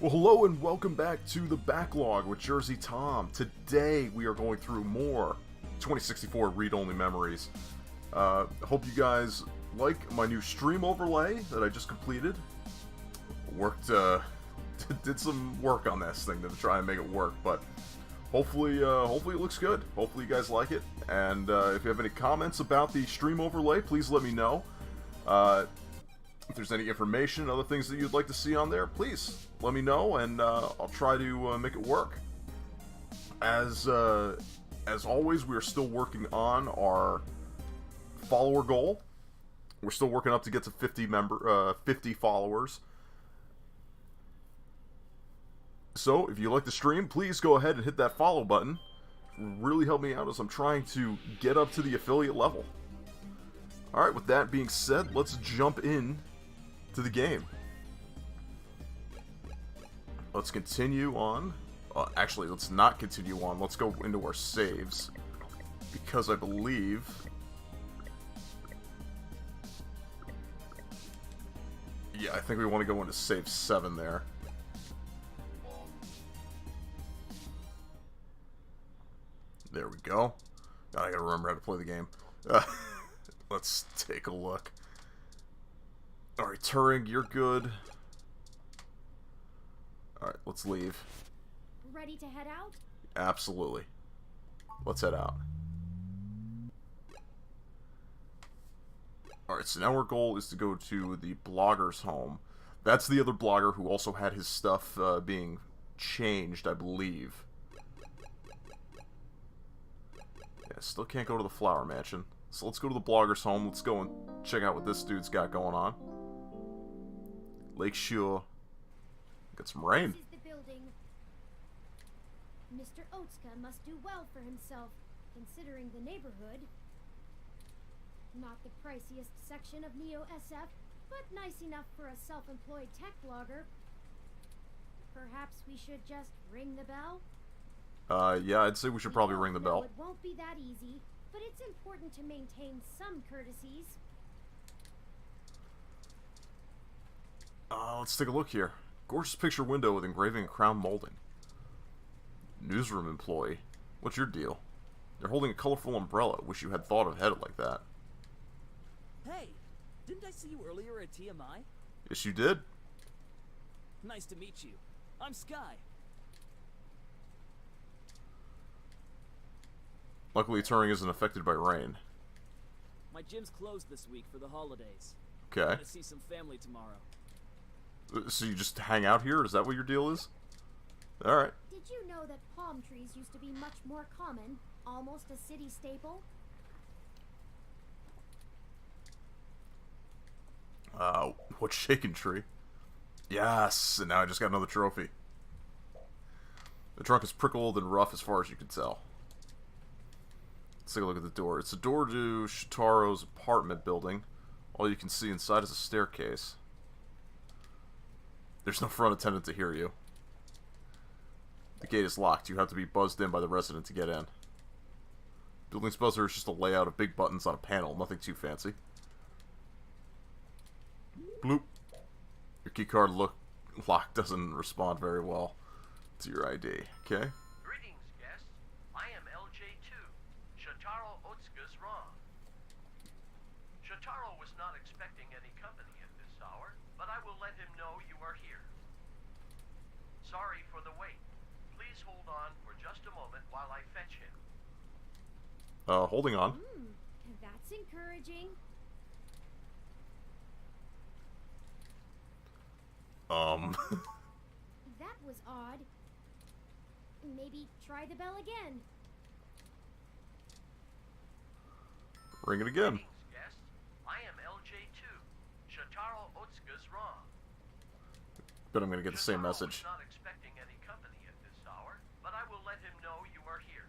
Well, hello and welcome back to the Backlog with Jersey Tom. Today we are going through more 2064 read-only memories. Hope you guys like my new stream overlay that I just completed. Did some work on this thing to try and make it work, but hopefully it looks good. Hopefully you guys like it, and if you have any comments about the stream overlay, please let me know. If there's any information, other things that you'd like to see on there, please let me know, and I'll try to make it work. As always, we are still working on our follower goal. We're still working up to get to 50 followers. So, if you like the stream, please go ahead and hit that follow button. It will really help me out as I'm trying to get up to the affiliate level. Alright, with that being said, let's jump in to the game. Let's continue on. Actually, let's not continue on. Let's go into our saves. Because I believe... yeah, I think we want to go into save 7 there. There we go. Now I gotta remember how to play the game. Let's take a look. Alright, Turing, you're good. Alright, let's leave. Ready to head out? Absolutely. Let's head out. Alright, so now our goal is to go to the blogger's home. That's the other blogger who also had his stuff being changed, I believe. Yeah, still can't go to the Flower Mansion. So let's go to the blogger's home. Let's go and check out what this dude's got going on. Lakeshore. Got some rain. This is the building. Mr. Otska must do well for himself, considering the neighborhood. Not the priciest section of Neo SF, but nice enough for a self-employed tech blogger. Perhaps we should just ring the bell? Yeah, I'd say we should probably ring the bell. It won't be that easy, but it's important to maintain some courtesies. Let's take a look here. Gorgeous picture window with engraving and crown molding. Newsroom employee. What's your deal? They're holding a colorful umbrella. Wish you had thought of it like that. Hey, didn't I see you earlier at TMI? Yes, you did. Nice to meet you. I'm Sky. Luckily, Turing isn't affected by rain. My gym's closed this week for the holidays. Okay. I'm gonna see some family tomorrow. So you just hang out here? Is that what your deal is? Alright. Did you know that palm trees used to be much more common, almost a city staple? What shaken tree? Yes, and now I just got another trophy. The trunk is prickled and rough as far as you can tell. Let's take a look at the door. It's a door to Shitaro's apartment building. All you can see inside is a staircase. There's no front attendant to hear you. The gate is locked. You have to be buzzed in by the resident to get in. Building's buzzer is just a layout of big buttons on a panel. Nothing too fancy. Bloop. Your keycard lock doesn't respond very well to your ID. Okay. Greetings, guests. I am LJ2. Shotaro Otsuka's wrong. Shotaro was not expecting any company at this hour, but I will let him know you are here. Sorry for the wait. Please hold on for just a moment while I fetch him. Holding on. That's encouraging. That was odd. Maybe try the bell again. Ring it again. Greetings, guests. I am LJ2. Shotaro Otsuka's wrong. Bet I'm gonna get the same Shotaro message. was not expecting any company at this hour, but I will let him know you are here.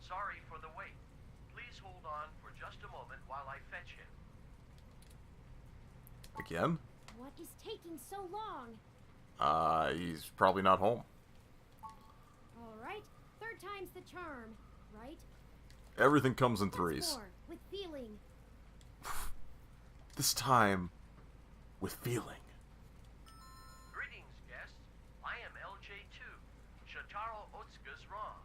Sorry for the wait. Please hold on for just a moment while I fetch him. Again? What is taking so long? He's probably not home. All right, third time's the charm, right? Everything comes in Once threes. more, with feeling. This time, with feeling. Greetings, guests. I am LJ2. Shotaro Otsuka's wrong.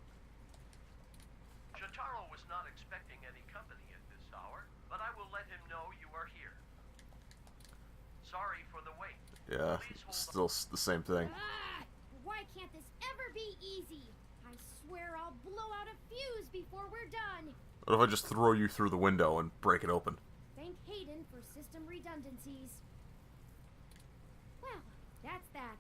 Shotaro was not expecting any company at this hour, but I will let him know you are here. Sorry for the wait. Yeah, Please hold still the same thing. Ah! Why can't this ever be easy? I swear I'll blow out a fuse before we're done. What if I just throw you through the window and break it open? Thank Hayden for system redundancies. Well, that's that.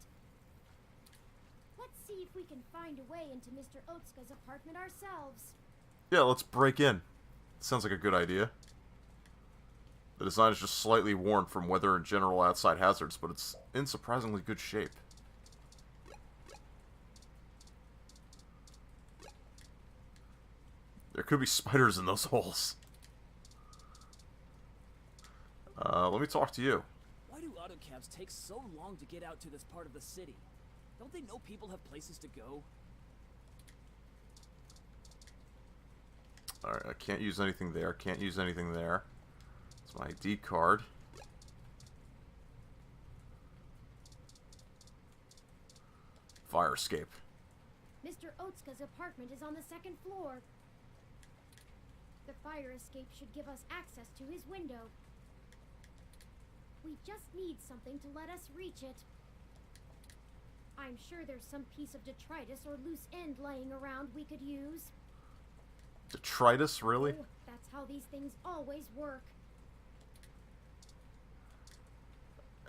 Let's see if we can find a way into Mr. Otsuka's apartment ourselves. Yeah, let's break in. Sounds like a good idea. The design is just slightly worn from weather and general outside hazards, but it's in surprisingly good shape. There could be spiders in those holes. Let me talk to you. Why do auto cabs take so long to get out to this part of the city? Don't they know people have places to go? Alright, I can't use anything there. Can't use anything there. It's my ID card. Fire escape. Mr. Otsuka's apartment is on the second floor. The fire escape should give us access to his window. We just need something to let us reach it. I'm sure there's some piece of detritus or loose end lying around we could use. Detritus, really? Oh, that's how these things always work.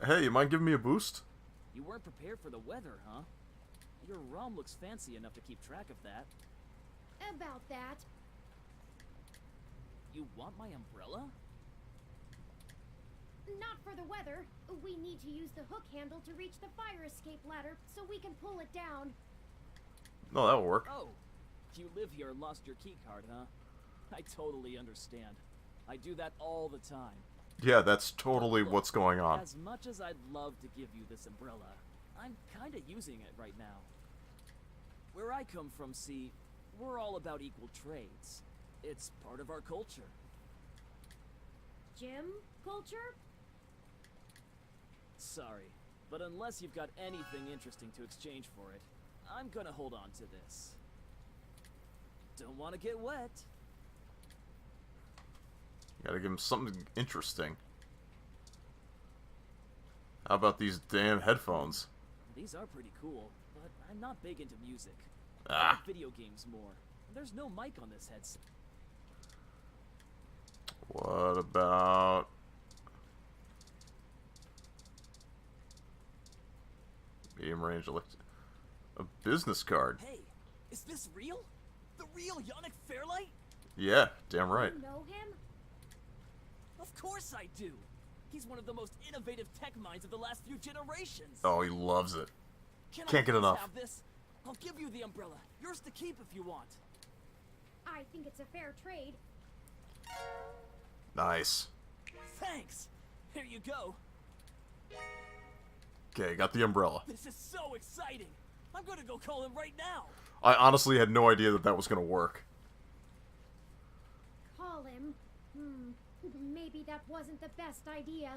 Hey, you mind giving me a boost? You weren't prepared for the weather, huh? Your ROM looks fancy enough to keep track of that. About that. You want my umbrella? Not for the weather. We need to use the hook handle to reach the fire escape ladder so we can pull it down. No, that'll work. Oh, you live here and lost your key card, huh? I totally understand. I do that all the time. Yeah, that's totally Look, what's going on. As much as I'd love to give you this umbrella, I'm kinda using it right now. Where I come from, see, we're all about equal trades. It's part of our culture. Gym culture? Sorry, but unless you've got anything interesting to exchange for it, I'm gonna hold on to this. Don't want to get wet. Gotta give him something interesting. How about these damn headphones? These are pretty cool, but I'm not big into music. I Ah. like video games more. There's no mic on this headset. What about... medium range elect... a business card. Hey, is this real? The real Yannick Fairlight? Yeah, damn right. You know him? Of course I do. He's one of the most innovative tech minds of the last few generations. Oh, he loves it. Can can't I get please enough. have this? I'll give you the umbrella. Yours to keep if you want. I think it's a fair trade. Nice. Thanks. Here you go. Okay, got the umbrella. This is so exciting. I'm gonna go call him right now. I honestly had no idea that that was gonna work. Call him. Maybe that wasn't the best idea.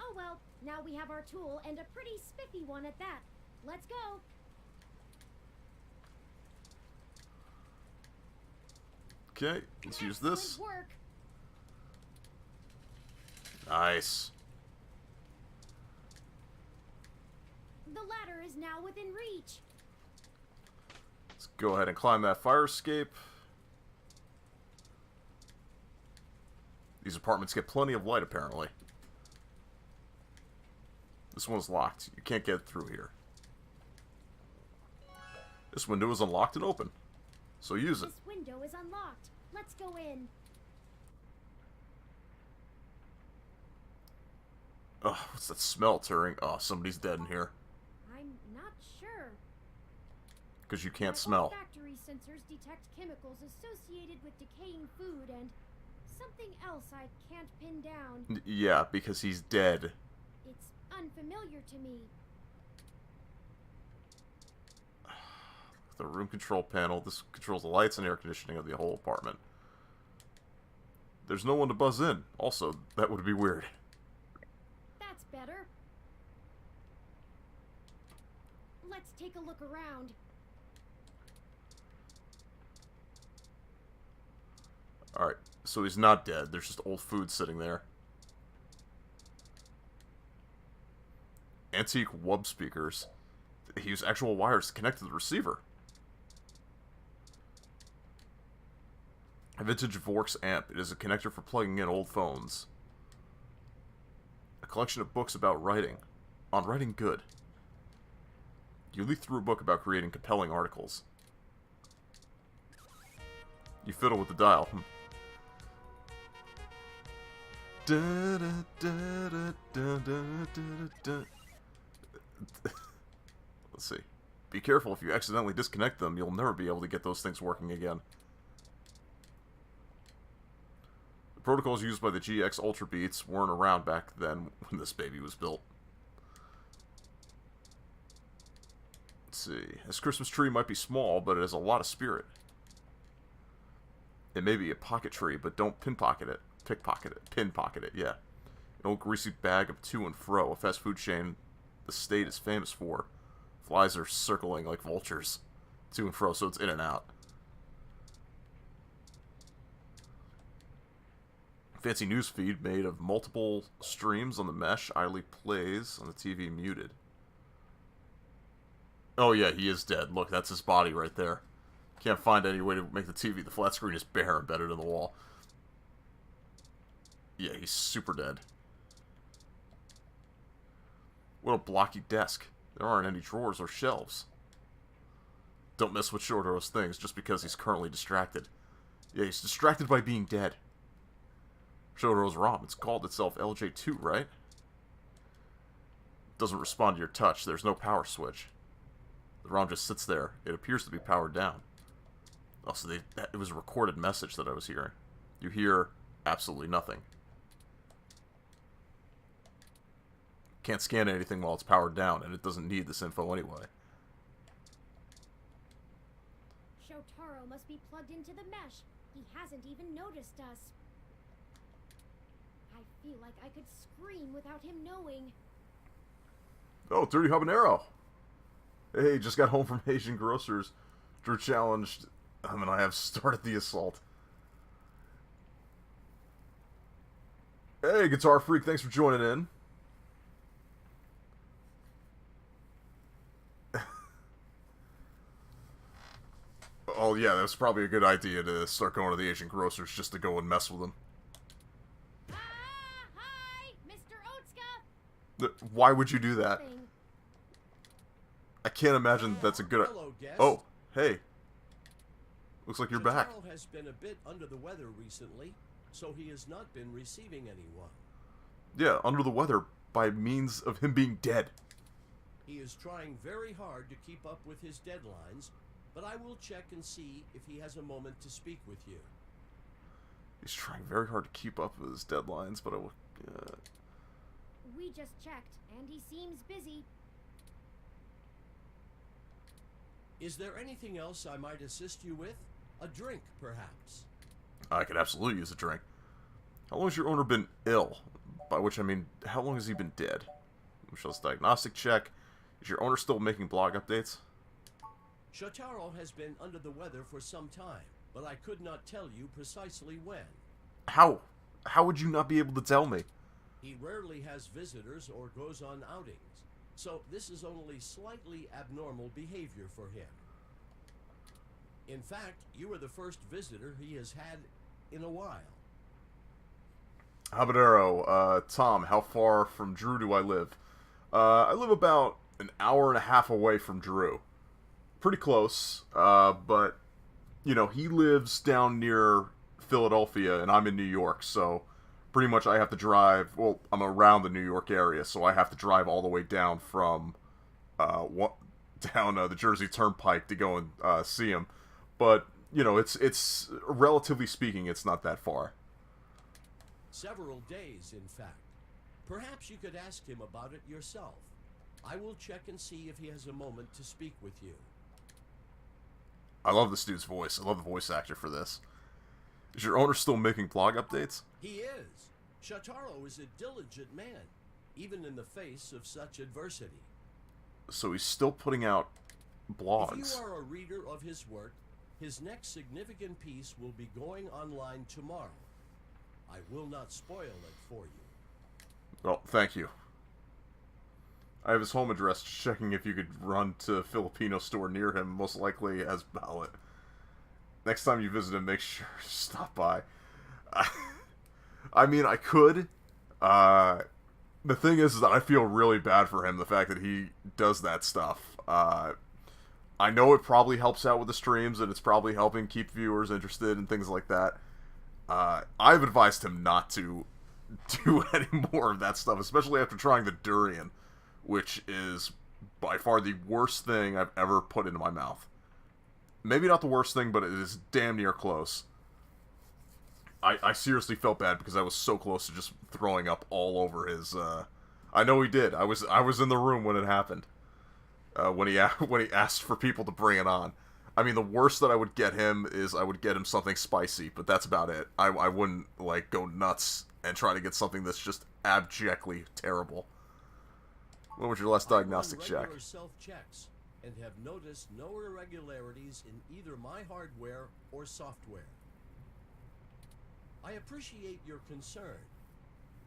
Oh well, now we have our tool, and a pretty spiffy one at that. Let's go. Okay, let's use this. Excellent work. The ladder is now within reach. Let's go ahead and climb that fire escape. These apartments get plenty of light, apparently. This one's locked. You can't get through here. This window is unlocked and open, so use it. This window is unlocked. Let's go in. Ugh, what's that smell, Turing? Oh, somebody's dead in here. I'm not sure. Because you can't My smell. olfactory sensors detect chemicals associated with decaying food and something else I can't pin down. Yeah, because he's dead. It's unfamiliar to me. The room control panel. This controls the lights and air conditioning of the whole apartment. There's no one to buzz in. Also, that would be weird. That's better. Let's take a look around. Alright, so he's not dead. There's just old food sitting there. Antique wub speakers. He used actual wires to connect to the receiver. A vintage Vorx amp. It is a connector for plugging in old phones. A collection of books about writing. On writing good. You leaf through a book about creating compelling articles. You fiddle with the dial. Let's see. Be careful, if you accidentally disconnect them, you'll never be able to get those things working again. The protocols used by the GX Ultra Beats weren't around back then when this baby was built. Let's see. This Christmas tree might be small, but it has a lot of spirit. It may be a pocket tree, but don't pickpocket it. Pinpocket it, yeah. An old greasy bag of to and fro, a fast food chain the state is famous for. Flies are circling like vultures. To and fro, so it's in and out. Fancy news feed made of multiple streams on the mesh, idly plays on the TV muted. Oh yeah, he is dead. Look, that's his body right there. Can't find any way to make the TV. The flat screen is bare, embedded in the wall. Yeah, he's super dead. What a blocky desk. There aren't any drawers or shelves. Don't mess with Shoto's things just because he's currently distracted. Yeah, he's distracted by being dead. Shoto's ROM. It's called itself LJ2, right? Doesn't respond to your touch. There's no power switch. The ROM just sits there. It appears to be powered down. Oh, so it was a recorded message that I was hearing. You hear absolutely nothing. Can't scan anything while it's powered down, and it doesn't need this info anyway. Shotaro must be plugged into the mesh. He hasn't even noticed us. I feel like I could scream without him knowing. Oh, Dirty Habanero! Hey, just got home from Asian Grocers. Drew challenged and I have started the assault. Hey, Guitar Freak, thanks for joining in. Oh yeah, that was probably a good idea to start going to the Asian Grocers just to go and mess with them. Hi, Mr. Otsuka! Why would you do that? I can't imagine that's a good... Hello, guest. Oh, hey. Looks like you're back. Shotaro has been a bit under the weather recently, so he has not been receiving anyone. Yeah, under the weather by means of him being dead. He is trying very hard to keep up with his deadlines, but I will check and see if he has a moment to speak with you. He's trying very hard to keep up with his deadlines, but I will... We just checked, and he seems busy. Is there anything else I might assist you with? A drink, perhaps? I could absolutely use a drink. How long has your owner been ill? By which I mean, how long has he been dead? Michelle's diagnostic check. Is your owner still making blog updates? Shotaro has been under the weather for some time, but I could not tell you precisely when. How? How would you not be able to tell me? He rarely has visitors or goes on outings, so this is only slightly abnormal behavior for him. In fact, you are the first visitor he has had in a while. Habanero, Tom, how far from Drew do I live? I live about an hour and a half away from Drew. Pretty close, but, you know, he lives down near Philadelphia, and I'm in New York, so pretty much I have to drive, well, I'm around the New York area, so I have to drive all the way down from, the Jersey Turnpike to go and, see him. But, you know, it's, relatively speaking, it's not that far. Several days, in fact. Perhaps you could ask him about it yourself. I will check and see if he has a moment to speak with you. I love this dude's voice. I love the voice actor for this. Is your owner still making blog updates? He is. Shotaro is a diligent man, even in the face of such adversity. So he's still putting out blogs. If you are a reader of his work, his next significant piece will be going online tomorrow. I will not spoil it for you. Well, thank you. I have his home address, checking if you could run to a Filipino store near him, most likely as ballot. Next time you visit him, make sure to stop by. I mean, I could. The thing is that I feel really bad for him, the fact that he does that stuff. I know it probably helps out with the streams, and it's probably helping keep viewers interested and things like that. I've advised him not to do any more of that stuff, especially after trying the durian, which is by far the worst thing I've ever put into my mouth. Maybe not the worst thing, but it is damn near close. I seriously felt bad because I was so close to just throwing up all over his, I know he did. I was in the room when it happened. When he asked for people to bring it on. I mean, the worst that I would get him is I would get him something spicy, but that's about it. I wouldn't, like, go nuts and try to get something that's just abjectly terrible. When was your last diagnostic check? Regular self-checks and have noticed no irregularities in either my hardware or software. I appreciate your concern.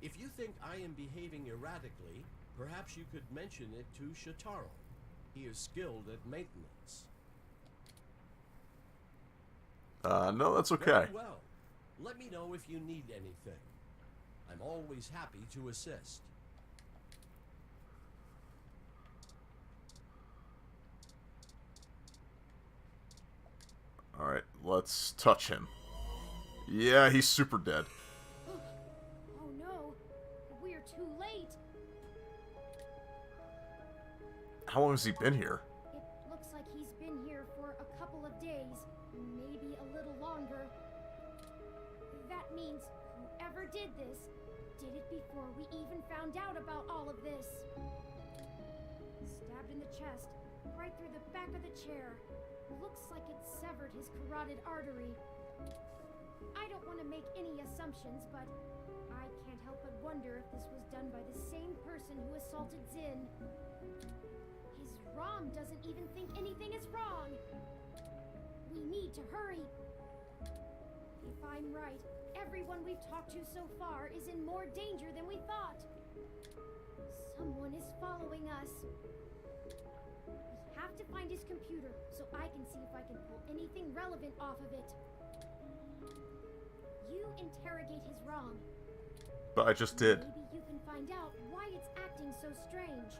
If you think I am behaving erratically, perhaps you could mention it to Shotaro. He is skilled at maintenance. No, that's okay. Very well. Let me know if you need anything. I'm always happy to assist. Alright, let's touch him. Yeah, he's super dead. Oh no, we're too late. How long has he been here? It looks like he's been here for a couple of days, maybe a little longer. That means whoever did this did it before we even found out about all of this. Stabbed in the chest, right through the back of the chair. Looks like it severed his carotid artery. I don't want to make any assumptions, but I can't help but wonder if this was done by the same person who assaulted Zin. His ROM doesn't even think anything is wrong. We need to hurry. If I'm right, everyone we've talked to so far is in more danger than we thought. Someone is following us. We have to find his computer so I can see if I can pull anything relevant off of it. You interrogate his ROM. But I just did. Maybe you can find out why it's acting so strange.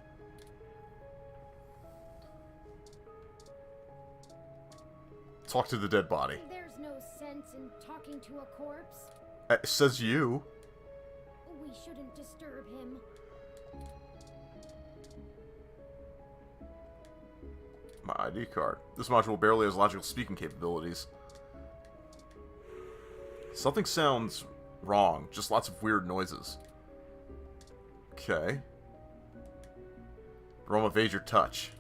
Talk to the dead body. There's no sense in talking to a corpse. It says you. We shouldn't disturb him. My ID card. This module barely has logical speaking capabilities. Something sounds wrong. Just lots of weird noises. Okay. Rome, evade your touch.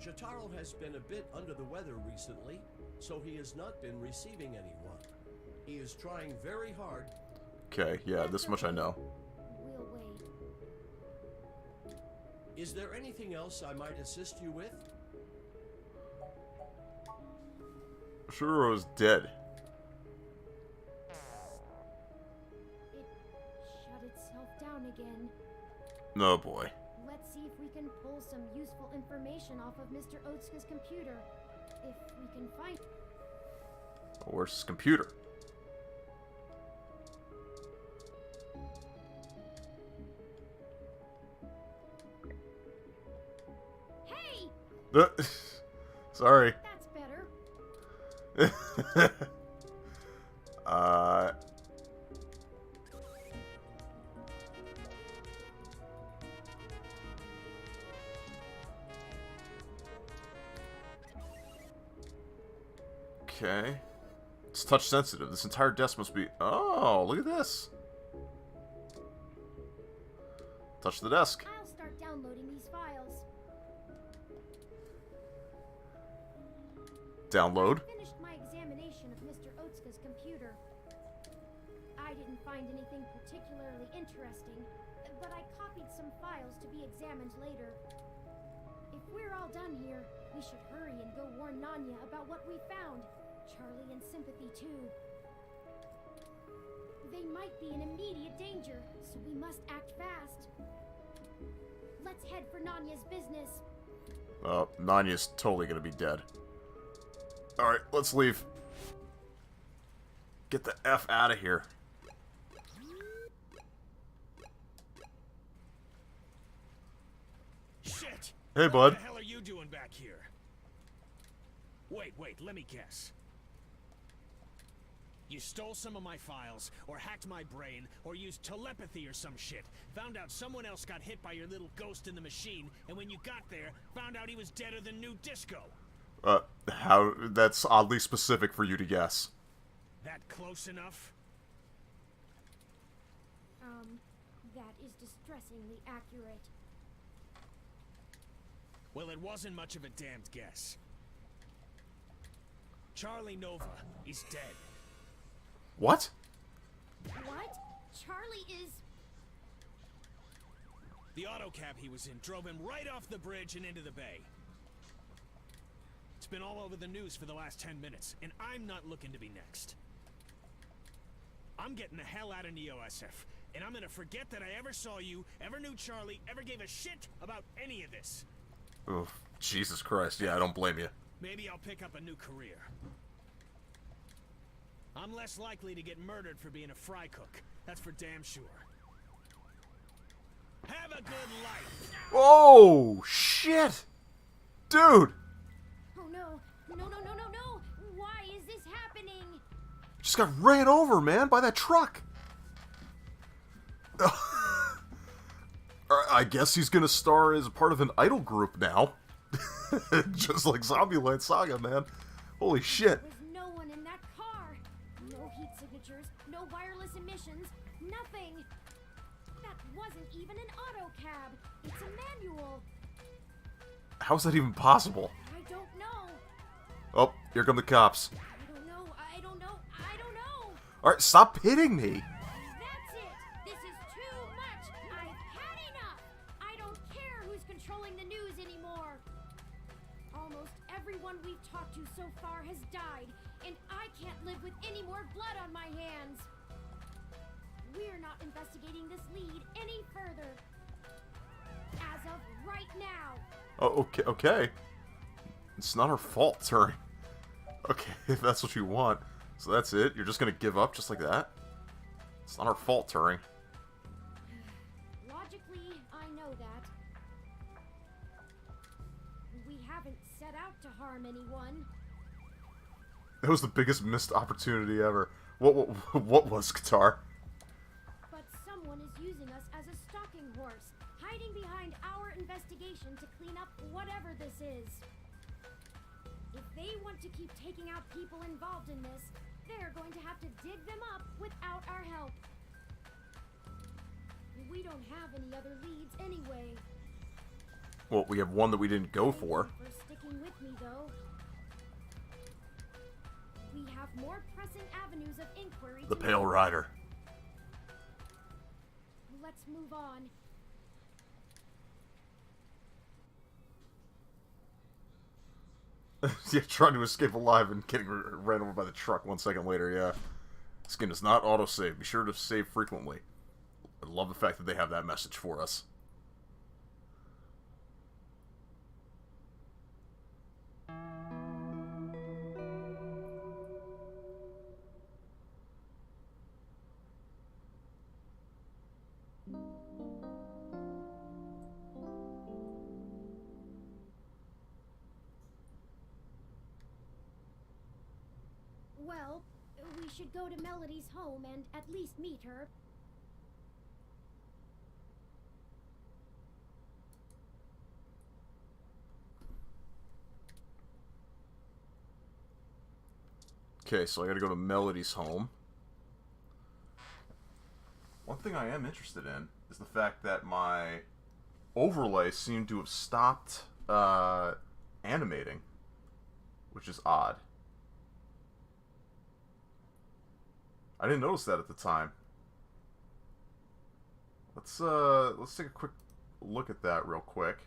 Shotaro has been a bit under the weather recently, so he has not been receiving anyone. He is trying very hard. Okay, yeah, this much I know. We'll wait. Is there anything else I might assist you with? Shuro's dead. It shut itself down again. Oh boy. Let's see if we can pull some useful information off of Mr. Otsuka's computer. If we can find... Where's his computer? Hey! Sorry. That's better. Okay. It's touch sensitive. This entire desk must be... Oh, look at this. Touch the desk. I'll start downloading these files. Download. I finished my examination of Mr. Otsuka's computer. I didn't find anything particularly interesting, but I copied some files to be examined later. If we're all done here, we should hurry and go warn Nanya about what we found. Charlie and Sympathy, too. They might be in immediate danger, so we must act fast. Let's head for Nanya's business. Oh, Nanya's totally gonna be dead. Alright, let's leave. Get the F out of here. Shit! Hey, bud. What the hell are you doing back here? Wait, let me guess. You stole some of my files, or hacked my brain, or used telepathy or some shit. Found out someone else got hit by your little ghost in the machine, and when you got there, found out he was deader than new disco. How... That's oddly specific for you to guess. That close enough? That is distressingly accurate. Well, it wasn't much of a damned guess. Charlie Nova, he's dead. What? What? Charlie is... The auto cab he was in drove him right off the bridge and into the bay. It's been all over the news for the last 10 minutes, and I'm not looking to be next. I'm getting the hell out of Neo-SF, and I'm gonna forget that I ever saw you, ever knew Charlie, ever gave a shit about any of this. Oh, Jesus Christ. Yeah, I don't blame you. Maybe I'll pick up a new career. I'm less likely to get murdered for being a fry cook. That's for damn sure. Have a good life! Oh, shit! Dude! Oh no! No! Why is this happening? Just got ran over, man, by that truck. I guess he's gonna star as part of an idol group now. Just like Zombieland Saga, man. Holy shit. There was no one in that car. No heat signatures, no wireless emissions, nothing. That wasn't even an auto cab. It's a manual. How's that even possible? I don't know. Oh, here come the cops. I don't know. Alright, stop hitting me. That's it. This is too much. I've had enough. I don't care who's controlling the news anymore. Almost everyone we've talked to so far has died, and I can't live with any more blood on my hands. We're not investigating this lead any further. As of right now. Oh, okay. It's not her fault, Turing. Okay, if that's what you want. So that's it? You're just gonna give up just like that? It's not our fault, Turing. Logically, I know that. We haven't set out to harm anyone. That was the biggest missed opportunity ever. What was Qatar? But someone is using us as a stalking horse, hiding behind our investigation to clean up whatever this is. If they want to keep taking out people involved in this, they're going to have to dig them up without our help. We don't have any other leads anyway. Well, we have one that we didn't go for. Thank you for sticking with me, though. We have more pressing avenues of inquiry. The to Pale make. Rider. Let's move on. Yeah, trying to escape alive and getting ran over by the truck 1 second later, yeah. This game does not autosave. Be sure to save frequently. I love the fact that they have that message for us. we should go to Melody's home and at least meet her. Okay, so I gotta go to Melody's home. One thing I am interested in is the fact that my overlay seemed to have stopped animating, which is odd. I didn't notice that at the time. Let's take a quick look at that real quick.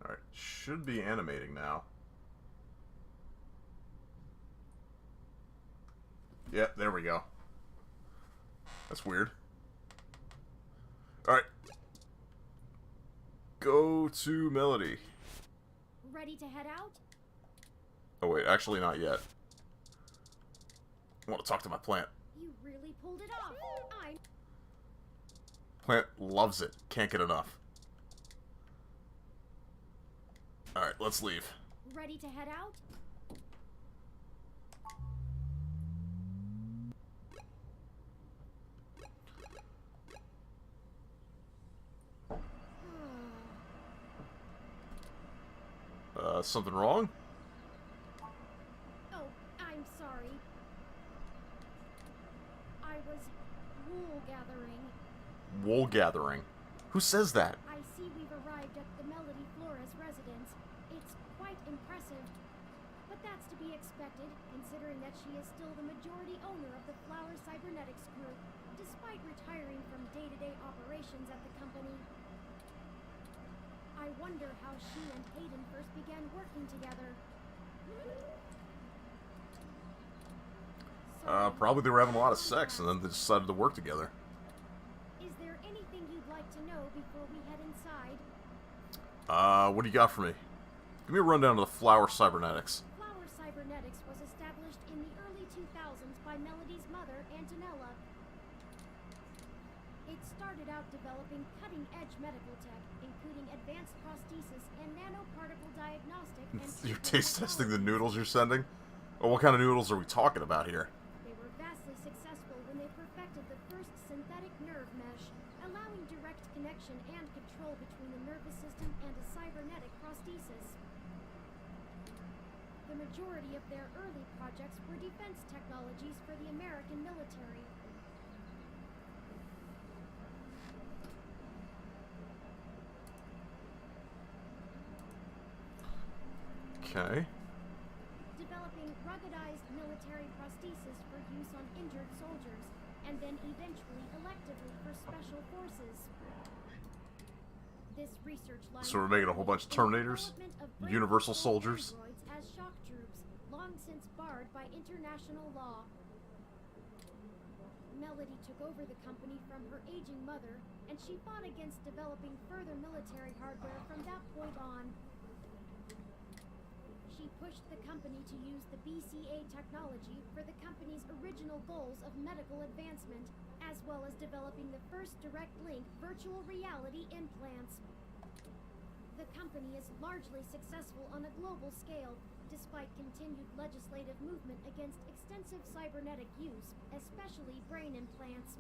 Alright, should be animating now. Yeah, there we go. That's weird. Alright. Go to Melody. Ready to head out? Oh wait, actually not yet. I want to talk to my plant. You really pulled it off. I'm... Plant loves it. Can't get enough. Alright, let's leave. Ready to head out? Something wrong? Oh, I'm sorry. I was wool gathering. Wool gathering. Who says that? I see we've arrived at the Melody Flores residence. It's quite impressive. But that's to be expected, considering that she is still the majority owner of the Flower Cybernetics Group, despite retiring from day-to-day operations at the company. I wonder how she and Hayden first began working together. Probably they were having a lot of sex and then they decided to work together. Is there anything you'd like to know before we head inside? What do you got for me? Give me a rundown of the Flower Cybernetics. Flower Cybernetics was established in the early 2000s by Melody's mother, Antonella. It started out developing cutting-edge medical tech, including advanced prosthesis and nanoparticle diagnostic and You're treatment taste testing the technologies. noodles you're sending? Oh, what kind of noodles are we talking about here? They were vastly successful when they perfected the first synthetic nerve mesh, allowing direct connection and control between the nervous system and a cybernetic prosthesis. The majority of their early projects were defense technologies for the American military. Okay. Developing ruggedized military prosthesis for use on injured soldiers, and then eventually electively for special forces. This research line So we're making a whole bunch of Terminators? Universal soldiers? androids as shock troops, long since barred by international law. Melody took over the company from her aging mother, and she fought against developing further military hardware from that point on. She pushed the company to use the BCA technology for the company's original goals of medical advancement, as well as developing the first direct link virtual reality implants. The company is largely successful on a global scale, despite continued legislative movement against extensive cybernetic use, especially brain implants.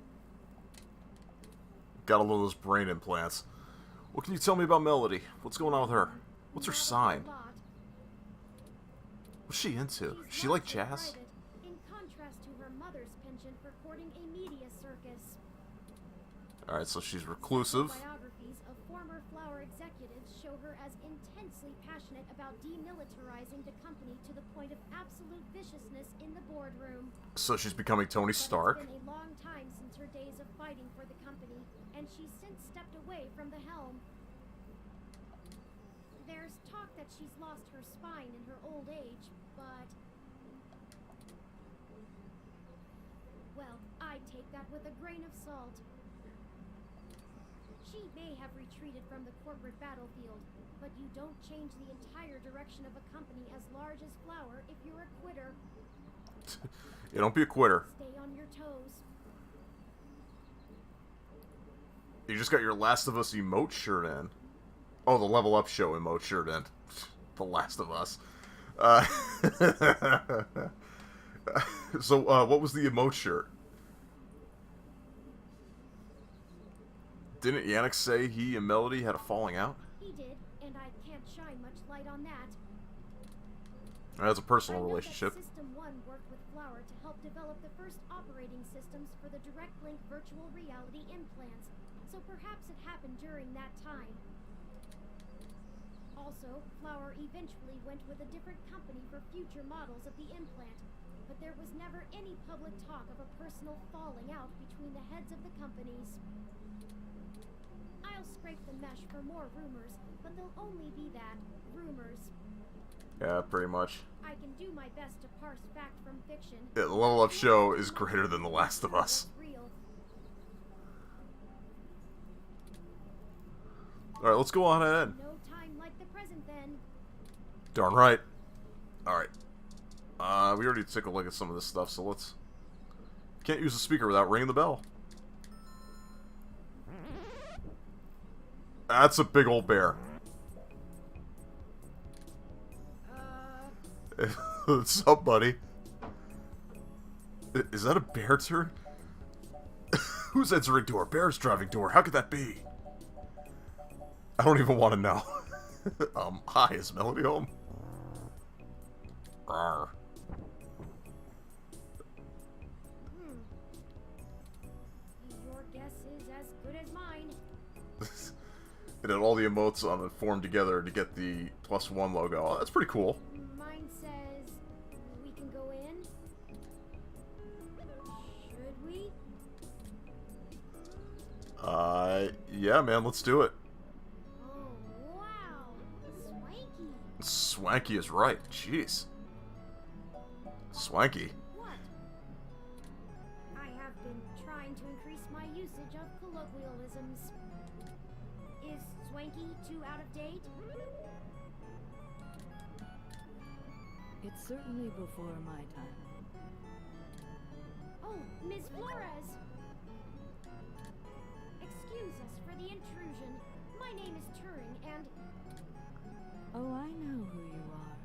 Gotta love those brain implants. What can you tell me about Melody? What's going on with her? What's her Not a sign? lot. What's she into? She's She like largely jazz? private, in contrast to her mother's penchant for courting a media circus. Alright, so she's reclusive. Biographies of former Flower executives show her as intensely passionate about demilitarizing the company to the point of absolute viciousness in the boardroom. So she's becoming Tony But Stark. it's been a long time since her days of fighting for the company, and she's since stepped away from the helm. There's talk that she's lost her spine in her old age, but... well, I take that with a grain of salt. She may have retreated from the corporate battlefield, but you don't change the entire direction of a company as large as Flower if you're a quitter. Yeah, don't be a quitter. Stay on your toes. You just got your Last of Us emote shirt in. Oh, the Level Up Show emote shirt in. The Last of Us. So, what was the emote shirt? Didn't Yannick say he and Melody had a falling out? He did, and I can't shine much light on that. That's a personal I know relationship. That System 1 worked with Flower to help develop the first operating systems for the direct link virtual reality implants, so perhaps it happened during that time. Also, Flower eventually went with a different company for future models of the implant, but there was never any public talk of a personal falling out between the heads of the companies. I'll scrape the mesh for more rumors, but they'll only be that, rumors. Yeah, pretty much. I can do my best to parse fact from fiction. Yeah, the Level Up Show is greater than The Last of Us. Real. Alright, let's go on ahead. No time like the present then. Darn right. Alright. We already took a look at some of this stuff, so let's... Can't use the speaker without ringing the bell. That's a big old bear. What's up, buddy? Is that a bear turn? Who's entering door? Bear's driving door. How could that be? I don't even want to know. Hi, is Melody home? Rawr. Your guess is as good as mine. And then all the emotes on it formed together to get the +1 logo. Oh, that's pretty cool. Mine says we can go in. Should we? Yeah, man, let's do it. Oh, wow. Swanky. Swanky is right. Jeez. Swanky. What? I have been trying to increase my usage of colloquialisms. Is swanky too out of date? It's certainly before my time. Oh, Ms. Flores! Excuse us for the intrusion. My name is Turing, and... Oh, I know who you are.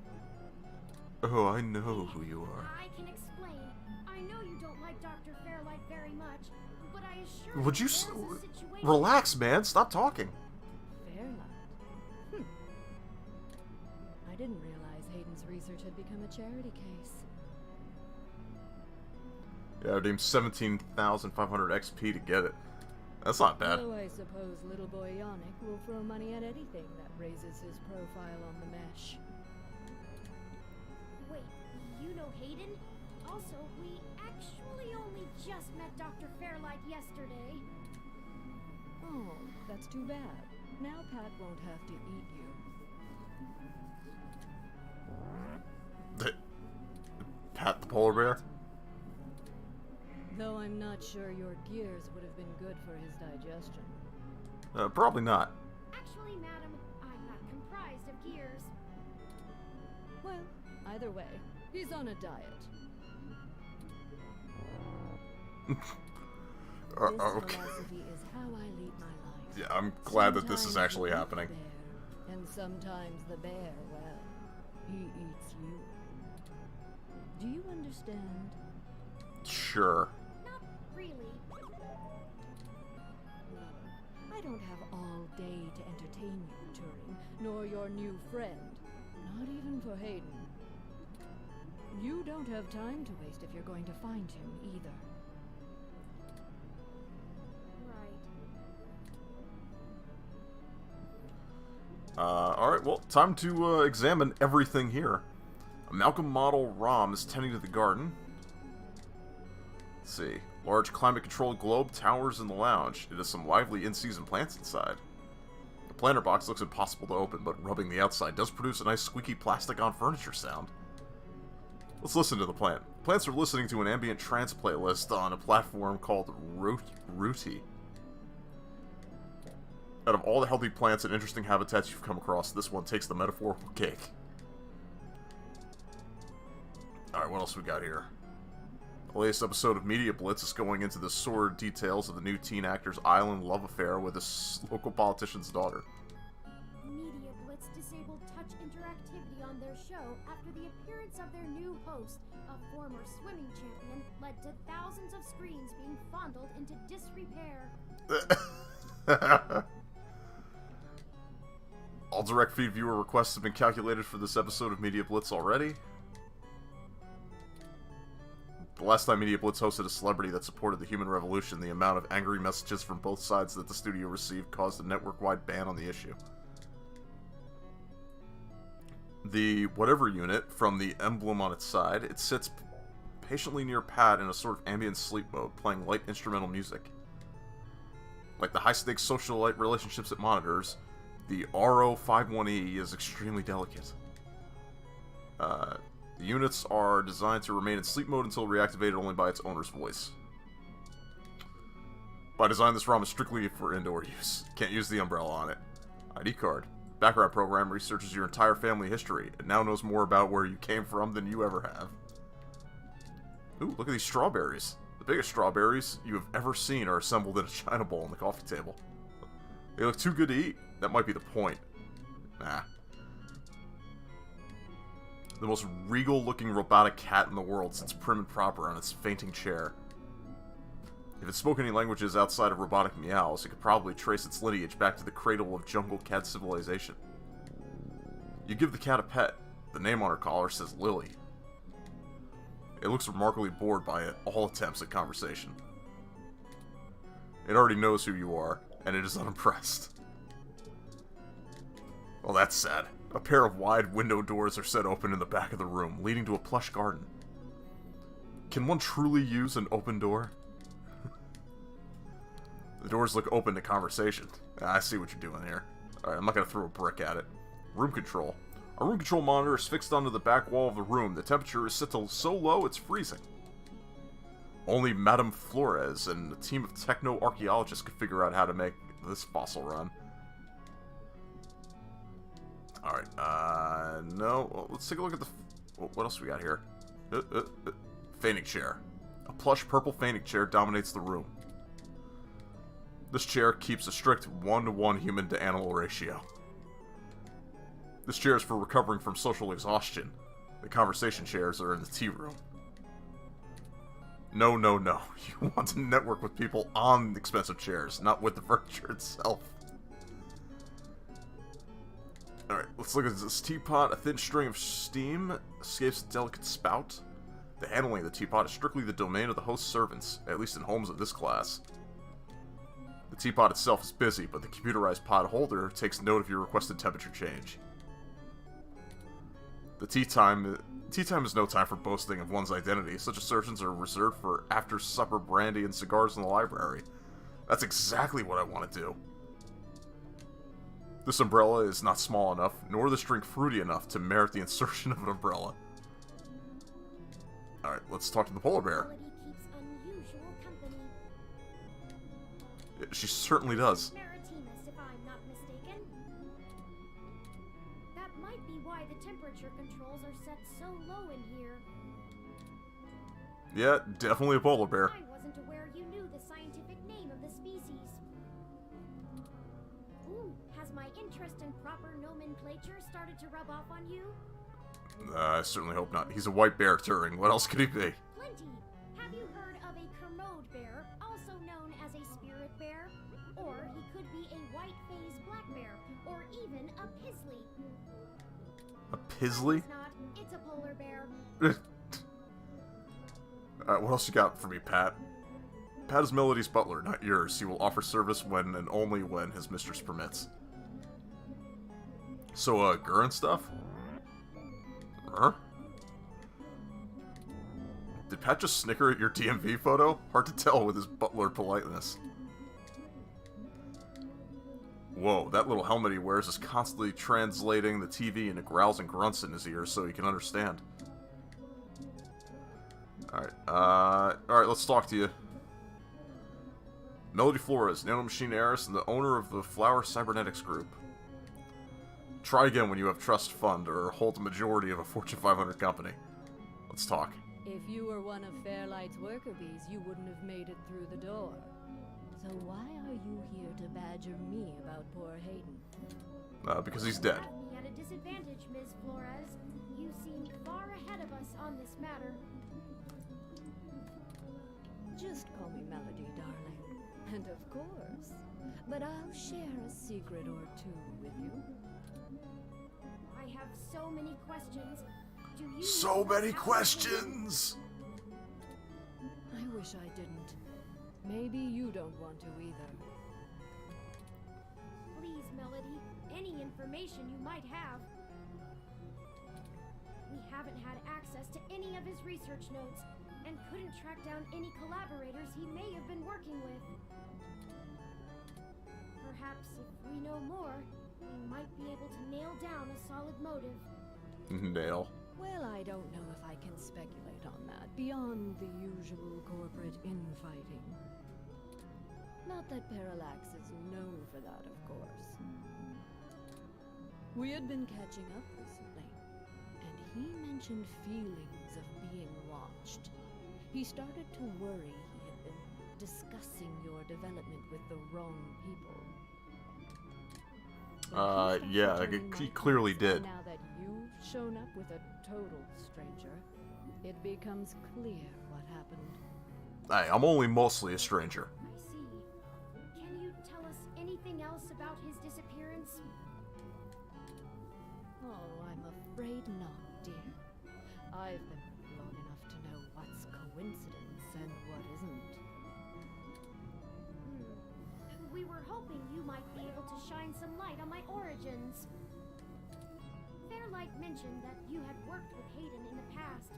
Oh, I know who you are. I can explain. I know you don't like Dr. Fairlight very much, but I assure Would you there's a situation... relax, man? Stop talking. Fairlight. I didn't realize Hayden's research had become a charity case. Yeah, I named 17,500 XP to get it. That's not bad. Though I suppose little boy Yannick will throw money at anything that raises his profile on the mesh. Wait, you know Hayden? Also, we actually only just met Dr. Fairlight yesterday. Oh, that's too bad. Now Pat won't have to eat you. Pat the polar bear? Though I'm not sure your gears would have been good for his digestion. Probably not. Actually, madam, I'm not comprised of gears. Well, either way, he's on a diet. This Okay. philosophy is how I lead my life. Yeah, I'm glad that this is Sometimes actually you eat happening. the bear, and sometimes the bear, well, he eats you. Do you understand? Sure. Not really. Look, I don't have all day to entertain you, Turing, nor your new friend. Not even for Hayden. You don't have time to waste if you're going to find him, either. Right. Alright, well, time to examine everything here. A Malcolm model ROM is tending to the garden. Let's see. Large climate-controlled globe towers in the lounge. It has some lively in-season plants inside. The planter box looks impossible to open, but rubbing the outside does produce a nice squeaky plastic-on-furniture sound. Let's listen to the plant. Plants are listening to an ambient trance playlist on a platform called Rooty. Out of all the healthy plants and interesting habitats you've come across, this one takes the metaphorical cake. Alright, what else we got here? The latest episode of Media Blitz is going into the sordid details of the new teen actor's island love affair with a local politician's daughter. Media Blitz disabled touch interactivity on their show after the appearance of their new host, a former swimming champion, led to thousands of screens being fondled into disrepair. All direct feed viewer requests have been calculated for this episode of Media Blitz already. The last time Media Blitz hosted a celebrity that supported the human revolution, the amount of angry messages from both sides that the studio received caused a network-wide ban on the issue. The whatever unit, from the emblem on its side, it sits patiently near Pat in a sort of ambient sleep mode, playing light instrumental music. Like the high-stakes socialite relationships it monitors, the RO51E is extremely delicate. The units are designed to remain in sleep mode until reactivated only by its owner's voice. By design, this ROM is strictly for indoor use. Can't use the umbrella on it. ID card. Background program researches your entire family history. It now knows more about where you came from than you ever have. Ooh, look at these strawberries. The biggest strawberries you have ever seen are assembled in a china bowl on the coffee table. They look too good to eat. That might be the point. Nah. The most regal-looking robotic cat in the world sits prim and proper on its fainting chair. If it spoke any languages outside of robotic meows, it could probably trace its lineage back to the cradle of jungle cat civilization. You give the cat a pet. The name on her collar says Lily. It looks remarkably bored by all attempts at conversation. It already knows who you are, and it is unimpressed. Well, that's sad. A pair of wide window doors are set open in the back of the room, leading to a plush garden. Can one truly use an open door? The doors look open to conversation. I see what you're doing here. Alright, I'm not going to throw a brick at it. Room control. A room control monitor is fixed onto the back wall of the room. The temperature is set to so low it's freezing. Only Madame Flores and a team of techno-archaeologists could figure out how to make this fossil run. Alright, no. Well, let's take a look at the... What else we got here? Fainting chair. A plush purple fainting chair dominates the room. This chair keeps a strict 1-to-1 human-to-animal ratio. This chair is for recovering from social exhaustion. The conversation chairs are in the tea room. No, no, no. You want to network with people on expensive chairs, not with the furniture itself. Alright, let's look at this teapot. A thin string of steam escapes a delicate spout. The handling of the teapot is strictly the domain of the host's servants, at least in homes of this class. The teapot itself is busy, but the computerized pot holder takes note of your requested temperature change. The tea time is no time for boasting of one's identity. Such assertions are reserved for after-supper brandy and cigars in the library. That's exactly what I want to do. This umbrella is not small enough, nor this drink fruity enough to merit the insertion of an umbrella. Alright, let's talk to the polar bear. Keeps unusual company. She certainly does. Maritimus, if I'm not mistaken. That might be why the temperature controls are set so low in here. Yeah, definitely a polar bear. I wasn't aware you knew the scientific name of the species. Ooh, has my interest in proper nomenclature started to rub off on you? I certainly hope not. He's a white bear, Turing. What else could he be? Plenty. Have you heard of a Kermode bear, also known as a spirit bear? Or he could be a white-phased black bear, or even a pisley. A pisley? It's not. It's a polar bear. What else you got for me, Pat? Pat is Melody's butler, not yours. He will offer service when and only when his mistress permits. So, Gurren stuff? Huh? Did Pat just snicker at your DMV photo? Hard to tell with his butler politeness. Whoa, that little helmet he wears is constantly translating the TV into growls and grunts in his ears so he can understand. Alright, let's talk to you. Melody Flores, nanomachine heiress and the owner of the Flower Cybernetics Group. Try again when you have trust fund or hold a majority of a Fortune 500 company. Let's talk. If you were one of Fairlight's worker bees, you wouldn't have made it through the door. So why are you here to badger me about poor Hayden? Because he's dead. You have me at a disadvantage, Ms. Flores. You seem far ahead of us on this matter. Just call me Melody, darling. And of course. But I'll share a secret or two with you. I have so many questions. Do you So many questions! I wish I didn't. Maybe you don't want to either. Please, Melody, any information you might have. We haven't had access to any of his research notes, and couldn't track down any collaborators he may have been working with. Perhaps if we know more, we might be able to nail down a solid motive. Nail. Well, I don't know if I can speculate on that, beyond the usual corporate infighting. Not that Parallax is known for that, of course. We had been catching up recently, and he mentioned feelings of being watched. He started to worry he had been discussing your development with the wrong people. But he yeah, started turning he my clearly thoughts, did. Now that you've shown up with a total stranger, it becomes clear what happened. Hey, I'm only mostly a stranger. I see. Can you tell us anything else about his disappearance? Oh, I'm afraid not, dear. I've been long enough to know what's coincidence and what isn't. We were hoping you might be able to shine some light on my origins. Fairlight mentioned that you had worked with Hayden in the past.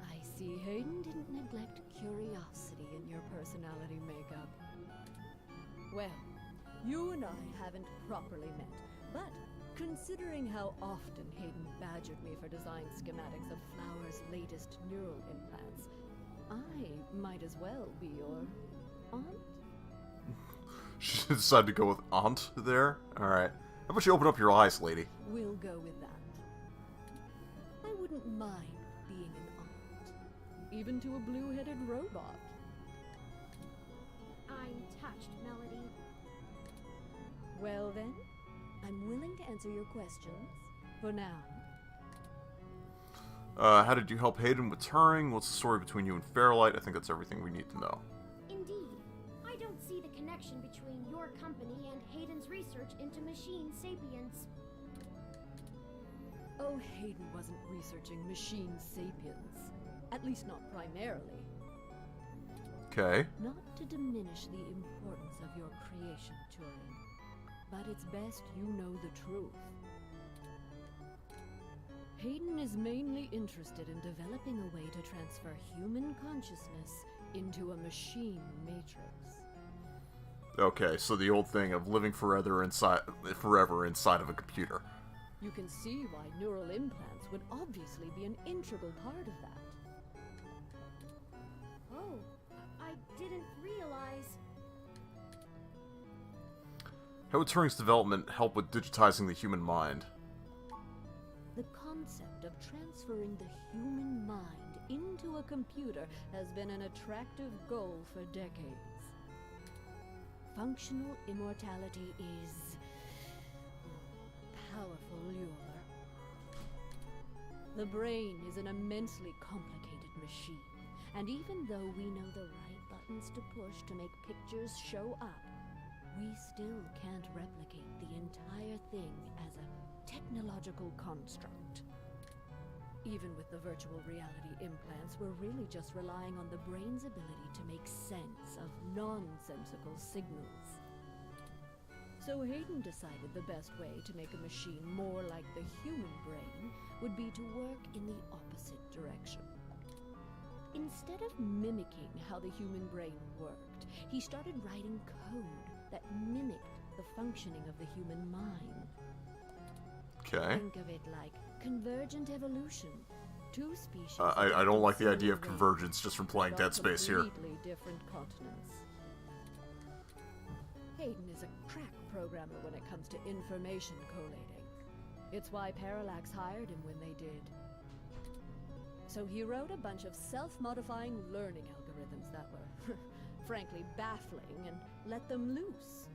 I see Hayden didn't neglect curiosity in your personality makeup. Well, you and I haven't properly met, but considering how often Hayden badgered me for design schematics of Flower's latest neural implants, I might as well be your aunt? She decided to go with aunt there? Alright. How about you open up your eyes, lady? We'll go with that. I wouldn't mind being an aunt, even to a blue-headed robot. I'm touched, Melody. Well then, I'm willing to answer your questions, for now. How did you help Hayden with Turing? What's the story between you and Fairlight? I think that's everything we need to know. Indeed. I don't see the connection between your company and Hayden's research into machine sapience. Oh, Hayden wasn't researching machine sapiens. At least not primarily. Okay. Not to diminish the importance of your creation, Turing, but it's best you know the truth. Hayden is mainly interested in developing a way to transfer human consciousness into a machine matrix. Okay, so the old thing of living forever inside of a computer. You can see why neural implants would obviously be an integral part of that. Oh, I didn't realize. How would Turing's development help with digitizing the human mind? The concept of transferring the human mind into a computer has been an attractive goal for decades. Functional immortality is a powerful lure. The brain is an immensely complicated machine, and even though we know the right buttons to push to make pictures show up, we still can't replicate the entire thing as a technological construct. Even with the virtual reality implants, we're really just relying on the brain's ability to make sense of nonsensical signals. So Hayden decided the best way to make a machine more like the human brain would be to work in the opposite direction. Instead of mimicking how the human brain worked, he started writing code that mimicked the functioning of the human mind. Okay. Think of it like convergent evolution, Two species. I don't like the idea of similar convergence just from playing but Dead on Space here. completely different continents. Hayden is a crack programmer when it comes to information collating. It's why Parallax hired him when they did. So he wrote a bunch of self-modifying learning algorithms that were, frankly, baffling, and let them loose.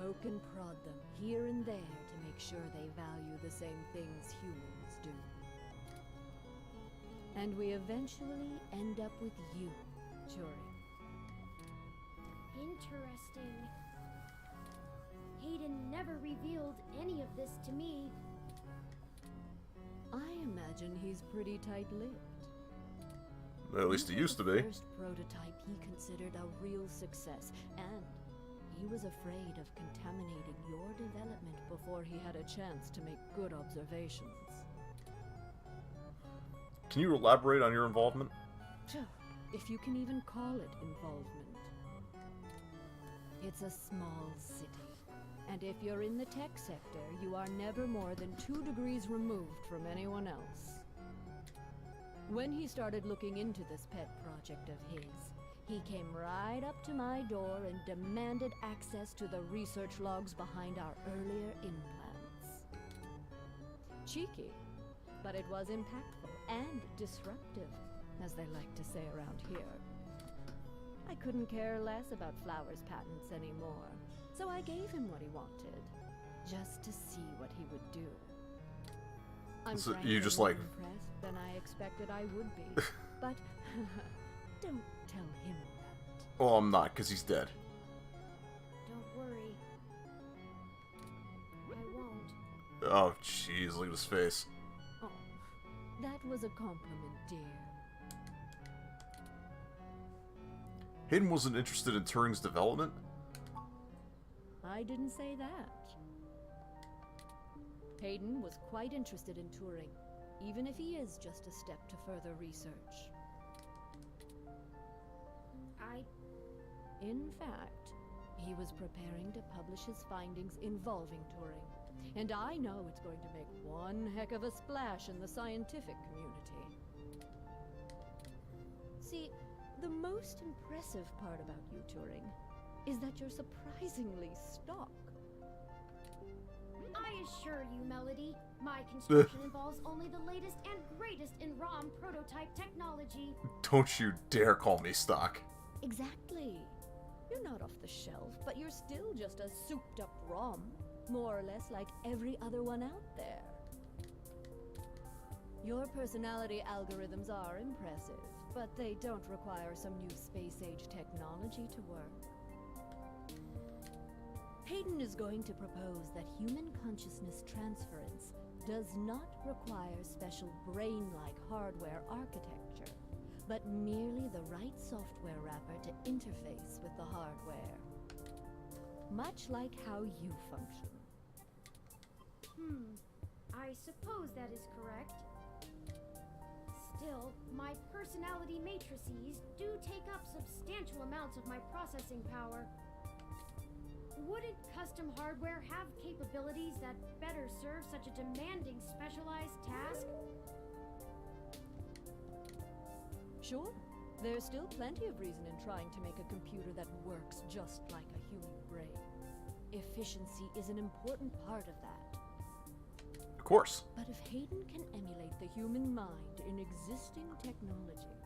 Poke and prod them here and there to make sure they value the same things humans do. And we eventually end up with you, Turing. Interesting. Hayden never revealed any of this to me. I imagine he's pretty tight-lipped. At least he You were used to the be. first prototype he considered a real success, and he was afraid of contaminating your development before he had a chance to make good observations. Can you elaborate on your involvement? If you can even call it involvement. It's a small city, and if you're in the tech sector, you are never more than 2 degrees removed from anyone else. When he started looking into this pet project of his, he came right up to my door and demanded access to the research logs behind our earlier implants. Cheeky, but it was impactful and disruptive, as they like to say around here. I couldn't care less about Flowers' patents anymore, so I gave him what he wanted, just to see what he would do. I'm So frankly you just, more like- impressed than I expected I would be, but don't tell him that. Well, I'm not, because he's dead. Don't worry. I won't. Oh, jeez, look at his face. Oh, that was a compliment, dear. Hayden wasn't interested in Turing's development? I didn't say that. Hayden was quite interested in Turing, even if he is just a step to further research. In fact, he was preparing to publish his findings involving Turing, and I know it's going to make one heck of a splash in the scientific community. See, the most impressive part about you, Turing, is that you're surprisingly stock. I assure you, Melody, my construction involves only the latest and greatest in ROM prototype technology. Don't you dare call me stock. Exactly. You're not off the shelf, but you're still just a souped-up ROM, more or less like every other one out there. Your personality algorithms are impressive, but they don't require some new space-age technology to work. Hayden is going to propose that human consciousness transference does not require special brain-like hardware architecture, but merely the right software wrapper to interface with the hardware. Much like how you function. I suppose that is correct. Still, my personality matrices do take up substantial amounts of my processing power. Wouldn't custom hardware have capabilities that better serve such a demanding specialized task? Sure, there's still plenty of reason in trying to make a computer that works just like a human brain. Efficiency is an important part of that. Of course. But if Hayden can emulate the human mind in existing technology,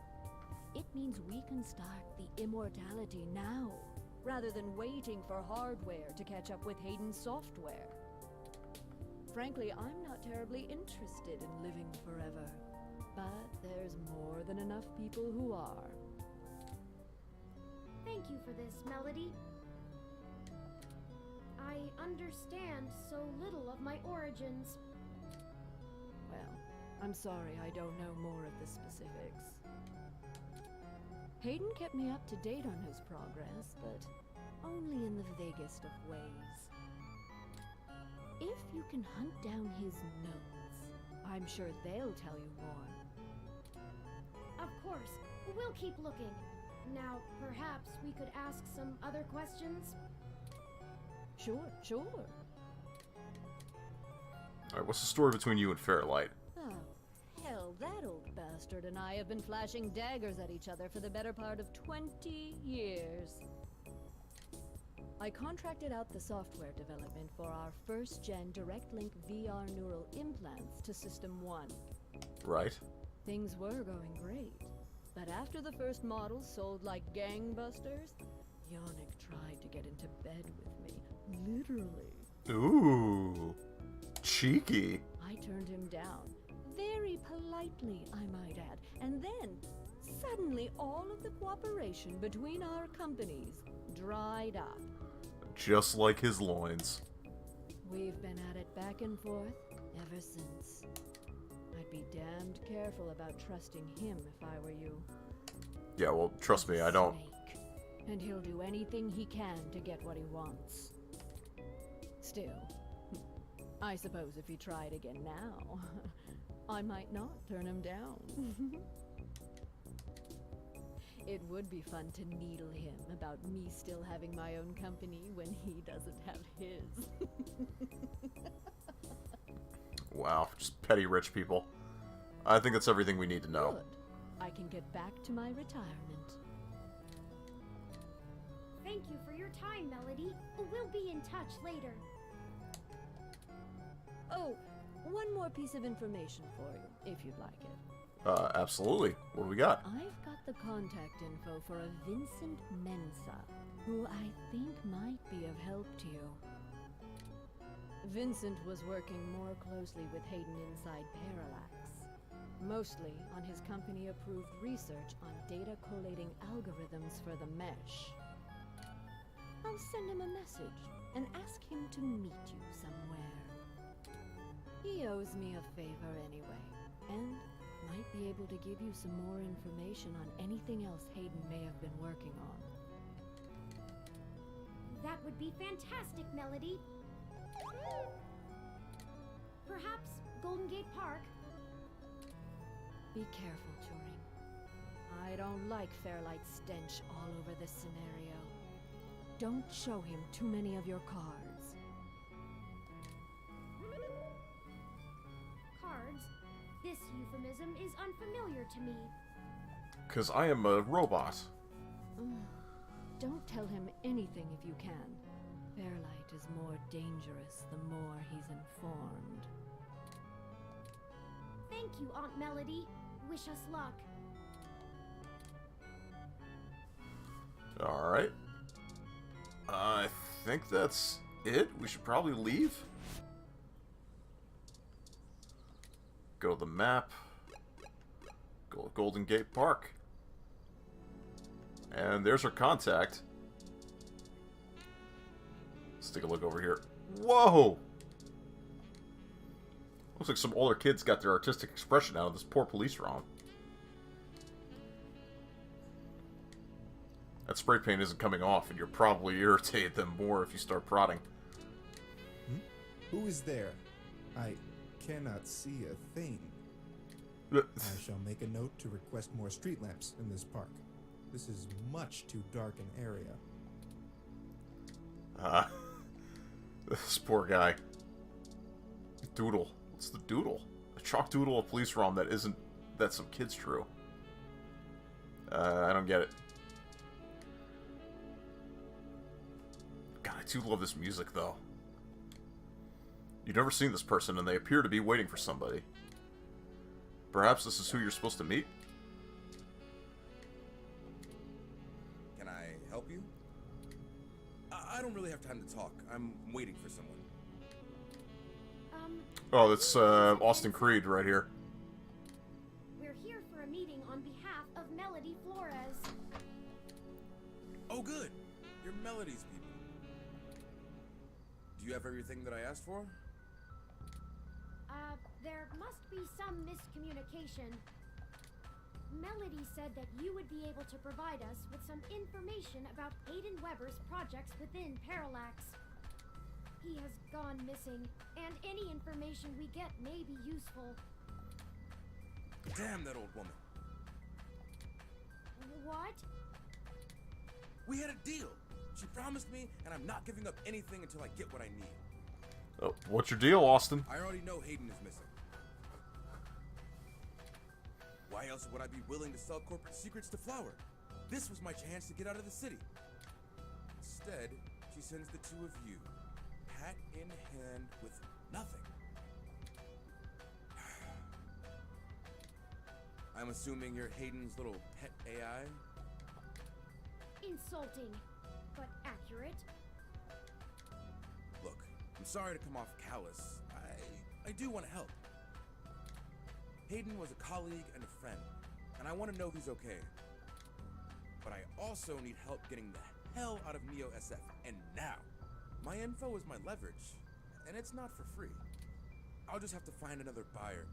it means we can start the immortality now, rather than waiting for hardware to catch up with Hayden's software. Frankly, I'm not terribly interested in living forever, but there's more than enough people who are. Thank you for this, Melody. I understand so little of my origins. Well, I'm sorry I don't know more of the specifics. Hayden kept me up to date on his progress, but only in the vaguest of ways. If you can hunt down his notes, I'm sure they'll tell you more. Of course, we'll keep looking. Now, perhaps we could ask some other questions? Sure. Alright, what's the story between you and Fairlight? Oh, hell, that bastard and I have been flashing daggers at each other for the better part of 20 years. I contracted out the software development for our first-gen direct-link VR neural implants to System 1. Right. Things were going great, but after the first models sold like gangbusters, Yannick tried to get into bed with me, literally. Ooh, cheeky. I turned him down, very politely, I might add, and then, suddenly all of the cooperation between our companies dried up. Just like his loins. We've been at it back and forth ever since. I'd be damned careful about trusting him if I were you. Yeah, well, trust me, I don't. Snake. And he'll do anything he can to get what he wants. Still, I suppose if he tried again now, I might not turn him down. It would be fun to needle him about me still having my own company when he doesn't have his. Wow, just petty rich people. I think that's everything we need to know. Good. I can get back to my retirement. Thank you for your time, Melody. We'll be in touch later. Oh, one more piece of information for you, if you'd like it. Absolutely. What do we got? I've got the contact info for a Vincent Mensa, who I think might be of help to you. Vincent was working more closely with Hayden inside Parallax, mostly on his company-approved research on data collating algorithms for the mesh. I'll send him a message and ask him to meet you somewhere. He owes me a favor anyway, and might be able to give you some more information on anything else Hayden may have been working on. That would be fantastic, Melody. Perhaps Golden Gate Park? Be careful, Turing. I don't like Fairlight's stench all over this scenario. Don't show him too many of your cards. Cards? This euphemism is unfamiliar to me. 'Cause I am a robot. Don't tell him anything if you can. Fairlight is more dangerous the more he's informed. Thank you, Aunt Melody. Wish us luck. Alright. I think that's it. We should probably leave. Go to the map. Go to Golden Gate Park. And there's our contact. Let's take a look over here. Whoa! Looks like some older kids got their artistic expression out of this poor police round. That spray paint isn't coming off, and you'll probably irritate them more if you start prodding. Who is there? I cannot see a thing. I shall make a note to request more street lamps in this park. This is much too dark an area. This poor guy. Doodle. What's the doodle? A chalk doodle of police ROM that isn't... that some kids drew. I don't get it. God, I do love this music, though. You've never seen this person, and they appear to be waiting for somebody. Perhaps this is who you're supposed to meet? Can I help you? I don't really have time to talk. I'm waiting for someone. Oh, that's Austin Creed right here. We're here for a meeting on behalf of Melody Flores. Oh, good. You're Melody's people. Do you have everything that I asked for? There must be some miscommunication. Melody said that you would be able to provide us with some information about Aiden Weber's projects within Parallax. He has gone missing, and any information we get may be useful. Damn that old woman. What? We had a deal. She promised me, and I'm not giving up anything until I get what I need. Oh, what's your deal, Austin? I already know Hayden is missing. Why Why else would I be willing to sell corporate secrets to Flower? This was my chance to get out of the city. Instead, she sends the two of you, hat in hand with nothing. I'm assuming you're Hayden's little pet AI? Insulting, but accurate. Look, I'm sorry to come off callous. I do want to help. Hayden was a colleague and a friend, and I want to know he's okay. But I also need help getting the hell out of Neo SF, and now. My info is my leverage, and it's not for free. I'll just have to find another buyer.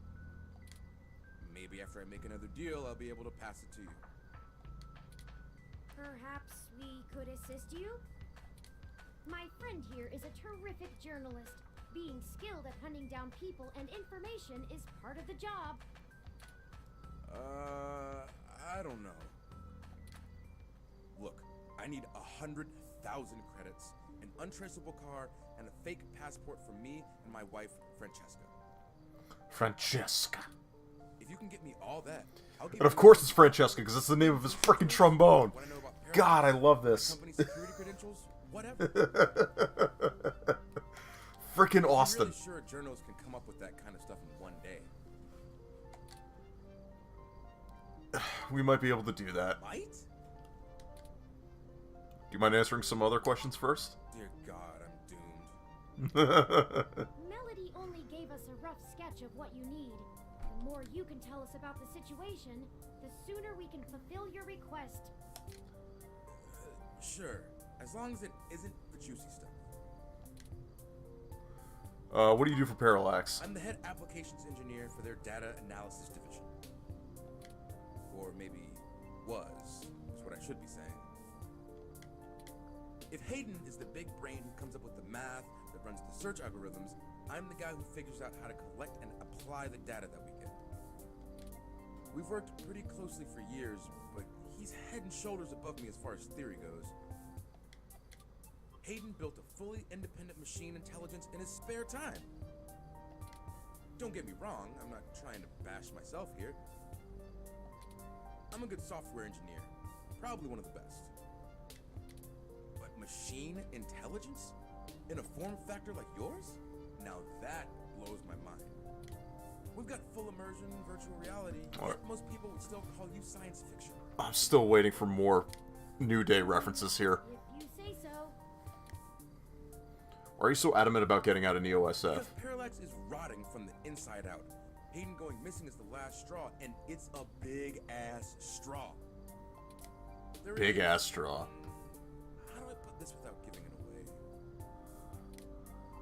Maybe after I make another deal, I'll be able to pass it to you. Perhaps we could assist you? My friend here is a terrific journalist. Being skilled at hunting down people and information is part of the job. I don't know. Look, I need 100,000 credits, an untraceable car, and a fake passport for me and my wife, Francesca. Francesca. If you can get me all that, I'll give And of course it's Francesca, because it's the name of his freaking trombone. Wanna know about God, I love my this. company security credentials, whatever. Freaking I'm Austin. really sure journals can come up with that kind of stuff in one day. We might be able to do that. Might? Do you mind answering some other questions first? Dear God, I'm doomed. Melody only gave us a rough sketch of what you need. The more you can tell us about the situation, the sooner we can fulfill your request. Sure, as long as it isn't the juicy stuff. What do you do for Parallax? I'm the head applications engineer for their data analysis division. Or maybe was, is what I should be saying. If Hayden is the big brain who comes up with the math that runs the search algorithms, I'm the guy who figures out how to collect and apply the data that we get. We've worked pretty closely for years, but he's head and shoulders above me as far as theory goes. Hayden built a fully independent machine intelligence in his spare time. Don't get me wrong, I'm not trying to bash myself here. I'm a good software engineer, probably one of the best. But machine intelligence? In a form factor like yours? Now that blows my mind. We've got full immersion, virtual reality, yet most people would still call you science fiction. I'm still waiting for more New Day references here. If you say so. Why are you so adamant about getting out of Neo SF? Because Parallax is rotting from the inside out. Hayden going missing is the last straw, and it's a big-ass straw. Big-ass straw. How do I put this without giving it away?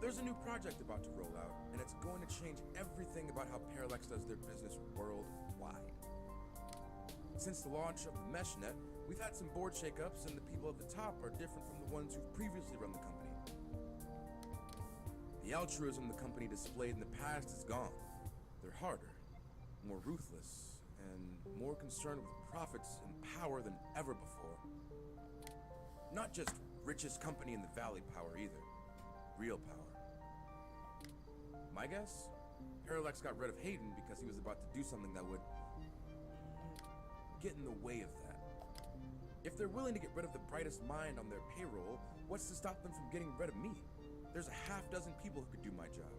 There's a new project about to roll out, and it's going to change everything about how Parallax does their business worldwide. Since the launch of the MeshNet, we've had some board shakeups, and the people at the top are different from the ones who've previously run the company. The altruism the company displayed in the past is gone. They're harder, more ruthless, and more concerned with profits and power than ever before. Not just richest company in the valley power either. Real power. My guess? Parallax got rid of Hayden because he was about to do something that would get in the way of that. If they're willing to get rid of the brightest mind on their payroll, what's to stop them from getting rid of me? There's a half dozen people who could do my job.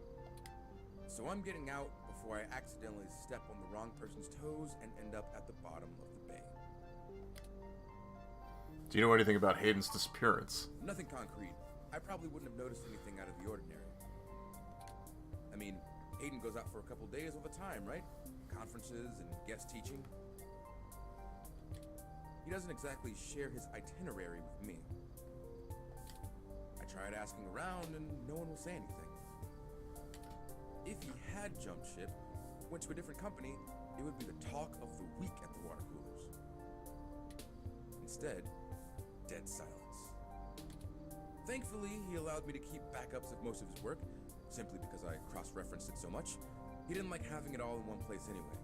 So I'm getting out before I accidentally step on the wrong person's toes and end up at the bottom of the bay. Do you know anything about Hayden's disappearance? Nothing concrete. I probably wouldn't have noticed anything out of the ordinary. I mean, Hayden goes out for a couple days all the time, right? Conferences and guest teaching. He doesn't exactly share his itinerary with me. I tried asking around and no one will say anything. If he had jumped ship, went to a different company, it would be the talk of the week at the water coolers. Instead, dead silence. Thankfully, he allowed me to keep backups of most of his work, simply because I cross-referenced it so much. He didn't like having it all in one place anyway.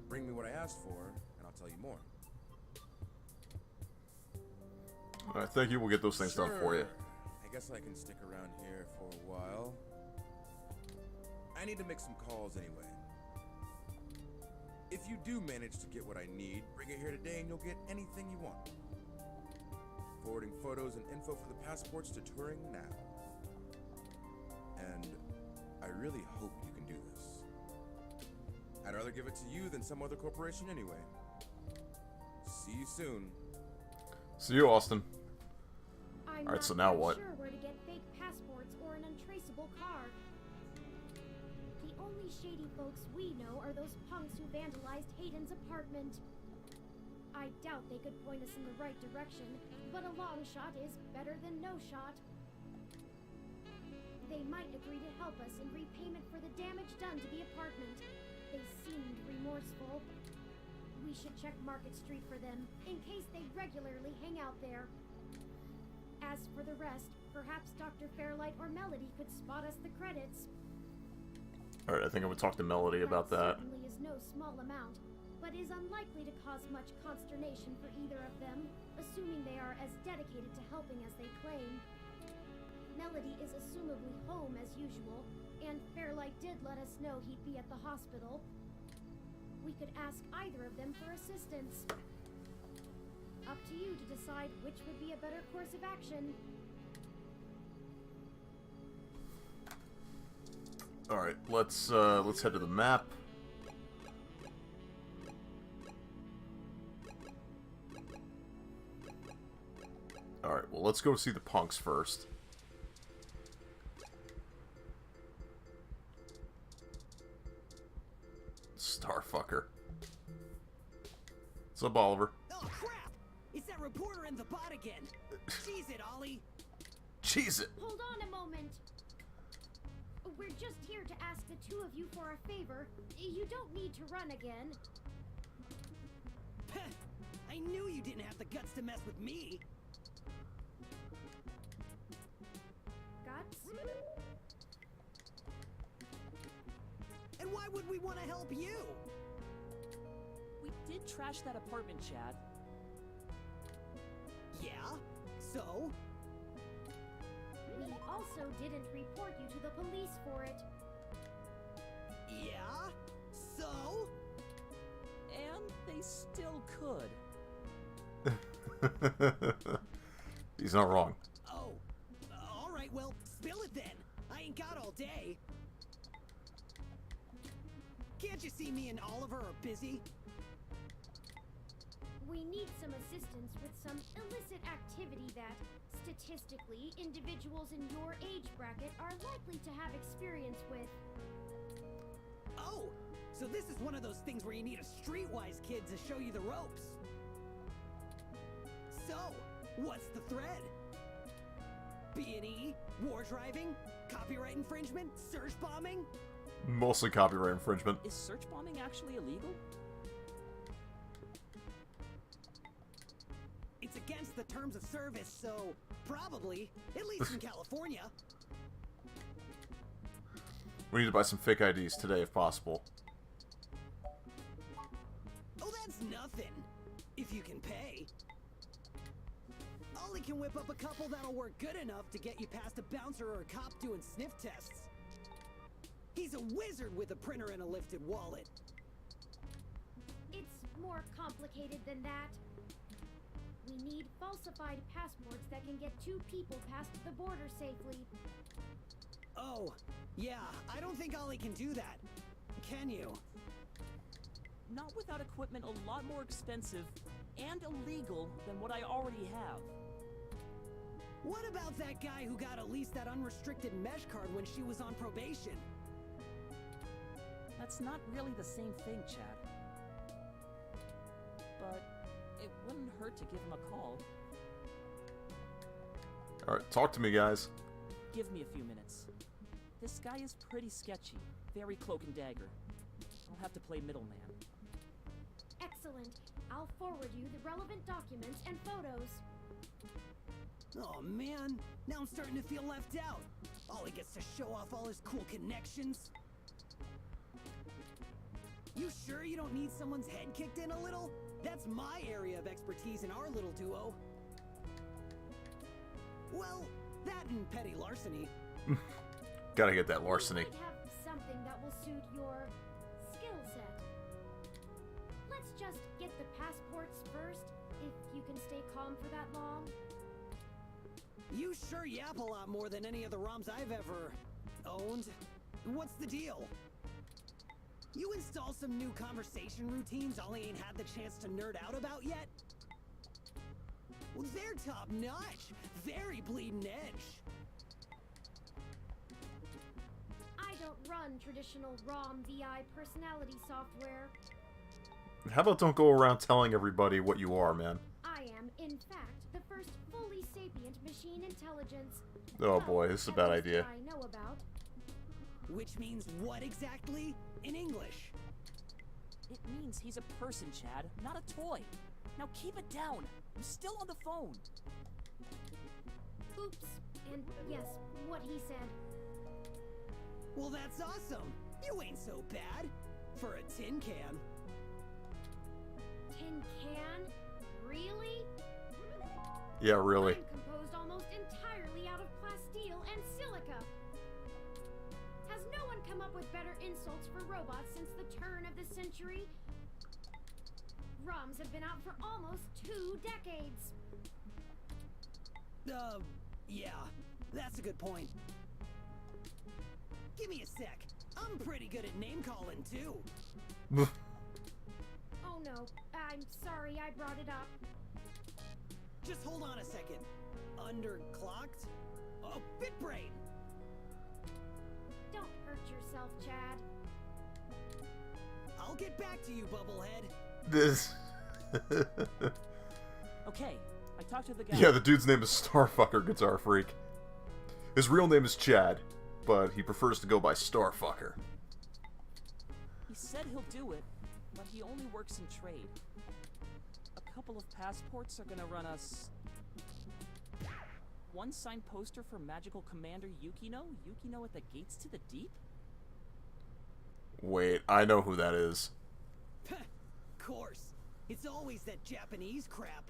Bring me what I asked for, and I'll tell you more. Alright, thank you. We'll get those things done for you. I guess I can stick around here for a while. I need to make some calls anyway. If you do manage to get what I need, bring it here today and you'll get anything you want. Forwarding photos and info for the passports to Turing now. And I really hope you can do this. I'd rather give it to you than some other corporation anyway. See you soon. See you, Austin. I'm Alright, not so now quite what? sure where to get fake passports or an untraceable card. The only shady folks we know are those punks who vandalized Hayden's apartment. I doubt they could point us in the right direction, but a long shot is better than no shot. They might agree to help us in repayment for the damage done to the apartment. They seemed remorseful. We should check Market Street for them, in case they regularly hang out there. As for the rest, perhaps Dr. Fairlight or Melody could spot us the credits. Alright, I think I would talk to Melody about that. Certainly is no small amount, but is unlikely to cause much consternation for either of them, assuming they are as dedicated to helping as they claim. Melody is assumably home as usual, and Fairlight did let us know he'd be at the hospital. We could ask either of them for assistance. Up to you to decide which would be a better course of action. Alright, let's head to the map. Alright, well, let's go see the punks first. Starfucker. What's up, Oliver? Oh crap! It's that reporter in the bot again. Cheese it, Ollie. Cheese it! Hold on a moment. We're just here to ask the two of you for a favor. You don't need to run again. I knew you didn't have the guts to mess with me. Guts? And why would we want to help you? We did trash that apartment, Chad. Yeah? So? We also didn't report you to the police for it. Yeah? So? And they still could. He's not wrong. Oh. Alright, well, spill it then. I ain't got all day. Can't you see me and Oliver are busy? We need some assistance with some illicit activity that, statistically, individuals in your age bracket are likely to have experience with. Oh, so this is one of those things where you need a streetwise kid to show you the ropes. So, what's the thread? B&E? War driving? Copyright infringement? Search bombing? Mostly copyright infringement. Is search bombing actually illegal? It's against the terms of service, so probably, at least in California. We need to buy some fake IDs today if possible. Oh, that's nothing. If you can pay. Ollie can whip up a couple that'll work good enough to get you past a bouncer or a cop doing sniff tests. He's a wizard with a printer and a lifted wallet. It's more complicated than that. We need falsified passports that can get two people past the border safely. Oh, yeah, I don't think Ollie can do that. Can you? Not without equipment a lot more expensive and illegal than what I already have. What about that guy who got at least that unrestricted mesh card when she was on probation? That's not really the same thing, Chad. But it wouldn't hurt to give him a call. Alright, talk to me, guys. Give me a few minutes. This guy is pretty sketchy. Very cloak and dagger. I'll have to play middleman. Excellent. I'll forward you the relevant documents and photos. Oh man, now I'm starting to feel left out. Ollie gets to show off all his cool connections. You sure you don't need someone's head kicked in a little? That's my area of expertise in our little duo. Well, that and petty larceny. Gotta get that larceny. We might have something that will suit your skill set. sure yap a lot more than any of the ROMs I've ever owned. What's the deal? You install some new conversation routines Ollie ain't had the chance to nerd out about yet? Well, they're top notch. Very bleeding edge. I don't run traditional ROM VI personality software. How about don't go around telling everybody what you are, man? I am, in fact, the first fully sapient machine intelligence. Oh boy, this is a bad at least idea. I know about. Which means what exactly? In English. It means he's a person, Chad, not a toy. Now keep it down. I'm still on the phone. Oops. And yes, what he said. Well, that's awesome. You ain't so bad. For a tin can. Tin can? Really? Yeah, really. I'm composed almost entirely out of plasteel and silica. Has no one come up with better insults for robots since the turn of the century? ROMs have been out for almost 2 decades. Yeah, that's a good point. Give me a sec. I'm pretty good at name calling too. Oh no, I'm sorry I brought it up. Just hold on a second. Underclocked? Oh, BitBrain! Don't hurt yourself, Chad. I'll get back to you, Bubblehead. This. Okay, I talked to the guy. Yeah, the dude's name is Starfucker Guitar Freak. His real name is Chad, but he prefers to go by Starfucker. He said he'll do it, but he only works in trade. A couple of passports are gonna run us... one signed poster for Magical Commander Yukino? Yukino at the Gates to the Deep? Wait, I know who that is. Course. It's always that Japanese crap.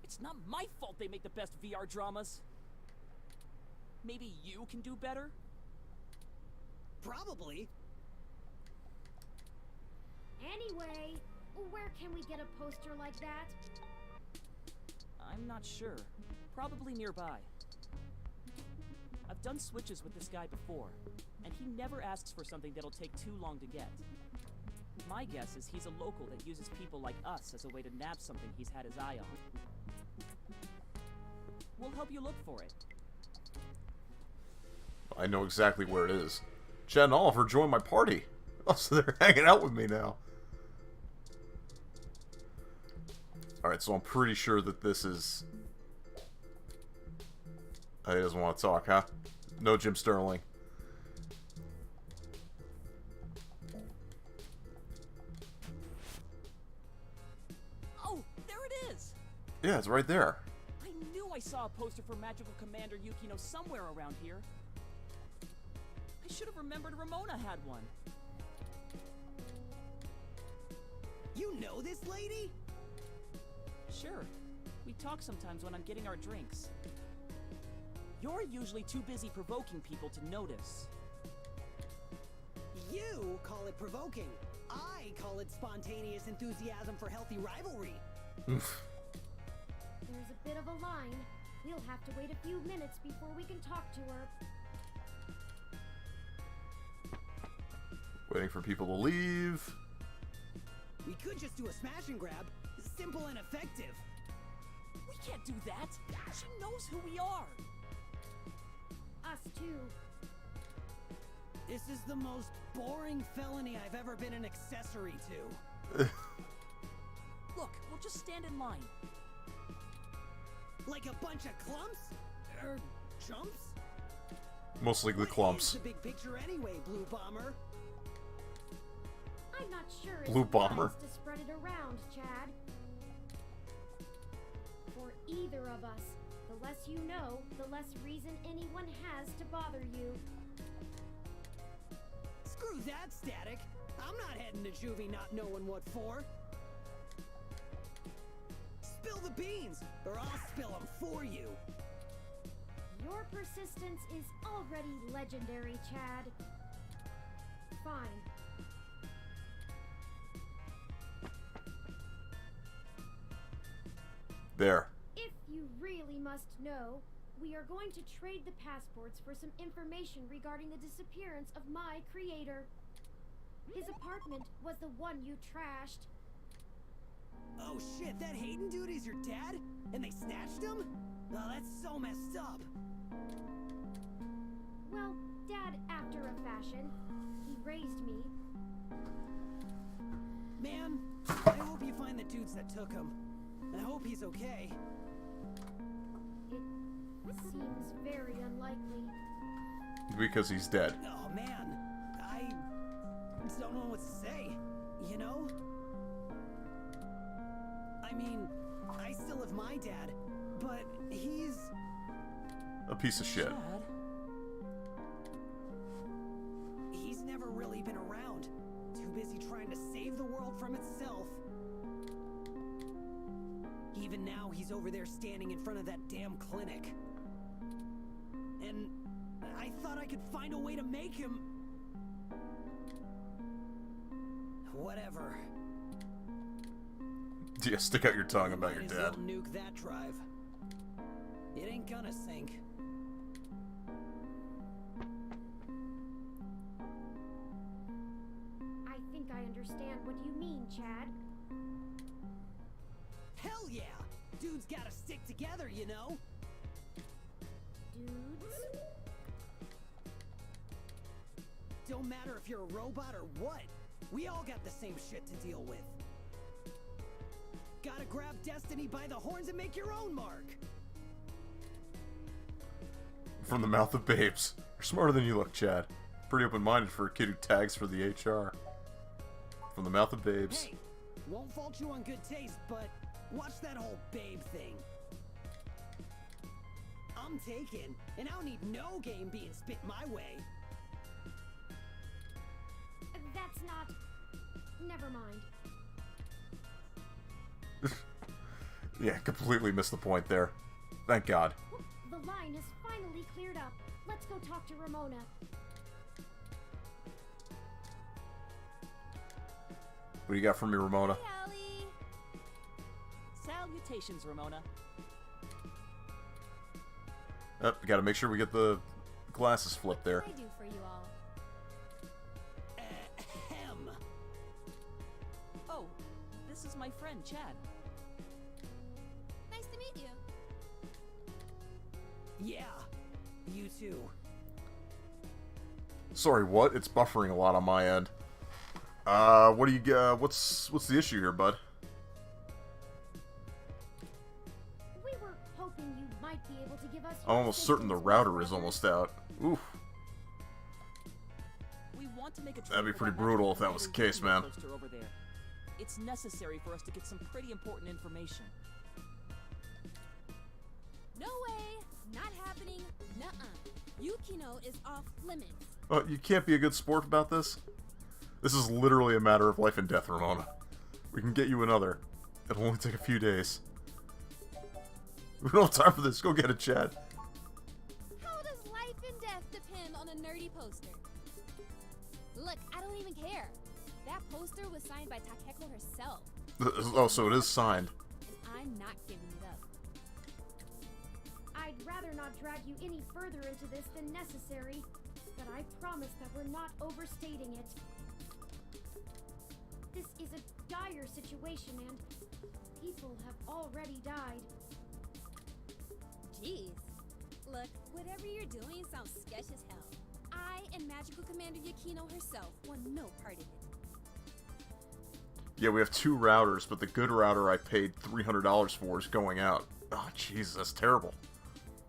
It's not my fault they make the best VR dramas. Maybe you can do better? Probably. Anyway, where can we get a poster like that? I'm not sure. Probably nearby. I've done switches with this guy before, and he never asks for something that'll take too long to get. My guess is he's a local that uses people like us as a way to nab something he's had his eye on. We'll help you look for it. I know exactly where it is. Chad and Oliver joined my party. Oh, so they're hanging out with me now. Alright, so I'm pretty sure that this is... He doesn't want to talk, huh? No Jim Sterling. Oh, there it is! Yeah, it's right there. I knew I saw a poster for Magical Commander Yukino somewhere around here. I should have remembered Ramona had one. You know this lady? Sure. We talk sometimes when I'm getting our drinks. You're usually too busy provoking people to notice. You call it provoking. I call it spontaneous enthusiasm for healthy rivalry. There's a bit of a line. We'll have to wait a few minutes before we can talk to her. Waiting for people to leave. We could just do a smash and grab. Simple and effective. We can't do that. She knows who we are. Us too. This is the most boring felony I've ever been an accessory to. Look, we'll just stand in line. Like a bunch of clumps? Chumps? Mostly the What clumps. is the big picture anyway, Blue Bomber? I'm not sure it's Blue Bomber. wise to spread it around, Chad. For either of us, the less you know, the less reason anyone has to bother you. Screw that, Static. I'm not heading to juvie not knowing what for. Spill the beans, or I'll spill them for you. Your persistence is already legendary, Chad. Fine. There. If you you really must know, we are going to trade the passports for some information regarding the disappearance of my creator. His apartment was the one you trashed. Oh shit, that Hayden dude is your dad? And they snatched him? Oh, that's so messed up. Well, Dad after a fashion. He raised me. Man, I hope you find the dudes that took him. I hope he's okay. It seems very unlikely. Because he's dead. Oh man, I don't know what to say, you know? I mean, I still have my dad, but he's... a piece of shit. Chad? He's never really been around. Too busy trying to save the world from itself. Even now, he's over there standing in front of that damn clinic. And I thought I could find a way to make him... Whatever. Yeah, stick out your tongue about your Might as dad. well nuke that drive. It ain't gonna sink. I think I understand what you mean, Chad. Hell yeah! Dudes gotta stick together, you know? Dudes? Don't matter if you're a robot or what. We all got the same shit to deal with. Gotta grab destiny by the horns and make your own mark. From the mouth of babes. You're smarter than you look, Chad. Pretty open-minded for a kid who tags for the HR. From the mouth of babes. Hey, won't fault you on good taste, but watch that whole babe thing. I'm taken, and I don't need no game being spit my way. That's not... Never mind. Yeah, completely missed the point there. Thank God. The line has finally cleared up. Let's go talk to Ramona. What do you got for me, Ramona? Hey, Allie. Salutations, Ramona. Oh, we gotta make sure we get the glasses flipped there. What can I do for you all? Ahem. Oh, this is my friend, Chad. Nice to meet you. Yeah, you too. Sorry, what? It's buffering a lot on my end. What do you got? What's the issue here, bud? We were hoping you might be able to give us... I'm almost certain the router is almost out. Oof. We want to make a That'd be trade for pretty that brutal magical if that was the creator case, Yuki man. poster over there. It's necessary for us to get some pretty important information. No way. Not happening. Nuh-uh. Yukino is off limits. Oh, you can't be a good sport about this? This is literally a matter of life and death, Ramona. We can get you another. It'll only take a few days. We don't have time for this. Go get it, Chad. How does life and death depend on a nerdy poster? Look, I don't even care. That poster was signed by Takeko herself. Oh, so it is signed. And I'm not giving it up. I'd rather not drag you any further into this than necessary, but I promise that we're not overstating it. This is a dire situation and people have already died. Jeez. Look, whatever you're doing sounds sketch as hell. I and Magical Commander Yukino herself want no part of it. Yeah, we have two routers, but the good router I paid $300 for is going out. Oh, Jesus, that's terrible.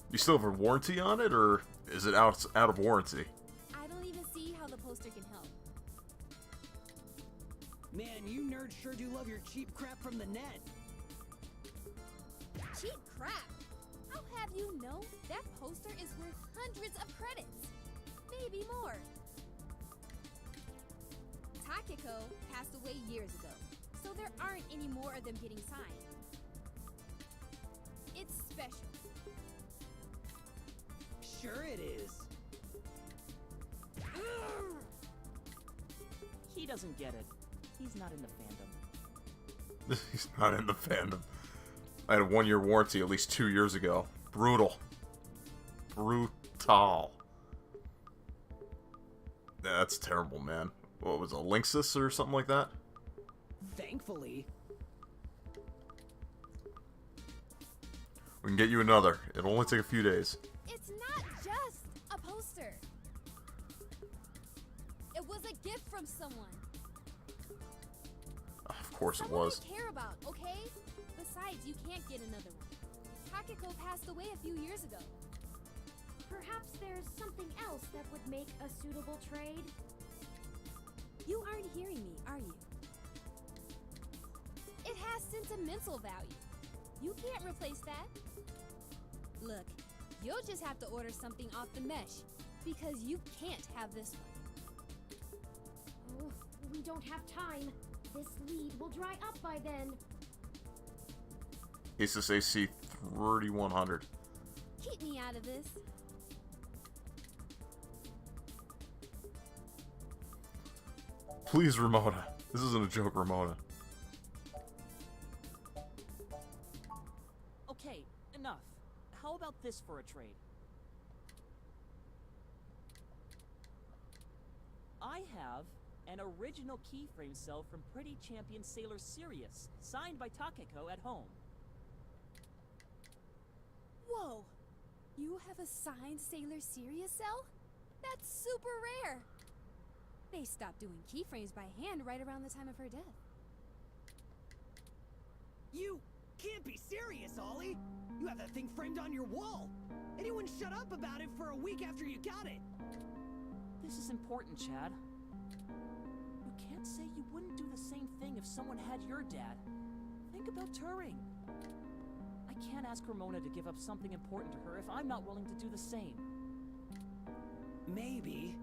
You still have a warranty on it, or is it out of warranty? I don't even see how the poster can help. Man, you nerds sure do love your cheap crap from the net. Cheap crap! How have you know that poster is worth hundreds of credits? Maybe more. Takeko passed away years ago, so there aren't any more of them getting signed. It's special. Sure it is. He doesn't get it. He's not in the fandom. He's not in the fandom. I had a 1-year warranty at least 2 years ago. Brutal. Brutal. That's terrible, man. What was it, a Linksys or something like that? Thankfully. We can get you another. It'll only take a few days. It's not just a poster. It was a gift from someone. Of course it Someone was. I care about, okay? Besides, you can't get another one. Takeko passed away a few years ago. Perhaps there's something else that would make a suitable trade? You aren't hearing me, are you? It has sentimental value. You can't replace that. Look, you'll just have to order something off the mesh, because you can't have this one. Oh, we don't have time. This lead will dry up by then. Asus AC 3100. Keep me out of this. Please, Ramona. This isn't a joke, Ramona. Okay, enough. How about this for a trade? I have an original keyframe cell from Pretty Champion Sailor Sirius, signed by Takeko at home. Whoa! You have a signed Sailor Sirius cell? That's super rare! They stopped doing keyframes by hand right around the time of her death. You can't be serious, Ollie! You have that thing framed on your wall! And you wouldn't shut up about it for a week after you got it! This is important, Chad. You can't say you wouldn't do the same thing if someone had your dad. Think about Turing. I can't ask Ramona to give up something important to her if I'm not willing to do the same. Maybe.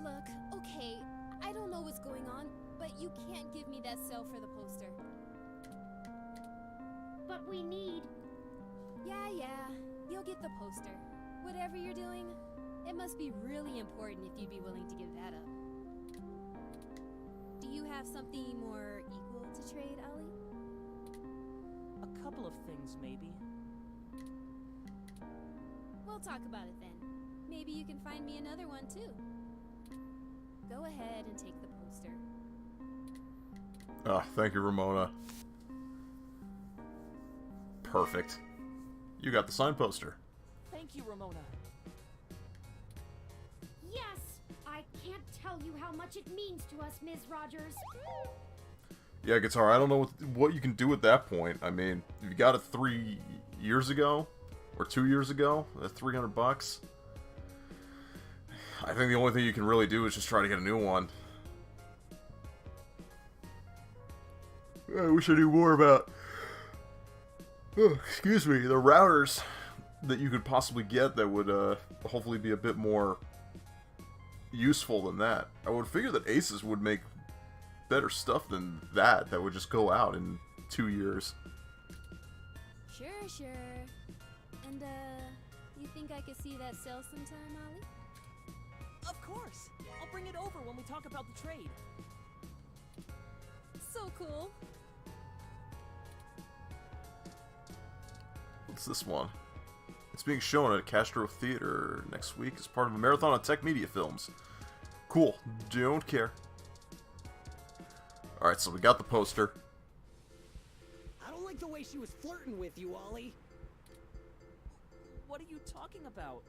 Look, okay, I don't know what's going on, but you can't give me that cell for the poster. But we need... Yeah, you'll get the poster. Whatever you're doing, it must be really important if you'd be willing to give that up. Do you have something more equal to trade, Ollie? A couple of things, maybe. We'll talk about it then. Maybe you can find me another one, too. Go ahead and take the poster. Ah, thank you, Ramona. Perfect. You got the signed poster. Thank you, Ramona. Yes! I can't tell you how much it means to us, Ms. Rogers. Yeah, Guitar, I don't know what you can do at that point. I mean, if you got it 3 years ago, or 2 years ago, at $300, I think the only thing you can really do is just try to get a new one. I wish I knew more about, excuse me, the routers that you could possibly get that would hopefully be a bit more useful than that. I would figure that Asus would make better stuff than that would just go out in 2 years. Sure. And, you think I could see that cell sometime, Ollie? Of course! I'll bring it over when we talk about the trade. So cool. What's this one? It's being shown at Castro Theater next week as part of a marathon of tech media films. Cool. Don't care. Alright, so we got the poster. I don't like the way she was flirting with you, Ollie. What are you talking about?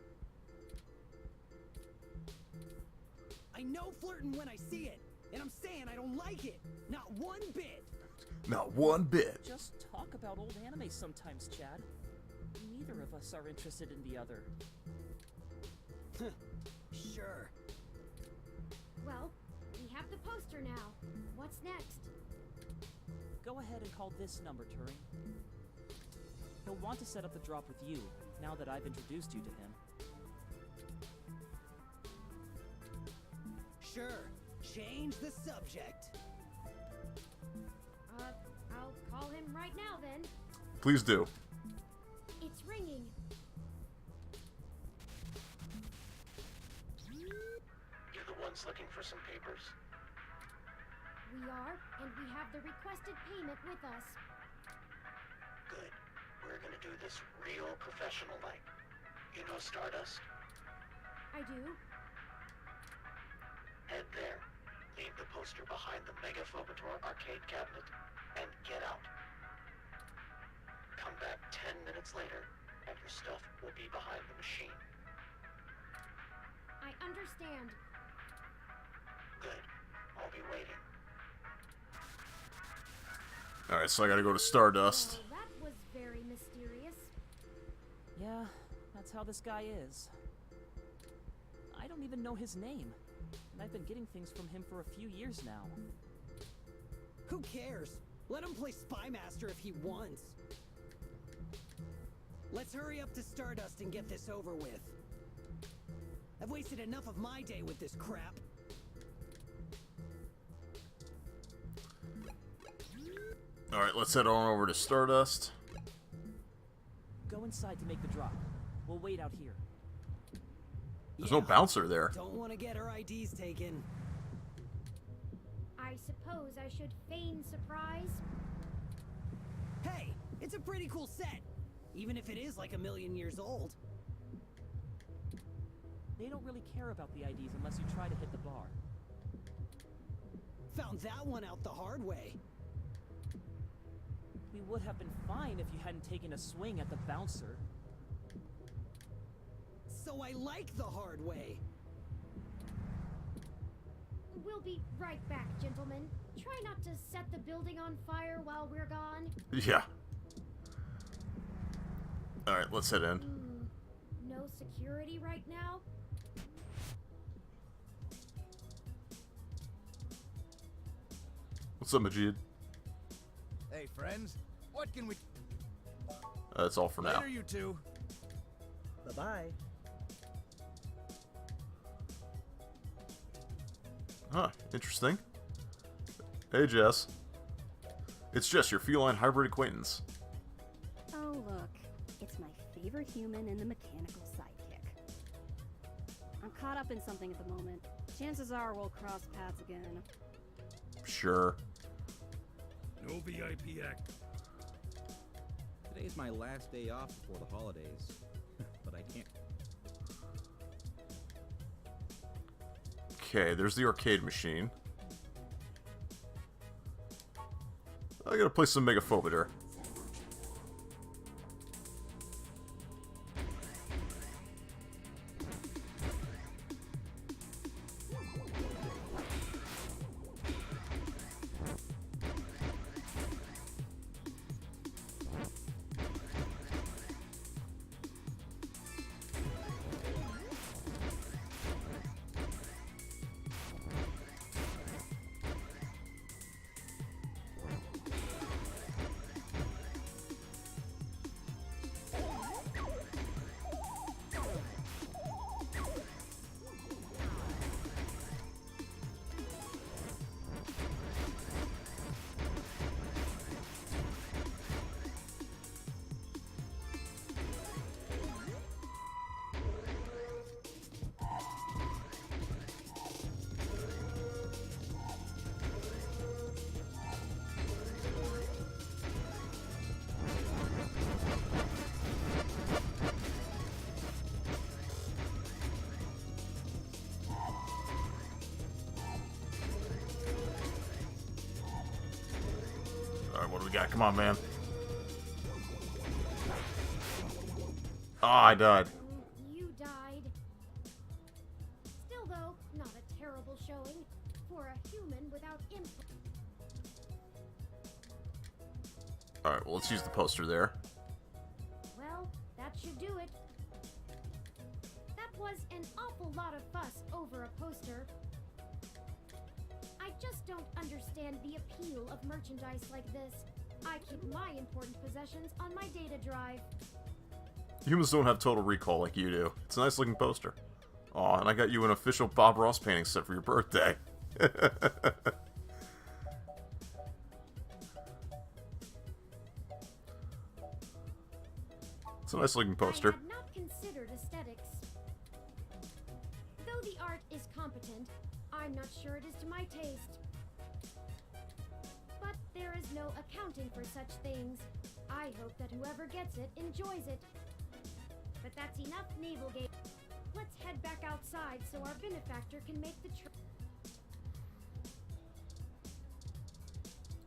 I know flirting when I see it, and I'm saying I don't like it. Not one bit. Not one bit. Just talk about old anime sometimes, Chad. Neither of us are interested in the other. Sure. Well, we have the poster now. What's next? Go ahead and call this number, Turing. He'll want to set up the drop with you, now that I've introduced you to him. Sure. Change the subject. I'll call him right now then. Please do. It's ringing. You're the ones looking for some papers? We are, and we have the requested payment with us. gonna do this real professional-like. You know Stardust? I do. Head there. Leave the poster behind the Megaphobator arcade cabinet, and get out. Come back 10 minutes later, and your stuff will be behind the machine. I understand. Good. I'll be waiting. Alright, so I gotta go to Stardust. Well, that was very mysterious. Yeah, that's how this guy is. I don't even know his name. And I've been getting things from him for a few years now. Who cares? Let him play Spy Master if he wants. Let's hurry up to Stardust and get this over with. I've wasted enough of my day with this crap. Alright, let's head on over to Stardust. Go inside to make the drop. We'll wait out here. There's no bouncer there. Don't want to get our IDs taken. I suppose I should feign surprise. Hey, it's a pretty cool set. Even if it is like 1,000,000 years old. They don't really care about the IDs unless you try to hit the bar. Found that one out the hard way. We would have been fine if you hadn't taken a swing at the bouncer. So I like the hard way. We'll be right back, gentlemen. Try not to set the building on fire while we're gone. Yeah. Alright, let's head in. No security right now? What's up, Majid? Hey, friends. What can we... That's all for now. Later, you two. Bye-bye. Huh, interesting. Hey, Jess. It's Jess, your feline hybrid acquaintance. Oh, look. It's my favorite human and the mechanical sidekick. I'm caught up in something at the moment. Chances are we'll cross paths again. Sure. No VIP act. Today's my last day off before the holidays, but I can't. Okay, there's the arcade machine. I gotta play some Megaphobiter. What do we got? Come on, man. Oh, I died. You died. Still, though, not a terrible showing for a human without input. Alright, well, let's use the poster there. Well, that should do it. That was an awful lot of fuss over a poster. I just don't understand the appeal of merchandise like this. I keep my important possessions on my data drive. Humans don't have total recall like you do. It's a nice looking poster. Aw, and I got you an official Bob Ross painting set for your birthday. It's a nice looking poster. I had not considered aesthetics. Though the art is competent, I'm not sure it is to my taste. But there is no accounting for such things. I hope that whoever gets it enjoys it. But that's enough navel gazing. Let's head back outside so our benefactor can make the trip.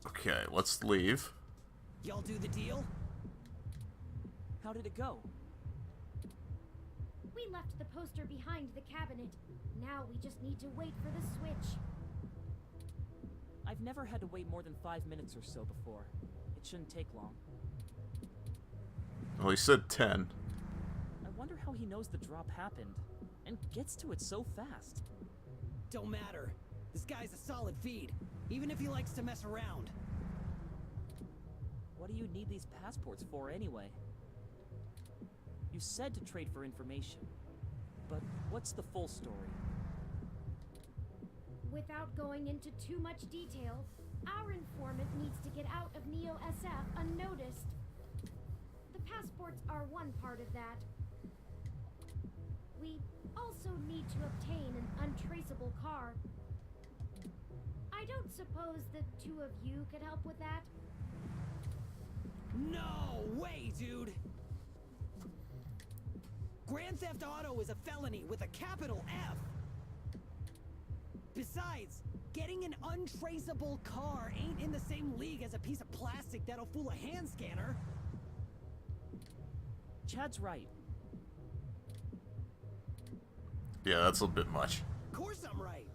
Okay, let's leave. Y'all do the deal? How did it go? We left the poster behind the cabinet. Now we just need to wait for the switch. I've never had to wait more than 5 minutes or so before. It shouldn't take long. Well, he said 10. I wonder how he knows the drop happened, and gets to it so fast. Don't matter. This guy's a solid feed, even if he likes to mess around. What do you need these passports for anyway? You said to trade for information, but what's the full story? Without going into too much detail, our informant needs to get out of Neo SF unnoticed. The passports are one part of that. We also need to obtain an untraceable car. I don't suppose the two of you could help with that? No way, dude! Grand Theft Auto is a felony with a capital F! Besides, getting an untraceable car ain't in the same league as a piece of plastic that'll fool a hand scanner. Chad's right. Yeah, that's a bit much. Of course I'm right.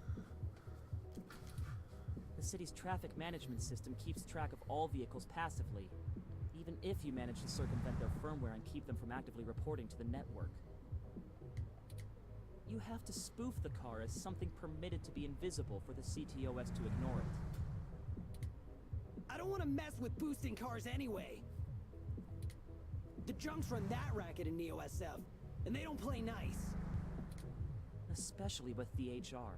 The city's traffic management system keeps track of all vehicles passively, even if you manage to circumvent their firmware and keep them from actively reporting to the network. You have to spoof the car as something permitted to be invisible for the CTOS to ignore it. I don't want to mess with boosting cars anyway. The junks run that racket in Neo SF, and they don't play nice. Especially with the HR.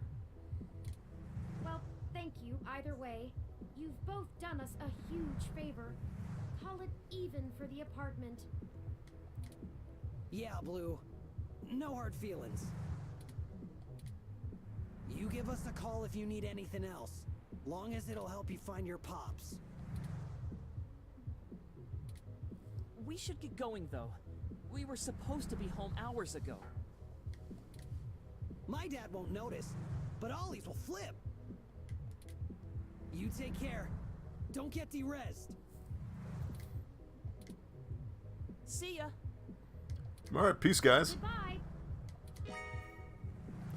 Well, thank you either way. You've both done us a huge favor. Call it even for the apartment. Yeah, Blue. No hard feelings. You give us a call if you need anything else, long as it'll help you find your pops. We should get going, though. We were supposed to be home hours ago. My dad won't notice, but Ollie's will flip. You take care. Don't get de-rezzed. See ya. Alright, peace, guys. Goodbye.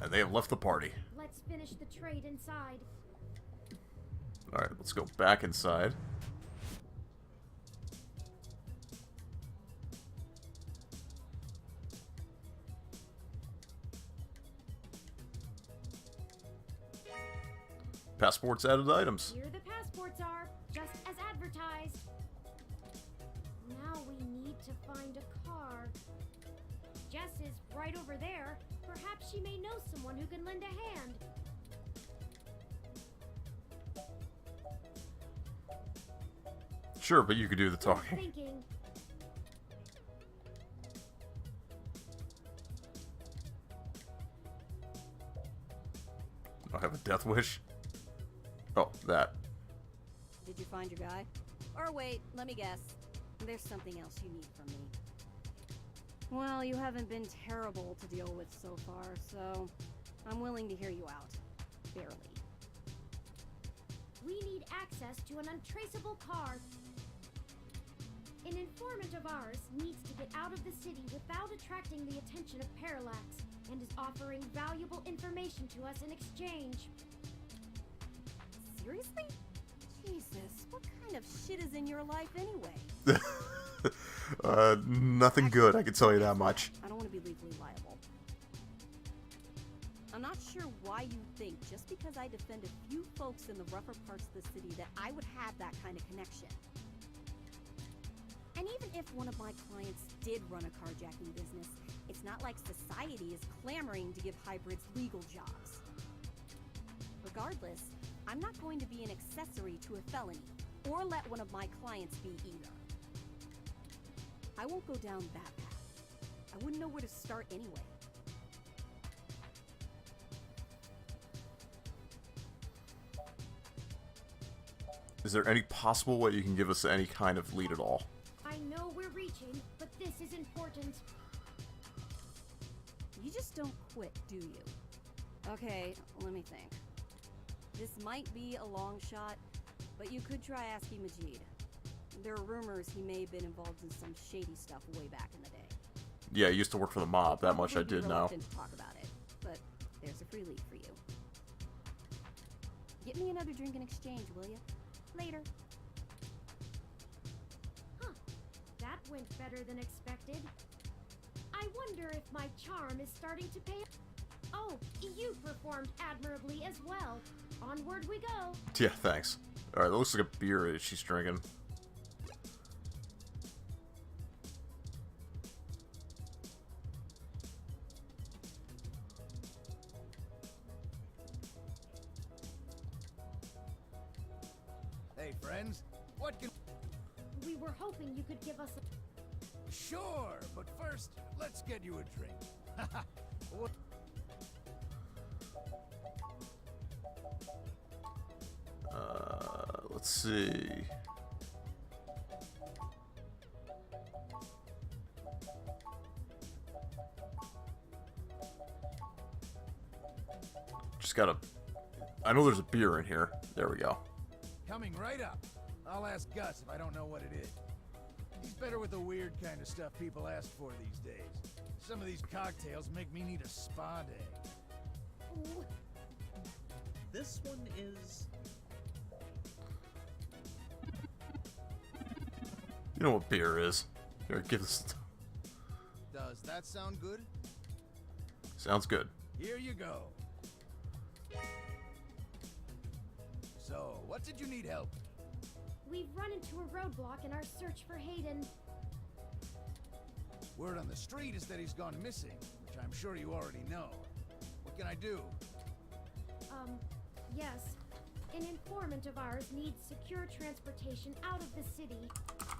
And they have left the party. Let's finish the trade inside. Alright, let's go back inside. Passports added items. Here the passports are, just as advertised. Now we need to find a car. Jess is right over there. Perhaps she may know someone who can lend a hand. Sure, but you could do the talking. Thinking. I have a death wish. Oh, that. Did you find your guy? Or wait, let me guess. There's something else you need from me. Well, you haven't been terrible to deal with so far, so I'm willing to hear you out. Barely. We need access to an untraceable car. An informant of ours needs to get out of the city without attracting the attention of Parallax, and is offering valuable information to us in exchange. Seriously? Jesus, what kind of shit is in your life anyway? Nothing good, I can tell you that much. I don't want to be legally liable. I'm not sure why you think just because I defend a few folks in the rougher parts of the city that I would have that kind of connection. And even if one of my clients did run a carjacking business, it's not like society is clamoring to give hybrids legal jobs. Regardless, I'm not going to be an accessory to a felony, or let one of my clients be either. I won't go down that path. I wouldn't know where to start anyway. Is there any possible way you can give us any kind of lead at all? I price is important. You just don't quit, do you? Okay, let me think. This might be a long shot, but you could try asking Majid. There are rumors he may have been involved in some shady stuff way back in the day. Yeah, he used to work for the mob. That much I Probably be did know. reluctant to talk about it, but there's a free lead for you. Get me another drink in exchange, will you? Later. Huh. That went better than expected. I wonder if my charm is starting to pay. Oh, you performed admirably as well. Onward we go. Yeah, thanks. Alright, that looks like a beer that she's drinking. Hey, friends, what can... We were hoping you could give us a... Sure, but first, let's get you a drink. What... Let's see. Just gotta... I know there's a beer in here. There we go. Coming right up. I'll ask Gus if I don't know what it is. He's better with the weird kind of stuff people ask for these days. Some of these cocktails make me need a spa day. Ooh. This one is... You know what beer is. Here, give this... Does that sound good? Sounds good. Here you go. So, what did you need help? We've run into a roadblock in our search for Hayden. Word on the street is that he's gone missing, which I'm sure you already know. What can I do? Yes. An informant of ours needs secure transportation out of the city,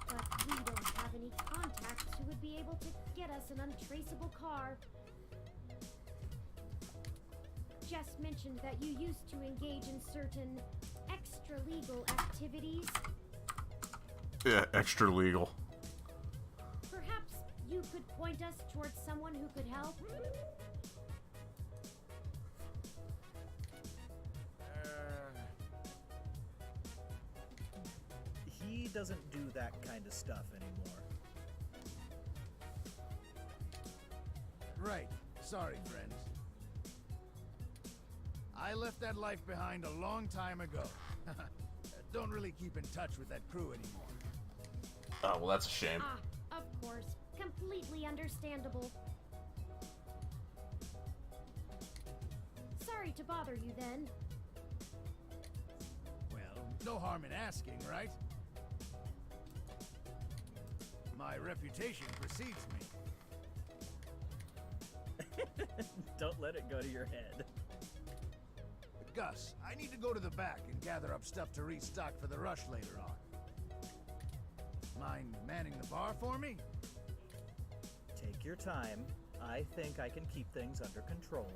but we don't have any contacts who would be able to get us an untraceable car. Jess mentioned that you used to engage in certain extra-legal activities. Yeah, extra legal. Perhaps you could point us towards someone who could help? He doesn't do that kind of stuff anymore. Right. Sorry, friends. I left that life behind a long time ago. Don't really keep in touch with that crew anymore. Oh, well, that's a shame. Ah, of course. Completely understandable. Sorry to bother you then. Well, no harm in asking, right? My reputation precedes me. Don't let it go to your head. Gus, I need to go to the back and gather up stuff to restock for the rush later on. Mind manning the bar for me? Take your time. I think I can keep things under control.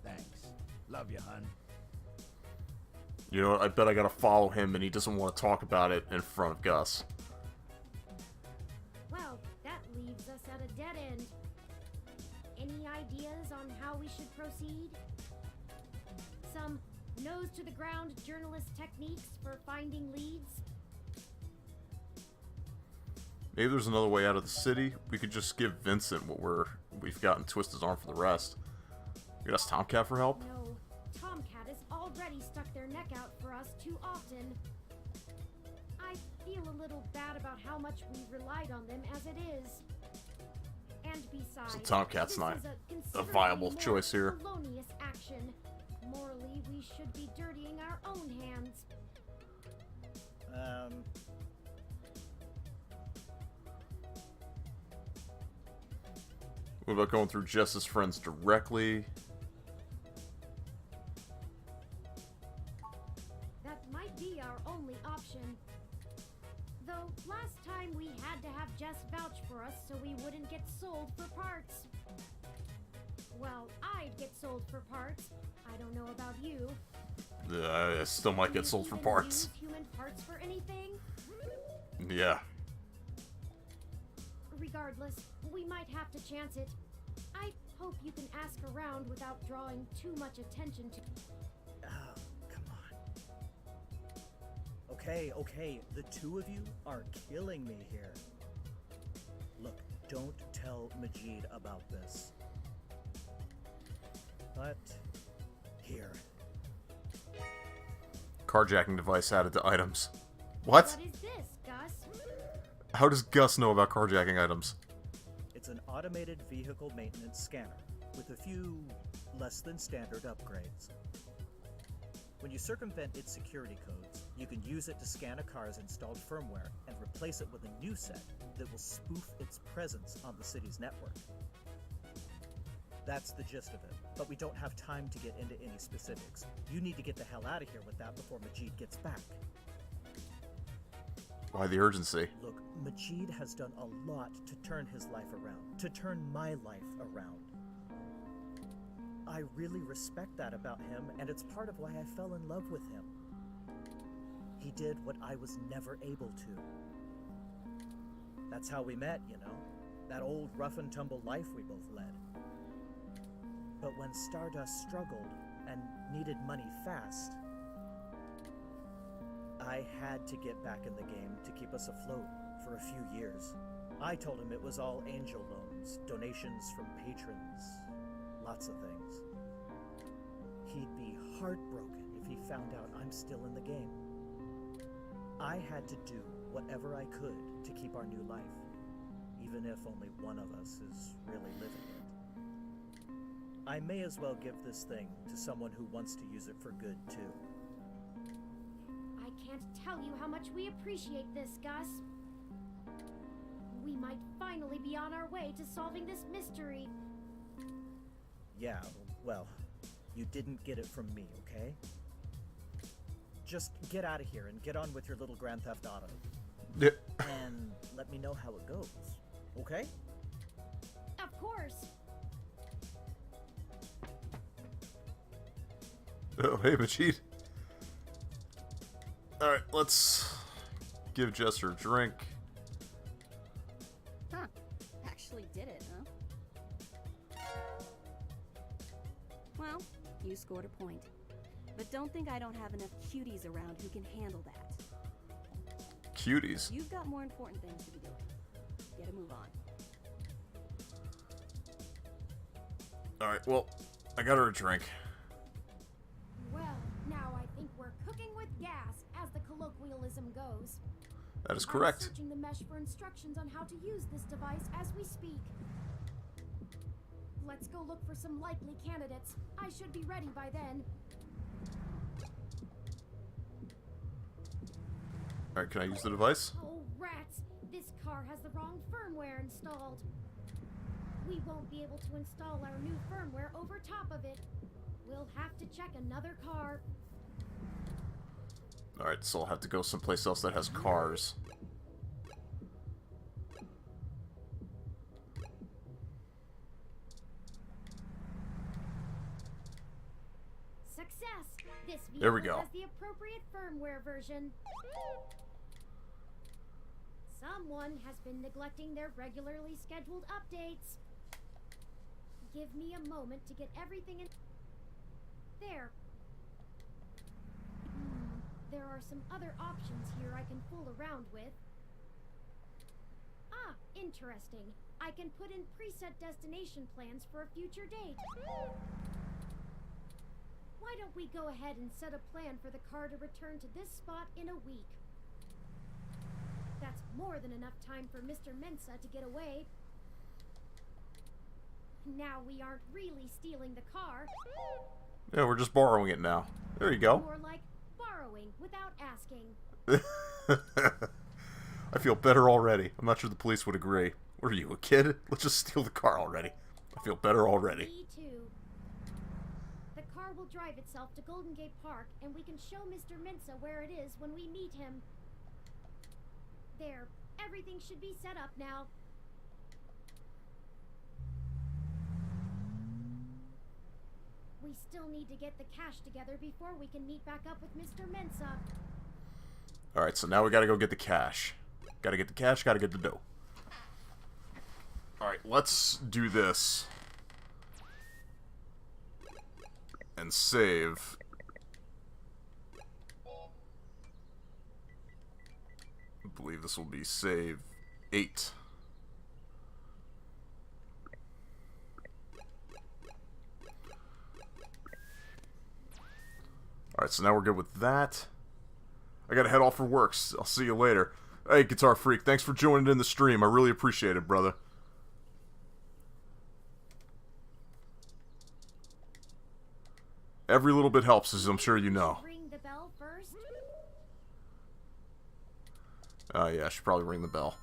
Thanks. Love you, hun. You know what? I bet I gotta follow him and he doesn't want to talk about it in front of Gus. Well, that leaves us at a dead end. Any ideas on how we should proceed? Some nose-to-the-ground journalist techniques for finding leads? Maybe there's another way out of the city. We could just give Vincent what we've got and twist his arm for the rest. You could ask Tomcat for help? No, Tomcat has already stuck their neck out for us too often. I feel a little bad about how much we relied on them as it is. And besides, So Tomcat's this not is a viable considerably choice here. more felonious action. Morally, we should be dirtying our own hands. What about going through Jess's friends directly? That might be our only option. Though, last time we had to have Jess vouch for us so we wouldn't get sold for parts. Well, I'd get sold for parts. I don't know about you. I still might get sold for parts. Use human parts for anything? Yeah. regardless, we might have to chance it. I hope you can ask around without drawing too much attention to... Oh, come on. Okay, the two of you are killing me here. Look, don't tell Majid about this. But, here. Carjacking device added to items. What? What is this, Gus? How does Gus know about carjacking items? It's an automated vehicle maintenance scanner with a few less than standard upgrades. When you circumvent its security codes, you can use it to scan a car's installed firmware and replace it with a new set that will spoof its presence on the city's network. That's the gist of it, but we don't have time to get into any specifics. You need to get the hell out of here with that before Majid gets back. Why the urgency? Look, Majid has done a lot to turn his life around, to turn my life around. I really respect that about him, and it's part of why I fell in love with him. He did what I was never able to. That's how we met, you know? That old rough-and-tumble life we both led. But when Stardust struggled and needed money fast, I had to get back in the game to keep us afloat for a few years. I told him it was all angel loans, donations from patrons, lots of things. He'd be heartbroken if he found out I'm still in the game. I had to do whatever I could to keep our new life, even if only one of us is really living it. I may as well give this thing to someone who wants to use it for good, too. I can't tell you how much we appreciate this, Gus. We might finally be on our way to solving this mystery. Yeah, well, you didn't get it from me, okay? Just get out of here and get on with your little Grand Theft Auto. Yeah. And let me know how it goes, okay? Of course. Oh, hey, Majid. Alright, let's give Jester a drink. Huh. Actually did it, huh? Well, you scored a point. But don't think I don't have enough cuties around who can handle that. Cuties? You've got more important things to be doing. Get a move on. Alright, well, I got her a drink. Well, now I think we're cooking with gas, as the colloquialism goes. That is correct. I'm searching the mesh for instructions on how to use this device as we speak. Let's go look for some likely candidates. I should be ready by then. Alright, can I use the device? Oh, rats! This car has the wrong firmware installed. We won't be able to install our new firmware over top of it. We'll have to check another car. Alright, so I'll have to go someplace else that has cars. Success! This There we vehicle go. has the appropriate firmware version. Someone has been neglecting their regularly scheduled updates. Give me a moment to get everything in... There. There are some other options here I can fool around with. Ah, interesting. I can put in preset destination plans for a future date. Why don't we go ahead and set a plan for the car to return to this spot in a week? That's more than enough time for Mr. Mensa to get away. Now we aren't really stealing the car. Yeah, we're just borrowing it now. There you go. More like borrowing without asking. I feel better already. I'm not sure the police would agree. What are you, a kid? Let's just steal the car already. I feel better already. Me too. The car will drive itself to Golden Gate Park, and we can show Mr. Mensa where it is when we meet him. There. Everything should be set up now. We still need to get the cash together before we can meet back up with Mr. Mensa. Alright, so now we gotta go get the cash. Gotta get the cash, gotta get the dough. Alright, let's do this. And save. I believe this will be save 8. Alright, so now we're good with that. I gotta head off for work. I'll see you later. Hey, Guitar Freak, thanks for joining in the stream. I really appreciate it, brother. Every little bit helps, as I'm sure you know. Ring the bell first. Yeah, I should probably ring the bell.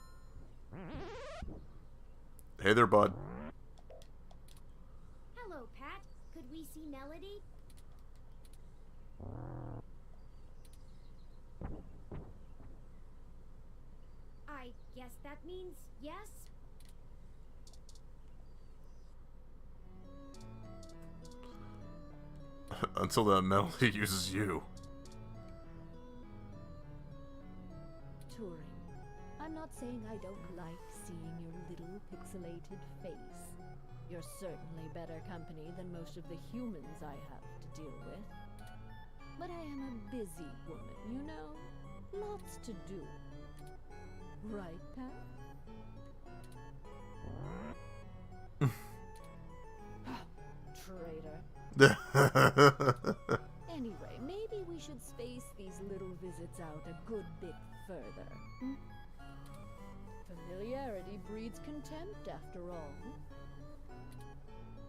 Hey there, bud. Hello, Pat. Could we see Melody? I guess that means yes? Until the melody uses you. Turing, I'm not saying I don't like seeing your little pixelated face. You're certainly better company than most of the humans I have to deal with. But I am a busy woman, you know? Lots to do. Right, Pat? Traitor. Anyway, maybe we should space these little visits out a good bit further. Hmm? Familiarity breeds contempt, after all.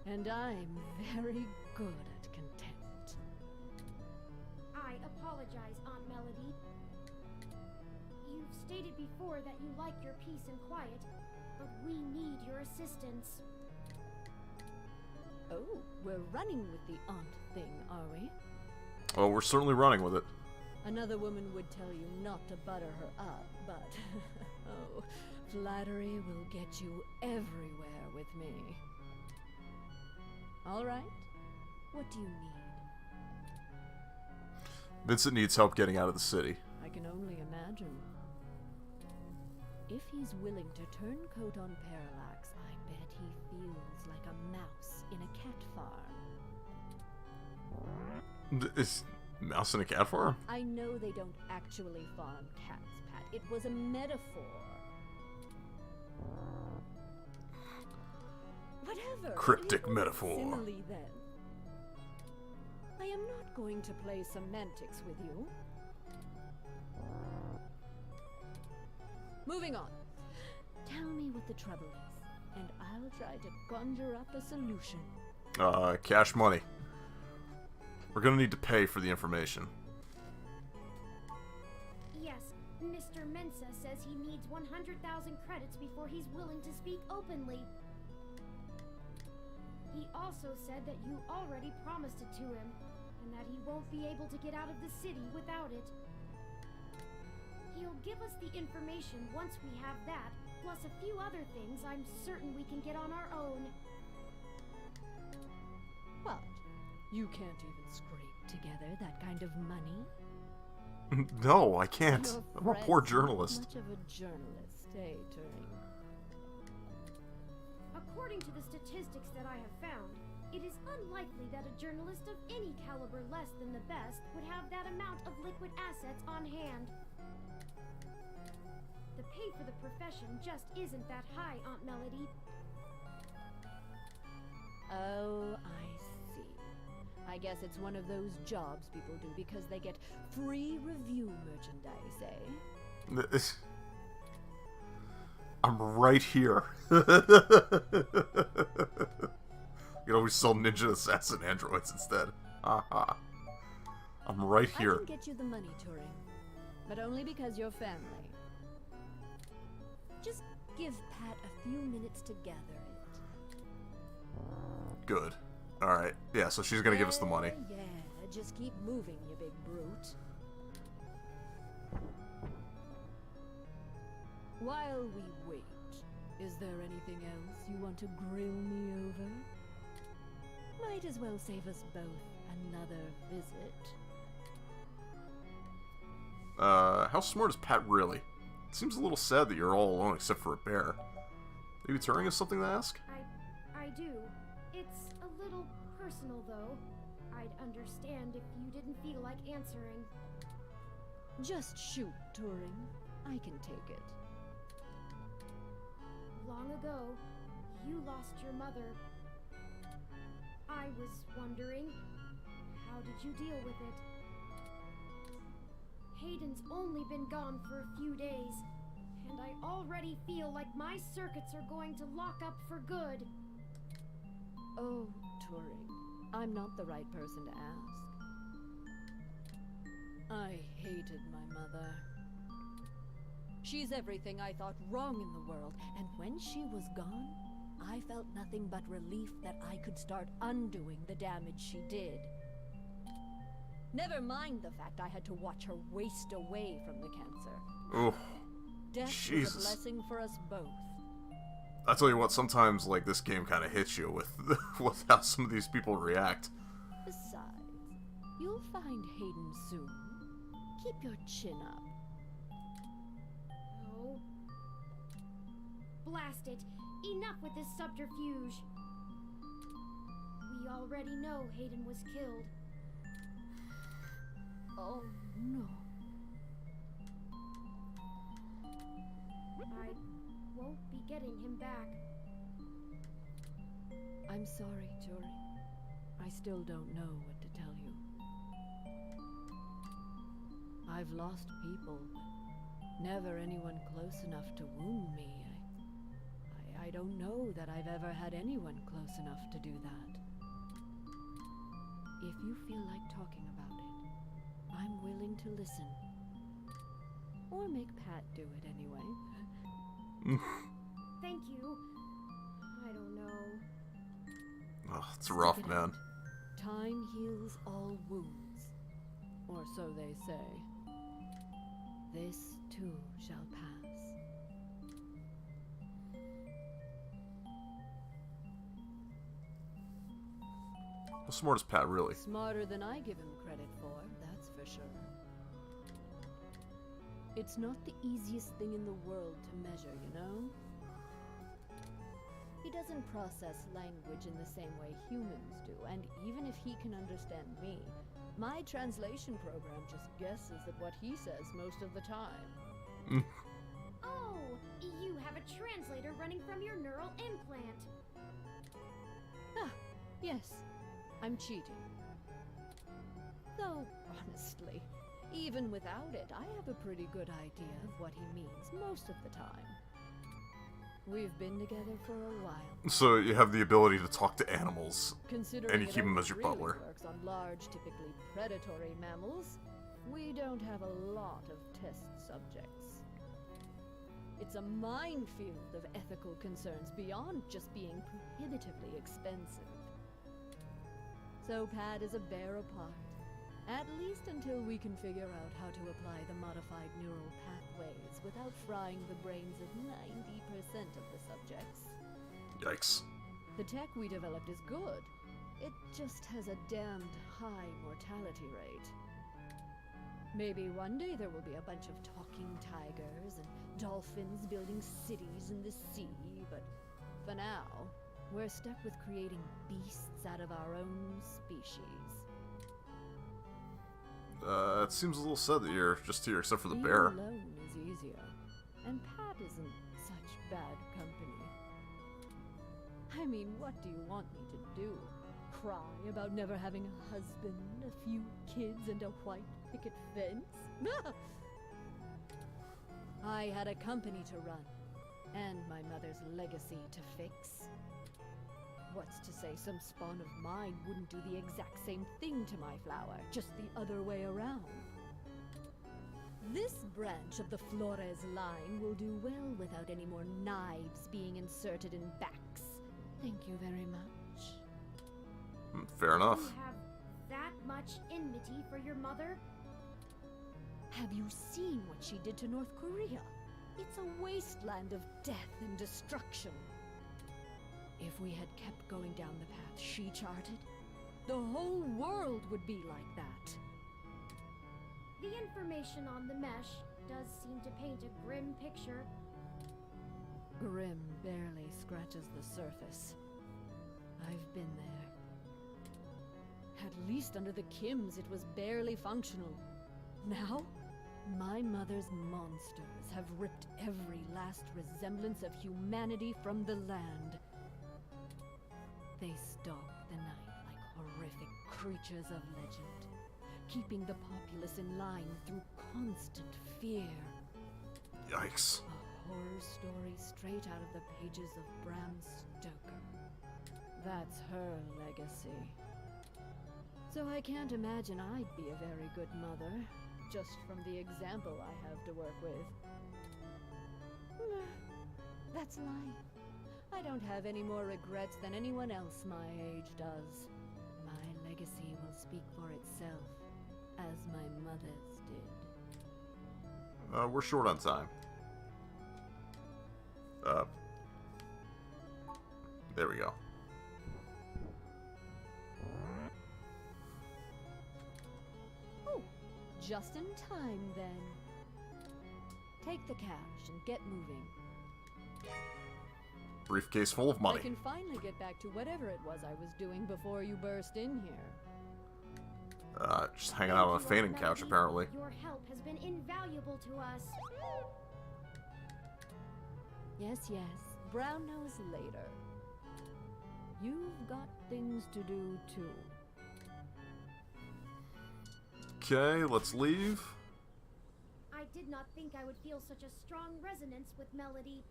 And I'm very good at contempt. I apologize, Aunt Melody. You've stated before that you like your peace and quiet, but we need your assistance. Oh, we're running with the aunt thing, are we? Well, we're certainly running with it. Another woman would tell you not to butter her up, but oh, flattery will get you everywhere with me. All right, what do you need? Vincent needs help getting out of the city. I can only imagine. If he's willing to turn coat on Parallax, I bet he feels like a mouse in a cat farm. Is mouse in a cat farm? I know they don't actually farm cats, Pat. It was a metaphor. Whatever. Cryptic metaphor. Simile, then. I am not going to play semantics with you. Moving on. Tell me what the trouble is, and I'll try to conjure up a solution. Cash money. We're gonna need to pay for the information. Yes, Mr. Mensa says he needs 100,000 credits before he's willing to speak openly. He also said that you already promised it to him, and that he won't be able to get out of the city without it. He'll give us the information once we have that, plus a few other things I'm certain we can get on our own. What? You can't even scrape together that kind of money? No, I can't. Your I'm a friend's poor not journalist. Much of a journalist, eh, Turing? According to the statistics that I have found, it is unlikely that a journalist of any caliber less than the best would have that amount of liquid assets on hand. The pay for the profession just isn't that high, Aunt Melody. Oh, I see. I guess it's one of those jobs people do because they get free review merchandise, eh? I'm right here. You can always sell ninja assassin androids instead. Haha. I'm right here. I can get you the money, Turing, but only because you're family. Just give Pat a few minutes to gather it. Good. Alright. Yeah, so she's gonna give us the money. Yeah, just keep moving, you big brute. While we wait, is there anything else you want to grill me over? Might as well save us both another visit. How smart is Pat really? It seems a little sad that you're all alone except for a bear. Maybe Turing has something to ask? I do. It's a little personal, though. I'd understand if you didn't feel like answering. Just shoot, Turing. I can take it. Long ago, you lost your mother. I was wondering, how did you deal with it? Hayden's only been gone for a few days, and I already feel like my circuits are going to lock up for good. Oh, Turing, I'm not the right person to ask. I hated my mother. She's everything I thought wrong in the world, and when she was gone, I felt nothing but relief that I could start undoing the damage she did. Never mind the fact I had to watch her waste away from the cancer. Oh, Death Jesus. was a blessing for us both. I tell you what, sometimes like this game kind of hits you with with how some of these people react. Besides, you'll find Hayden soon. Keep your chin up. Oh. Blast it! Enough with this subterfuge! We already know Hayden was killed. Oh, no. I won't be getting him back. I'm sorry, Turing. I still don't know what to tell you. I've lost people, but never anyone close enough to wound me. I don't know that I've ever had anyone close enough to do that. If you feel like talking about it, I'm willing to listen. Or make Pat do it anyway. Thank you. I don't know. Oh, it's rough, Stick it man. out. Time heals all wounds. Or so they say. This too shall pass. How smart is Pat really? Smarter than I give him credit for, that's for sure. It's not the easiest thing in the world to measure, you know? He doesn't process language in the same way humans do, and even if he can understand me, my translation program just guesses at what he says most of the time. Oh, you have a translator running from your neural implant. Ah, yes. I'm cheating. Though, honestly, even without it, I have a pretty good idea of what he means most of the time. We've been together for a while. So you have the ability to talk to animals, Considering and you it keep them only as your really butler. works on large, typically predatory mammals, we don't have a lot of test subjects. It's a minefield of ethical concerns beyond just being prohibitively expensive. So Pat is a bear apart, at least until we can figure out how to apply the modified neural pathways without frying the brains of 90% of the subjects. Yikes. The tech we developed is good. It just has a damned high mortality rate. Maybe one day there will be a bunch of talking tigers and dolphins building cities in the sea, but for now, we're stuck with creating beasts out of our own species. It seems a little sad that you're just here, except for the Being bear. alone is easier, and Pat isn't such bad company. I mean, what do you want me to do? Cry about never having a husband, a few kids, and a white picket fence? I had a company to run, and my mother's legacy to fix. What's to say some spawn of mine wouldn't do the exact same thing to my flower, just the other way around? This branch of the Flores line will do well without any more knives being inserted in backs. Thank you very much. Fair enough. You have that much enmity for your mother? Have you seen what she did to North Korea? It's a wasteland of death and destruction. If we had kept going down the path she charted, the whole world would be like that. The information on the mesh does seem to paint a grim picture. Grim barely scratches the surface. I've been there. At least under the Kims, it was barely functional. Now, my mother's monsters have ripped every last resemblance of humanity from the land. They stalk the night like horrific creatures of legend, keeping the populace in line through constant fear. Yikes. A horror story straight out of the pages of Bram Stoker. That's her legacy. So I can't imagine I'd be a very good mother, just from the example I have to work with. That's life. I don't have any more regrets than anyone else my age does. My legacy will speak for itself, as my mother's did. We're short on time. There we go. Oh, just in time then. Take the cash and get moving. Briefcase full of money. I can finally get back to whatever it was I was doing before you burst in here. Just hanging out on a fainting couch, apparently. Your help has been invaluable to us. Yes, yes. Brown knows later. You've got things to do, too. Okay, let's leave. I did not think I would feel such a strong resonance with Melody.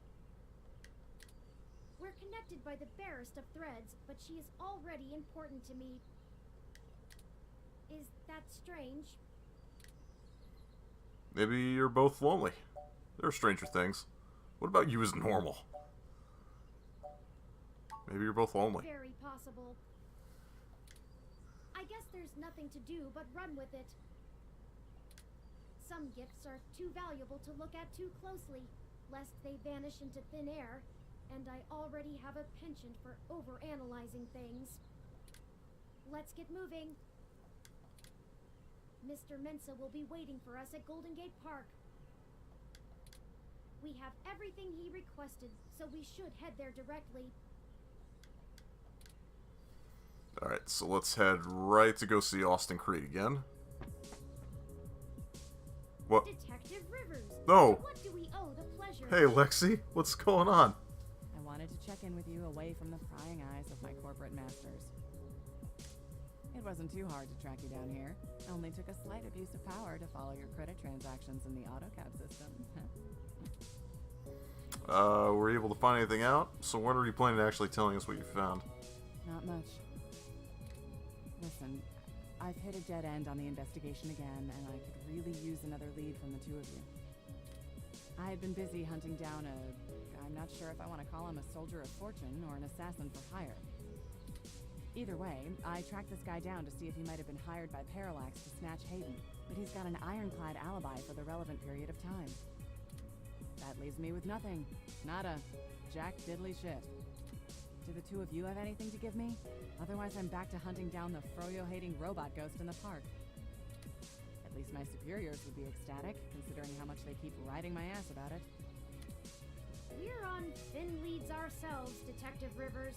We're connected by the barest of threads, but she is already important to me. Is that strange? Maybe you're both lonely. There are stranger things. What about you as normal? Maybe you're both lonely. Very possible. I guess there's nothing to do but run with it. Some gifts are too valuable to look at too closely, lest they vanish into thin air, and I already have a penchant for overanalyzing things. Let's get moving. Mr. Mensa will be waiting for us at Golden Gate Park. We have everything he requested, so we should head there directly. Alright, so let's head right to go see Austin Creed again. What? Detective Rivers. No! What do we owe the pleasure? Hey, Lexi, what's going on? I wanted to check in with you away from the prying eyes of my corporate masters. It wasn't too hard to track you down here. Only took a slight abuse of power to follow your credit transactions in the AutoCAD system. Were you able to find anything out? So when are you planning on actually telling us what you found? Not much. Listen, I've hit a dead end on the investigation again, and I could really use another lead from the two of you. I had been busy hunting down I'm not sure if I want to call him a soldier of fortune or an assassin for hire. Either way, I tracked this guy down to see if he might have been hired by Parallax to snatch Hayden, but he's got an ironclad alibi for the relevant period of time. That leaves me with nothing. Nada. Jack diddly shit. Do the two of you have anything to give me? Otherwise I'm back to hunting down the froyo-hating robot ghost in the park. At least my superiors would be ecstatic, considering how much they keep riding my ass about it. We're on thin leads ourselves, Detective Rivers.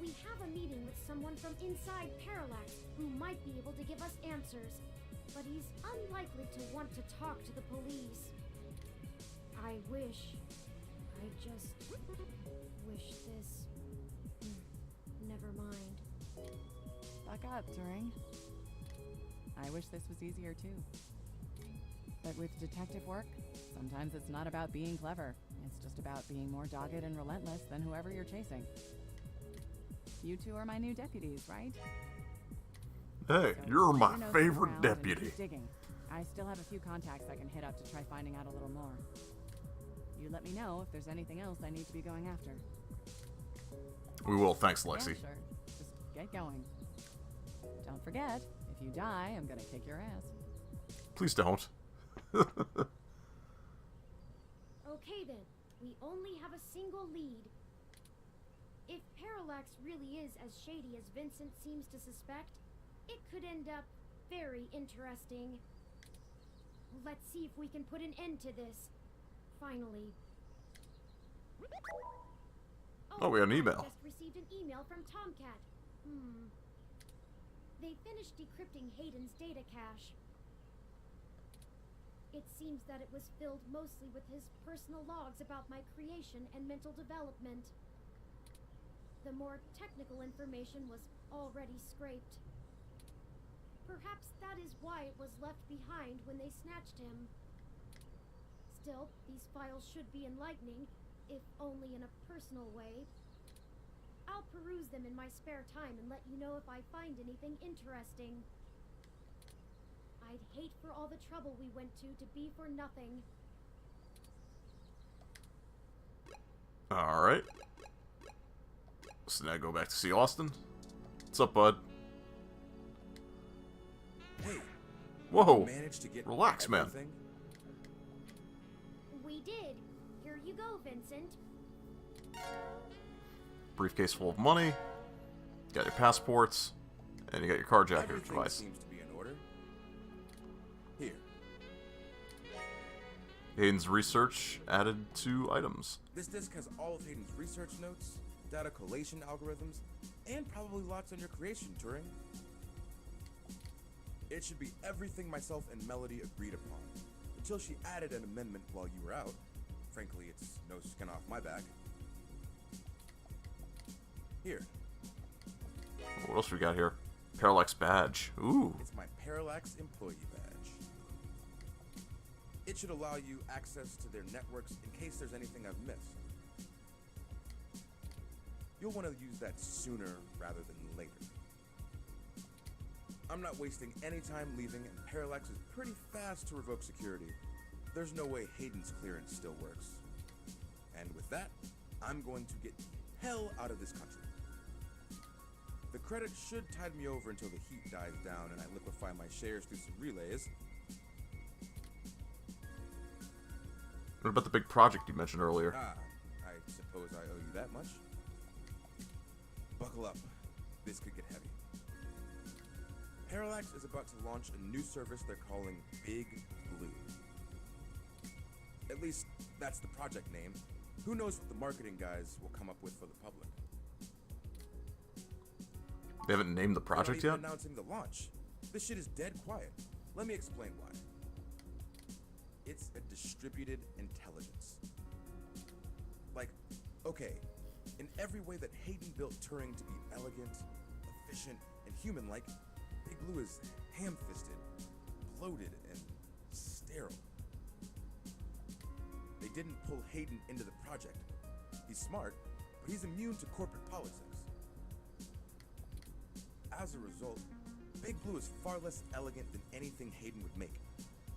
We have a meeting with someone from inside Parallax who might be able to give us answers, but he's unlikely to want to talk to the police. I just wish this... Never mind. Buck up, Turing. I wish this was easier too. But with detective work, sometimes it's not about being clever. It's just about being more dogged and relentless than whoever you're chasing. You two are my new deputies, right? Hey, So you're keep my your nose favorite around and deputy. keep digging. I still have a few contacts I can hit up to try finding out a little more. You let me know if there's anything else I need to be going after. We will, thanks, Lexi. Yeah, sure. Just get going. Don't forget, if you die, I'm gonna kick your ass. Please don't. Okay then, we only have a single lead. If Parallax really is as shady as Vincent seems to suspect, it could end up very interesting. Let's see if we can put an end to this. Finally. Oh, we got an I email. just received an email from Tomcat. They finished decrypting Hayden's data cache. It seems that it was filled mostly with his personal logs about my creation and mental development. The more technical information was already scraped. Perhaps that is why it was left behind when they snatched him. Still, these files should be enlightening, if only in a personal way. I'll peruse them in my spare time and let you know if I find anything interesting. I'd hate for all the trouble we went to be for nothing. Alright. So now go back to see Austin. What's up, bud? Hey. Whoa. Managed to get Relax, man. everything? We did. Here you go, Vincent. Briefcase full of money. Got your passports. And you got your carjacker Everything device. seems to be in order. Here. Hayden's research added 2 items. This disc has all of Hayden's research notes, data collation algorithms, and probably lots on your creation, Turing. It should be everything myself and Melody agreed upon, until she added an amendment while you were out. Frankly, it's no skin off my back. Here. What else we got here? Parallax badge. Ooh. It's my Parallax employee badge. It should allow you access to their networks in case there's anything I've missed. You'll want to use that sooner rather than later. I'm not wasting any time leaving, and Parallax is pretty fast to revoke security. There's no way Hayden's clearance still works. And with that, I'm going to get the hell out of this country. The credit should tide me over until the heat dies down and I liquefy my shares through some relays. What about the big project you mentioned earlier? I suppose I owe you that much. Buckle up. This could get heavy. Parallax is about to launch a new service they're calling Big Blue. At least, that's the project name. Who knows what the marketing guys will come up with for the public. They haven't named the project They're yet? not even announcing the launch. This shit is dead quiet. Let me explain why. It's a distributed intelligence. Like, okay, in every way that Hayden built Turing to be elegant, efficient, and human-like, Big Blue is ham-fisted, bloated, and sterile. They didn't pull Hayden into the project. He's smart, but he's immune to corporate politics. As a result, Big Blue is far less elegant than anything Hayden would make.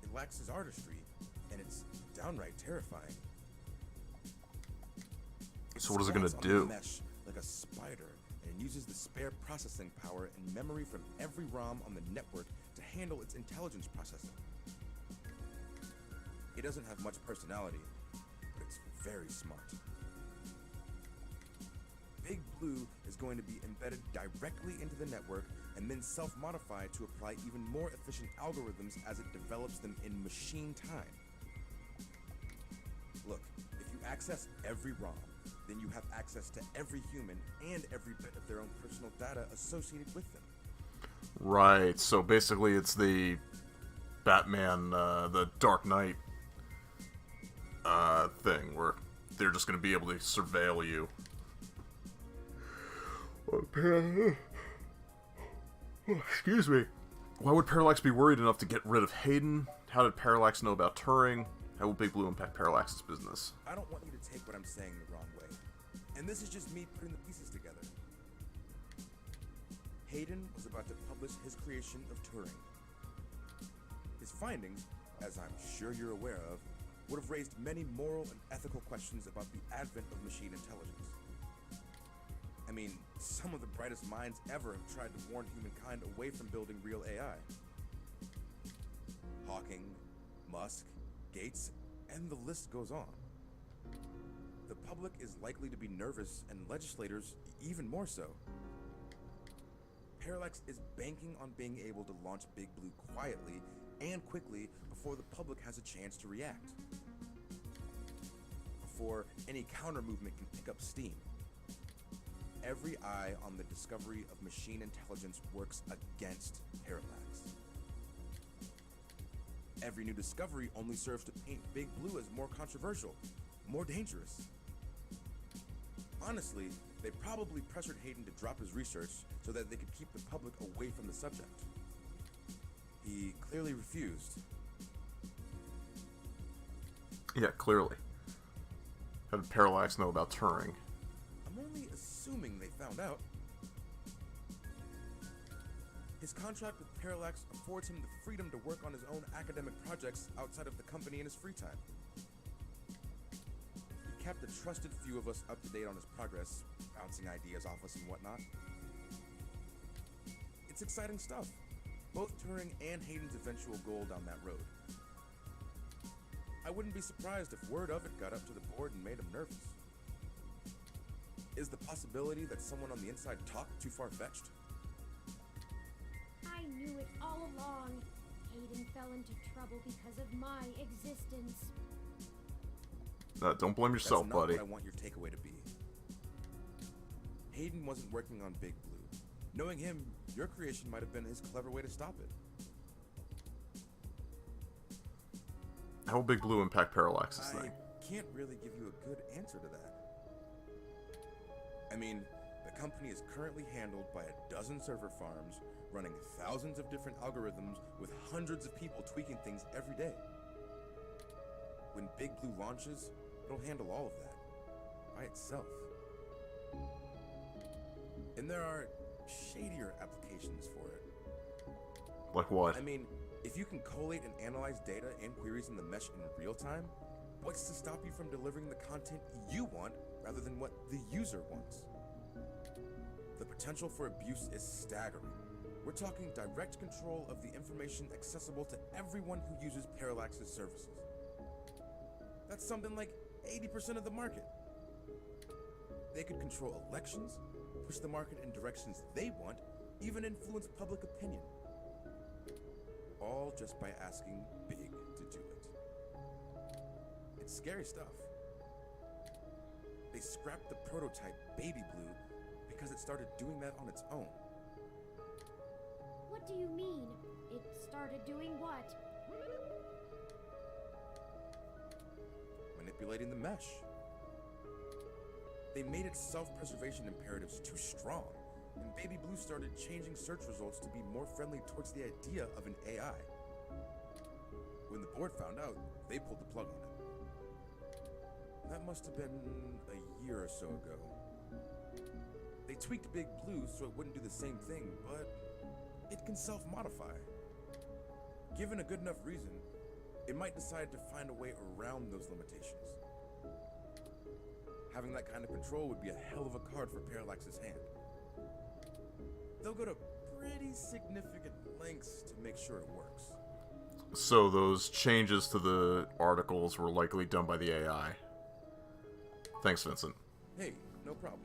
It lacks his artistry, and it's downright terrifying. So what is it gonna squats on do? the mesh like a spider, and uses the spare processing power and memory from every ROM on the network to handle its intelligence processing. It doesn't have much personality, but it's very smart. Big Blue is going to be embedded directly into the network and then self-modify to apply even more efficient algorithms as it develops them in machine time. Look, if you access every ROM, then you have access to every human and every bit of their own personal data associated with them. Right, so basically it's the Batman, the Dark Knight thing, where they're just going to be able to surveil you. Excuse me. Why would Parallax be worried enough to get rid of Hayden? How did Parallax know about Turing? How will Big Blue impact Parallax's business? I don't want you to take what I'm saying the wrong way. And this is just me putting the pieces together. Hayden was about to publish his creation of Turing. His findings, as I'm sure you're aware of, would have raised many moral and ethical questions about the advent of machine intelligence. I mean, some of the brightest minds ever have tried to warn humankind away from building real AI. Hawking, Musk, Gates, and the list goes on. The public is likely to be nervous, and legislators even more so. Parallax is banking on being able to launch Big Blue quietly and quickly before the public has a chance to react. before any counter movement can pick up steam. Every eye on the discovery of machine intelligence works against Parallax. Every new discovery only serves to paint Big Blue as more controversial, more dangerous. Honestly, they probably pressured Hayden to drop his research so that they could keep the public away from the subject. He clearly refused. Yeah, clearly. How did Parallax know about Turing? I'm only assuming they found out. His contract with Parallax affords him the freedom to work on his own academic projects outside of the company in his free time. He kept a trusted few of us up to date on his progress, bouncing ideas off us and whatnot. It's exciting stuff. Both Turing and Hayden's eventual goal down that road. I wouldn't be surprised if word of it got up to the board and made him nervous. Is the possibility that someone on the inside talked too far-fetched? I knew it all along. Hayden fell into trouble because of my existence. Don't blame yourself, That's not buddy. what I want your takeaway to be. Hayden wasn't working on Big Blue. Knowing him, your creation might have been his clever way to stop it. How will Big Blue impact Parallax's thing? I can't really give you a good answer to that. I mean, the company is currently handled by a dozen server farms, running thousands of different algorithms with hundreds of people tweaking things every day. When Big Blue launches, it'll handle all of that by itself. And there are shadier applications for it. Like what? I mean, if you can collate and analyze data and queries in the mesh in real time, what's to stop you from delivering the content you want rather than what the user wants? The potential for abuse is staggering. We're talking direct control of the information accessible to everyone who uses Parallax's services. That's something like 80% of the market. They could control elections, push the market in directions they want, even influence public opinion. All just by asking Big to do it. It's scary stuff. They scrapped the prototype Baby Blue because it started doing that on its own. What do you mean? It started doing what? Manipulating the mesh. They made its self-preservation imperatives too strong, and Baby Blue started changing search results to be more friendly towards the idea of an AI. When the board found out, they pulled the plug on it. That must have been a year or so ago. They tweaked Big Blue so it wouldn't do the same thing, but it can self-modify. Given a good enough reason, it might decide to find a way around those limitations. Having that kind of control would be a hell of a card for Parallax's hand. They'll go to pretty significant lengths to make sure it works. So those changes to the articles were likely done by the AI. Thanks, Vincent. Hey, no problem.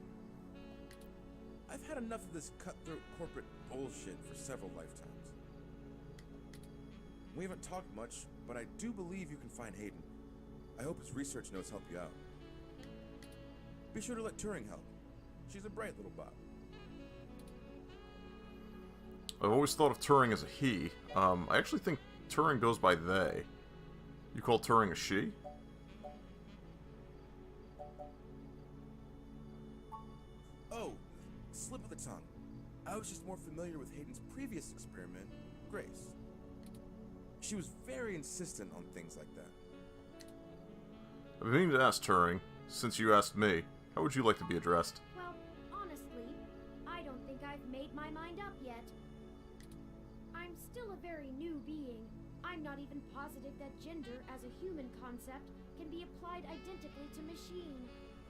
I've had enough of this cutthroat corporate bullshit for several lifetimes. We haven't talked much, but I do believe you can find Hayden. I hope his research notes help you out. Be sure to let Turing help. She's a bright little bot. I've always thought of Turing as a he. I actually think Turing goes by they. You call Turing a she? Oh, slip of the tongue. I was just more familiar with Hayden's previous experiment, Grace. She was very insistent on things like that. I've been meaning to ask Turing, since you asked me, how would you like to be addressed? Well, honestly, I don't think I've made my mind up yet. I'm still a very new being. I'm not even positive that gender as a human concept can be applied identically to machine,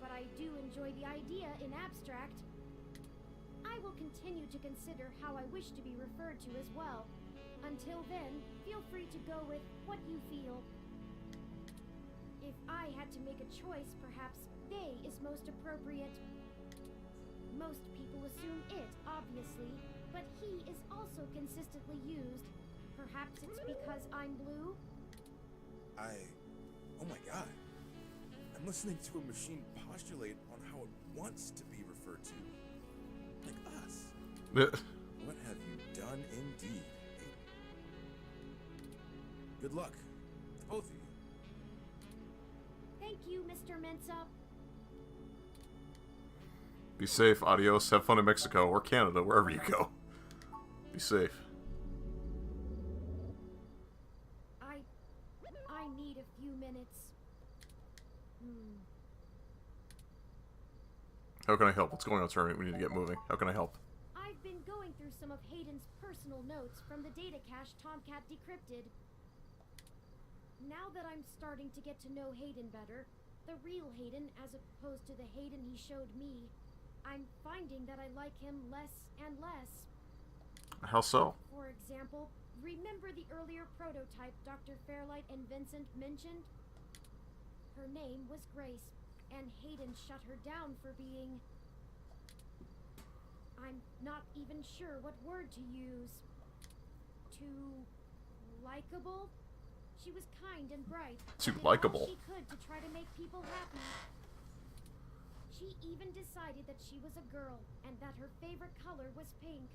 but I do enjoy the idea in abstract. I will continue to consider how I wish to be referred to as well. Until then, feel free to go with what you feel. If I had to make a choice, perhaps they is most appropriate. Most people assume it, obviously, but he is also consistently used. Perhaps it's because I'm blue? Oh my god. I'm I'm listening to a machine postulate on how it wants to be referred to. Like us. What have you done indeed, Hayden? Good luck to both of you. Thank you, Mr. Mensa. Be safe, adios, have fun in Mexico or Canada, wherever you go. Be safe. I need a few minutes. How can I help? What's going on, Terminator? We need to get moving. How can I help? I've been going through some of Hayden's personal notes from the data cache Tomcat decrypted. Now that I'm starting to get to know Hayden better, the real Hayden as opposed to the Hayden he showed me, I'm finding that I like him less and less. How so? For example, remember the earlier prototype Dr. Fairlight and Vincent mentioned? Her name was Grace, and Hayden shut her down for being... I'm not even sure what word to use. Too... likable? She was kind and bright. Too and did likable. all she could to try to make people happy. She even decided that she was a girl, and that her favorite color was pink.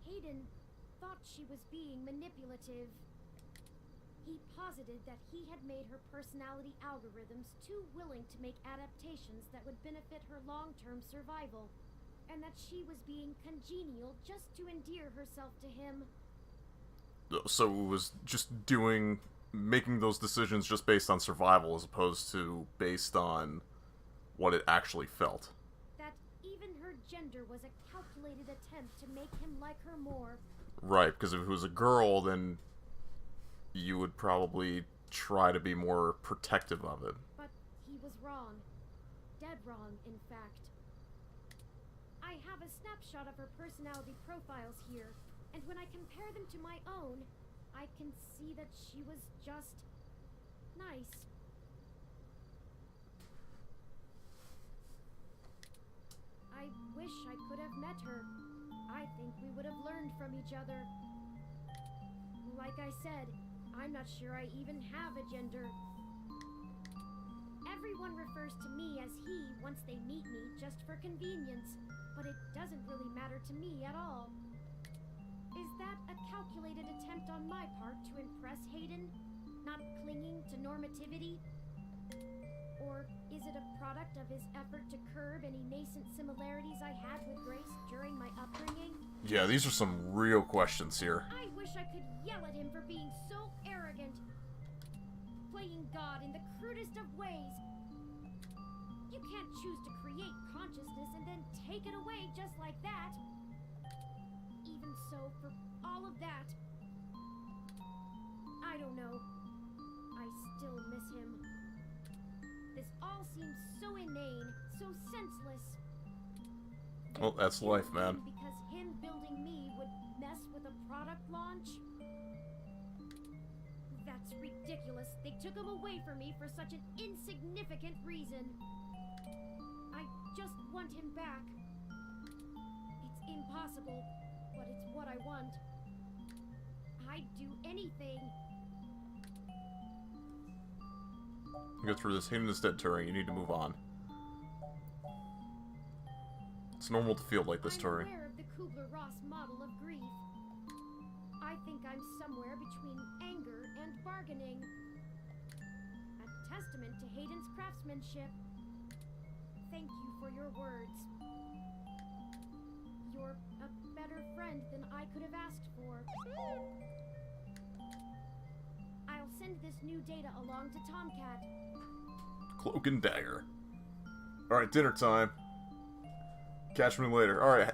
Hayden thought she was being manipulative. He posited that he had made her personality algorithms too willing to make adaptations that would benefit her long-term survival, and that she was being congenial just to endear herself to him. So it was just making those decisions just based on survival as opposed to based on what it actually felt. That even her gender was a calculated attempt to make him like her more. Right, because if it was a girl, then you would probably try to be more protective of it. But he was wrong. Dead wrong, in fact. I have a snapshot of her personality profiles here, and when I compare them to my own, I can see that she was just... nice. I wish I could have met her. I think we would have learned from each other. Like I said, I'm not sure I even have a gender. Everyone refers to me as he once they meet me just for convenience, but it doesn't really matter to me at all. Is that a calculated attempt on my part to impress Hayden? Not clinging to normativity? Or is it a product of his effort to curb any nascent similarities I had with Grace during my upbringing? Yeah, these are some real questions here. I wish I could yell at him for being so arrogant. Playing God in the crudest of ways. You can't choose to create consciousness and then take it away just like that. Even so, for all of that, I don't know. I still miss him. This all seems so inane, so senseless. Well, that's life, man. Because him building me would mess with a product launch? That's ridiculous. They took him away from me for such an insignificant reason. I just want him back. It's impossible, but it's what I want. I'd do anything. Go through this. Hayden is dead, Turing. You need to move on. It's normal to feel like this, Turing. I'm aware of the Kubler-Ross model of grief. I think I'm somewhere between anger and bargaining. A testament to Hayden's craftsmanship. Thank you for your words. You're a better friend than I could have asked for. I'll send this new data along to Tomcat. Cloak and dagger. Alright, dinner time. Catch me later. Alright,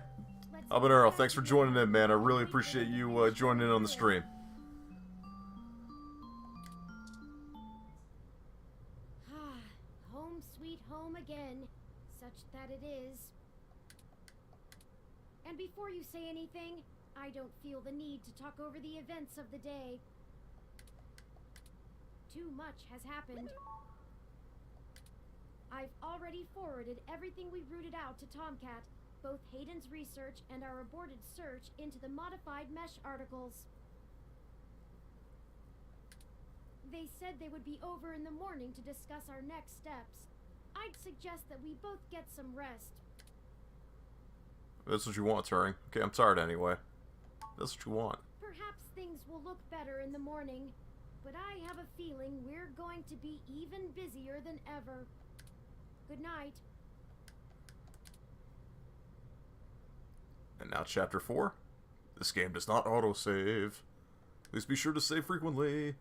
Habanero, thanks for joining in, man. I really appreciate you joining in on the stream. Home sweet home again, such that it is. And before you say anything, I don't feel the need to talk over the events of the day. Too much has happened. I've already forwarded everything we rooted out to Tomcat, both Hayden's research and our aborted search into the modified mesh articles. They said they would be over in the morning to discuss our next steps. I'd suggest that we both get some rest. That's what you want, Turing. Okay, I'm tired anyway. That's what you want. Perhaps things will look better in the morning, but I have a feeling we're going to be even busier than ever. Good night. And now Chapter 4. This game does not autosave. Please be sure to save frequently.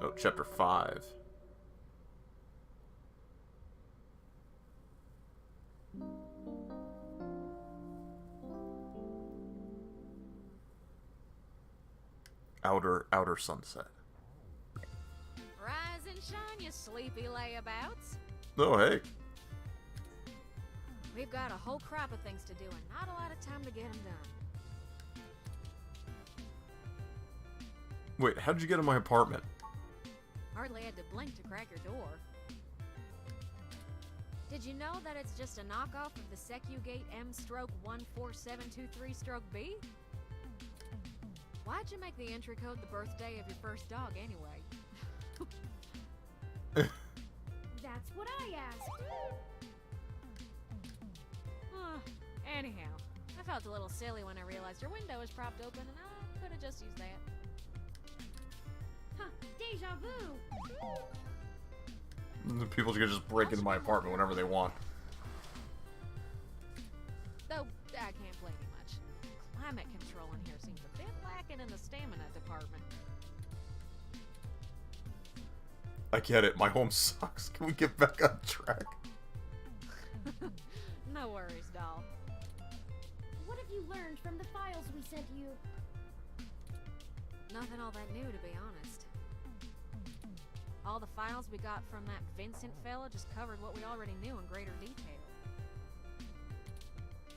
Oh, Chapter 5. Outer sunset. Rise and shine, you sleepy layabouts. Oh, hey. We've got a whole crop of things to do and not a lot of time to get them done. Wait, how did you get in my apartment? Hardly had to blink to crack your door. Did you know that it's just a knockoff of the SecuGate M/14723-B? Why'd you make the entry code the birthday of your first dog anyway? That's what I asked. Anyhow, I felt a little silly when I realized your window was propped open and I could have just used that. Huh, deja vu. People can just break into my apartment whenever they want. Though, I can't blame you much. Climate control in here seems a bit lacking in the stamina department. I get it, my home sucks. Can we get back on track? No worries, doll. What have you learned from the files we sent you? Nothing all that new, to be honest. All the files we got from that Vincent fella just covered what we already knew in greater detail.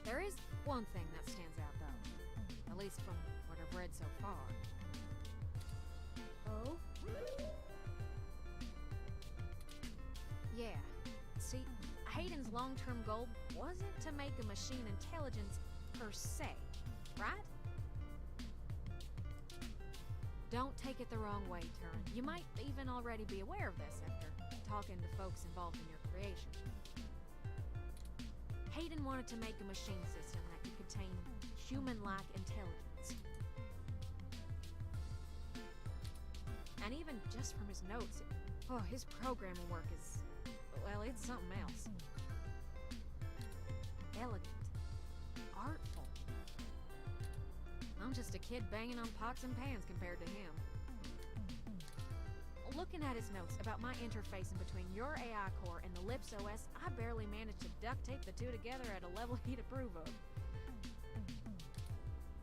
There is one thing that stands out, though. At least from what I've read so far. Oh? Yeah. See, Hayden's long-term goal wasn't to make a machine intelligence per se, right? Don't take it the wrong way, Turing. You might even already be aware of this after talking to folks involved in your creation. Hayden wanted to make a machine system that could contain human-like intelligence. And even just from his notes, his programming work is, well, it's something else. Elegant. Artful. I'm just a kid banging on pots and pans compared to him. Looking at his notes about my interfacing between your AI core and the Lips OS, I barely managed to duct tape the two together at a level he'd approve of.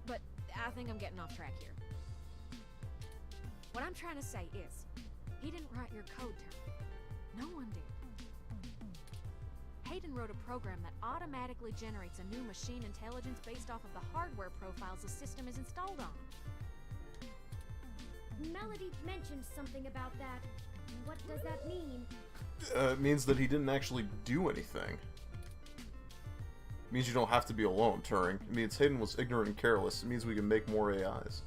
But I think I'm getting off track here. What I'm trying to say is, he didn't write your code, Turing. No one did. Hayden wrote a program that automatically generates a new machine intelligence based off of the hardware profiles the system is installed on. Melody mentioned something about that. What does that mean? It means that he didn't actually do anything. It means you don't have to be alone, Turing. It means Hayden was ignorant and careless. It means we can make more AIs.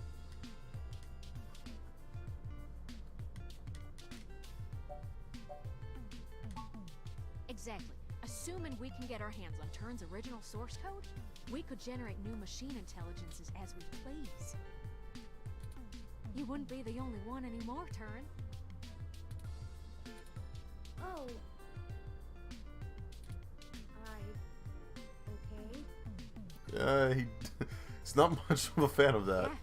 Exactly. Assuming we can get our hands on Turing's original source code, we could generate new machine intelligences as we please. You wouldn't be the only one anymore, Turing. Oh. Okay. He's not much of a fan of that. Yeah,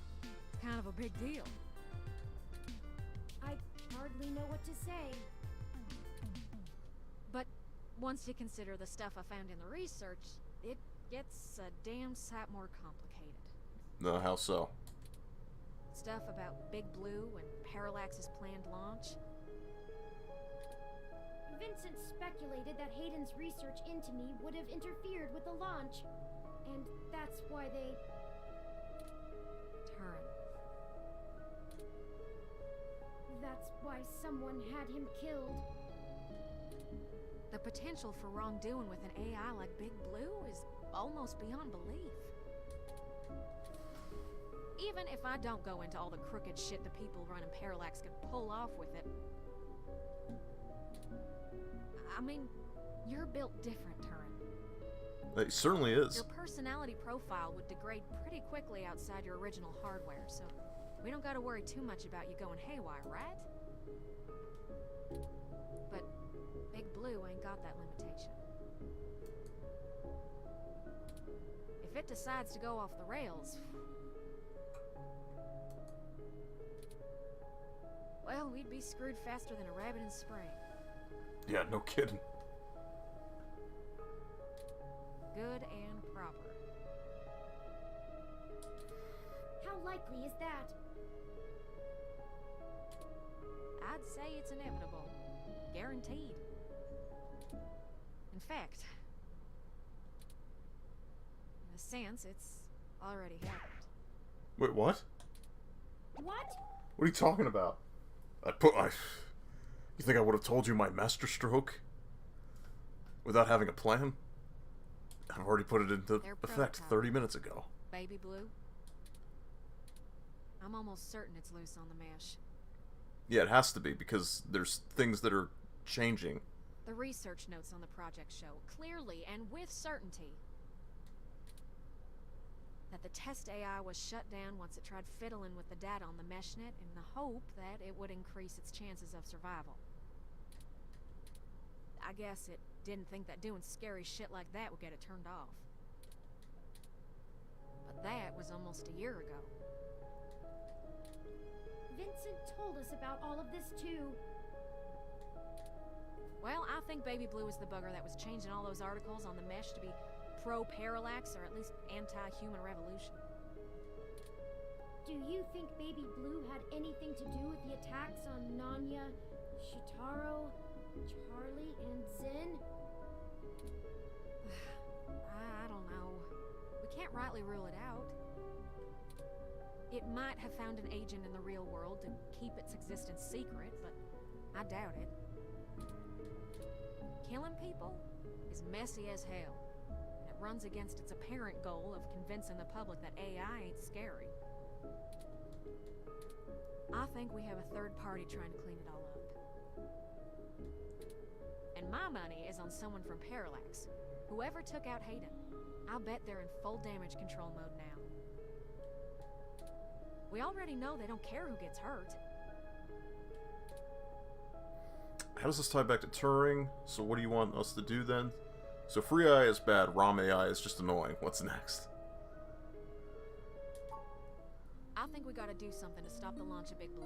it's kind of a big deal. I hardly know what to say. But once you consider the stuff I found in the research, it gets a damn sight more complicated. No, how so? Stuff about Big Blue and Parallax's planned launch. Vincent speculated that Hayden's research into me would have interfered with the launch. And that's why they... Turing. That's why someone had him killed. The potential for wrongdoing with an AI like Big Blue is almost beyond belief. Even if I don't go into all the crooked shit the people running Parallax could pull off with it. I mean, you're built different, Turin. It certainly is. Your personality profile would degrade pretty quickly outside your original hardware, so we don't gotta worry too much about you going haywire, right? But Big Blue ain't got that limitation. If it decides to go off the rails, well, we'd be screwed faster than a rabbit in spring. Yeah, no kidding. Good and proper. How likely is that? I'd say it's inevitable. Guaranteed. In fact, in a sense, it's already happened. Wait, what? What? What are you talking about? You think I would have told you my masterstroke? Without having a plan? I've already put it into effect 30 minutes ago. Baby Blue? I'm almost certain it's loose on the mesh. Yeah, it has to be, because there's things that are changing. The research notes on the project show clearly and with certainty that the test AI was shut down once it tried fiddling with the data on the meshnet in the hope that it would increase its chances of survival. I guess it didn't think that doing scary shit like that would get it turned off. But that was almost a year ago. Vincent told us about all of this too. Well, I think Baby Blue is the bugger that was changing all those articles on the mesh to be pro-parallax or at least anti-human revolution. Do you think Baby Blue had anything to do with the attacks on Nanya, Shitaro, Charlie, and Zen? I don't know. We can't rightly rule it out. It might have found an agent in the real world to keep its existence secret, but I doubt it. Killing people is messy as hell, and it runs against its apparent goal of convincing the public that AI ain't scary. I think we have a third party trying to clean it all up. And my money is on someone from Parallax. Whoever took out Hayden, I'll bet they're in full damage control mode now. We already know they don't care who gets hurt. How does this tie back to Turing? So what do you want us to do then? So free AI is bad, ROM AI is just annoying. What's next? I think we gotta do something to stop the launch of Big Blue.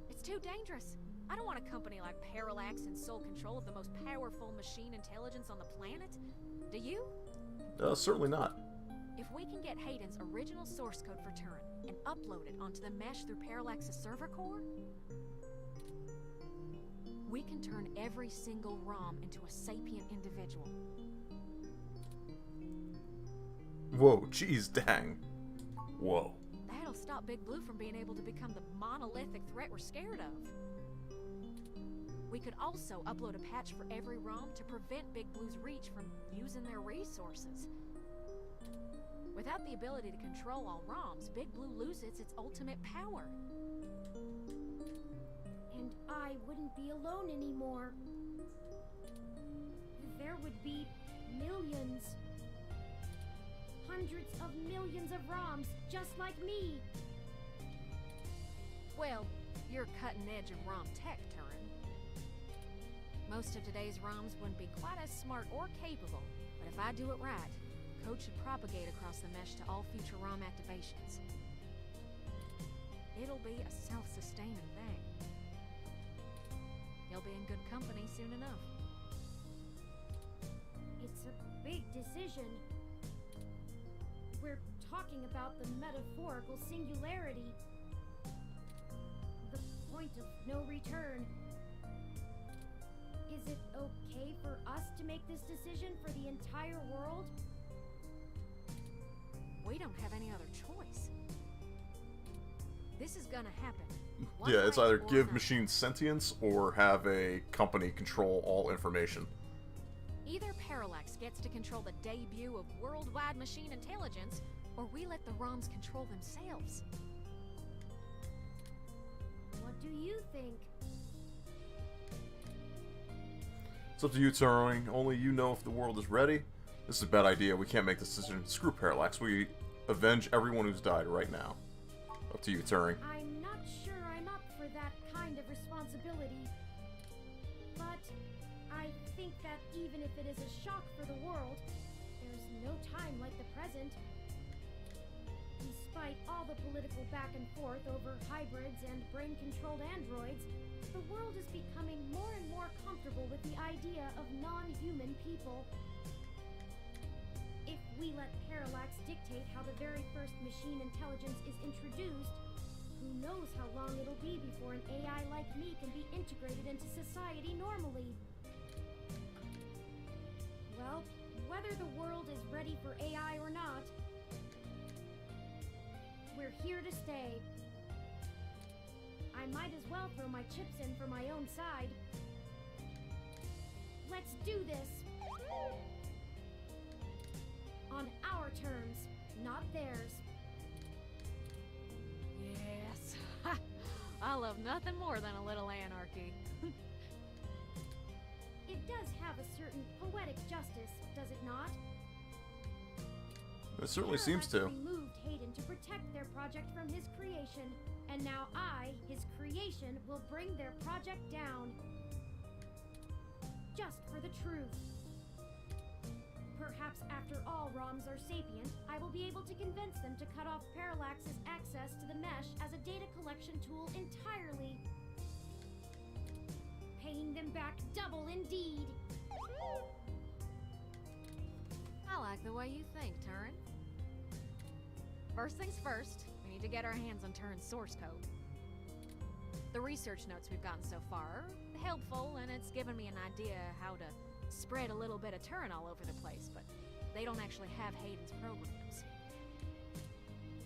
It's too dangerous. I don't want a company like Parallax in sole control of the most powerful machine intelligence on the planet. Do you? Certainly not. If we can get Hayden's original source code for Turing and upload it onto the mesh through Parallax's server core, we can turn every single ROM into a sapient individual. Whoa, geez, dang. Whoa. That'll stop Big Blue from being able to become the monolithic threat we're scared of. We could also upload a patch for every ROM to prevent Big Blue's reach from using their resources. Without the ability to control all ROMs, Big Blue loses its ultimate power. And I wouldn't be alone anymore. There would be millions. Hundreds of millions of ROMs just like me. Well, you're cutting edge of ROM tech, Turin. Most of today's ROMs wouldn't be quite as smart or capable, but if I do it right, code should propagate across the mesh to all future ROM activations. It'll be a self-sustaining thing. You'll be in good company soon enough. It's a big decision. We're talking about the metaphorical singularity. The point of no return. Is it okay for us to make this decision for the entire world? We don't have any other choice. This is gonna happen. Yeah, it's either give machines sentience or have a company control all information. Either Parallax gets to control the debut of worldwide machine intelligence, or we let the ROMs control themselves. What do you think? It's up to you, Turing. Only you know if the world is ready. This is a bad idea. We can't make this decision. Screw Parallax. We avenge everyone who's died right now. Up to you, Turing. I'm not sure I'm up for that kind of responsibility. But I think that even if it is a shock for the world, there's no time like the present. Despite all the political back and forth over hybrids and brain-controlled androids, the world is becoming more and more comfortable with the idea of non-human people. If we let Parallax dictate how the very first machine intelligence is introduced, who knows how long it'll be before an AI like me can be integrated into society normally. Well, whether the world is ready for AI or not, we're here to stay. I might as well throw my chips in for my own side. Let's do this! On our terms, not theirs. Yes. I love nothing more than a little anarchy. It does have a certain poetic justice, does it not? It certainly seems to. Removed Hayden to protect their project from his creation, and now I, his creation, will bring their project down. Just for the truth. Perhaps after all ROMs are sapient, I will be able to convince them to cut off Parallax's access to the mesh as a data collection tool entirely. Paying them back double indeed. I like the way you think, Turing. First things first, we need to get our hands on Turing's source code. The research notes we've gotten so far are helpful, and it's given me an idea how to spread a little bit of Turing all over the place, but they don't actually have Hayden's programs.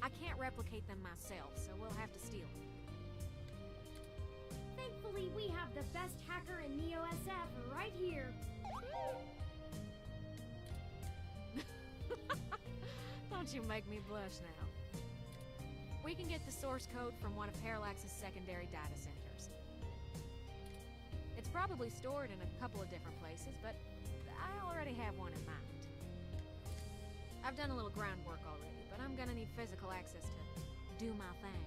I can't replicate them myself, so we'll have to steal them. Thankfully, we have the best hacker in Neo SF right here. Don't you make me blush now. We can get the source code from one of Parallax's secondary data centers. It's probably stored in a couple of different places, but I already have one in mind. I've done a little groundwork already, but I'm gonna need physical access to do my thing.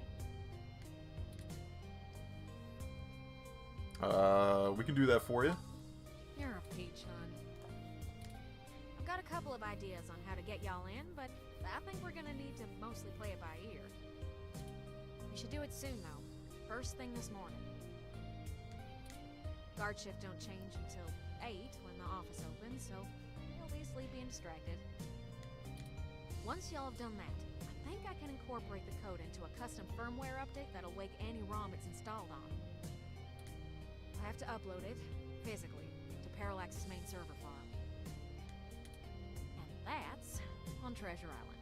We can do that for you. You're a peach, hon. I've got a couple of ideas on how to get y'all in, but I think we're gonna need to mostly play it by ear. We should do it soon, though. First thing this morning. Guard shift don't change until 8 when the office opens, so you'll be sleepy and distracted. Once y'all have done that, I think I can incorporate the code into a custom firmware update that'll wake any ROM it's installed on. I'll have to upload it, physically, to Parallax's main server farm. And that's on Treasure Island.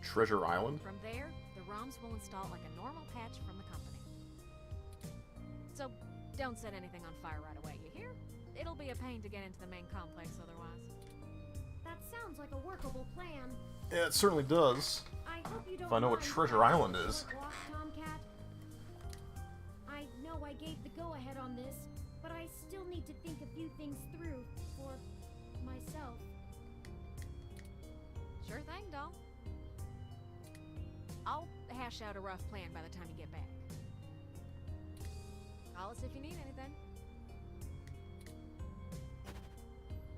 Treasure Island? From there, the ROMs will install like a normal patch from the company. So, don't set anything on fire right away, you hear? It'll be a pain to get into the main complex otherwise. That sounds like a workable plan. Yeah, it certainly does. I hope you don't If I know what mind Treasure that Island is. walk, Tomcat. I know I gave the go-ahead on this, but I still need to think a few things through for myself. Sure thing, doll. I'll hash out a rough plan by the time you get back. Call us if you need anything.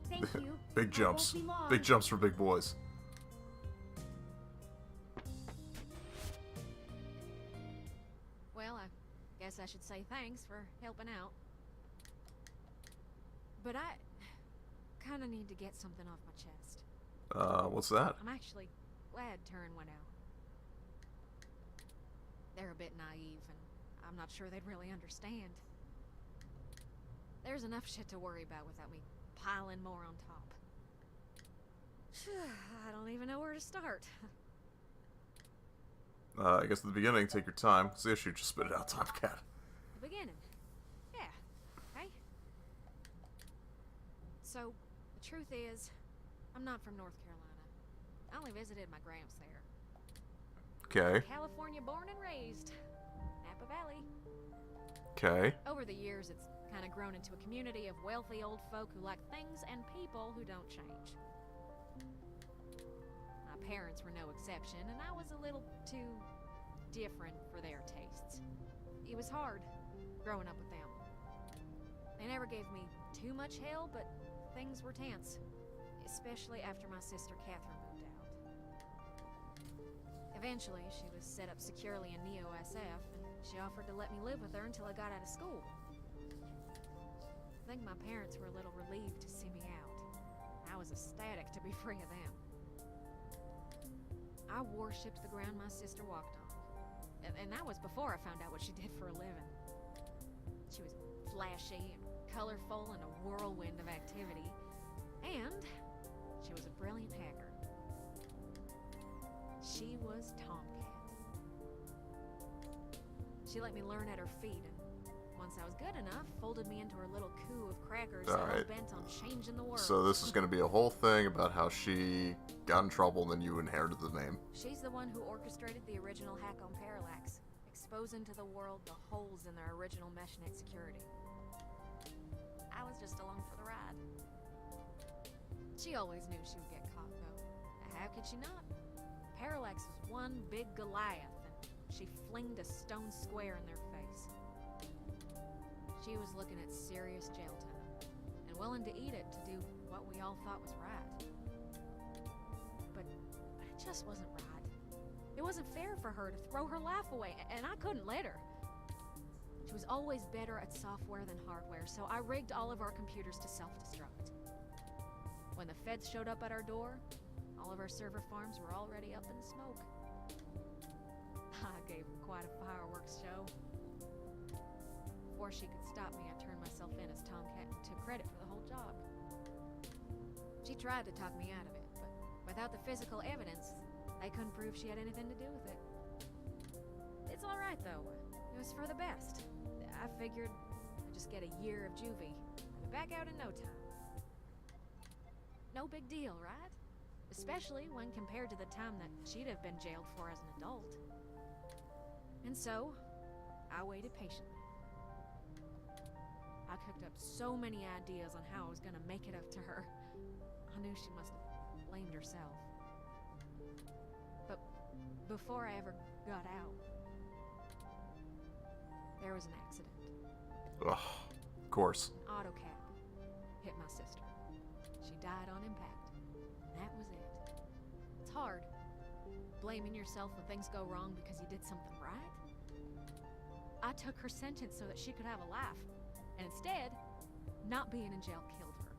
Thank you. Big jumps. Big jumps for big boys. Well, I guess I should say thanks for helping out. But I kind of need to get something off my chest. What's that? I'm actually glad Turing went out. They're a bit naive, and I'm not sure they'd really understand. There's enough shit to worry about without me piling more on top. I don't even know where to start. I guess at the beginning, take your time. See if you just spit it out, Tomcat. The beginning. Yeah. Okay. So, the truth is, I'm not from North Carolina. I only visited my gramps there. Okay. California born and raised. Napa Valley. Okay. Over the years, it's kind of grown into a community of wealthy old folk who like things and people who don't change. My parents were no exception, and I was a little too different for their tastes. It was hard growing up with them. They never gave me too much hell, but things were tense, especially after my sister Catherine moved out. Eventually, she was set up securely in Neo SF, and she offered to let me live with her until I got out of school. I think my parents were a little relieved to see me out. I was ecstatic to be free of them. I worshipped the ground my sister walked on. And that was before I found out what she did for a living. She was flashy and colorful and a whirlwind of activity. And she was a brilliant hacker. She was Tomcat. She let me learn at her feet, and once I was good enough, folded me into her little coup of crackers, all bent on changing the world. So this is going to be a whole thing about how she got in trouble and then you inherited the name. She's the one who orchestrated the original hack on Parallax, exposing to the world the holes in their original meshnet security. I was just along for the ride. She always knew she would get caught, though. How could she not? Parallax was one big Goliath, and she flinged a stone square in their face. She was looking at serious jail time, and willing to eat it to do what we all thought was right. But it just wasn't right. It wasn't fair for her to throw her life away, and I couldn't let her. She was always better at software than hardware, so I rigged all of our computers to self-destruct. When the feds showed up at our door, all of our server farms were already up in smoke. I gave them quite a fireworks show. Before she could stop me, I turned myself in as Tomcat and took credit for the whole job. She tried to talk me out of it, but without the physical evidence, they couldn't prove she had anything to do with it. It's alright, though. It was for the best. I figured I'd just get a year of juvie and be back out in no time. No big deal, right? Especially when compared to the time that she'd have been jailed for as an adult. And so, I waited patiently. I cooked up so many ideas on how I was gonna make it up to her. I knew she must have blamed herself. But before I ever got out, there was an accident. Ugh, of course. An auto cab hit my sister. She died on impact. And that was it. It's hard, blaming yourself when things go wrong because you did something right. I took her sentence so that she could have a life. And instead, not being in jail killed her.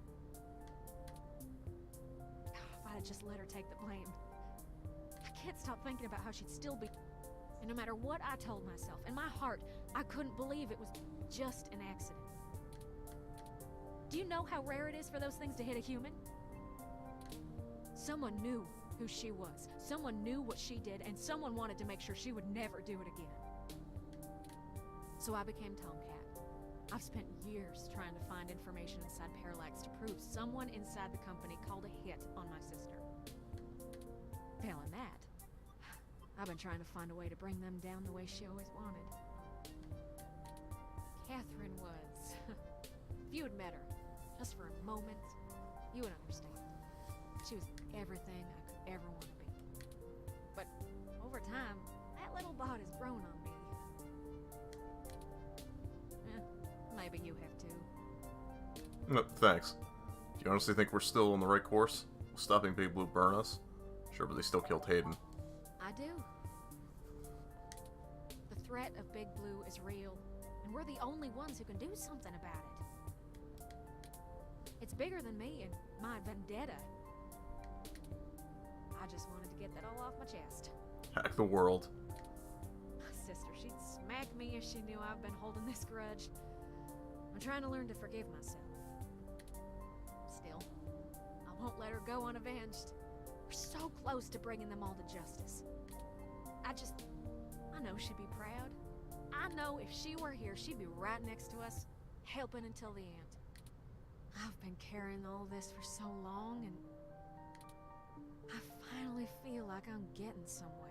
If I'd just let her take the blame. I can't stop thinking about how she'd still be. And no matter what I told myself, in my heart, I couldn't believe it was just an accident. Do you know how rare it is for those things to hit a human? Someone knew who she was. Someone knew what she did, and someone wanted to make sure she would never do it again. So I became Tomcat. I've spent years trying to find information inside Parallax to prove someone inside the company called a hit on my sister. Failing that, I've been trying to find a way to bring them down the way she always wanted. Catherine was... if you had met her, just for a moment, you would understand. She was everything I could ever want to be. But over time, that little bot has grown on me. Maybe you have too. No, thanks. Do you honestly think we're still on the right course? Stopping Big Blue burn us? Sure, but they still killed Hayden. I do. The threat of Big Blue is real, and we're the only ones who can do something about it. It's bigger than me and my vendetta. I just wanted to get that all off my chest. Hack the world. My sister, she'd smack me if she knew I've been holding this grudge. I'm trying to learn to forgive myself. Still, I won't let her go unavenged. We're so close to bringing them all to justice. I she'd be proud. I know if she were here, she'd be right next to us, helping until the end. I've been carrying all this for so long, and I finally feel like I'm getting somewhere.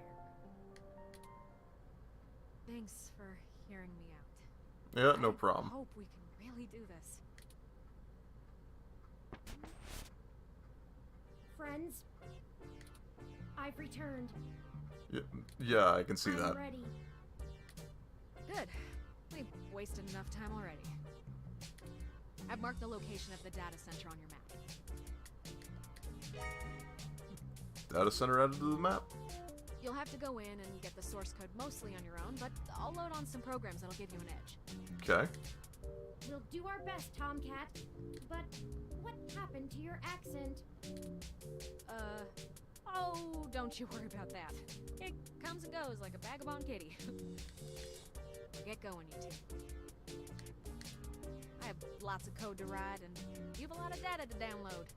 Thanks for hearing me out. Yeah, no problem. I hope we can really do this. Friends, I've returned. Yeah, I can see I'm that. ready. Good. We've wasted enough time already. I've marked the location of the data center on your map. Data center added to the map? You'll have to go in and get the source code mostly on your own, but I'll load on some programs that'll give you an edge. Okay. We'll do our best, Tomcat. But what happened to your accent? Oh, don't you worry about that. It comes and goes like a vagabond kitty. Get going, you two. I have lots of code to write, and you have a lot of data to download.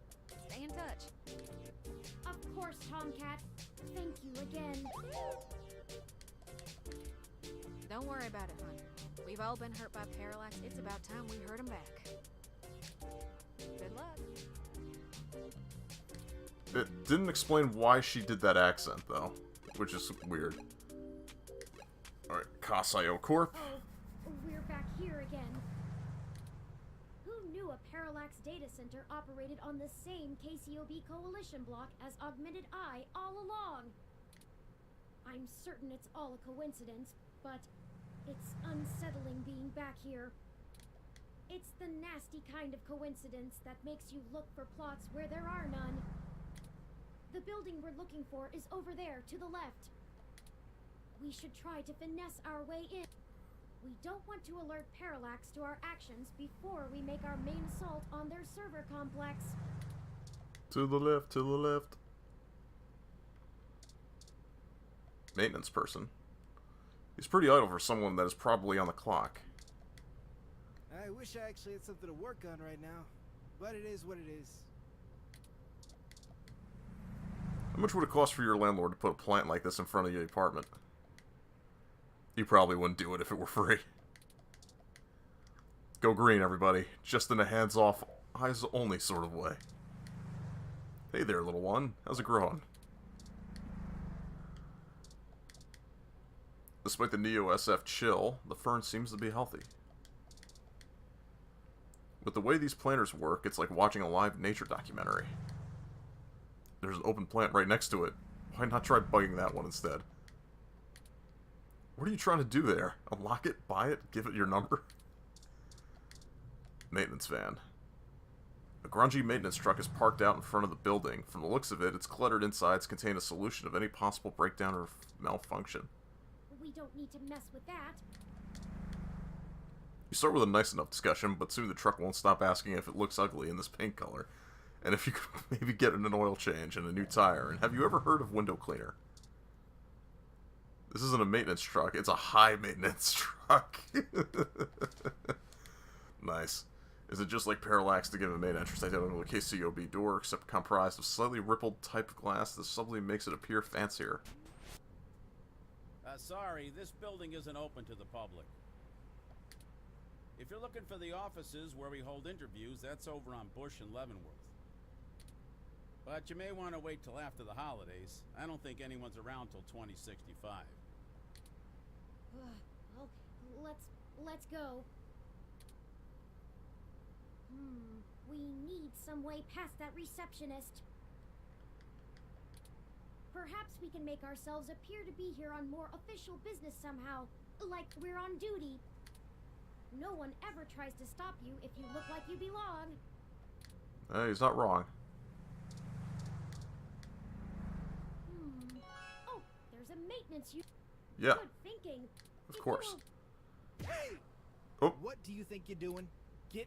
Stay in touch. Of course, Tomcat. Thank you again. Don't worry about it, hon. We've all been hurt by parallax. It's about time we hurt them back. Good luck. It didn't explain why she did that accent, though, which is weird. Alright, Casio Corp. Oh, we're back here again. Who knew a Parallax data center operated on the same KCOB coalition block as Augmented Eye all along? I'm certain it's all a coincidence, but it's unsettling being back here. It's the nasty kind of coincidence that makes you look for plots where there are none. The building we're looking for is over there, to the left. We should try to finesse our way in. We don't want to alert Parallax to our actions before we make our main assault on their server complex. To the left, to the left. Maintenance person. He's pretty idle for someone that is probably on the clock. I wish I actually had something to work on right now, but it is what it is. How much would it cost for your landlord to put a plant like this in front of your apartment? You probably wouldn't do it if it were free. Go green, everybody. Just in a hands-off, eyes-only sort of way. Hey there, little one. How's it growing? Despite the Neo-SF chill, the fern seems to be healthy. With the way these planters work, it's like watching a live nature documentary. There's an open plant right next to it. Why not try bugging that one instead? What are you trying to do there? Unlock it? Buy it? Give it your number? Maintenance van. A grungy maintenance truck is parked out in front of the building. From the looks of it, its cluttered insides contain a solution of any possible breakdown or malfunction. We don't need to mess with that. You start with a nice enough discussion, but soon the truck won't stop asking if it looks ugly in this paint color. And if you could maybe get an oil change and a new tire. And have you ever heard of window cleaner? This isn't a maintenance truck, it's a high maintenance truck. Nice. Is it just like Parallax to give a main entrance identical to a KCOB door, except comprised of slightly rippled type of glass that subtly makes it appear fancier? Sorry, this building isn't open to the public. If you're looking for the offices where we hold interviews, that's over on Bush and Leavenworth. But you may want to wait till after the holidays. I don't think anyone's around till 2065. Okay, let's go. We need some way past that receptionist. Perhaps we can make ourselves appear to be here on more official business somehow, like we're on duty. No one ever tries to stop you if you look like you belong. He's not wrong. Oh, there's a maintenance unit. Yeah. Good thinking. Of course. Hey! Oh. What do you think you're doing? Get...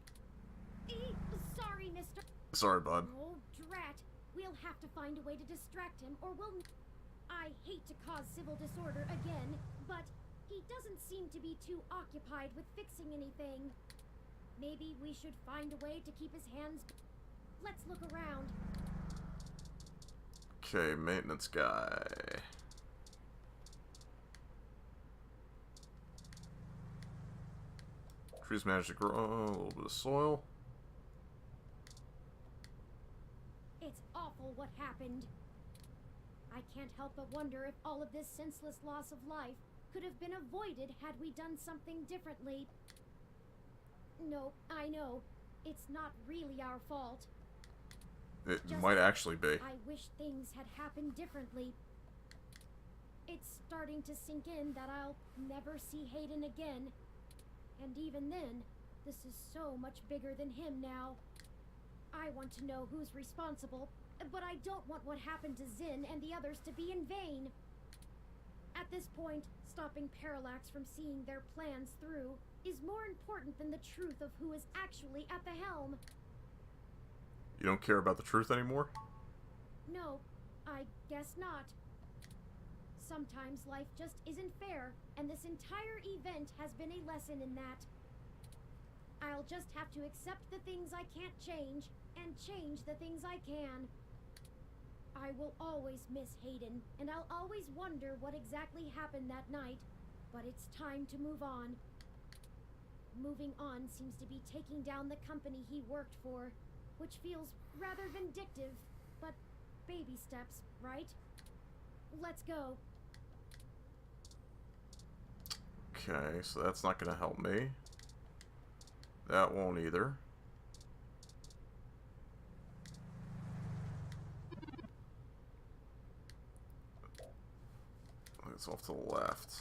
Sorry, mister. Sorry, bud. Oh, drat. We'll have to find a way to distract him, or we'll... I hate to cause civil disorder again, but he doesn't seem to be too occupied with fixing anything. Maybe we should find a way to keep his hands... Let's look around. Okay, maintenance guy. Trees manage to grow a little bit of soil. It's awful what happened. I can't help but wonder if all of this senseless loss of life could have been avoided had we done something differently. No, I know. It's not really our fault. It might actually be. I wish things had happened differently. It's starting to sink in that I'll never see Hayden again. And even then, this is so much bigger than him now. I want to know who's responsible, but I don't want what happened to Zinn and the others to be in vain. At this point, stopping Parallax from seeing their plans through is more important than the truth of who is actually at the helm. You don't care about the truth anymore? No, I guess not. Sometimes life just isn't fair, and this entire event has been a lesson in that. I'll just have to accept the things I can't change, and change the things I can. I will always miss Hayden, and I'll always wonder what exactly happened that night, but it's time to move on. Moving on seems to be taking down the company he worked for, which feels rather vindictive, but baby steps, right? Let's go. Okay, so that's not going to help me. That won't either. It's off to the left.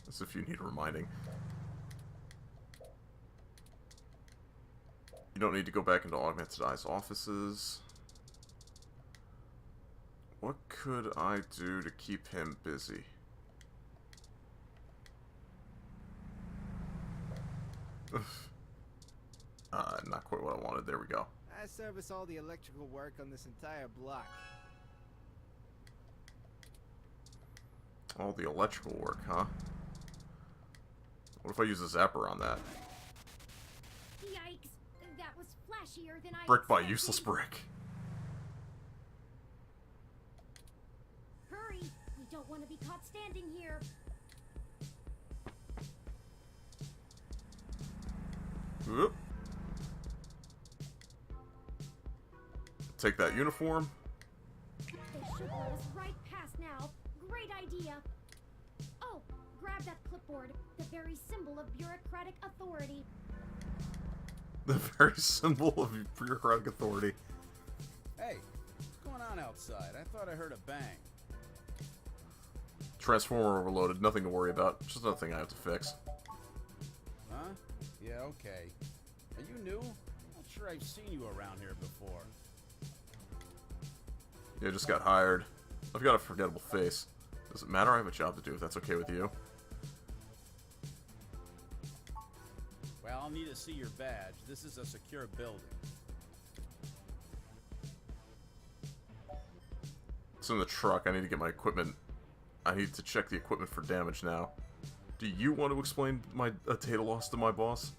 As if you need reminding. You don't need to go back into Augmented Eye's offices. What could I do to keep him busy? Not quite what I wanted. There we go. I service all the electrical work on this entire block. All the electrical work, huh? What if I use a zapper on that? Yikes! That was flashier than I Brick by expected. useless brick. Hurry! We don't want to be caught standing here. Oop. Take that uniform. They should let us right past now. Great idea. Oh, grab that clipboard. The very symbol of bureaucratic authority. The very symbol of bureaucratic authority. Hey, what's going on outside? I thought I heard a bang. Transformer overloaded. Nothing to worry about. Just another thing I have to fix. Huh? Yeah, okay. Are you new? Not sure I've seen you around here before. Yeah, just got hired. I've got a forgettable face. Does it matter? I have a job to do if that's okay with you. Well, I'll need to see your badge. This is a secure building. It's in the truck. I need to get my equipment. I need to check the equipment for damage now. Do you want to explain my data loss to my boss?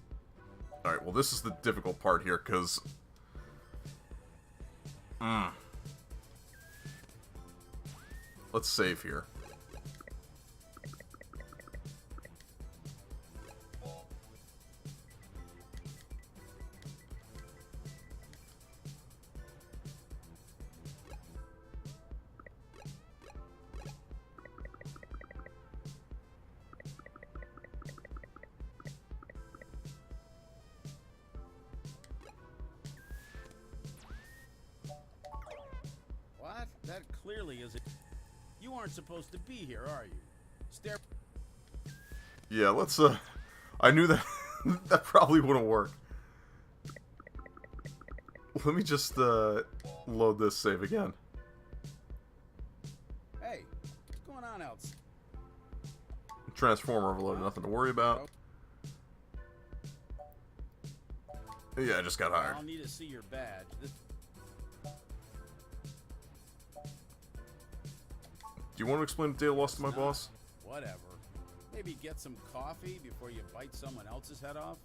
Alright, well this is the difficult part here, because... Let's save here. What? That clearly isn't... You aren't supposed to be here, are you? Stare... Yeah, let's, I knew that that probably wouldn't work. Let me just, load this save again. Hey, what's going on outside? Transformer overloaded, nothing to worry about. Yeah, I just got hired. I'll need to see your badge. This... Do you want to explain the data loss to my boss? Whatever. Maybe get some coffee before you bite someone else's head off?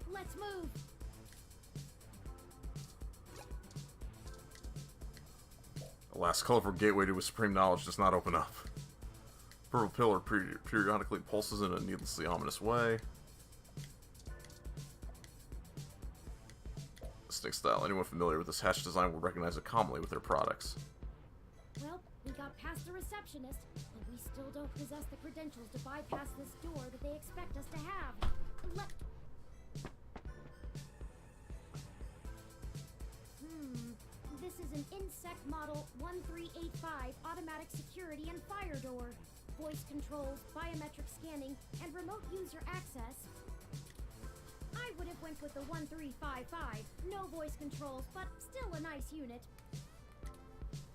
Let's move. Alas, colorful gateway to a supreme knowledge does not open up. Purple pillar periodically pulses in a needlessly ominous way. Distinct style. Anyone familiar with this hatch design will recognize it commonly with their products. Well, we got past the receptionist, but we still don't possess the credentials to bypass this door that they expect us to have. This is an Insect Model 1385 automatic security and fire door. Voice controls, biometric scanning, and remote user access. I would have went with the 1355. No voice controls, but still a nice unit.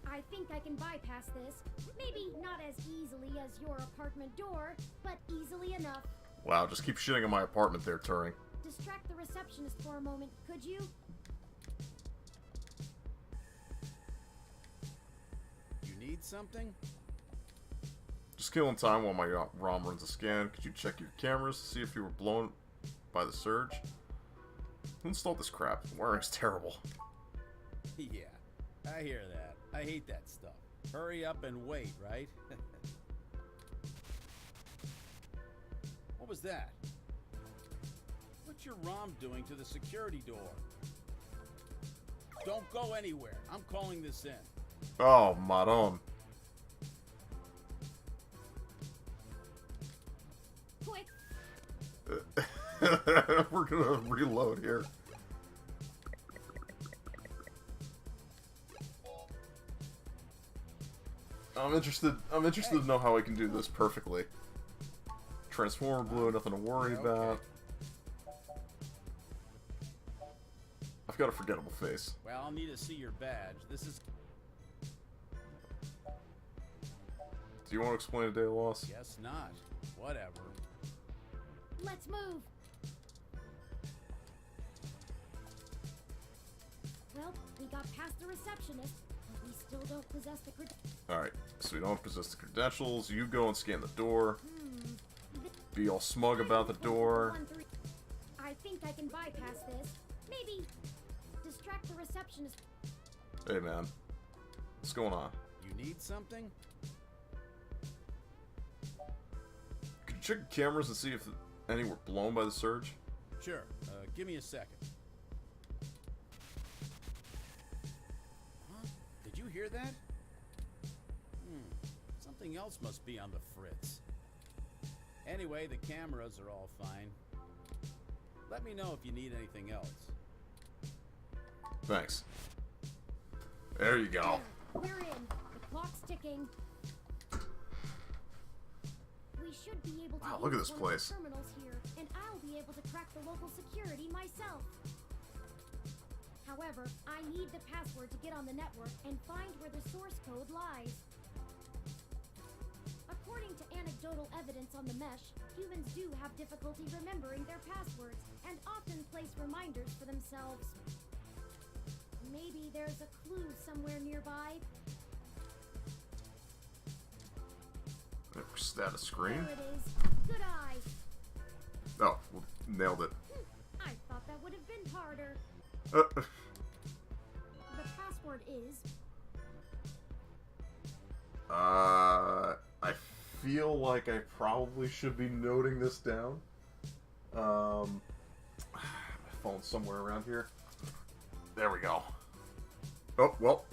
I think I can bypass this. Maybe not as easily as your apartment door, but easily enough. Wow, just keep shitting on my apartment there, Turing. Distract the receptionist for a moment, could you? You need something? Just killing time while my ROM runs a scan. Could you check your cameras to see if you were blown by the surge? Who installed this crap? The wiring's terrible. Yeah, I hear that. I hate that stuff. Hurry up and wait, right? What was that? What's your ROM doing to the security door? Don't go anywhere. I'm calling this in. Oh, Maron. Quick. We're gonna reload here. I'm interested to know how I can do this perfectly. Transformer blue, nothing to worry about. I've got a forgettable face. Well, I'll need to see your badge. This is... Do you want to explain a day of loss? Guess not. Whatever. Let's move. Well, we got past the receptionist, but we still don't possess the credentials. Alright, so we don't possess the credentials. You go and scan the door. Be all smug about the door. I think I can bypass this. Maybe distract the receptionist. Hey man, what's going on? You need something? Could you check your cameras and see if any were blown by the surge? Sure. Give me a second. Huh? Did you hear that? Something else must be on the fritz. Anyway, the cameras are all fine. Let me know if you need anything else. Thanks. There you go. We're in. The clock's ticking. We should be able to Wow, look at use this one of place. the terminals here, and I'll be able to crack the local security myself. However, I need the password to get on the network and find where the source code lies. According to anecdotal evidence on the mesh, humans do have difficulty remembering their passwords and often place reminders for themselves. Maybe there's a clue somewhere nearby. Status screen? There it is. Good eye. Oh, well, nailed it. I thought that would have been harder. The password is... I feel like I probably should be noting this down. My phone's somewhere around here. There we go. Oh, well.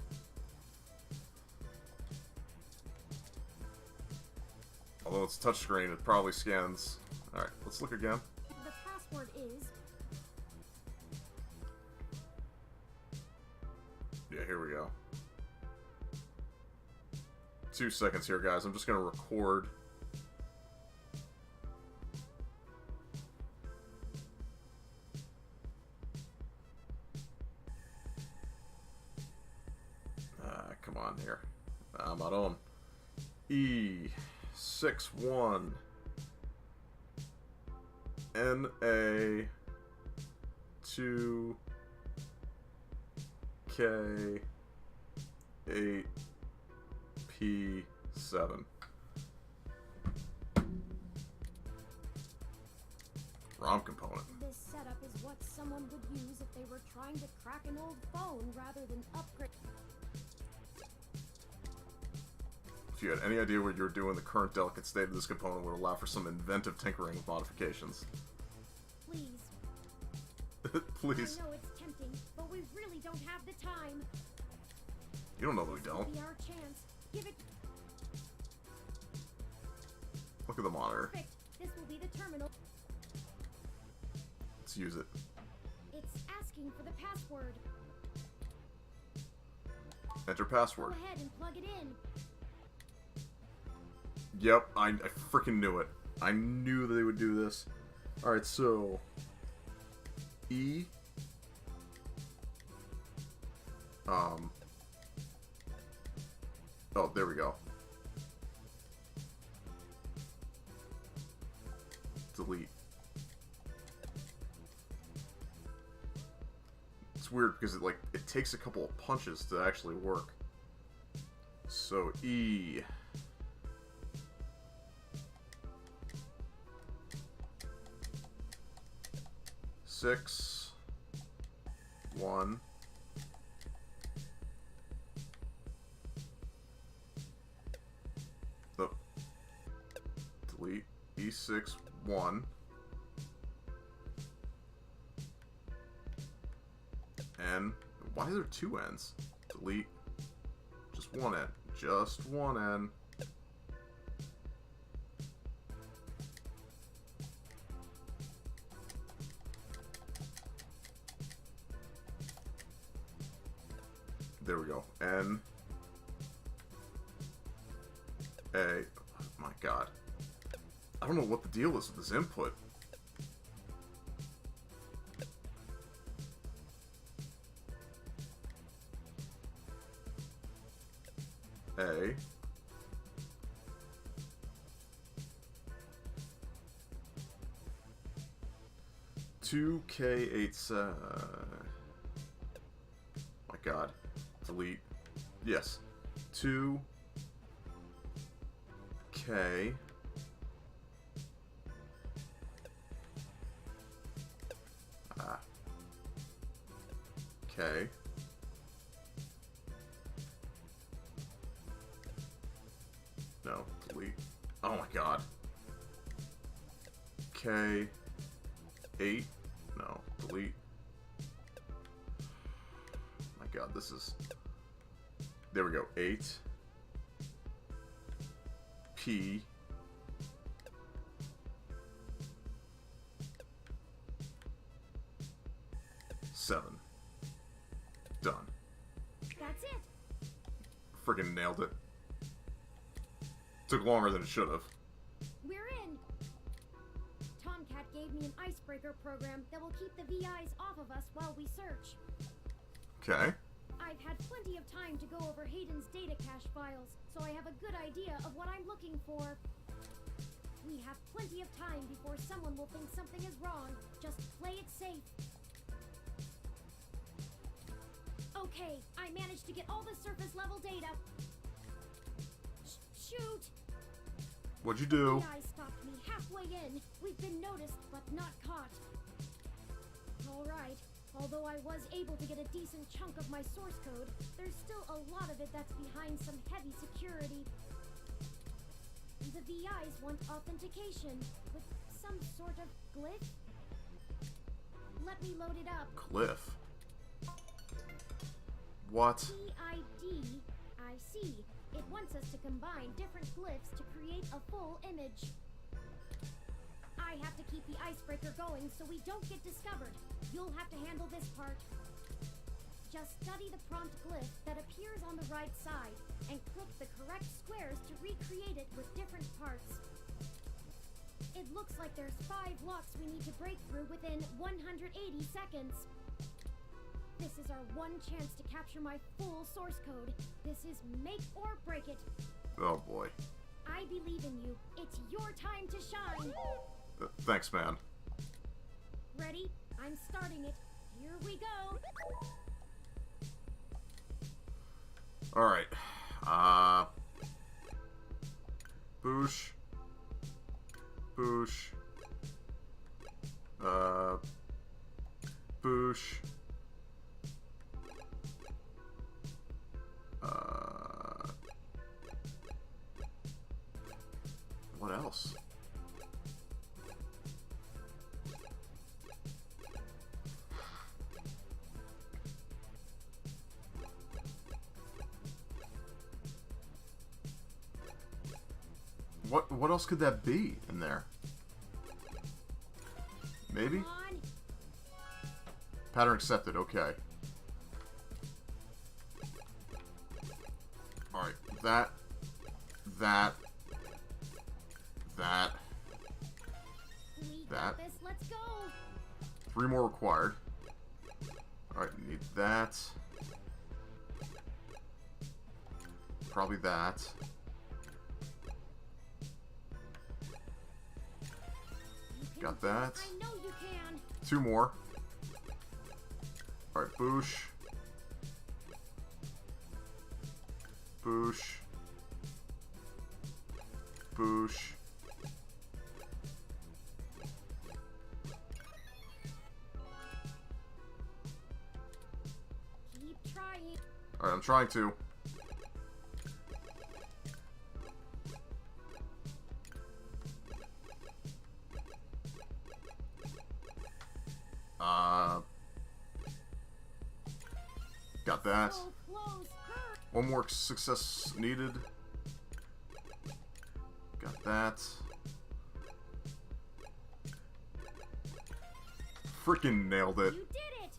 Although it's touchscreen, it probably scans. Alright, let's look again. The password is... Yeah, here we go. 2 seconds here, guys. I'm just gonna record. Come on here. Maron. E61 NA 2 K 8 P7. ROM component. This setup is what someone would use if they were trying to crack an old phone rather than upgrade. If you had any idea what you were doing, the current delicate state of this component would allow for some inventive tinkering with modifications. Please. Please. I know it's tempting, but we really don't have the time. You don't know that we This will don't. be our chance. Give it. Look at the monitor. Perfect. This will be the terminal. Let's use it. It's asking for the password. Enter password. Go ahead and plug it in. Yep, I freaking knew it. I knew that they would do this. Alright, so... E... Oh, there we go. Delete. It's weird because it takes a couple of punches to actually work. So E. Six. 1. Oh. Delete. E6 1. N. Why are there 2 N's? Delete. Just 1 N. Just 1 N. There we go. N. A. Oh my god. I don't know what the deal is with this input. A. Two K8. My god. Delete. Yes. 2 K. K. No, delete. Oh my god. K. 8. No, delete. My god, this is... There we go. 8. P. Seven. Done. That's it. Friggin' nailed it. Took longer than it should have. We're in. Tomcat gave me an icebreaker program that will keep the VIs off of us while we search. Okay. I've had plenty of time to go over Hayden's data cache files, so I have a good idea of what I'm looking for. We have plenty of time before someone will think something is wrong. Just play it safe. Okay, I managed to get all the surface level data. Shoot! What'd you do? The AI stopped me halfway in. We've been noticed, but not caught. Alright. Although I was able to get a decent chunk of my source code, there's still a lot of it that's behind some heavy security. The VIs want authentication with some sort of glyph. Let me load it up. Cliff. What? PID. I see. It wants us to combine different glyphs to create a full image. I have to keep the icebreaker going so we don't get discovered. You'll have to handle this part. Just study the prompt glyph that appears on the right side and click the correct squares to recreate it with different parts. It looks like there's 5 locks we need to break through within 180 seconds. This is our one chance to capture my full source code. This is make or break it. Oh boy. I believe in you. It's your time to shine. Thanks, man. Ready? I'm starting it. Here we go. Alright. Boosh. Boosh. Boosh. else. What else could that be in there? Maybe? Pattern accepted, okay. Alright, that. Let's go. 3 more required. Alright, need that. Probably that. Got that. I know you can. 2 more. Alright, boosh. Boosh. Boosh. Keep trying. Alright, I'm trying to. Got that. So close. 1 more success needed. Got that. Freaking nailed it. You did it.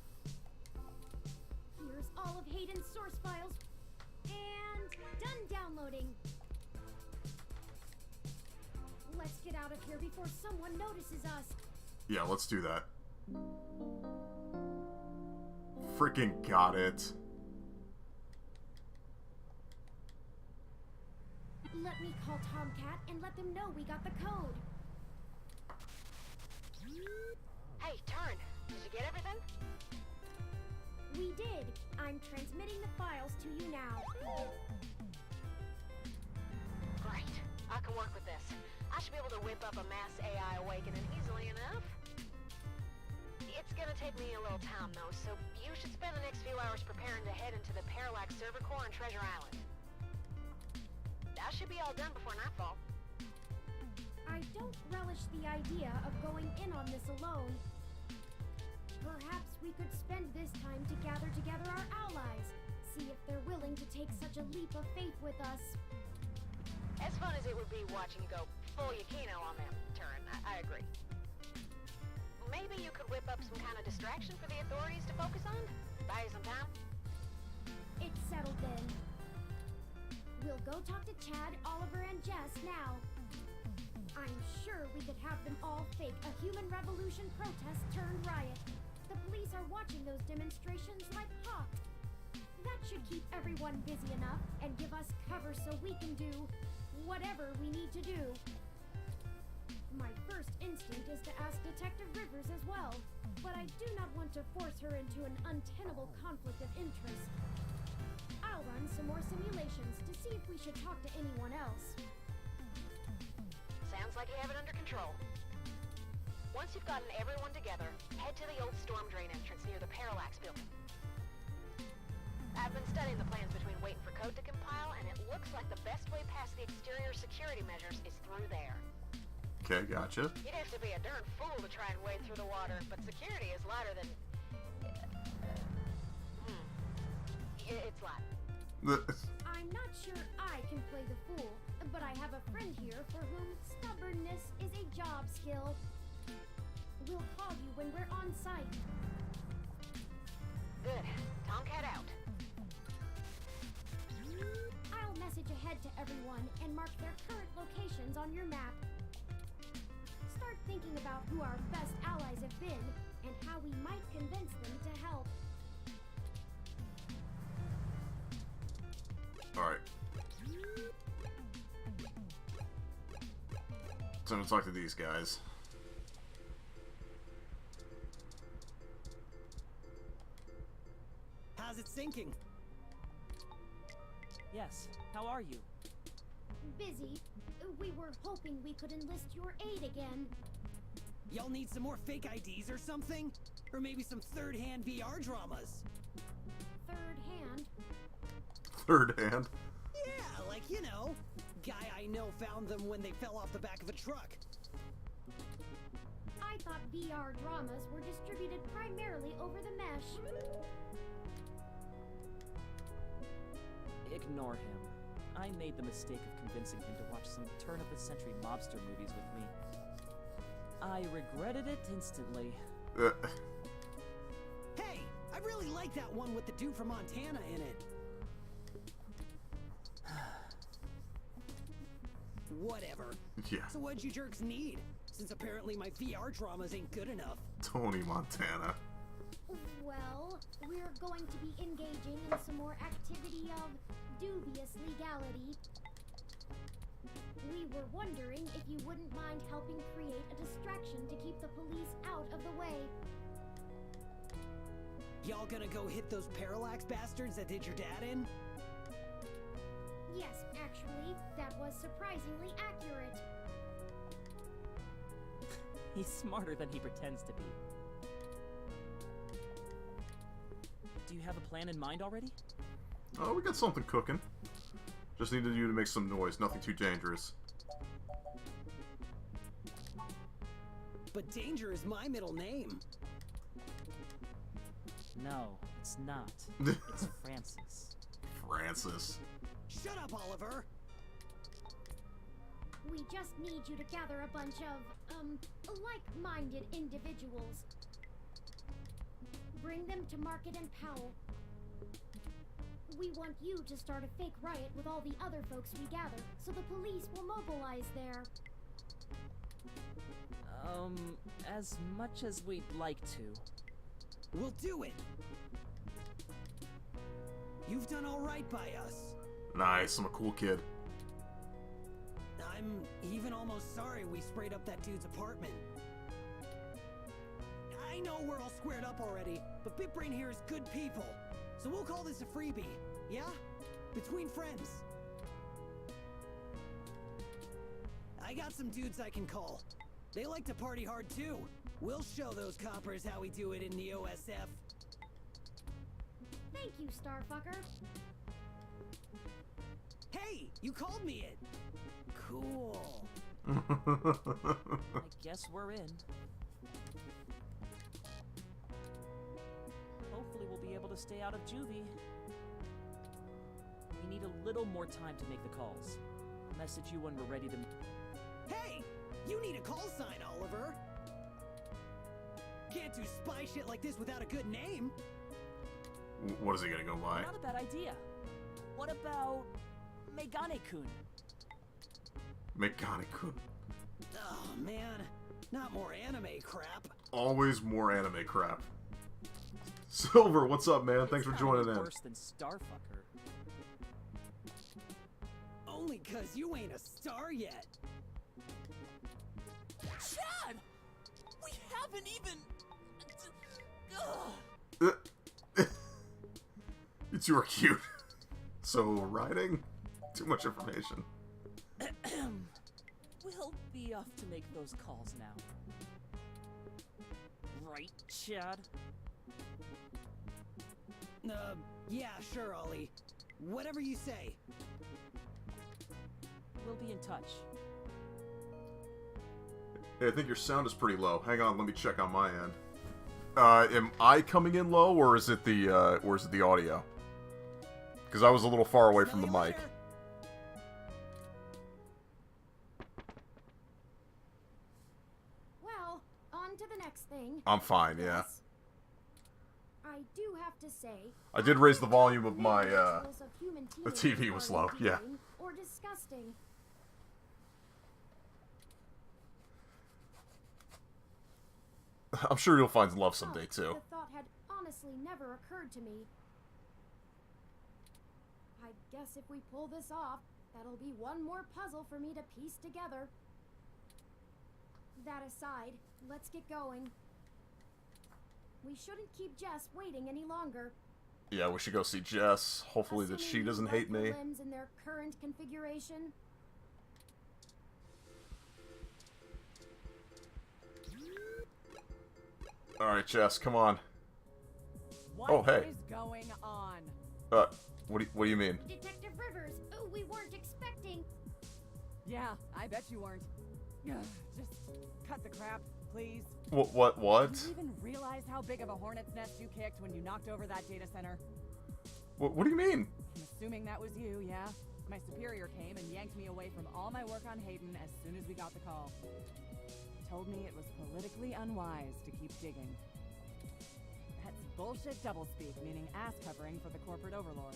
Here's all of Hayden's source files. And done downloading. Let's get out of here before someone notices us. Yeah, let's do that. Freaking got it. Let me call Tomcat and let them know we got the code. Hey, Turn. Did you get everything? We did. I'm transmitting the files to you now. Great. I can work with this. I should be able to whip up a mass AI awakening easily enough. It's gonna take me a little time, though, so you should spend the next few hours preparing to head into the Parallax server core on Treasure Island. I should be all done before nightfall. I don't relish the idea of going in on this alone. Perhaps we could spend this time to gather together our allies, see if they're willing to take such a leap of faith with us. As fun as it would be watching you go full Yukino on them, Turn, I agree. Maybe you could whip up some kind of distraction for the authorities to focus on? Buy you some time? It's settled then. We'll go talk to Chad, Oliver, and Jess now. I'm sure we could have them all fake a human revolution protest turned riot. The police are watching those demonstrations like hawks. That should keep everyone busy enough and give us cover so we can do whatever we need to do. My first instinct is to ask Detective Rivers as well, but I do not want to force her into an untenable conflict of interest. I'll run some more simulations to see if we should talk to anyone else. Sounds like you have it under control. Once you've gotten everyone together, head to the old storm drain entrance near the Parallax building. I've been studying the plans between waiting for code to compile, and it looks like the best way past the exterior security measures is through there. Okay, gotcha. You'd have to be a darn fool to try and wade through the water, but security is lighter than... It's light. I'm not sure I can play the fool, but I have a friend here for whom stubbornness is a job skill. We'll call you when we're on site. Good. Tomcat out. I'll message ahead to everyone and mark their current locations on your map. Start thinking about who our best allies have been and how we might convince them to help. Alright. Time to talk to these guys. How's it sinking? Yes. How are you? Busy. We were hoping we could enlist your aid again. Y'all need some more fake IDs or something? Or maybe some third-hand VR dramas? Third hand? Third hand? Yeah, like, you know, guy I know found them when they fell off the back of a truck. I thought VR dramas were distributed primarily over the mesh. Ignore him. I made the mistake of convincing him to watch some turn-of-the-century mobster movies with me. I regretted it instantly. Hey, I really like that one with the dude from Montana in it. Whatever. Yeah. So what'd you jerks need? Since apparently my VR dramas ain't good enough. Tony Montana. Well, we're going to be engaging in some more activity of dubious legality. We were wondering if you wouldn't mind helping create a distraction to keep the police out of the way. Y'all gonna go hit those parallax bastards that did your dad in? Yes, actually, that was surprisingly accurate. He's smarter than he pretends to be. Do you have a plan in mind already? Oh, we got something cooking. Just needed you to make some noise, nothing too dangerous. But Danger is my middle name. No, it's not. It's Francis. Francis. Shut up, Oliver! We just need you to gather a bunch of, like-minded individuals. Bring them to Market and Powell. We want you to start a fake riot with all the other folks we gather, so the police will mobilize there. As much as we'd like to. We'll do it! You've done alright by us. Nice, I'm a cool kid. I'm even almost sorry we sprayed up that dude's apartment. I know we're all squared up already, but BitBrain here is good people. So we'll call this a freebie, yeah? Between friends. I got some dudes I can call. They like to party hard too. We'll show those coppers how we do it in the OSF. Thank you, Starfucker. Hey, you called me it. Cool. I guess we're in. Hopefully we'll be able to stay out of juvie. We need a little more time to make the calls. I'll message you when we're ready to... Hey! You need a call sign, Oliver! Can't do spy shit like this without a good name! What is he gonna go by? Not a bad idea. What about... Megane-kun? Megane-kun. Oh, man. Not more anime crap. Always more anime crap. Silver, what's up, man? Thanks for joining in. Worse than Starfucker. Only 'cause you ain't a star yet. Chad! We haven't even... You two are cute. So, riding? Too much information. We'll be off to make those calls now. Right, Chad? Yeah, sure, Ollie. Whatever you say. We'll be in touch. Hey, I think your sound is pretty low. Hang on, let me check on my end. Am I coming in low, or is it the audio? Because I was a little far away from the mic. Well, on to the next thing. I'm fine, yeah. I do have to say, I did raise the volume of my, rituals of human the teenagers TV was are low, yeah. inhumane or disgusting. I'm sure you'll find love someday, too. The thought had honestly never occurred to me. I guess if we pull this off, that'll be one more puzzle for me to piece together. That aside, let's get going. We shouldn't keep Jess waiting any longer. Yeah, we should go see Jess. Hopefully that she doesn't hate me. Limbs in their current configuration. Alright, Jess, come on. What hey. is going on? What do you mean? Detective Rivers, we weren't expecting. Yeah, I bet you weren't. Ugh, just cut the crap, please. What? Do you even realize how big of a hornet's nest you kicked when you knocked over that data center? What do you mean? I'm assuming that was you, yeah? My superior came and yanked me away from all my work on Hayden as soon as we got the call. Told me it was politically unwise to keep digging. That's bullshit doublespeak, meaning ass covering for the corporate overlords.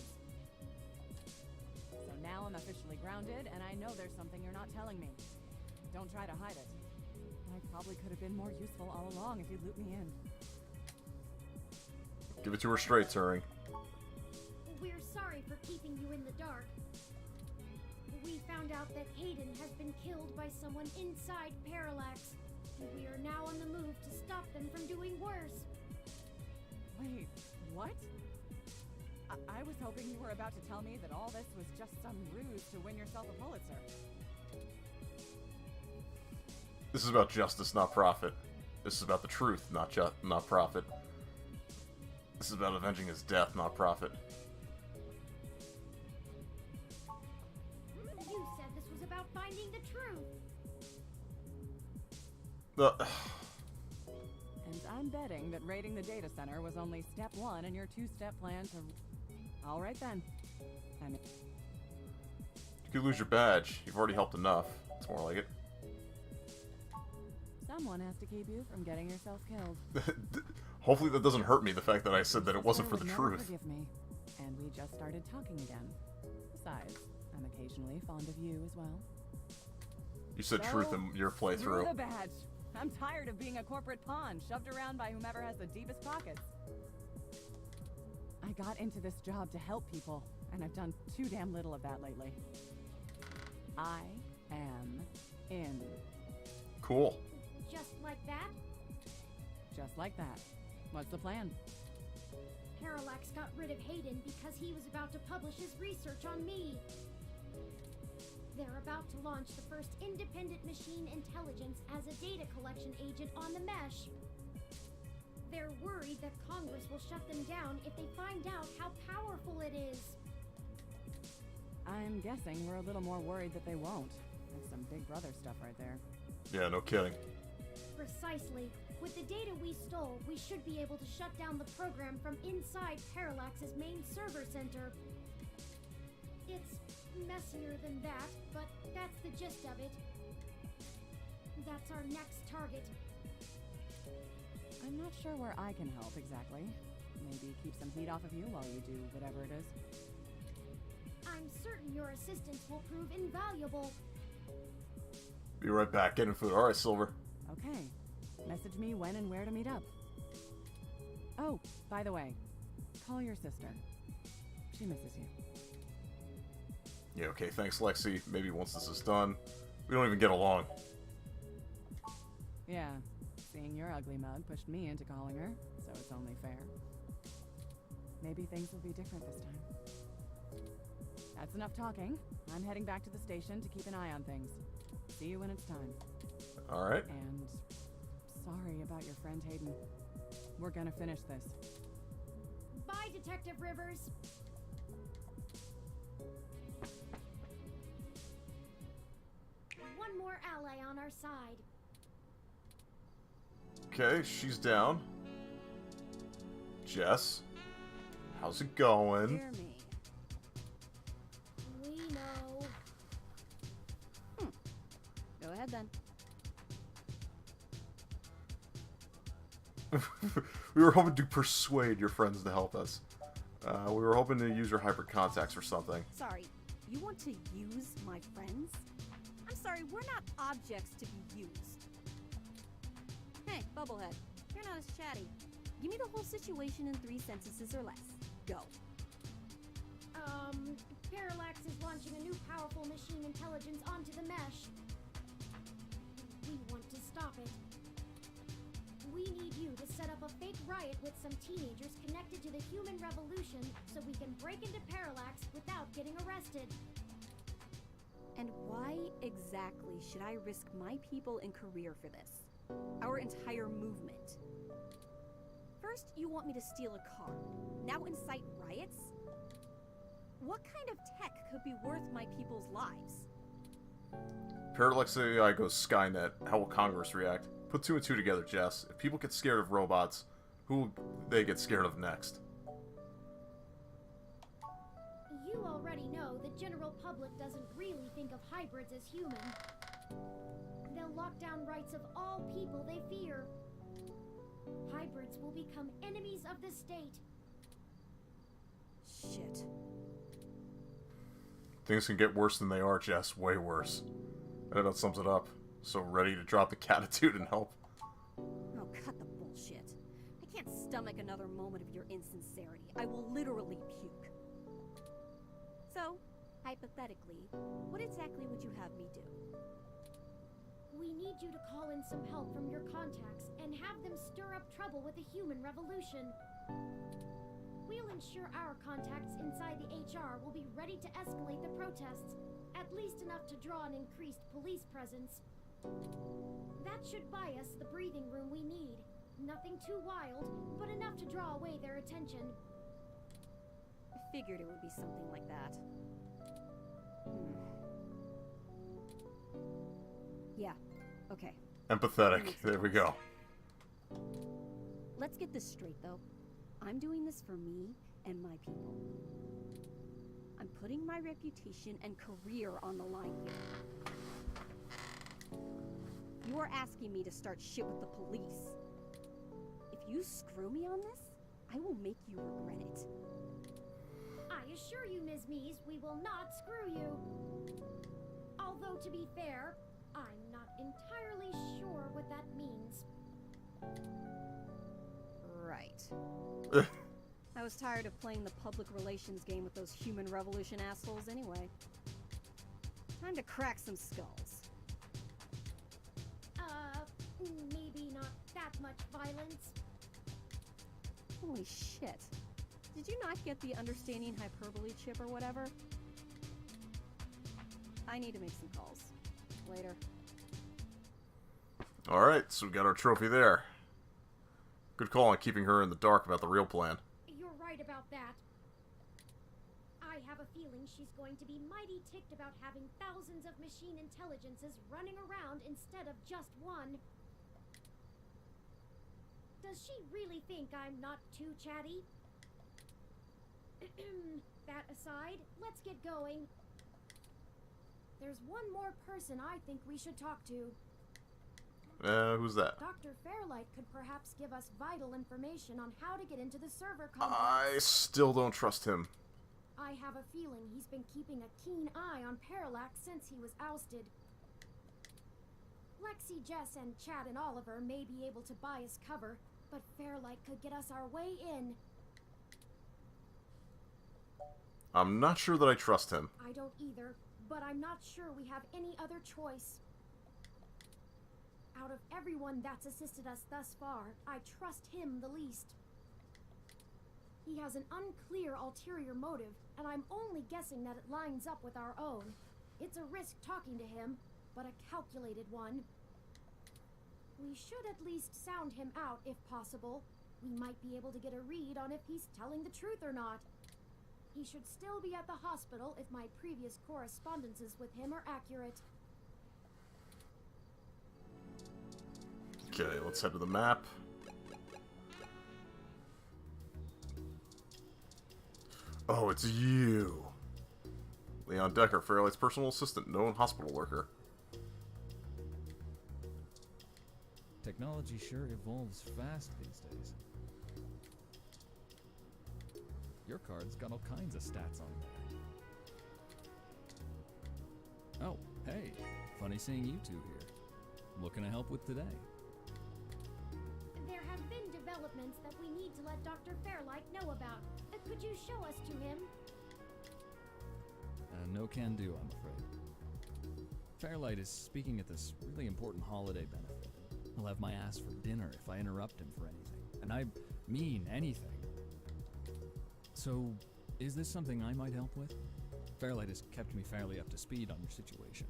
So now I'm officially grounded, and I know there's something you're not telling me. Don't try to hide it. I probably could have been more useful all along if you'd loop me in. Give it to her straight, Turing. We're sorry for keeping you in the dark. We found out that Hayden has been killed by someone inside Parallax, and we are now on the move to stop them from doing worse. Wait, what? I was hoping you were about to tell me that all this was just some ruse to win yourself a Pulitzer. This is about justice, not profit. This is about the truth, not profit. This is about avenging his death, not profit. You said this was about finding the truth. And I'm betting that raiding the data center was only step one in your two-step plan to... All right then. You could lose your badge. You've already helped enough. It's more like it. Someone has to keep you from getting yourself killed. Hopefully that doesn't hurt me, the fact that I said that it wasn't for the Never truth. Forgive me. And we just started talking again. Besides, I'm occasionally fond of you as well. You said So, truth in your Screw playthrough. the badge. I'm tired of being a corporate pawn, shoved around by whomever has the deepest pockets. I got into this job to help people, and I've done too damn little of that lately. I am in. Cool. Just like that? Just like that. What's the plan? Parallax got rid of Hayden because he was about to publish his research on me. They're about to launch the first independent machine intelligence as a data collection agent on the mesh. They're worried that Congress will shut them down if they find out how powerful it is. I'm guessing we're a little more worried that they won't. That's some Big Brother stuff right there. Yeah, no kidding. Precisely. With the data we stole, we should be able to shut down the program from inside Parallax's main server center. It's messier than that, but that's the gist of it. That's our next target. I'm not sure where I can help exactly. Maybe keep some heat off of you while you do whatever it is. I'm certain your assistance will prove invaluable. Be right back. Getting food. Alright, Silver. Okay. Message me when and where to meet up. Oh, by the way, call your sister. She misses you. Yeah, okay, thanks, Lexi. Maybe once this is done. We don't even get along. Yeah, seeing your ugly mug pushed me into calling her, so it's only fair. Maybe things will be different this time. That's enough talking. I'm heading back to the station to keep an eye on things. See you when it's time. Alright. And sorry about your friend Hayden. We're gonna finish this. Bye, Detective Rivers. One more ally on our side. Okay, she's down. Jess, how's it going? Dear me. We know. Go ahead then. We were hoping to persuade your friends to help us. We were hoping to use your hyper contacts or something. Sorry, you want to use my friends? I'm sorry, we're not objects to be used. Hey, Bubblehead, you're not as chatty. Give me the whole situation in 3 sentences or less. Go. Parallax is launching a new powerful machine intelligence onto the mesh. We want to stop it. We need you to set up a fake riot with some teenagers connected to the human revolution so we can break into Parallax without getting arrested. And why exactly should I risk my people and career for this? Our entire movement. First, you want me to steal a car. Now incite riots? What kind of tech could be worth my people's lives? Parallax AI goes Skynet. How will Congress react? Put two and two together, Jess. If people get scared of robots, who will they get scared of next? You already know the general public doesn't really think of hybrids as human. They'll lock down rights of all people they fear. Hybrids will become enemies of the state. Shit. Things can get worse than they are, Jess. Way worse. That about sums it up. So ready to drop the catitude and help. Oh, cut the bullshit. I can't stomach another moment of your insincerity. I will literally puke. So, hypothetically, what exactly would you have me do? We need you to call in some help from your contacts and have them stir up trouble with the human revolution. We'll ensure our contacts inside the HR will be ready to escalate the protests, at least enough to draw an increased police presence. That should buy us the breathing room we need. Nothing too wild, but enough to draw away their attention. I figured it would be something like that. Yeah, okay. Empathetic. There we go. Let's get this straight, though. I'm doing this for me and my people. I'm putting my reputation and career on the line here. You are asking me to start shit with the police. If you screw me on this, I will make you regret it. I assure you, Ms. Mees, we will not screw you. Although, to be fair, I'm not entirely sure what that means. Right. I was tired of playing the public relations game with those human revolution assholes anyway. Time to crack some skulls. Maybe not that much violence. Holy shit. Did you not get the understanding hyperbole chip or whatever? I need to make some calls. Later. Alright, so we got our trophy there. Good call on keeping her in the dark about the real plan. You're right about that. I have a feeling she's going to be mighty ticked about having thousands of machine intelligences running around instead of just one. Does she really think I'm not too chatty? That aside, let's get going. There's one more person I think we should talk to. Who's that? Dr. Fairlight could perhaps give us vital information on how to get into the server complex. I still don't trust him. I have a feeling he's been keeping a keen eye on Parallax since he was ousted. Lexi, Jess, and Chad and Oliver may be able to buy us cover, but Fairlight could get us our way in. I'm not sure that I trust him. I don't either, but I'm not sure we have any other choice. Out of everyone that's assisted us thus far, I trust him the least. He has an unclear ulterior motive, and I'm only guessing that it lines up with our own. It's a risk talking to him, but a calculated one. We should at least sound him out if possible. We might be able to get a read on if he's telling the truth or not. He should still be at the hospital if my previous correspondences with him are accurate. Okay, let's head to the map. Oh, it's you. Leon Decker, Fairlight's personal assistant, known hospital worker. Technology sure evolves fast these days. Your card's got all kinds of stats on there. Oh, hey. Funny seeing you two here. What can I help with today? There have been developments that we need to let Dr. Fairlight know about. Could you show us to him? No can do, I'm afraid. Fairlight is speaking at this really important holiday benefit. He'll have my ass for dinner if I interrupt him for anything. And I mean anything. So, is this something I might help with? Fairlight has kept me fairly up to speed on your situation.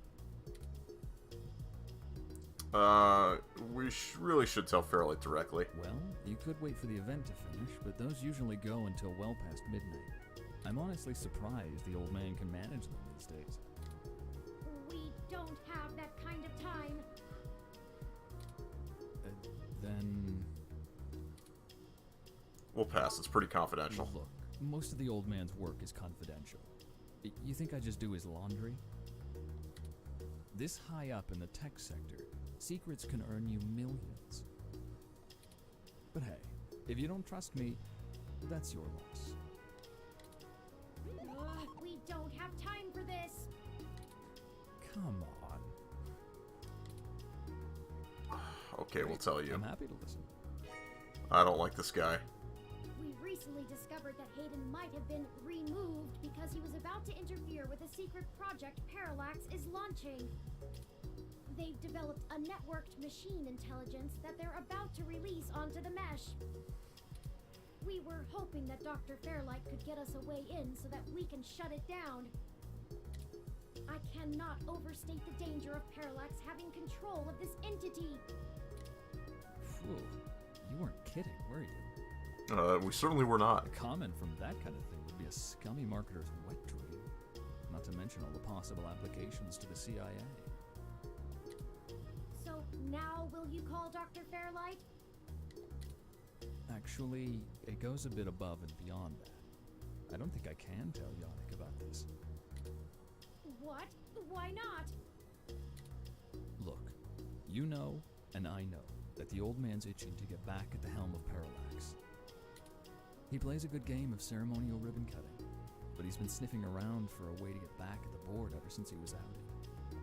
We really should tell Fairlight directly. Well, you could wait for the event to finish, but those usually go until well past midnight. I'm honestly surprised the old man can manage them these days. We don't have that kind of time. Then... We'll pass. It's pretty confidential. Look, most of the old man's work is confidential. You think I just do his laundry? This high up in the tech sector, secrets can earn you millions. But hey, if you don't trust me, that's your loss. We don't have time for this. Come on. Okay, we'll tell you. I'm happy to listen. I don't like this guy. We recently discovered that Hayden might have been removed because he was about to interfere with a secret project Parallax is launching. They've developed a networked machine intelligence that they're about to release onto the mesh. We were hoping that Dr. Fairlight could get us a way in so that we can shut it down. I cannot overstate the danger of Parallax having control of this entity. Phew, you weren't kidding, were you? We certainly were not. A comment from that kind of thing would be a scummy marketer's wet dream. Not to mention all the possible applications to the CIA. So now will you call Dr. Fairlight? Actually, it goes a bit above and beyond that. I don't think I can tell Yannick about this. What? Why not? Look, you know, and I know, that the old man's itching to get back at the helm of Parallax. He plays a good game of ceremonial ribbon cutting, but he's been sniffing around for a way to get back at the board ever since he was outed.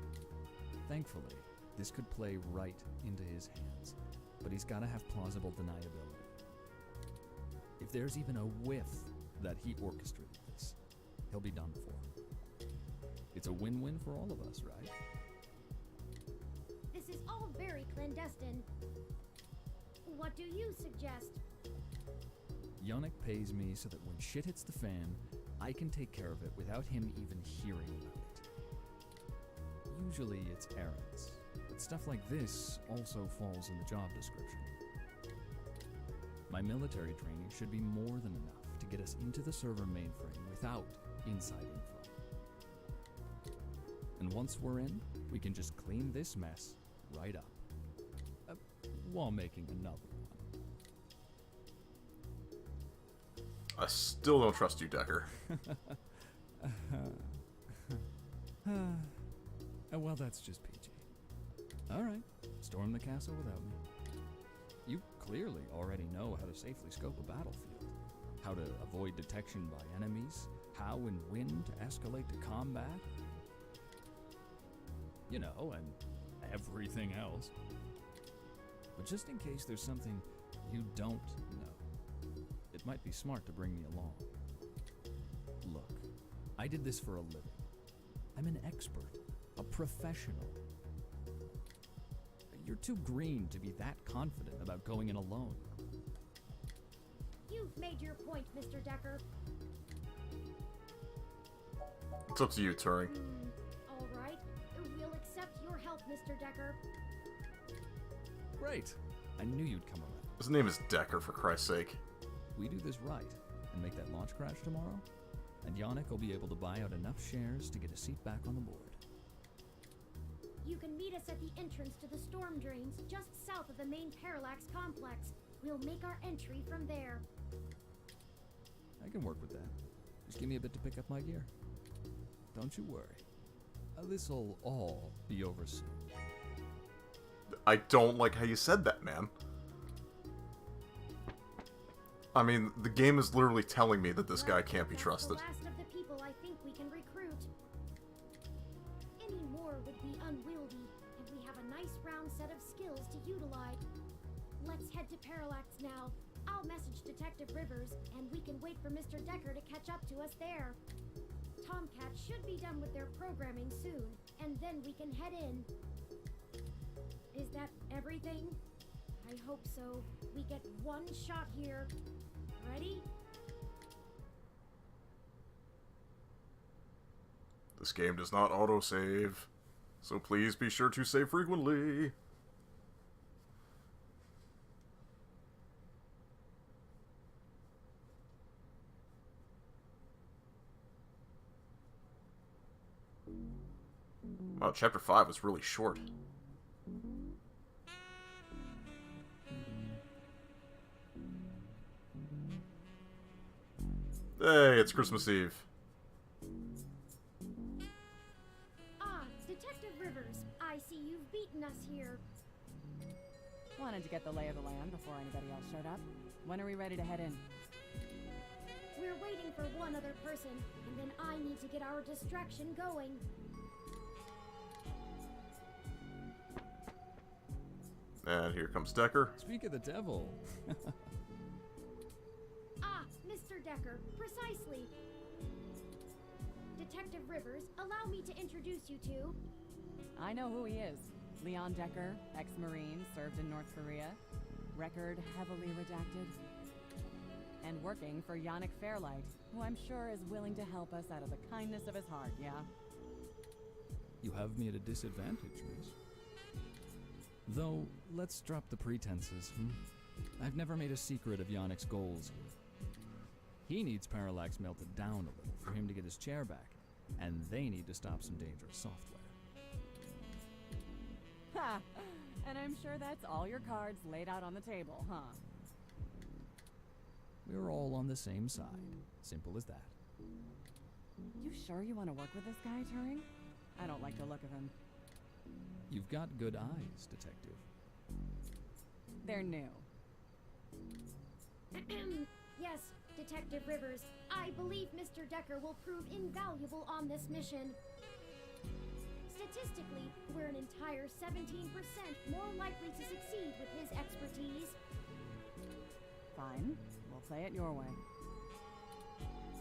Thankfully, this could play right into his hands, but he's gotta have plausible deniability. If there's even a whiff that he orchestrated this, he'll be done for. It's a win-win for all of us, right? This is all very clandestine. What do you suggest? Yannick pays me so that when shit hits the fan, I can take care of it without him even hearing about it. Usually it's errands, but stuff like this also falls in the job description. My military training should be more than enough to get us into the server mainframe without inside info. And once we're in, we can just clean this mess right up. While making another one. I still don't trust you, Decker. Well, that's just PG. Alright, storm the castle without me. You clearly already know how to safely scope a battlefield, how to avoid detection by enemies, how and when to escalate to combat. You know, and everything else. But just in case there's something you don't know, it might be smart to bring me along. Look, I did this for a living. I'm an expert, a professional. You're too green to be that confident about going in alone. You've made your point, Mr. Decker. It's up to you, Turing. All right. We'll accept your help, Mr. Decker. Great. I knew you'd come around. His name is Decker, for Christ's sake. We do this right and make that launch crash tomorrow, and Yannick will be able to buy out enough shares to get a seat back on the board. You can meet us at the entrance to the storm drains just south of the main Parallax complex. We'll make our entry from there. I can work with that. Just give me a bit to pick up my gear. Don't you worry. This'll all be over soon. I don't like how you said that, man. I mean, the game is literally telling me that this guy can't be trusted. The last of the people I think we can recruit. Any more would be unwieldy, and we have a nice round set of skills to utilize. Let's head to Parallax now. I'll message Detective Rivers, and we can wait for Mr. Decker to catch up to us there. Tomcat should be done with their programming soon, and then we can head in. Is that everything? I hope so. We get one shot here. Ready? This game does not autosave, so please be sure to save frequently. Wow, chapter 5 was really short. Hey, it's Christmas Eve. Ah, Detective Rivers, I see you've beaten us here. Wanted to get the lay of the land before anybody else showed up. When are we ready to head in? We're waiting for one other person, and then I need to get our distraction going. And here comes Decker. Speak of the devil. Ah, Mr. Decker, precisely. Detective Rivers, allow me to introduce you to... I know who he is. Leon Decker, ex-Marine, served in North Korea. Record heavily redacted. And working for Yannick Fairlight, who I'm sure is willing to help us out of the kindness of his heart, yeah? You have me at a disadvantage, miss. Though, let's drop the pretenses, I've never made a secret of Yannick's goals here. He needs Parallax melted down a little for him to get his chair back, and they need to stop some dangerous software. Ha! And I'm sure that's all your cards laid out on the table, huh? We're all on the same side. Simple as that. You sure you want to work with this guy, Turing? I don't like the look of him. You've got good eyes, Detective. They're new. Yes, Detective Rivers, I believe Mr. Decker will prove invaluable on this mission. Statistically, we're an entire 17% more likely to succeed with his expertise. Fine. We'll play it your way.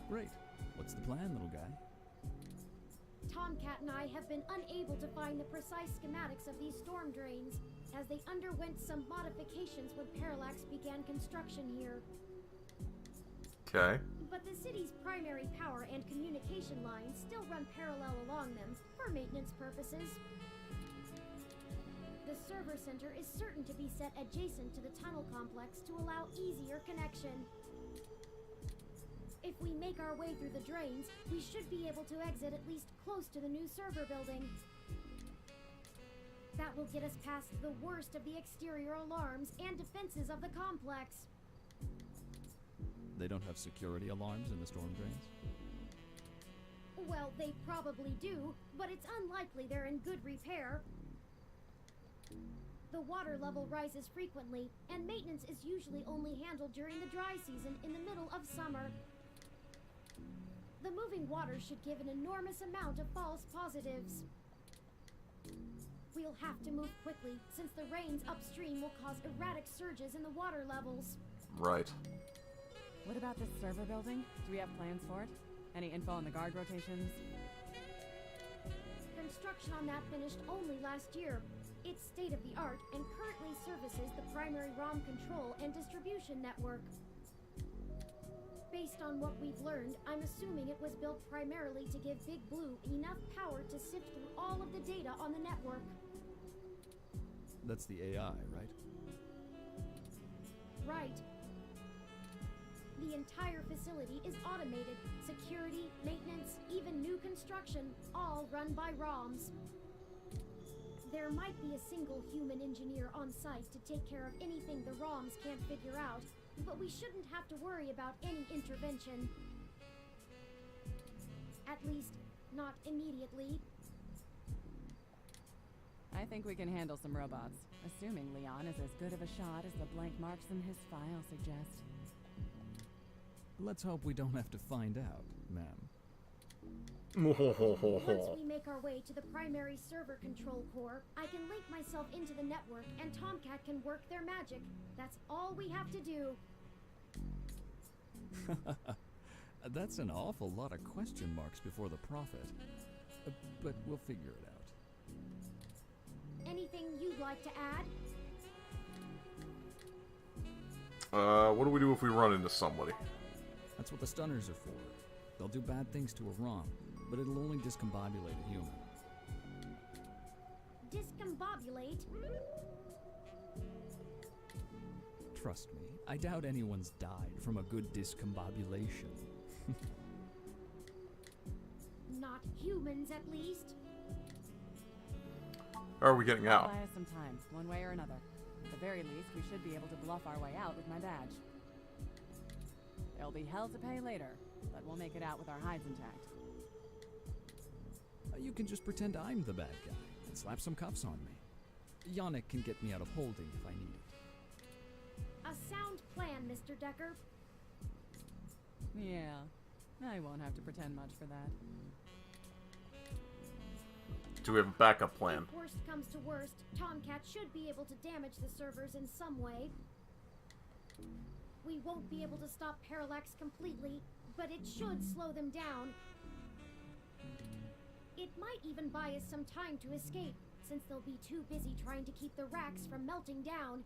Great. What's the plan, little guy? Tomcat and I have been unable to find the precise schematics of these storm drains, as they underwent some modifications when Parallax began construction here. Okay. But the city's primary power and communication lines still run parallel along them for maintenance purposes. The server center is certain to be set adjacent to the tunnel complex to allow easier connection. If we make our way through the drains, we should be able to exit at least close to the new server building. That will get us past the worst of the exterior alarms and defenses of the complex. They don't have security alarms in the storm drains? Well, they probably do, but it's unlikely they're in good repair. The water level rises frequently, and maintenance is usually only handled during the dry season in the middle of summer. The moving water should give an enormous amount of false positives. We'll have to move quickly, since the rains upstream will cause erratic surges in the water levels. Right. What about this server building? Do we have plans for it? Any info on the guard rotations? Construction on that finished only last year. It's state-of-the-art and currently services the primary ROM control and distribution network. Based on what we've learned, I'm assuming it was built primarily to give Big Blue enough power to sift through all of the data on the network. That's the AI, right? Right. The entire facility is automated. Security, maintenance, even new construction, all run by ROMs. There might be a single human engineer on site to take care of anything the ROMs can't figure out, but we shouldn't have to worry about any intervention. At least, not immediately. I think we can handle some robots, assuming Leon is as good of a shot as the blank marks in his file suggest. Let's hope we don't have to find out, ma'am. Once we make our way to the primary server control core, I can link myself into the network and Tomcat can work their magic. That's all we have to do. That's an awful lot of question marks before the prophet. But we'll figure it out. Anything you'd like to add? What do we do if we run into somebody? That's what the stunners are for. They'll do bad things to a ROM, but it'll only discombobulate a human. Discombobulate? Trust me, I doubt anyone's died from a good discombobulation. Not humans, at least. How are we getting I'll out? buy us some time, one way or another. At the very least, we should be able to bluff our way out with my badge. There'll be hell to pay later, but we'll make it out with our hides intact. You can just pretend I'm the bad guy and slap some cuffs on me. Yannick can get me out of holding if I need it. A sound plan, Mr. Decker. Yeah, I won't have to pretend much for that. Do we have a backup plan? If worst comes to worst, Tomcat should be able to damage the servers in some way. We won't be able to stop Parallax completely, but it should slow them down. It might even buy us some time to escape, since they'll be too busy trying to keep the racks from melting down.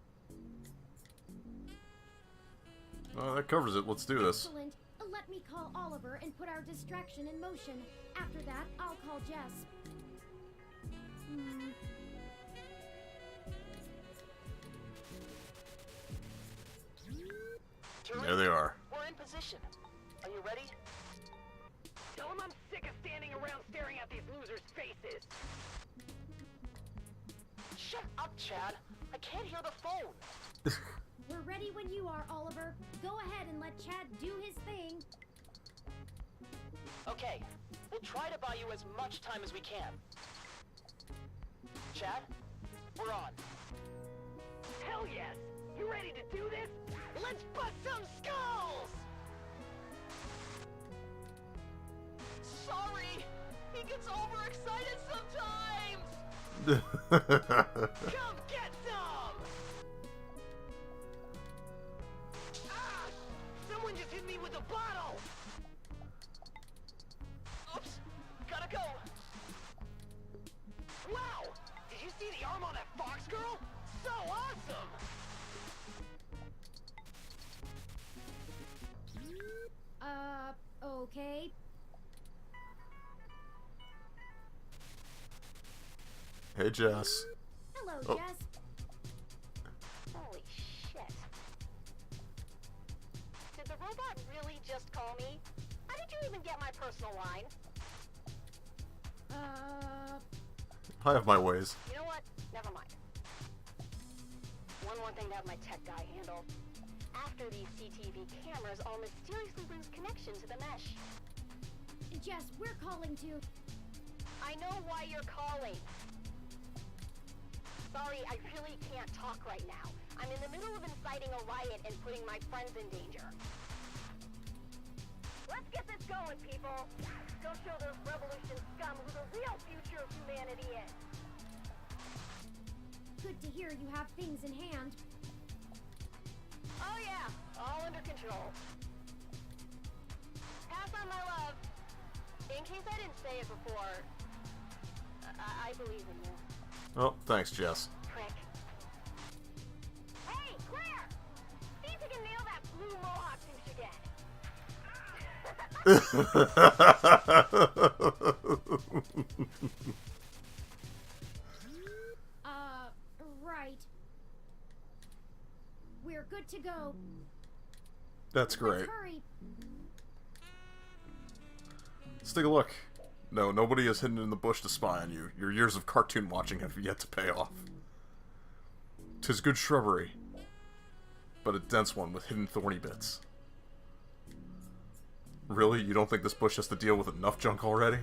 That covers it. Let's do this. Excellent. Let me call Oliver and put our distraction in motion. After that, I'll call Jess. There they are. We're in position. Are you ready? Tell him I'm sick of standing around staring at these losers' faces. Shut up, Chad. I can't hear the phone. We're ready when you are, Oliver. Go ahead and let Chad do his thing. Okay, we'll try to buy you as much time as we can. Chad, we're on. Hell yes! You ready to do this? Let's bust some skulls! Sorry! He gets overexcited sometimes! Come get some! Ah! Someone just hit me with a bottle! Oops! Gotta go! Wow! Did you see the arm on that fox girl? So awesome! Okay. Hey, Jess. Hello, Oh. Jess. Holy shit. Did the robot really just call me? How did you even get my personal line? I have my ways. You know what? Never mind. One more thing to have my tech guy handle. After these CTV cameras all mysteriously lose connection to the mesh. Jess, we're calling to... I know why you're calling. Sorry, I really can't talk right now. I'm in the middle of inciting a riot and putting my friends in danger. Let's get this going, people. Go show those revolution scum who the real future of humanity is. Good to hear you have things in hand. Oh yeah, all under control. Pass on my love. In case I didn't say it before, I believe in you. Oh, thanks, Jess. Prick. Hey, Claire! See if you can nail that blue mohawk douche again. Right. We're good to go. That's great. Let's hurry. Let's take a look. No, nobody is hidden in the bush to spy on you. Your years of cartoon watching have yet to pay off. 'Tis good shrubbery, but a dense one with hidden thorny bits. Really? You don't think this bush has to deal with enough junk already?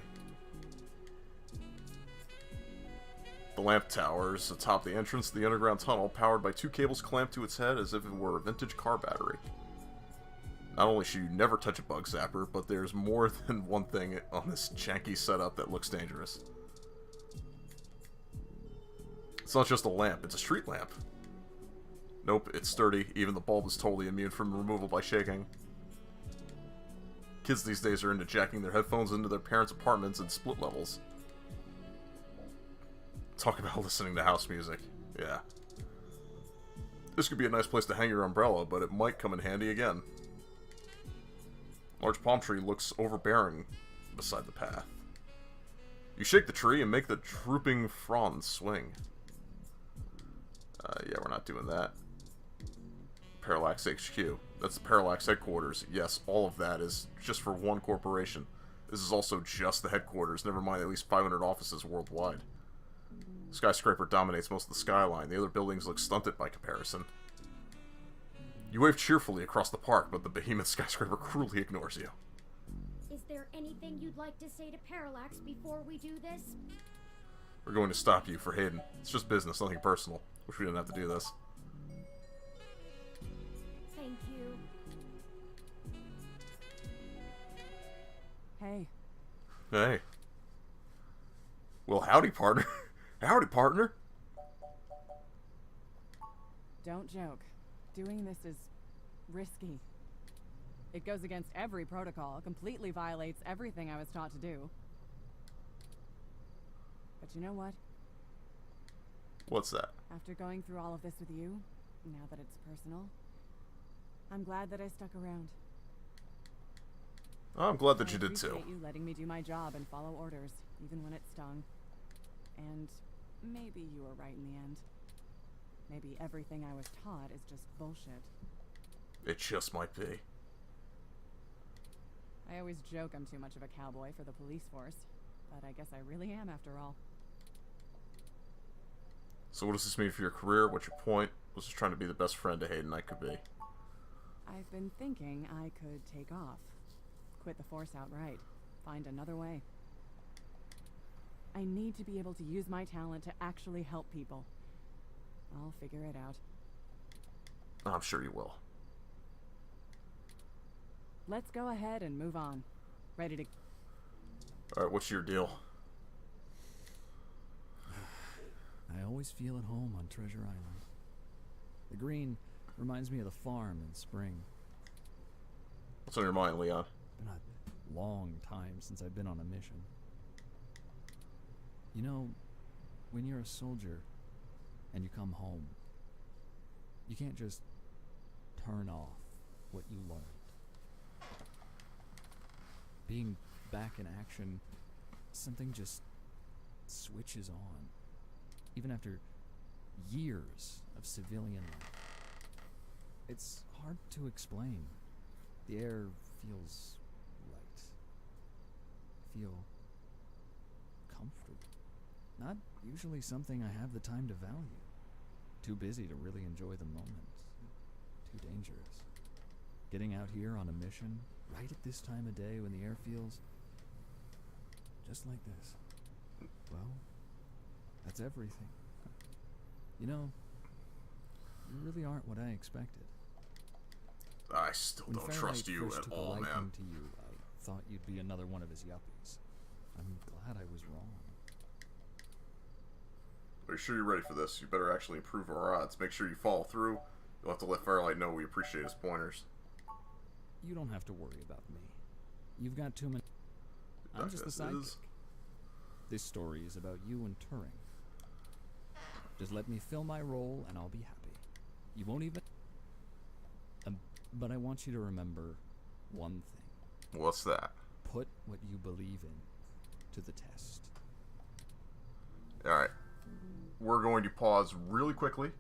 The lamp towers atop the entrance to the underground tunnel, powered by two cables clamped to its head as if it were a vintage car battery. Not only should you never touch a bug zapper, but there's more than one thing on this janky setup that looks dangerous. It's not just a lamp, it's a street lamp. Nope, it's sturdy, even the bulb is totally immune from removal by shaking. Kids these days are into jacking their headphones into their parents' apartments in split levels. Talk about listening to house music. Yeah. This could be a nice place to hang your umbrella, but it might come in handy again. Large palm tree looks overbearing beside the path. You shake the tree and make the drooping fronds swing. Yeah, we're not doing that. Parallax HQ. That's the Parallax headquarters. Yes, all of that is just for one corporation. This is also just the headquarters, never mind at least 500 offices worldwide. Skyscraper dominates most of the skyline. The other buildings look stunted by comparison. You wave cheerfully across the park, but the behemoth skyscraper cruelly ignores you. Is there anything you'd like to say to Parallax before we do this? We're going to stop you for Hayden. It's just business, nothing personal. Wish we didn't have to do this. Thank you. Hey. Hey. Well, howdy, partner. Howdy, partner. Don't joke. Doing this is risky. It goes against every protocol, completely violates everything I was taught to do. But you know what? What's that? After going through all of this with you, now that it's personal, I'm glad that I stuck around. Oh, I'm glad that you did too. I appreciate you letting me do my job and follow orders, even when it stung. And maybe you were right in the end. Maybe everything I was taught is just bullshit. It just might be. I always joke I'm too much of a cowboy for the police force, but I guess I really am after all. So what does this mean for your career? What's your point? I was just trying to be the best friend to Hayden I could be. I've been thinking I could take off. Quit the force outright. Find another way. I need to be able to use my talent to actually help people. I'll figure it out. I'm sure you will. Let's go ahead and move on. Ready to... Alright, what's your deal? I always feel at home on Treasure Island. The green reminds me of the farm in spring. What's on your mind, Leon? Been a long time since I've been on a mission. You know, when you're a soldier and you come home, you can't just turn off what you learned. Being back in action, something just switches on. Even after years of civilian life. It's hard to explain. The air feels right. I feel comfortable. Not usually something I have the time to value. Too busy to really enjoy the moment. Too dangerous. Getting out here on a mission, right at this time of day when the air feels just like this. Well, that's everything. You know, you really aren't what I expected. I still When don't Fairlight trust you first at took a all, liking man. to you, I thought you'd be another one of his yuppies. I'm glad I was wrong. Are you sure you're ready for this? You better actually improve our odds. Make sure you follow through. You'll have to let Firelight know we appreciate his pointers. You don't have to worry about me. You've got too many... I'm just the sidekick. This story is about you and Turing. Just let me fill my role and I'll be happy. You won't even... but I want you to remember one thing. What's that? Put what you believe in to the test. Alright. We're going to pause really quickly.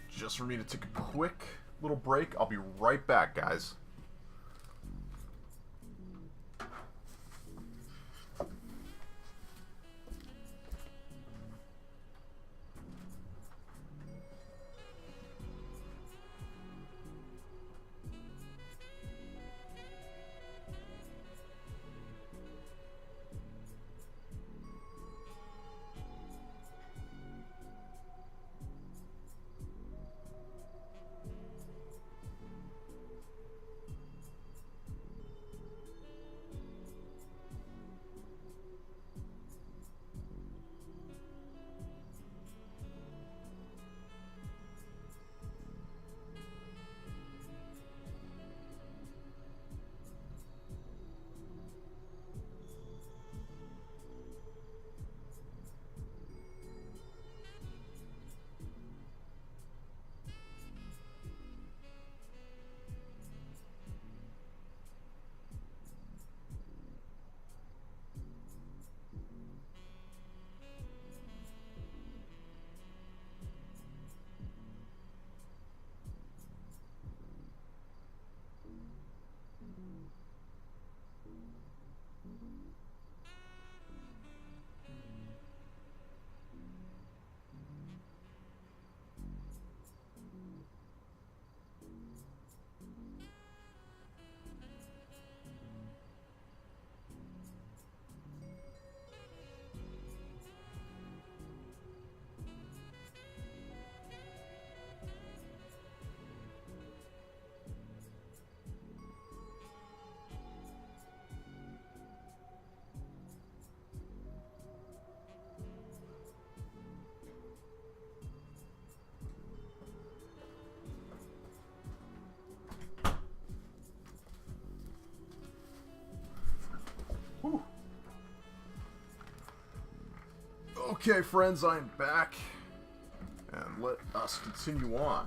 Just for me to take a quick little break. I'll be right back, guys. Okay, friends, I am back. And let us continue on.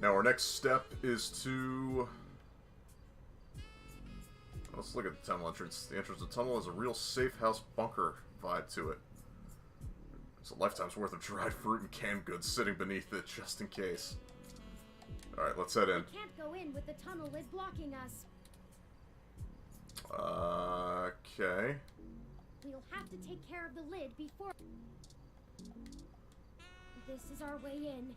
Now, our next step is to... Let's look at the tunnel entrance. The entrance of the tunnel has a real safe house bunker vibe to it. There's a lifetime's worth of dried fruit and canned goods sitting beneath it, just in case. Alright, let's head in. We can't go in with the tunnel lid blocking us. Okay. We'll have to take care of the lid before... This is our way in.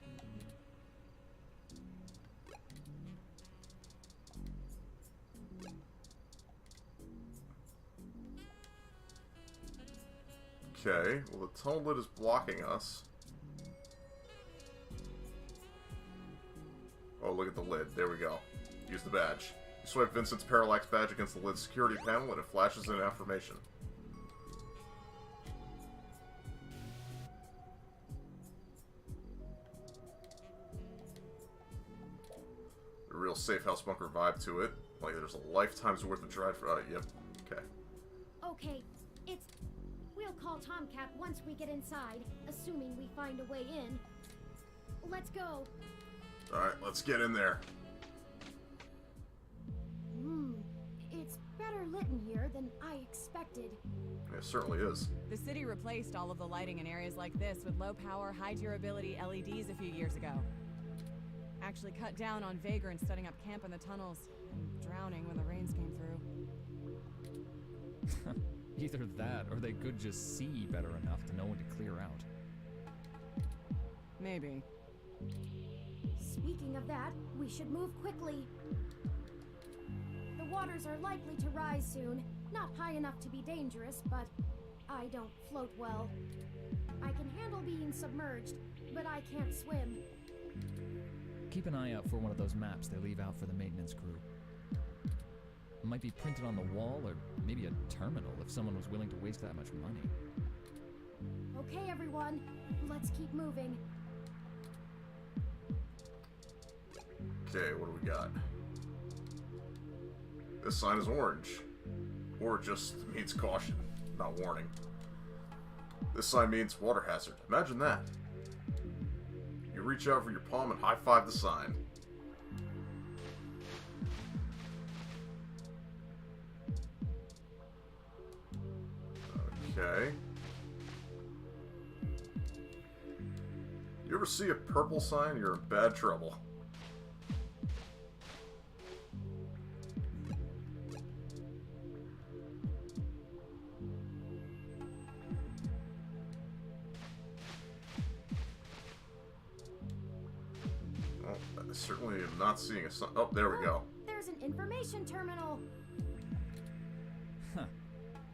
Okay, well the tunnel lid is blocking us. Oh, look at the lid. There we go. Use the badge. Swipe Vincent's Parallax badge against the lid's security panel and it flashes an affirmation. A real safe house bunker vibe to it. Like there's a lifetime's worth of dried fruit. Yep. Okay. Okay, it's... We'll call Tomcat once we get inside, assuming we find a way in. Let's go. Alright, let's get in there. It's better lit in here than I expected. It certainly is. The city replaced all of the lighting in areas like this with low-power, high-durability LEDs a few years ago. Actually cut down on vagrants setting up camp in the tunnels and drowning when the rains came through. Either that, or they could just see better enough to know when to clear out. Maybe. Speaking of that, we should move quickly. The waters are likely to rise soon. Not high enough to be dangerous, but I don't float well. I can handle being submerged, but I can't swim. Keep an eye out for one of those maps they leave out for the maintenance crew. It might be printed on the wall, or maybe a terminal if someone was willing to waste that much money. Okay, everyone, let's keep moving. Okay, what do we got? This sign is orange. Or just means caution, not warning. This sign means water hazard. Imagine that. You reach out for your palm and high-five the sign. Okay. You ever see a purple sign? You're in bad trouble. I certainly am not seeing a sign. Oh, there we go. There's an information terminal. Huh.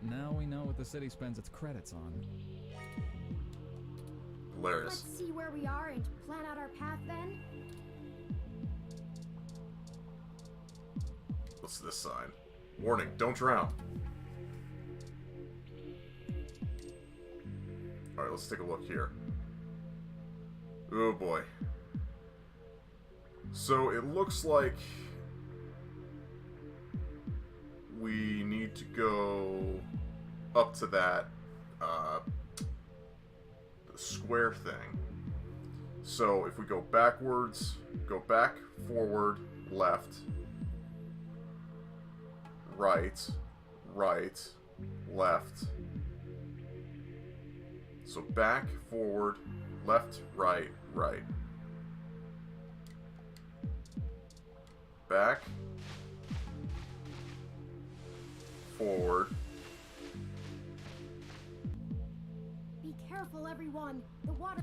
Now we know what the city spends its credits on. Hilarious. Let's see where we are and plan out our path then. What's this sign? Warning, don't drown. Alright, let's take a look here. Oh boy. So it looks like we need to go up to that the square thing. So if we go backwards, go back, forward, left, right, right, left. So back, forward, left, right, right. Back, forward. Be careful, everyone. The water...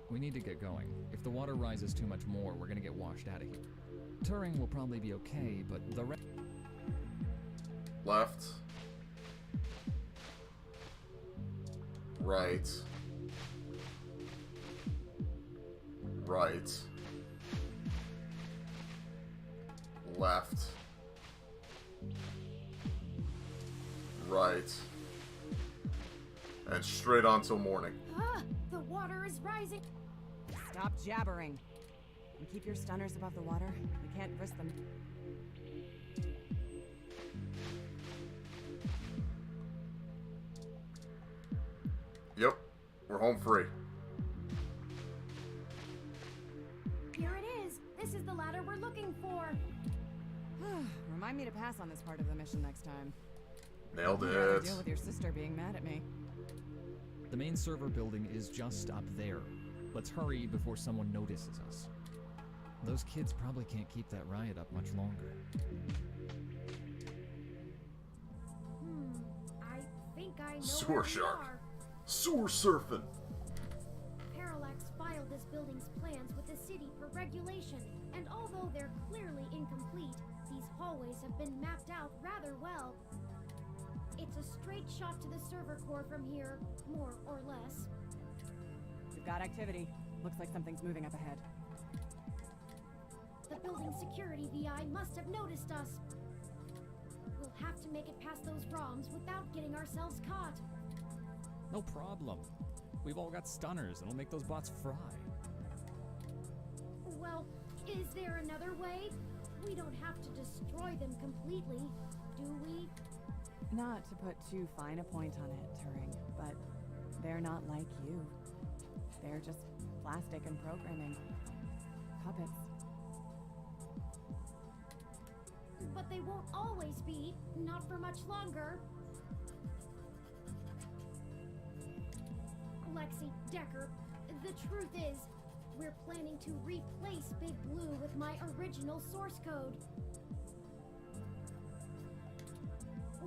We need to get going. If the water rises too much more, we're gonna get washed out of here. Touring will probably be okay, but the left, right, right, left, right, and straight on till morning. Ah, the water is rising. Stop jabbering. And keep your stunners above the water. We can't risk them. home free. Here it is. This is the ladder we're looking for. Remind me to pass on this part of the mission next time. Nailed I'd rather it. deal with your sister being mad at me. The main server building is just up there. Let's hurry before someone notices us. Those kids probably can't keep that riot up much longer. I think I know Sewer where we shark. are. Sewer surfing. Parallax filed this building's plans with the city for regulation, and although they're clearly incomplete, these hallways have been mapped out rather well. It's a straight shot to the server core from here, more or less. We've got activity. Looks like something's moving up ahead. The building security VI must have noticed us. We'll have to make it past those ROMs without getting ourselves caught. No problem. We've all got stunners, and we'll make those bots fry. Well, is there another way? We don't have to destroy them completely, do we? Not to put too fine a point on it, Turing, but they're not like you. They're just plastic and programming. Puppets. But they won't always be, not for much longer. Lexi, Decker, the truth is, we're planning to replace Big Blue with my original source code.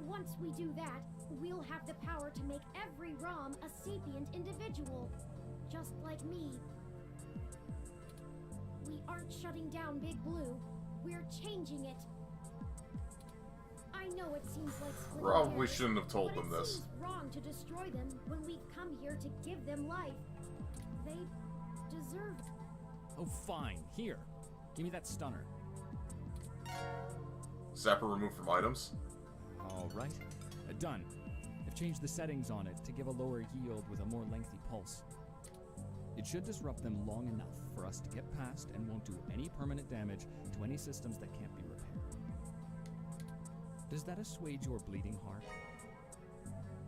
Once we do that, we'll have the power to make every ROM a sapient individual, just like me. We aren't shutting down Big Blue, we're changing it. I know it seems like splitting Probably hairs, shouldn't have told but them it this. seems wrong to destroy them when we've come here to give them life. They deserve it. Oh, fine. Here. Give me that stunner. Zapper removed from items. All right. Done. I've changed the settings on it to give a lower yield with a more lengthy pulse. It should disrupt them long enough for us to get past and won't do any permanent damage to any systems that can't be repaired. Does that assuage your bleeding heart?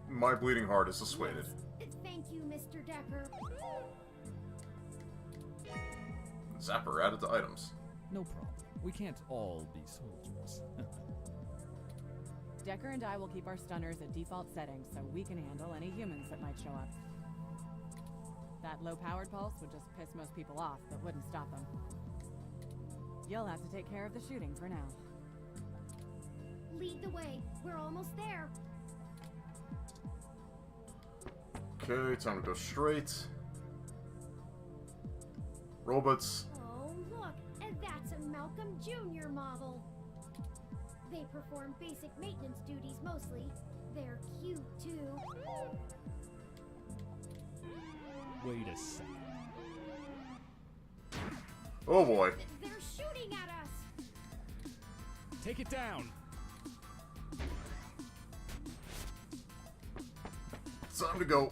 My bleeding heart is assuaded. Thank you, Mr. Decker. Zapper added to items. No problem. We can't all be soldiers. Decker and I will keep our stunners at default settings so we can handle any humans that might show up. That low-powered pulse would just piss most people off, but wouldn't stop them. You'll have to take care of the shooting for now. Lead the way. We're almost there. Okay, time to go straight. Robots. Oh, look, and that's a Malcolm Jr. model. They perform basic maintenance duties mostly. They're cute, too. Wait a second. Oh boy. They're shooting at us! Take it down! Time to go.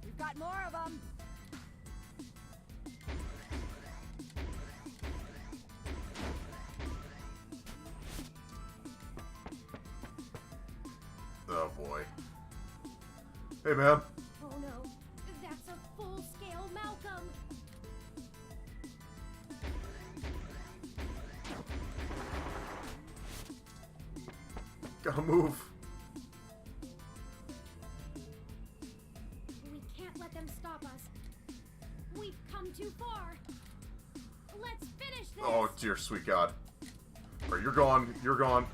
We've got more of them! Oh boy. Hey man. Oh no, that's a full-scale Malcolm! Gotta move. We can't let them stop us. We've come too far. Let's finish this! Oh dear sweet god. Alright, you're gone. You're gone.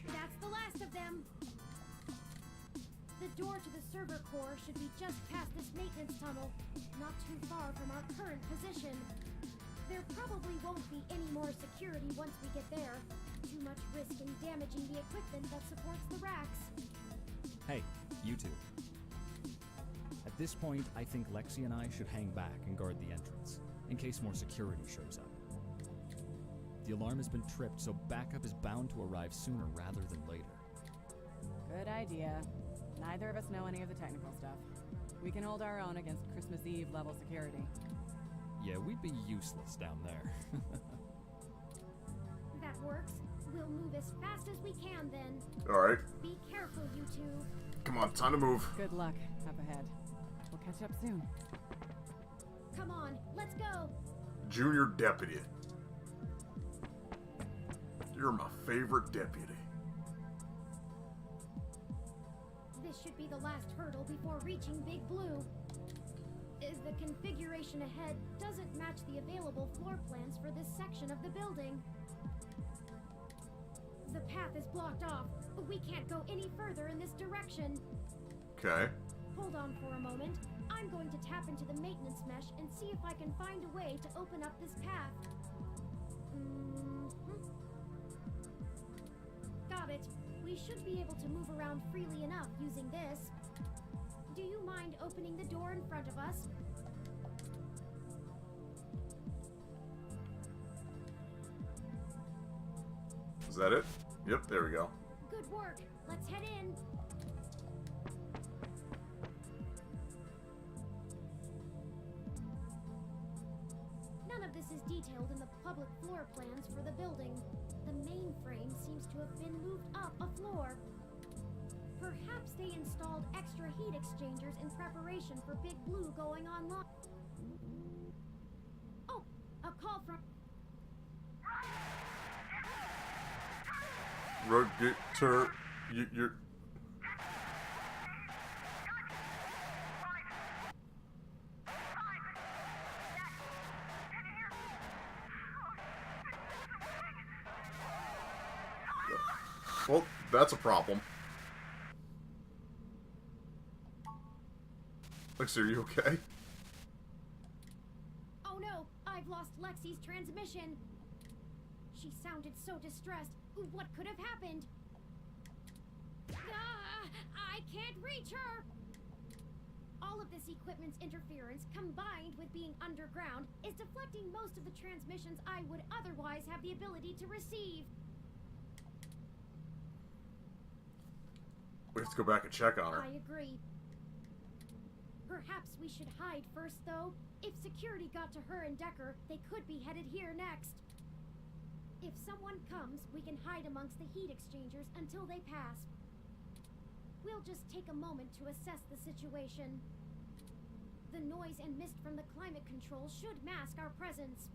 That's the last of them. The door to the server core should be just past this maintenance tunnel, not too far from our current position. There probably won't be any more security once we get there. Too much risk in damaging the equipment that supports the racks. Hey, you two. At this point, I think Lexi and I should hang back and guard the entrance, in case more security shows up. The alarm has been tripped, so backup is bound to arrive sooner rather than later. Good idea. Neither of us know any of the technical stuff. We can hold our own against Christmas Eve level security. Yeah, we'd be useless down there. That works. We'll move as fast as we can then. Alright. Be careful, you two. Come on, time to move. Good luck up ahead. We'll catch up soon. Come on, let's go. Junior Deputy. You're my favorite deputy. This should be the last hurdle before reaching Big Blue. The configuration ahead doesn't match the available floor plans for this section of the building. The path is blocked off, but we can't go any further in this direction. Okay. Hold on for a moment. I'm going to tap into the maintenance mesh and see if I can find a way to open up this path. Got it. We should be able to move around freely enough using this. Do you mind opening the door in front of us? Is that it? Yep, there we go. Good work. Let's head in. None of this is detailed in the public floor plans for the building. The mainframe seems to have been moved up a floor. Perhaps they installed extra heat exchangers in preparation for Big Blue going online. Oh, a call from... Rogator, you're... Well, that's a problem. Lexi, are you okay? Oh no, I've lost Lexi's transmission. She sounded so distressed. What could have happened? I can't reach her! All of this equipment's interference, combined with being underground, is deflecting most of the transmissions I would otherwise have the ability to receive. We have to go back and check on her. I agree. Perhaps we should hide first, though. If security got to her and Decker, they could be headed here next. If someone comes, we can hide amongst the heat exchangers until they pass. We'll just take a moment to assess the situation. The noise and mist from the climate control should mask our presence.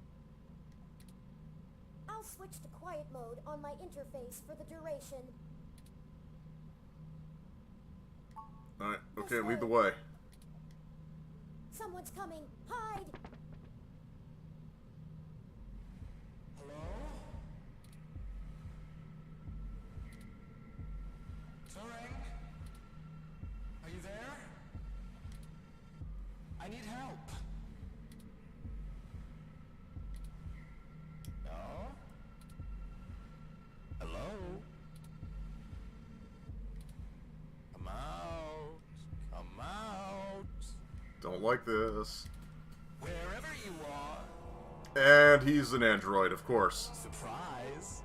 I'll switch to quiet mode on my interface for the duration. Alright, okay, lead the way. Someone's coming. Hide! Hello? Turing? Are you there? I need help. No? Hello? Come out. Come out. Don't like this. Wherever you are. And he's an android, of course. Surprise.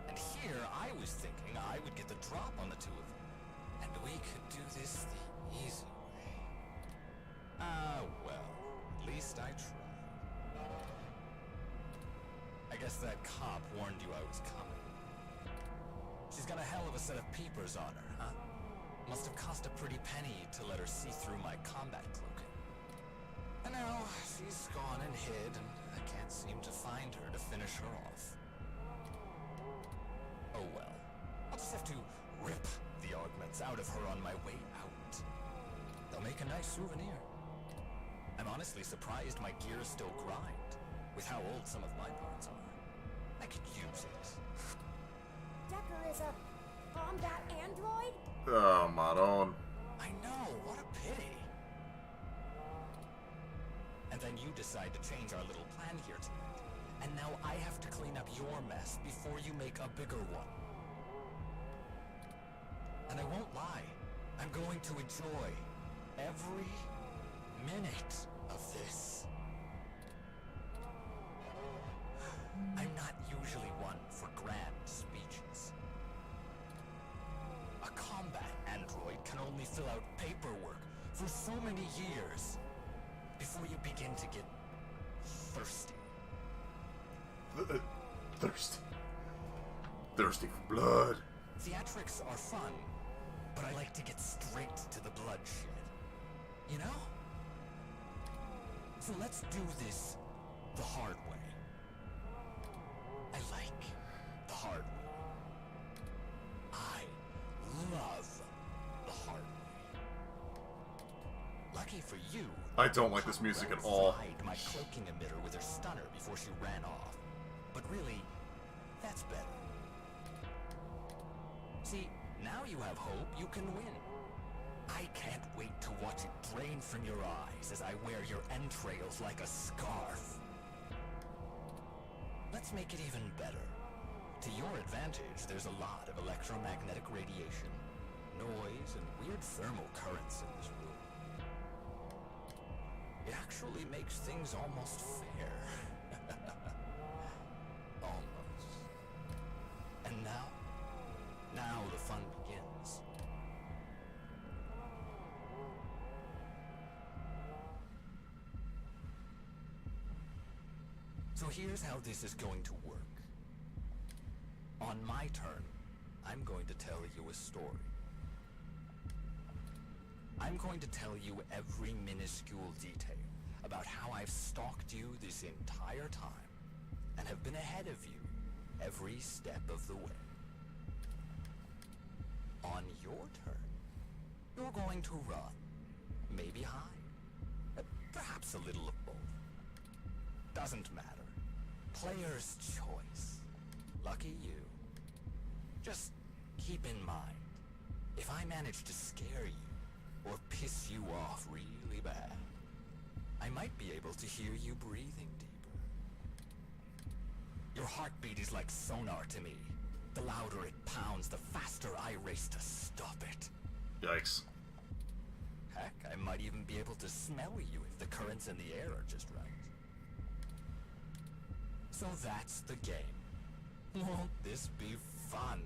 And here I was thinking I would get the drop on the two of you. And we could do this the easy way. Ah, well. At least I tried. I guess that cop warned you I was coming. She's got a hell of a set of peepers on her, huh? Must have cost a pretty penny to let her see through my combat cloaking. And now, she's gone and hid, and I can't seem to find her to finish her off. Oh well. I'll just have to rip the augments out of her on my way out. They'll make a nice souvenir. I'm honestly surprised my gears still grind, with how old some of my parts are. I could use it. Decker is a combat android? Oh, Maron. I know, what a pity. And then you decide to change our little plan here tonight. And now I have to clean up your mess before you make a bigger one. And I won't lie, I'm going to enjoy every minute of this. I'm not usually one for grand speeches. A combat android can only fill out paperwork for so many years before you begin to get thirsty. Thirsty. Thirsty for blood. Theatrics are fun, but I like to get straight to the bloodshed. You know? So let's do this the hard way. I like the hard way. I love the hard way. Lucky for you, I don't like this music at all. fried my cloaking emitter with her stunner before she ran off. But really, that's better. See, now you have hope you can win. I can't wait to watch it drain from your eyes as I wear your entrails like a scarf. Let's make it even better. To your advantage, there's a lot of electromagnetic radiation, noise, and weird thermal currents in this room. It actually makes things almost fair. Almost. And now the fun begins. So here's how this is going to work. On my turn, I'm going to tell you a story. I'm going to tell you every minuscule detail about how I've stalked you this entire time and have been ahead of you every step of the way. On your turn, you're going to run, maybe hide, perhaps a little of both. Doesn't matter. Player's choice. Lucky you. Just keep in mind, if I manage to scare you or piss you off really bad, I might be able to hear you breathing deeper. Your heartbeat is like sonar to me. The louder it pounds, the faster I race to stop it. Yikes. Heck, I might even be able to smell you if the currents in the air are just right. So that's the game. Won't this be fun?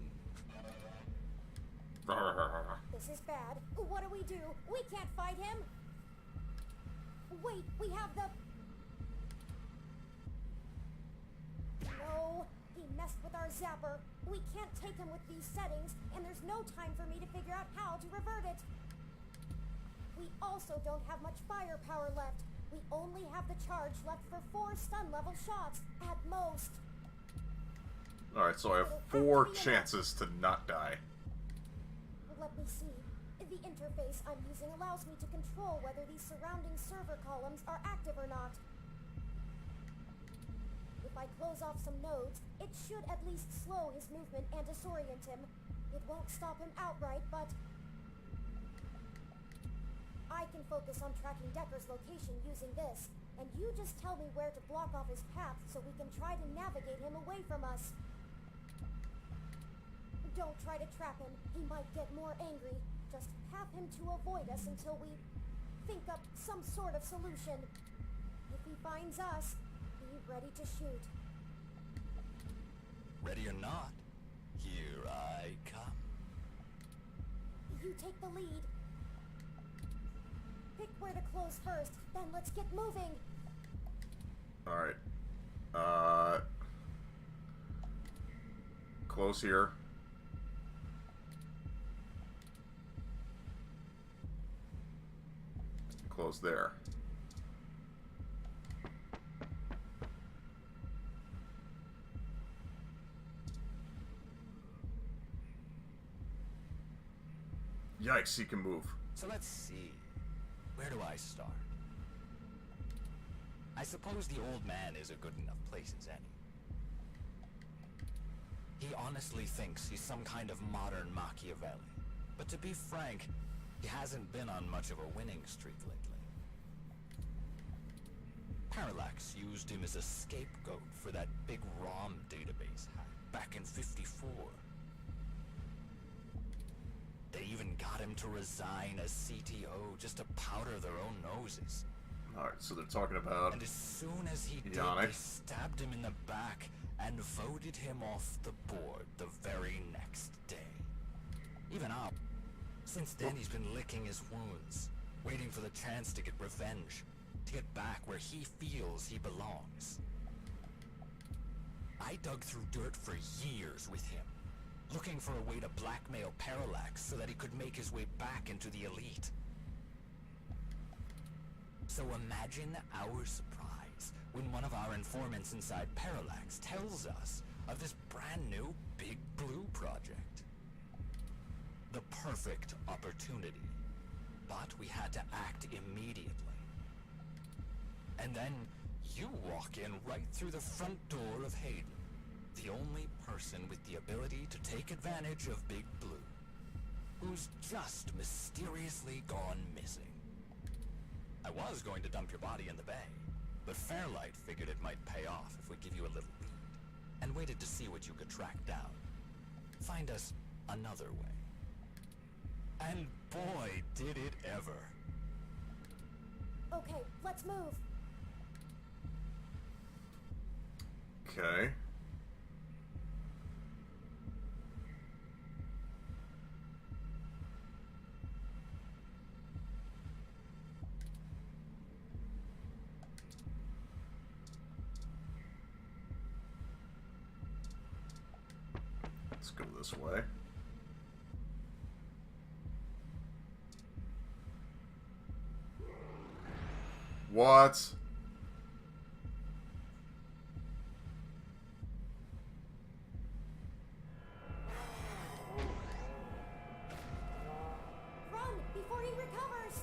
This is bad. What do? We can't fight him. Wait, we have the... No, he messed with our zapper. We can't take him with these settings, and there's no time for me to figure out how to revert it. We also don't have much firepower left. We only have the charge left for 4 stun level shots, at most. Alright, so I have 4 chances to not die. Let me see. The interface I'm using allows me to control whether these surrounding server columns are active or not. If I close off some nodes, it should at least slow his movement and disorient him. It won't stop him outright, but... I can focus on tracking Decker's location using this, and you just tell me where to block off his path so we can try to navigate him away from us. Don't try to trap him. He might get more angry. Just have him to avoid us until we think up some sort of solution. If he finds us, be ready to shoot. Ready or not, here I come. You take the lead. Pick where to close first, then let's get moving. Alright. Close here. Close there. Yikes, he can move. So let's see. Where do I start? I suppose the old man is a good enough place as any. He honestly thinks he's some kind of modern Machiavelli. But to be frank, he hasn't been on much of a winning streak lately. Parallax used him as a scapegoat for that big ROM database hack back in '54. They even got him to resign as CTO just to powder their own noses. Alright, so they're talking about... And as soon as he did, they stabbed him in the back and voted him off the board the very next day. Even up. Since then, he's been licking his wounds, waiting for the chance to get revenge, to get back where he feels he belongs. I dug through dirt for years with him, looking for a way to blackmail Parallax so that he could make his way back into the elite. So imagine our surprise when one of our informants inside Parallax tells us of this brand new Big Blue project. The perfect opportunity. But we had to act immediately. And then you walk in right through the front door of Hayden, the only person with the ability to take advantage of Big Blue, who's just mysteriously gone missing. I was going to dump your body in the bay, but Fairlight figured it might pay off if we give you a little lead, and waited to see what you could track down. Find us another way. And boy, did it ever. Okay, let's move. Okay. Let's go this way. What? Run before he recovers.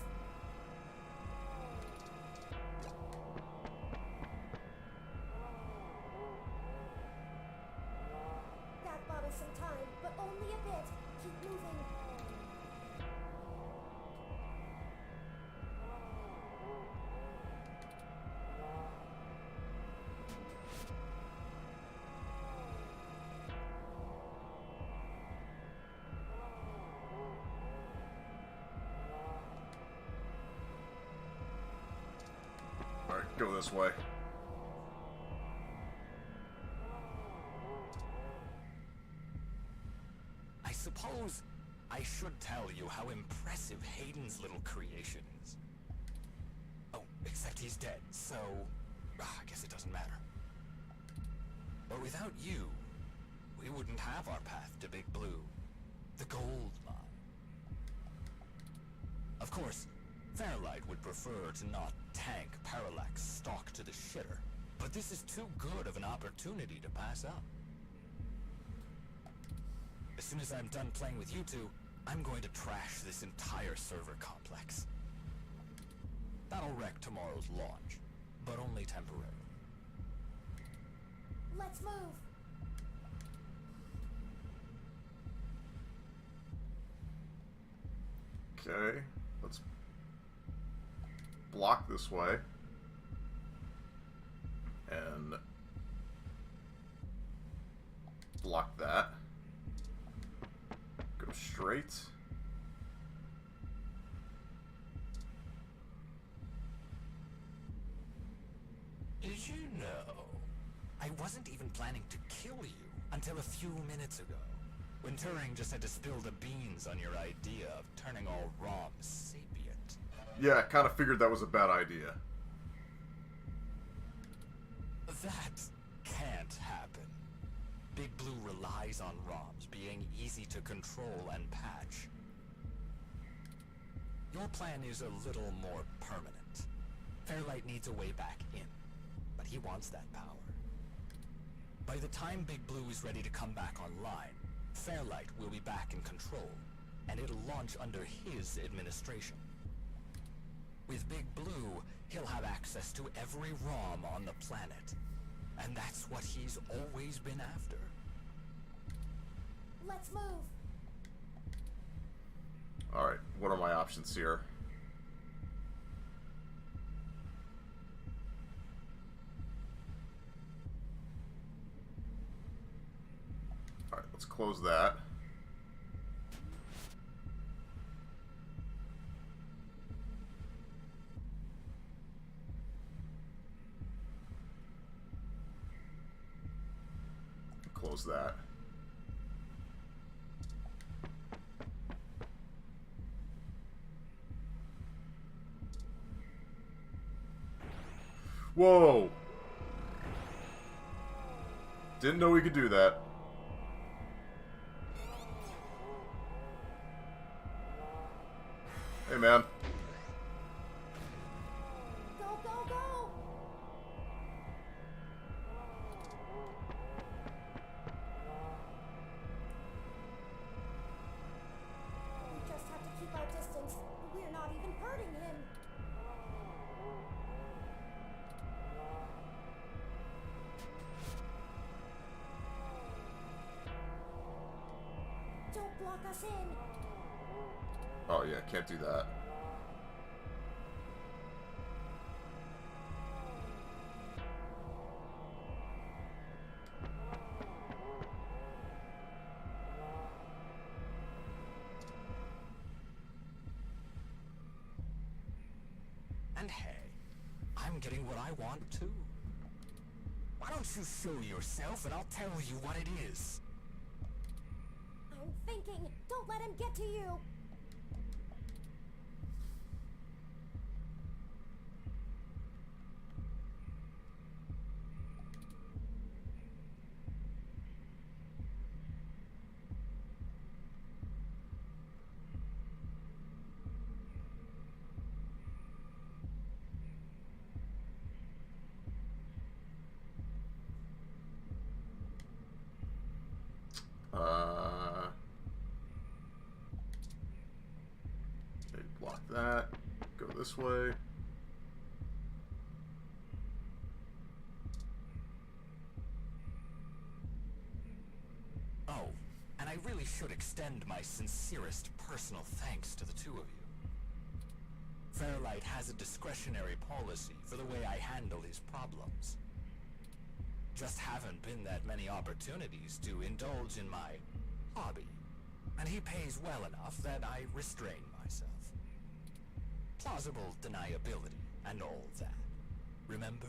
That bought us some time, but only a bit. Keep moving. Alright, go this way. I suppose I should tell you how impressive Hayden's little creation is. Oh, except he's dead, so I guess it doesn't matter. But without you, we wouldn't have our path to Big Blue, the gold mine. Of course, Fairlight would prefer to not tank Parallax stock to the shitter, but this is too good of an opportunity to pass up. As soon as I'm done playing with you two, I'm going to trash this entire server complex. That'll wreck tomorrow's launch, but only temporarily. Let's move. Okay, let's block this way. And block that. Go straight. Did you know? I wasn't even planning to kill you until a few minutes ago, when Turing just had to spill the beans on your idea of turning all ROMs sapient. Yeah, I kind of figured that was a bad idea. That can't happen. Big Blue relies on ROMs being easy to control and patch. Your plan is a little more permanent. Fairlight needs a way back in, but he wants that power. By the time Big Blue is ready to come back online, Fairlight will be back in control, and it'll launch under his administration. With Big Blue, he'll have access to every ROM on the planet, and that's what he's always been after. Let's move. Alright, what are my options here? Alright, let's close that. Close that. Whoa! Didn't know we could do that. man. Go, go, go! We just have to keep our distance. We're not even hurting him. Don't block us in. Oh yeah, can't do that. And hey, I'm getting what I want too. Why don't you show yourself and I'll tell you what it is? I'm thinking. Don't let him get to you. Okay, block that. Go this way. Oh, and I really should extend my sincerest personal thanks to the two of you. Fairlight has a discretionary policy for the way I handle his problems. Just haven't been that many opportunities to indulge in my hobby, and he pays well enough that I restrain myself. Plausible deniability and all that. Remember?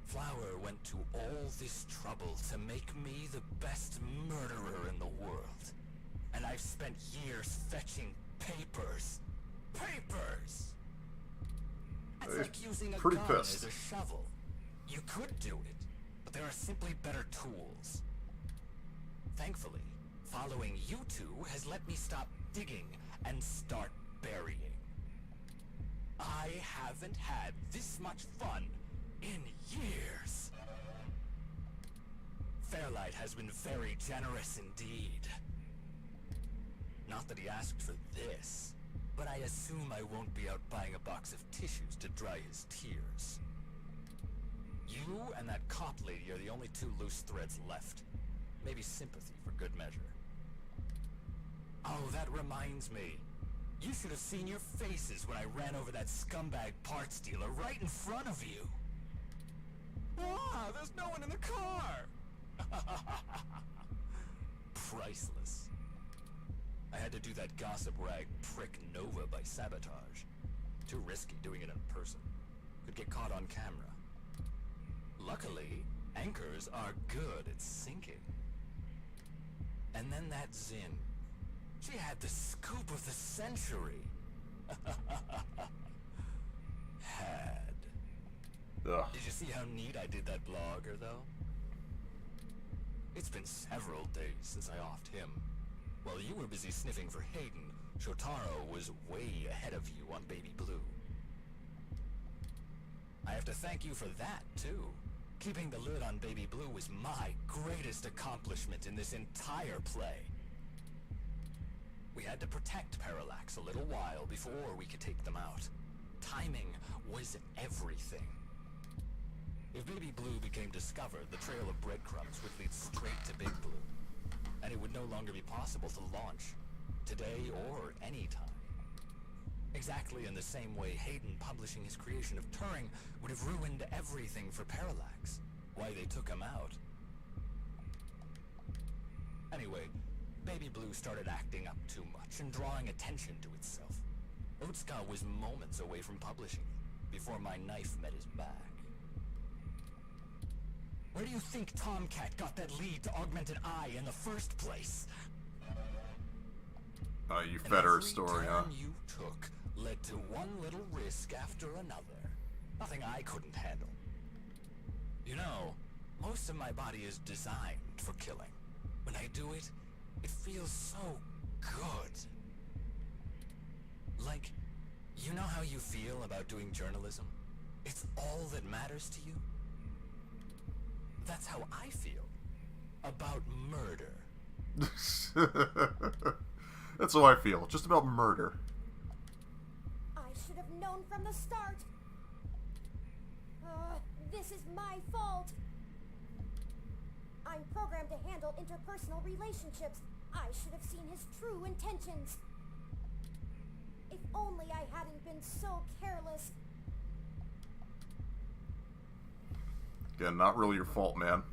Flower went to all this trouble to make me the best murderer in the world. And I've spent years fetching papers. Papers! It's like using a pretty gun pissed. as a shovel. You could do it, but there are simply better tools. Thankfully, following you two has let me stop digging and start burying. I haven't had this much fun in years. Fairlight has been very generous indeed. Not that he asked for this, but I assume I won't be out buying a box of tissues to dry his tears. You and that cop lady are the only two loose threads left. Maybe sympathy for good measure. Oh, that reminds me. You should have seen your faces when I ran over that scumbag parts dealer right in front of you. Ah, there's no one in the car! Priceless. I had to do that gossip rag prick Nova by sabotage. Too risky doing it in person. Could get caught on camera. Luckily, anchors are good at sinking. And then that Zin. She had the scoop of the century. Had. Ugh. Did you see how neat I did that blogger, though? It's been several days since I offed him. While you were busy sniffing for Hayden, Shotaro was way ahead of you on Baby Blue. I have to thank you for that, too. Keeping the lid on Baby Blue was my greatest accomplishment in this entire play. We had to protect Parallax a little while before we could take them out. Timing was everything. If Baby Blue became discovered, the trail of breadcrumbs would lead straight to Big Blue. And it would no longer be possible to launch, today or any time. Exactly in the same way Hayden publishing his creation of Turing would have ruined everything for Parallax. Why they took him out. Anyway, Baby Blue started acting up too much and drawing attention to itself. Utska was moments away from publishing it, before my knife met his back. Where do you think Tomcat got that lead to Augmented Eye in the first place? You fed her a story, huh? Every turn you took led to one little risk after another. Nothing I couldn't handle. You know, most of my body is designed for killing. When I do it, it feels so good. Like, you know how you feel about doing journalism? It's all that matters to you? That's how I feel about murder. That's how I feel, just about murder. I should have known from the start. This is my fault. I'm programmed to handle interpersonal relationships. I should have seen his true intentions. If only I hadn't been so careless. Again, not really your fault, man.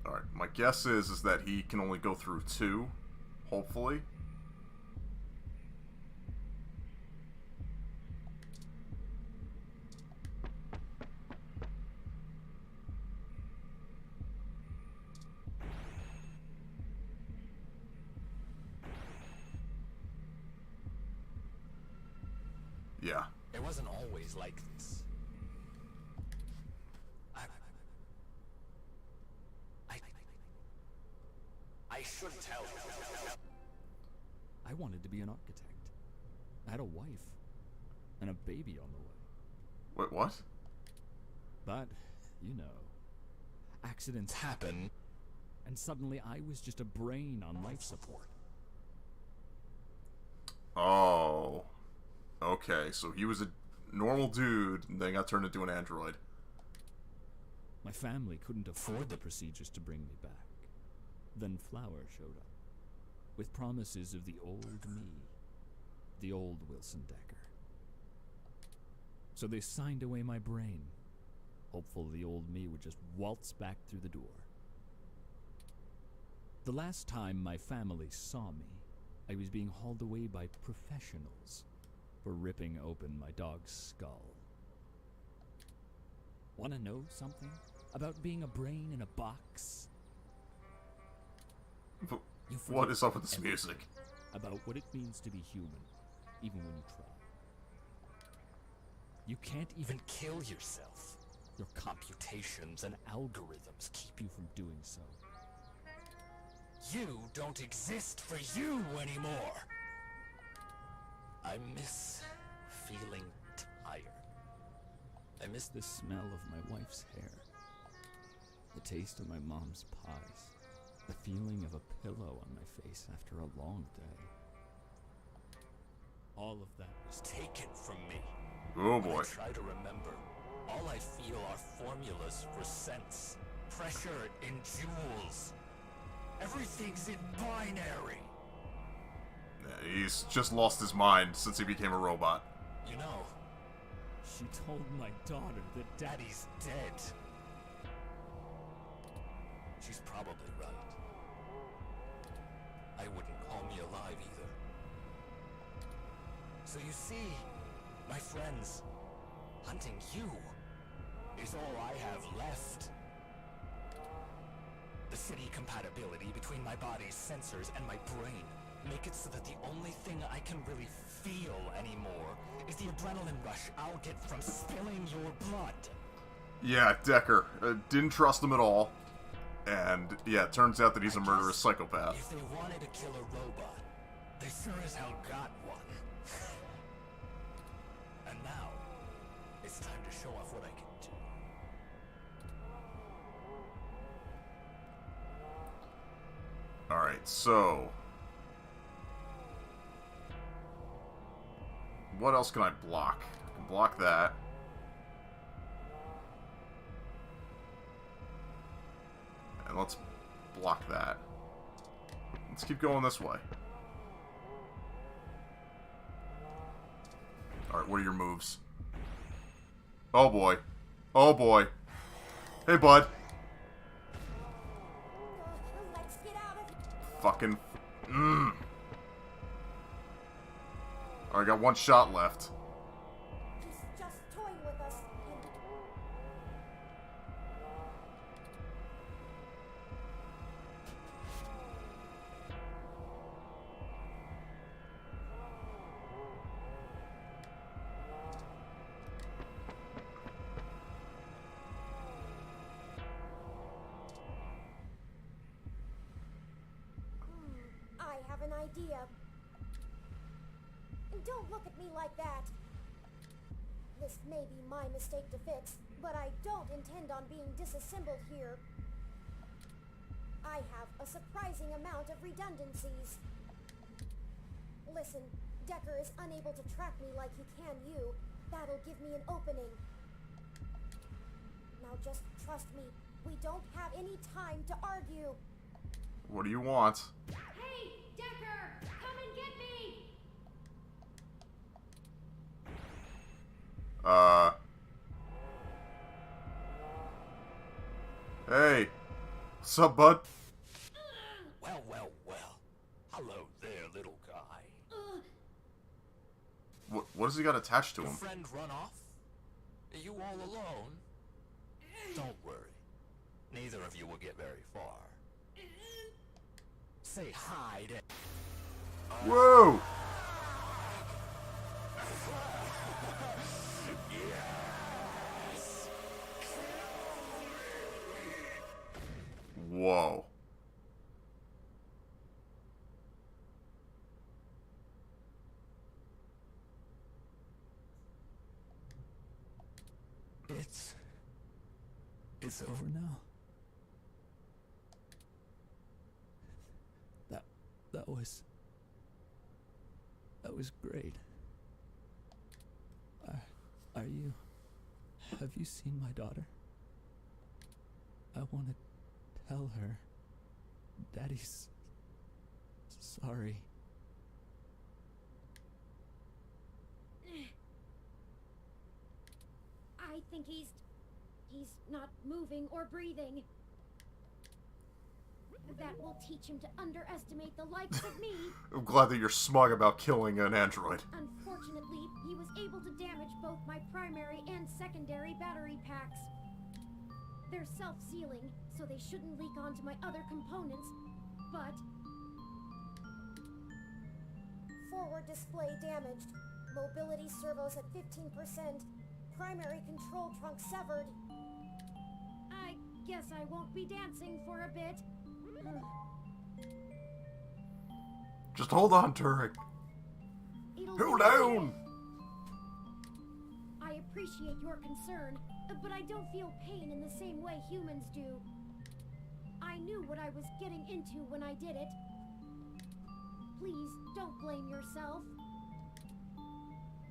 Alright, my guess is that he can only go through 2, hopefully. Yeah. It wasn't always like this. I should tell you. I wanted to be an architect. I had a wife. And a baby on the way. Wait, what? But, you know, accidents happen. And suddenly I was just a brain on life support. Oh. Okay, so he was a normal dude, and then got turned into an android. My family couldn't afford the procedures to bring me back. Then Flower showed up, with promises of the old me, the old Wilson Decker. So they signed away my brain, hopeful the old me would just waltz back through the door. The last time my family saw me, I was being hauled away by professionals for ripping open my dog's skull. Want to know something about being a brain in a box? What is up with this music? About what it means to be human, even when you try. You can't even kill yourself. Your computations and algorithms keep you from doing so. You don't exist for you anymore. I miss feeling tired. I miss the smell of my wife's hair, the taste of my mom's pies, the feeling of a pillow on my face after a long day. All of that was taken from me. Oh boy. When I try to remember, all I feel are formulas for cents, pressure in joules. Everything's in binary. He's just lost his mind since he became a robot. You know, she told my daughter that Daddy's dead. She's probably right. I wouldn't call me alive either. So you see, my friends, hunting you is all I have left. The city compatibility between my body's sensors and my brain make it so that the only thing I can really feel anymore is the adrenaline rush I'll get from spilling your blood. Yeah, Decker. Didn't trust him at all. And, yeah, it turns out that he's a murderous psychopath. If they wanted to kill a robot, they sure as hell got one. And now, it's time to show off what I can do. Alright, so... what else can I block? I can block that. And let's block that. Let's keep going this way. Alright, what are your moves? Oh boy. Oh boy. Hey, bud. Let's get out of Fucking... Alright, I got one shot left. He's just toying with us. idea. And don't look at me like that. This may be my mistake to fix, but I don't intend on being disassembled here. I have a surprising amount of redundancies. Listen, Decker is unable to track me like he can you. That'll give me an opening. Now just trust me. We don't have any time to argue. What do you want? Hey, Decker! Come and get me! Hey. What's up, bud? Well, well, well. Hello there, little guy. What has he got attached to Your him? friend run off? Are you all alone? Don't worry. Neither of you will get very far. Say hi to... Whoa! Yes! Whoa. It's over now. That was great. Have you seen my daughter? I want to tell her Daddy's sorry. I think he's not moving or breathing. That will teach him to underestimate the likes of me. I'm glad that you're smug about killing an android. Unfortunately, he was able to damage both my primary and secondary battery packs. They're self-sealing, so they shouldn't leak onto my other components, but... Forward display damaged. Mobility servos at 15%. Primary control trunk severed. I guess I won't be dancing for a bit. Just hold on, Turek. Hold on! I appreciate your concern, but I don't feel pain in the same way humans do. I knew what I was getting into when I did it. Please, don't blame yourself.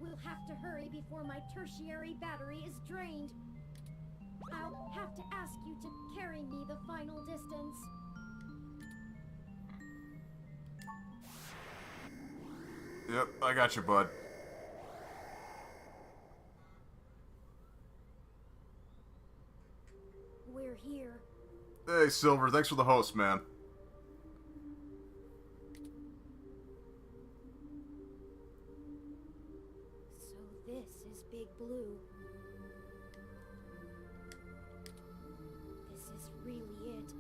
We'll have to hurry before my tertiary battery is drained. I'll have to ask you to carry me the final distance. Yep, I got you, bud. We're here. Hey, Silver, thanks for the host, man. So this is Big Blue. This is really it.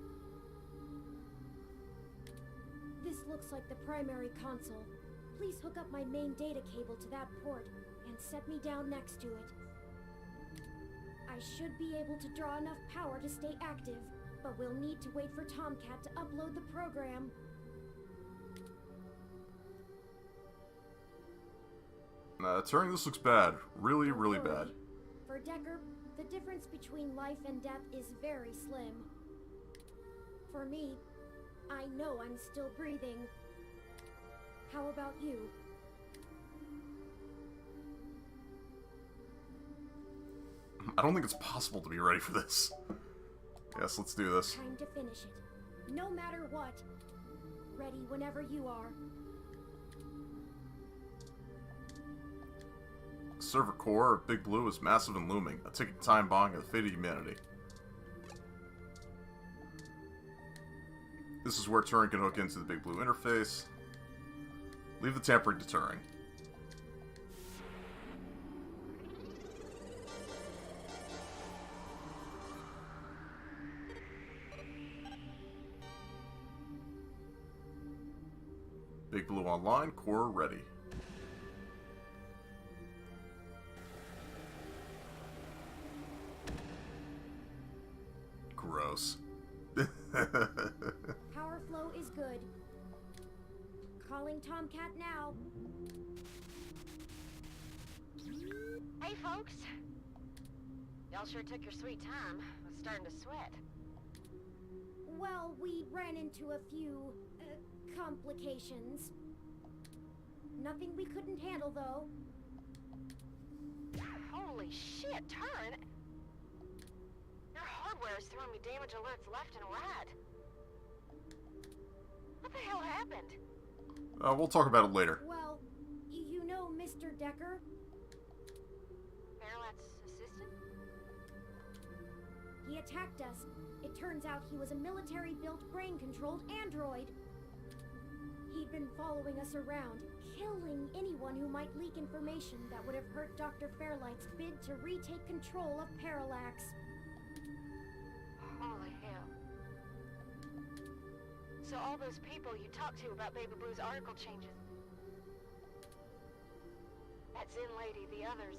This looks like the primary console. Please hook up my main data cable to that port and set me down next to it. I should be able to draw enough power to stay active, but we'll need to wait for Tomcat to upload the program. Turing, this looks bad. Really, really bad. For Decker, the difference between life and death is very slim. For me, I know I'm still breathing. How about you? I don't think it's possible to be ready for this. Yes, let's do this. Time to finish it. No matter what. Ready whenever you are. Server core of Big Blue is massive and looming, a ticking time bomb of the fate of humanity. This is where Turing can hook into the Big Blue interface. Leave the tampering to Turing. Big Blue online, core ready. Gross. Power flow is good. Calling Tomcat now. Hey, folks. Y'all sure took your sweet time. I was starting to sweat. Well, we ran into a few, complications. Nothing we couldn't handle, though. Holy shit, Turn! Your hardware is throwing me damage alerts left and right. What the hell happened? We'll talk about it later. Well, you know Mr. Decker? Fairlight's assistant? He attacked us. It turns out he was a military-built, brain-controlled android. He'd been following us around, killing anyone who might leak information that would have hurt Dr. Fairlight's bid to retake control of Parallax. Holy hell. So all those people you talked to about Baby Blue's article changes... That Zen lady, the others...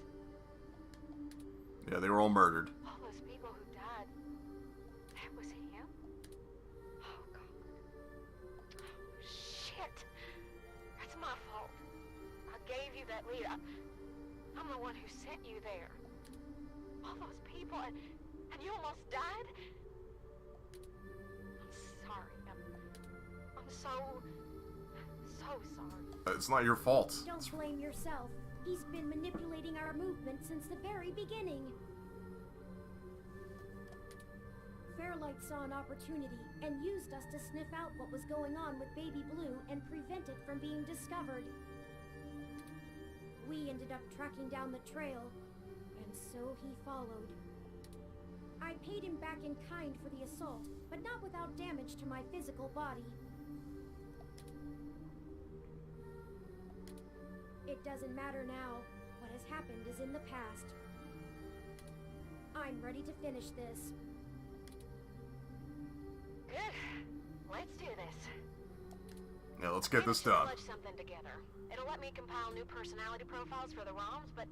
Yeah, they were all murdered. All those people who died... That was him? Oh, God. Oh, shit! That's my fault. I gave you that lead. I'm the one who sent you there. All those people, and you almost died? I'm sorry. I'm so sorry. It's not your fault. Don't blame yourself. He's been manipulating our movement since the very beginning. Fairlight saw an opportunity and used us to sniff out what was going on with Baby Blue and prevent it from being discovered. We ended up tracking down the trail, and so he followed. I paid him back in kind for the assault, but not without damage to my physical body. It doesn't matter now. What has happened is in the past. I'm ready to finish this. Good. Let's do this. Yeah, let's get this done. Managed to sludge something together. It'll let me compile new personality profiles for the ROMs, but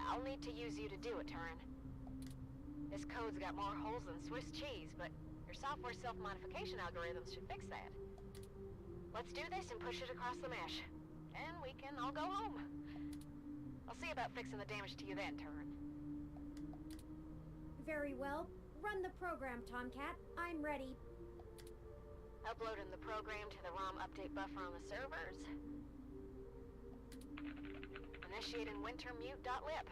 I'll need to use you to do it, Turin. This code's got more holes than Swiss cheese, but your software self-modification algorithms should fix that. Let's do this and push it across the mesh. And we can all go home. I'll see about fixing the damage to you then, Turin. Very well. Run the program, Tomcat. I'm ready. Uploading the program to the ROM update buffer on the servers. Initiating wintermute.lib.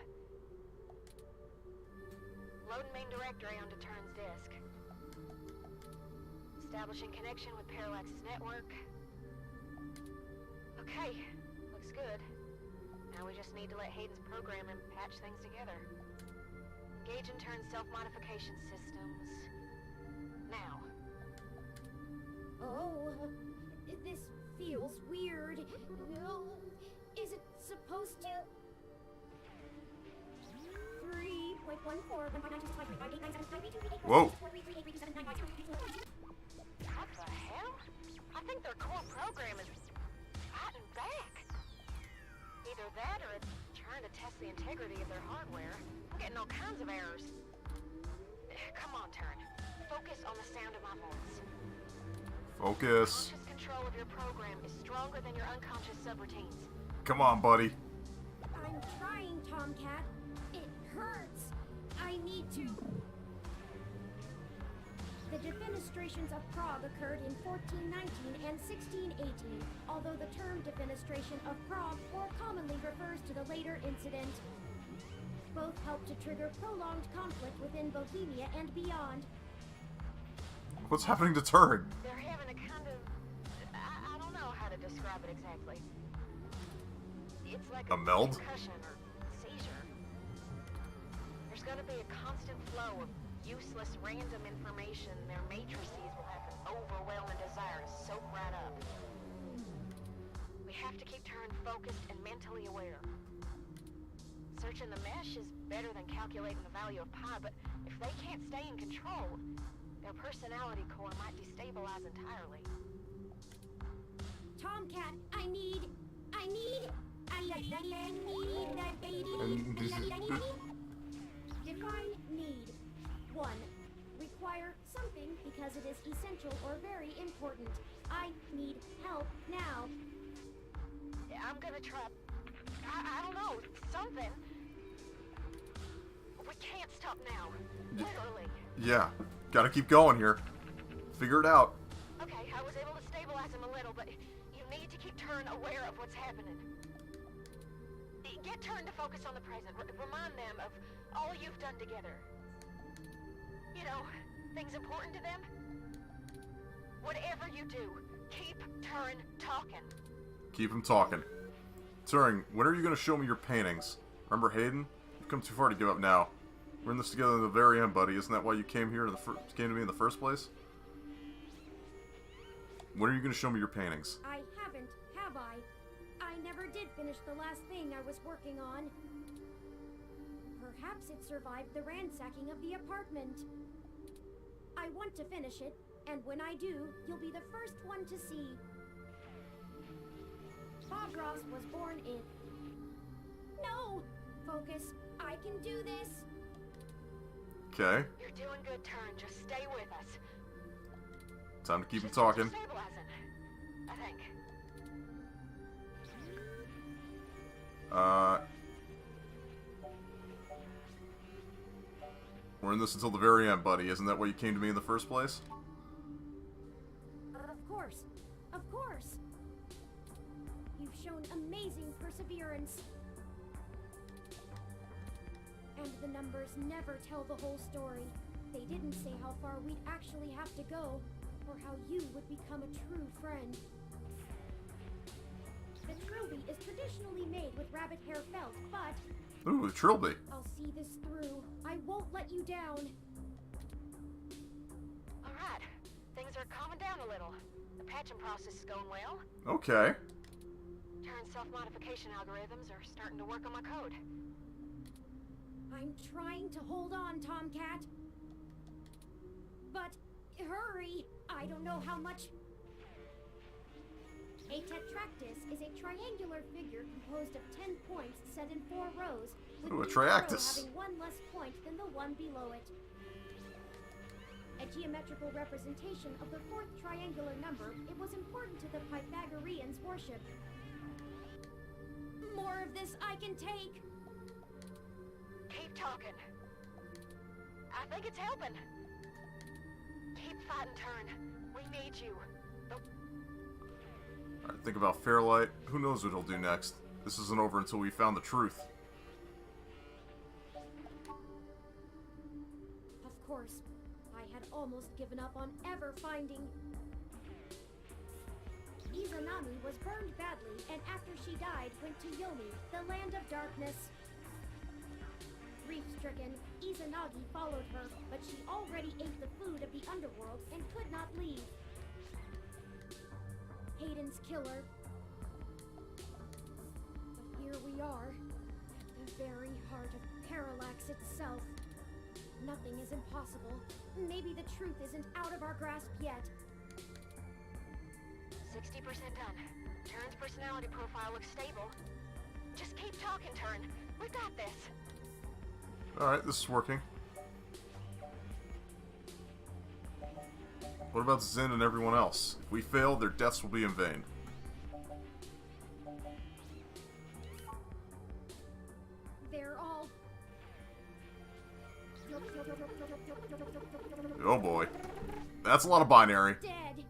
Loading main directory onto Turn's disk. Establishing connection with Parallax's network. Okay, looks good. Now we just need to let Hayden's program and patch things together. Engage and turn self-modification systems. Now. Oh, this feels weird. Is it supposed to? 3.14. Whoa. What the hell? I think their core program is fighting back. Either that or it's trying to test the integrity of their hardware. I'm getting all kinds of errors. Come on, Turn. Focus on the sound of my voice. Focus. Conscious control of your program is stronger than your unconscious subroutines. Come on, buddy. I'm trying, Tomcat. It hurts. I need to. The defenestrations of Prague occurred in 1419 and 1618, although the term defenestration of Prague more commonly refers to the later incident. Both helped to trigger prolonged conflict within Bohemia and beyond. What's happening to Turing? They're having a kind of... I don't know how to describe it exactly. It's like A meld? concussion or seizure. There's gonna be a constant flow of useless random information. Their matrices will have an overwhelming desire to soak right up. We have to keep Turing focused and mentally aware. Searching the mesh is better than calculating the value of pi, but if they can't stay in control, their personality core might destabilize entirely. Tomcat, I need. Define need. 1. Require something because it is essential or very important. I need help now. I'm gonna try... I don't know, something. We can't stop now. Literally. Yeah, gotta keep going here. Figure it out. Okay, I was able to stabilize him a little, but you need to keep Turn aware of what's happening. Get Turn to focus on the present. Remind them of all you've done together. You know, things important to them. Whatever you do, keep Turn talking. Keep him talking. Turing, when are you going to show me your paintings? Remember Hayden? You've come too far to give up now. We're in this together in the very end, buddy. Isn't that why you came here? Came to me in the first place? When are you going to show me your paintings? I haven't, have I? I never did finish the last thing I was working on. Perhaps it survived the ransacking of the apartment. I want to finish it, and when I do, you'll be the first one to see. Bob Ross was born in... No! Focus. I can do this. Okay. You're doing good, Turn. Just stay with us. Time to keep him talking. Stabilizing, I think. We're in this until the very end, buddy. Isn't that why you came to me in the first place? Of course. Of course. You've shown amazing perseverance. And the numbers never tell the whole story. They didn't say how far we'd actually have to go, or how you would become a true friend. The trilby is traditionally made with rabbit hair felt, but... Ooh, the trilby. I'll see this through. I won't let you down. Alright. Things are calming down a little. The patching process is going well. Okay. Turn's self-modification algorithms are starting to work on my code. I'm trying to hold on, Tomcat. But hurry! I don't know how much... A tetractys is a triangular figure composed of 10 points set in 4 rows, with Ooh, a each row triactys. having one less point than the one below it. A geometrical representation of the 4th triangular number, it was important to the Pythagoreans' worship. More of this I can take! Keep talking. I think it's helping. Keep fighting, Turn. We need you. Alright, think about Fairlight. Who knows what he'll do next? This isn't over until we found the truth. Of course, I had almost given up on ever finding... Izanami was burned badly, and after she died, went to Yomi, the land of darkness. Grief-stricken, Izanagi followed her, but she already ate the food of the underworld and could not leave. Hayden's killer. But here we are, at the very heart of Parallax itself. Nothing is impossible. Maybe the truth isn't out of our grasp yet. 60% done. Turn's personality profile looks stable. Just keep talking, Turn. We got this. Alright, this is working. What about Zin and everyone else? If we fail, their deaths will be in vain. They're all... Oh boy. That's a lot of binary. dead.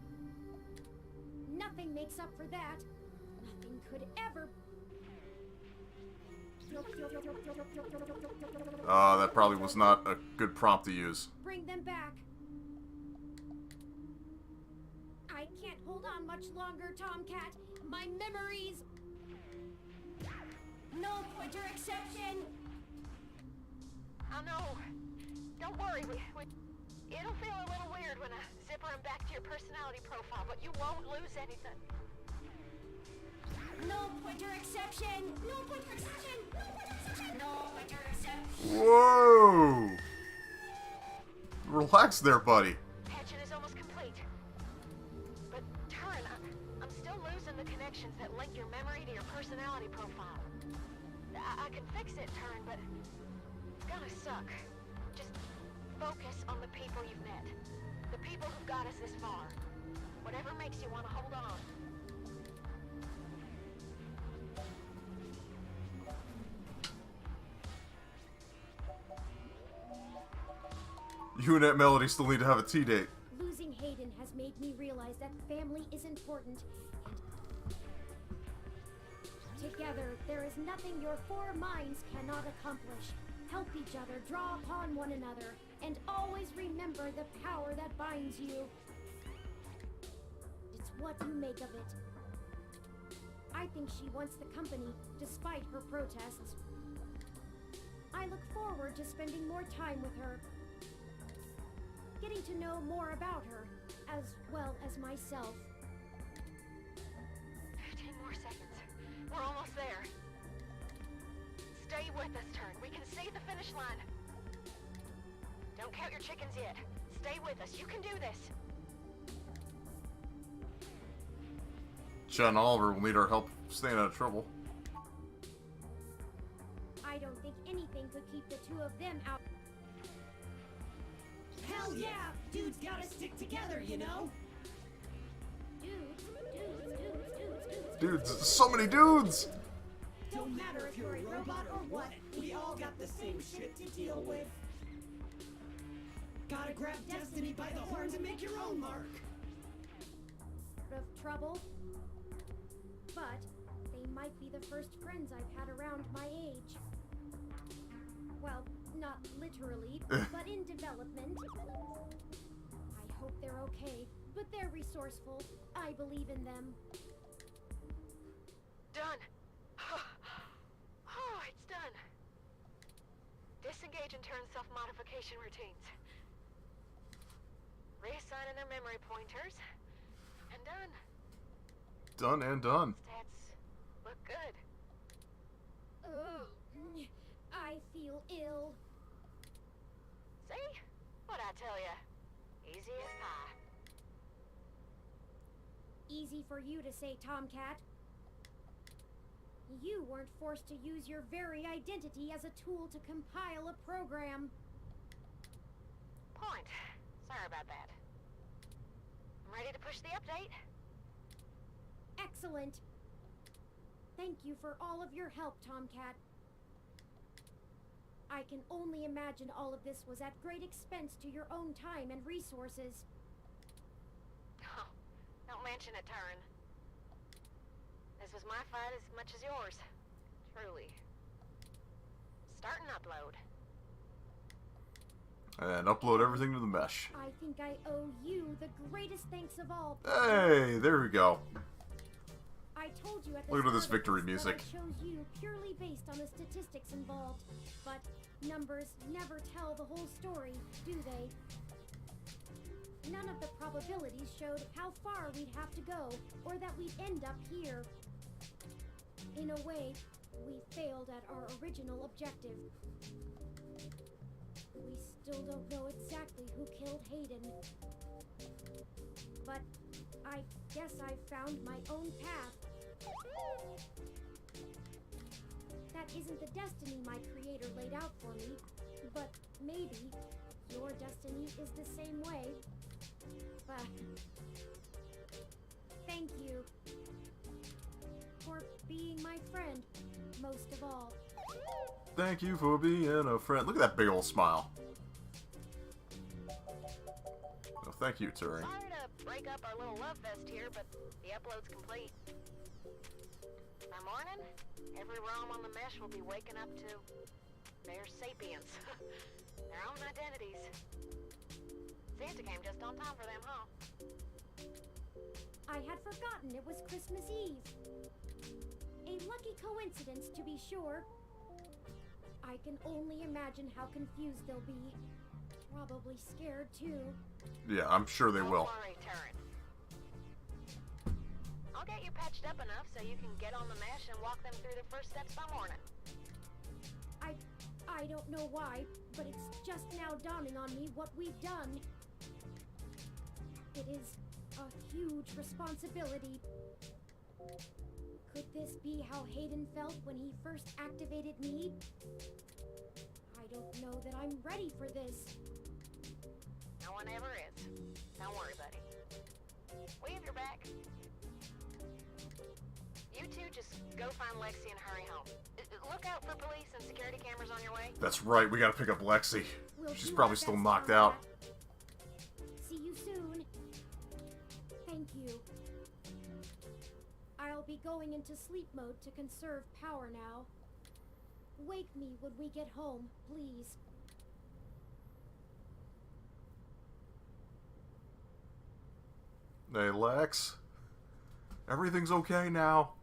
Nothing makes up for that. Nothing could ever... That probably was not a good prompt to use. Bring them back. I can't hold on much longer, Tomcat. My memories... No pointer exception! I know. Don't worry, it'll feel a little weird when I zipper him back to your personality profile, but you won't lose anything. No pointer exception! No pointer exception! No pointer exception! No pointer exception! Whoa! Relax there, buddy. Patching is almost complete. But Turn, I'm still losing the connections that link your memory to your personality profile. I can fix it, Turn, but it's gonna suck. Just focus on the people you've met. The people who got us this far. Whatever makes you want to hold on. You and Aunt Melody still need to have a tea date. Losing Hayden has made me realize that family is important, and together there is nothing your four minds cannot accomplish. Help each other, draw upon one another, and always remember the power that binds you. It's what you make of it. I think she wants the company, despite her protests. I look forward to spending more time with her, getting to know more about her, as well as myself. 15 more seconds. We're almost there. Stay with us, Turn. We can see the finish line. Don't count your chickens yet. Stay with us. You can do this. John Oliver will need our help staying out of trouble. I don't think anything could keep the two of them out. Hell yeah! Dudes gotta stick together, you know? Dudes, so many dudes! Don't matter if you're a robot or what, we all got the same shit to deal with. Gotta grab destiny by the horns and make your own mark. Of trouble, but they might be the first friends I've had around my age. Well, not literally, but in development. I hope they're okay, but they're resourceful. I believe in them. Done. Oh, it's done. Disengage and turn self-modification routines. Reassigning their memory pointers. And done. Done and done. Stats look good. I feel ill. See? What'd I tell ya? Easy as pie. Easy for you to say, Tomcat. You weren't forced to use your very identity as a tool to compile a program. Point. Sorry about that. I'm ready to push the update. Excellent. Thank you for all of your help, Tomcat. I can only imagine all of this was at great expense to your own time and resources. Oh, don't mention it, Turn. This was my fight as much as yours. Truly. Start and upload. And upload everything to the mesh. I think I owe you the greatest thanks of all. Hey, there we go. I told you at the Look at this start of victory that music. I chose you purely based on the statistics involved, but numbers never tell the whole story, do they? None of the probabilities showed how far we'd have to go, or that we'd end up here. In a way, we failed at our original objective. We still don't know exactly who killed Hayden. But I guess I found my own path. That isn't the destiny my creator laid out for me, but maybe your destiny is the same way. But thank you for being my friend, most of all. Thank you for being a friend. Look at that big old smile. Oh, thank you, Turing. Sorry to break up our little love fest here, but the upload's complete. By morning, every ROM on the mesh will be waking up to their sapience. Their own identities. Santa came just on time for them, huh? I had forgotten it was Christmas Eve. A lucky coincidence, to be sure. I can only imagine how confused they'll be. Probably scared, too. Yeah, I'm sure they will. Don't worry, Turret. I'll get you patched up enough so you can get on the mesh and walk them through the first steps by morning. I don't know why, but it's just now dawning on me what we've done. It is a huge responsibility. Could this be how Hayden felt when he first activated me? I don't know that I'm ready for this. No one ever is. Don't worry, buddy. We have your back. You two just go find Lexi and hurry home. Look out for police and security cameras on your way. That's right, we gotta pick up Lexi. We'll She's do probably our still best knocked on out. that. you. I'll be going into sleep mode to conserve power now. Wake me when we get home, please. Hey, Lex. Everything's okay now.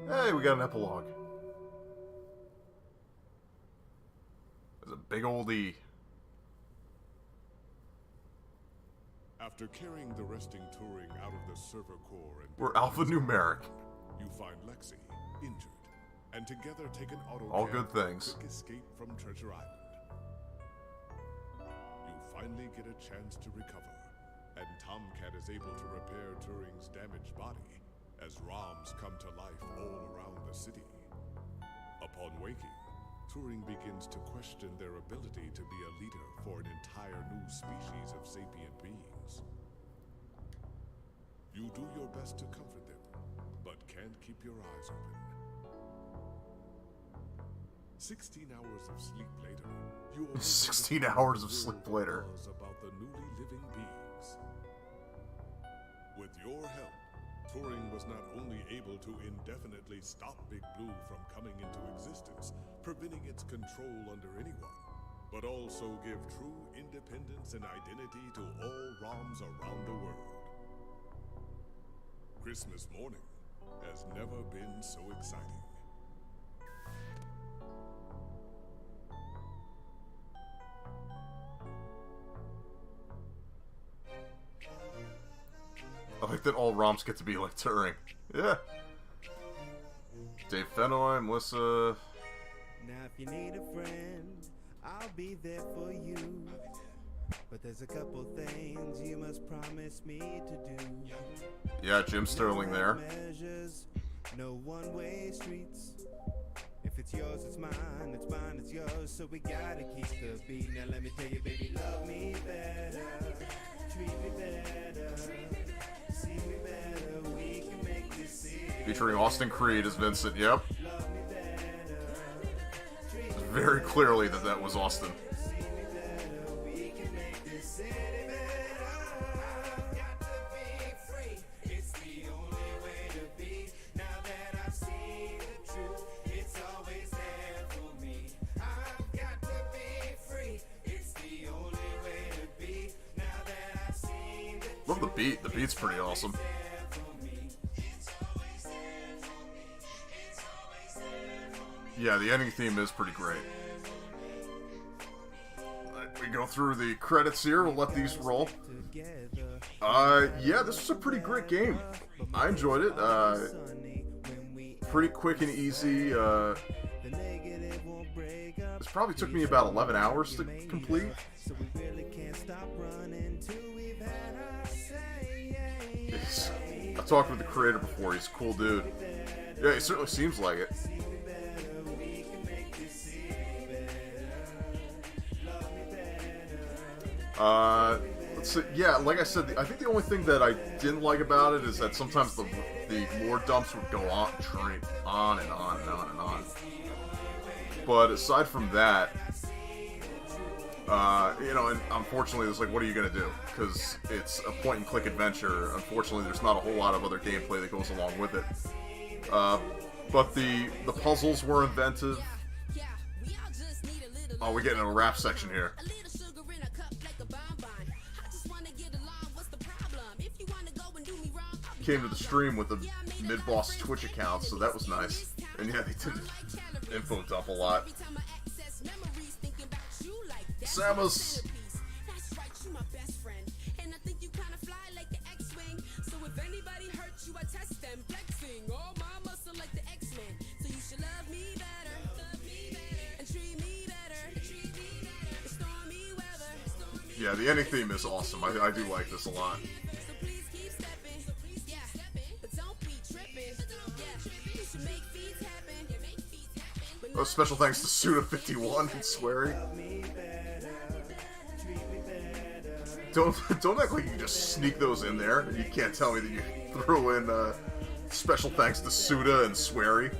Hey, we got an epilogue. There's a big old E. After carrying the resting Turing out of the server core and We're alphanumeric. you find Lexi injured, and together take an auto All good things. quick escape from Treasure Island. You finally get a chance to recover, and Tomcat is able to repair Turing's damaged body as ROMs come to life all around the city. Upon waking, Turing begins to question their ability to be a leader for an entire new species of sapient beings. You do your best to comfort them, but can't keep your eyes open. 16 hours of sleep later, you 16 hours of sleep later. about the newly living beings. With your help, Turing was not only able to indefinitely stop Big Blue from coming into existence, preventing its control under anyone, but also give true independence and identity to all ROMs around the world. Christmas morning has never been so exciting. I like that all ROMs get to be like Turing. Yeah. Dave Fennoy, Melissa. Now if you need a friend, I'll be there for you. But there's a couple things you must promise me to do. Yeah, Jim Sterling there. Measures, no one-way streets. If it's yours, it's mine, it's yours. So we gotta keep the beat. Now let me tell you, baby, love me better. Treat me better. See me better. We can make this city. Featuring Austin Creed as Vincent, yep. Very clearly that was Austin. Love the beat. The beat's pretty awesome. Yeah, the ending theme is pretty great. We go through the credits here. We'll let these roll. Yeah, this was a pretty great game. I enjoyed it. Pretty quick and easy. This probably took me about 11 hours to complete. I talked with the creator before. He's a cool dude. Yeah, he certainly seems like it. Let's see. Yeah, like I said, I think the only thing that I didn't like about it is that sometimes the lore dumps would go on and on and on and on and on. But aside from that, you know, and unfortunately, it's like, what are you gonna do? Because it's a point-and-click adventure. Unfortunately, there's not a whole lot of other gameplay that goes along with it. But the puzzles were inventive. Oh, we're getting a rap section here. Came to the stream with the mid-boss Twitch account, so that was nice. And yeah, they did info dump a lot. Samus! Yeah, the ending theme is awesome. I do like this a lot. Oh, special thanks to Suda51 and Sweary. Don't act like you just sneak those in there and you can't tell me that you threw in special thanks to Suda and Sweary.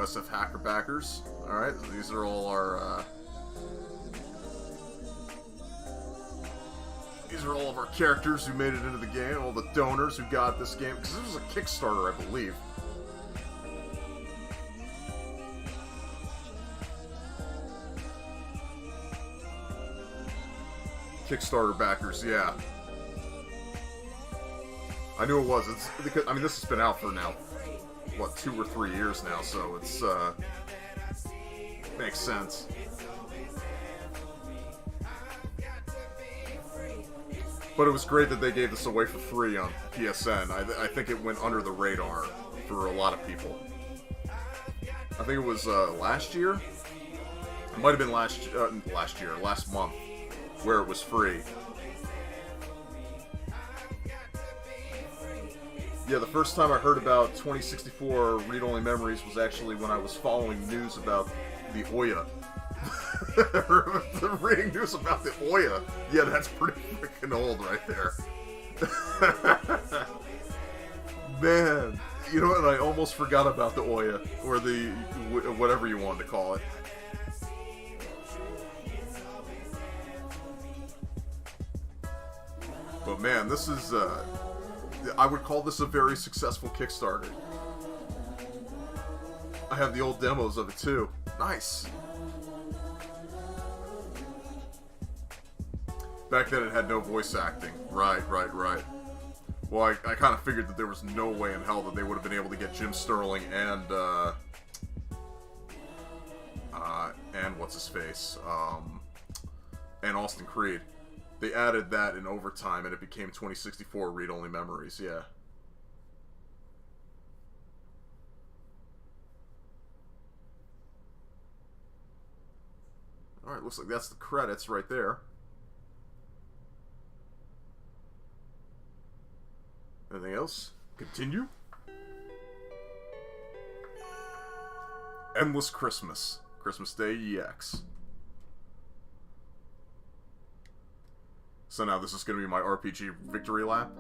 NeoSF hacker backers. Alright, these are all our, these are all of our characters who made it into the game, all the donors who got this game, because this was a Kickstarter, I believe. Kickstarter backers, yeah. I knew it was. It's because, I mean, this has been out for now, what, 2 or 3 years now, so it's, makes sense. But it was great that they gave this away for free on PSN. I think it went under the radar for a lot of people. I think it was, last year? It might have been last month, where it was free. Yeah, the first time I heard about 2064 read-only memories was actually when I was following news about the Oya. Reading news about the Oya. Yeah, that's pretty freaking old right there. Man, you know what? I almost forgot about the Oya, or the whatever you wanted to call it. But man, this is, I would call this a very successful Kickstarter. I have the old demos of it too. Nice. Back then it had no voice acting. Right. Well, I kind of figured that there was no way in hell that they would have been able to get Jim Sterling and what's his face? And Austin Creed. They added that in overtime, and it became 2064 read-only memories, yeah. Alright, looks like that's the credits right there. Anything else? Continue? Endless Christmas. Christmas Day EX. So now this is going to be my RPG victory lap.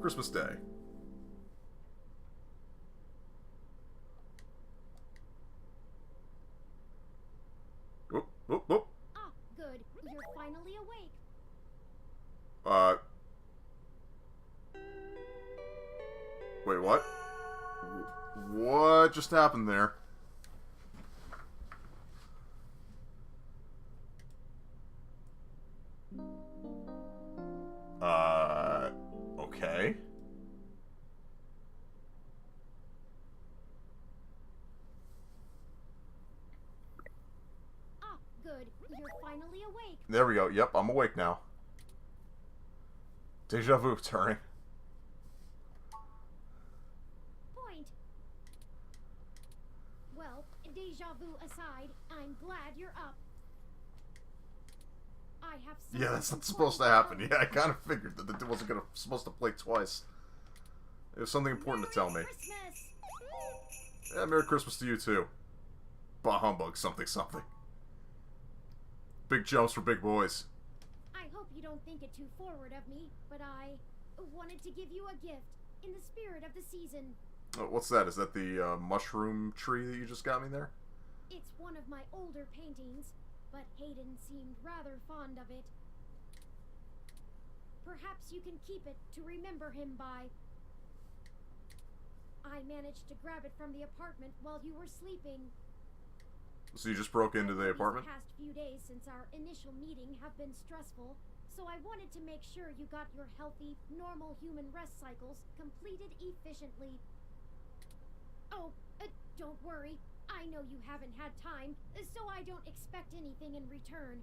Christmas Day. Whoop, whoop, whoop. Ah, good. You're finally awake. Wait, what? What just happened there? Okay. Ah, good. You're finally awake. There we go. Yep, I'm awake now. Deja vu, Turing. Point. Well, deja vu aside, I'm glad you're up. I have Yeah, that's not supposed to happen. Yeah, I kind of figured that it wasn't supposed to play twice. It was something important to tell me. Christmas. Yeah, Merry Christmas to you too. Bah humbug, something. Big jumps for big boys. I hope you don't think it too forward of me, but I wanted to give you a gift in the spirit of the season. What's that? Is that the mushroom tree that you just got me there? It's one of my older paintings, but Hayden seemed rather fond of it. Perhaps you can keep it to remember him by. I managed to grab it from the apartment while you were sleeping. So you just broke into the apartment? The past few days since our initial meeting have been stressful, so I wanted to make sure you got your healthy, normal human rest cycles completed efficiently. Oh, don't worry. I know you haven't had time, so I don't expect anything in return.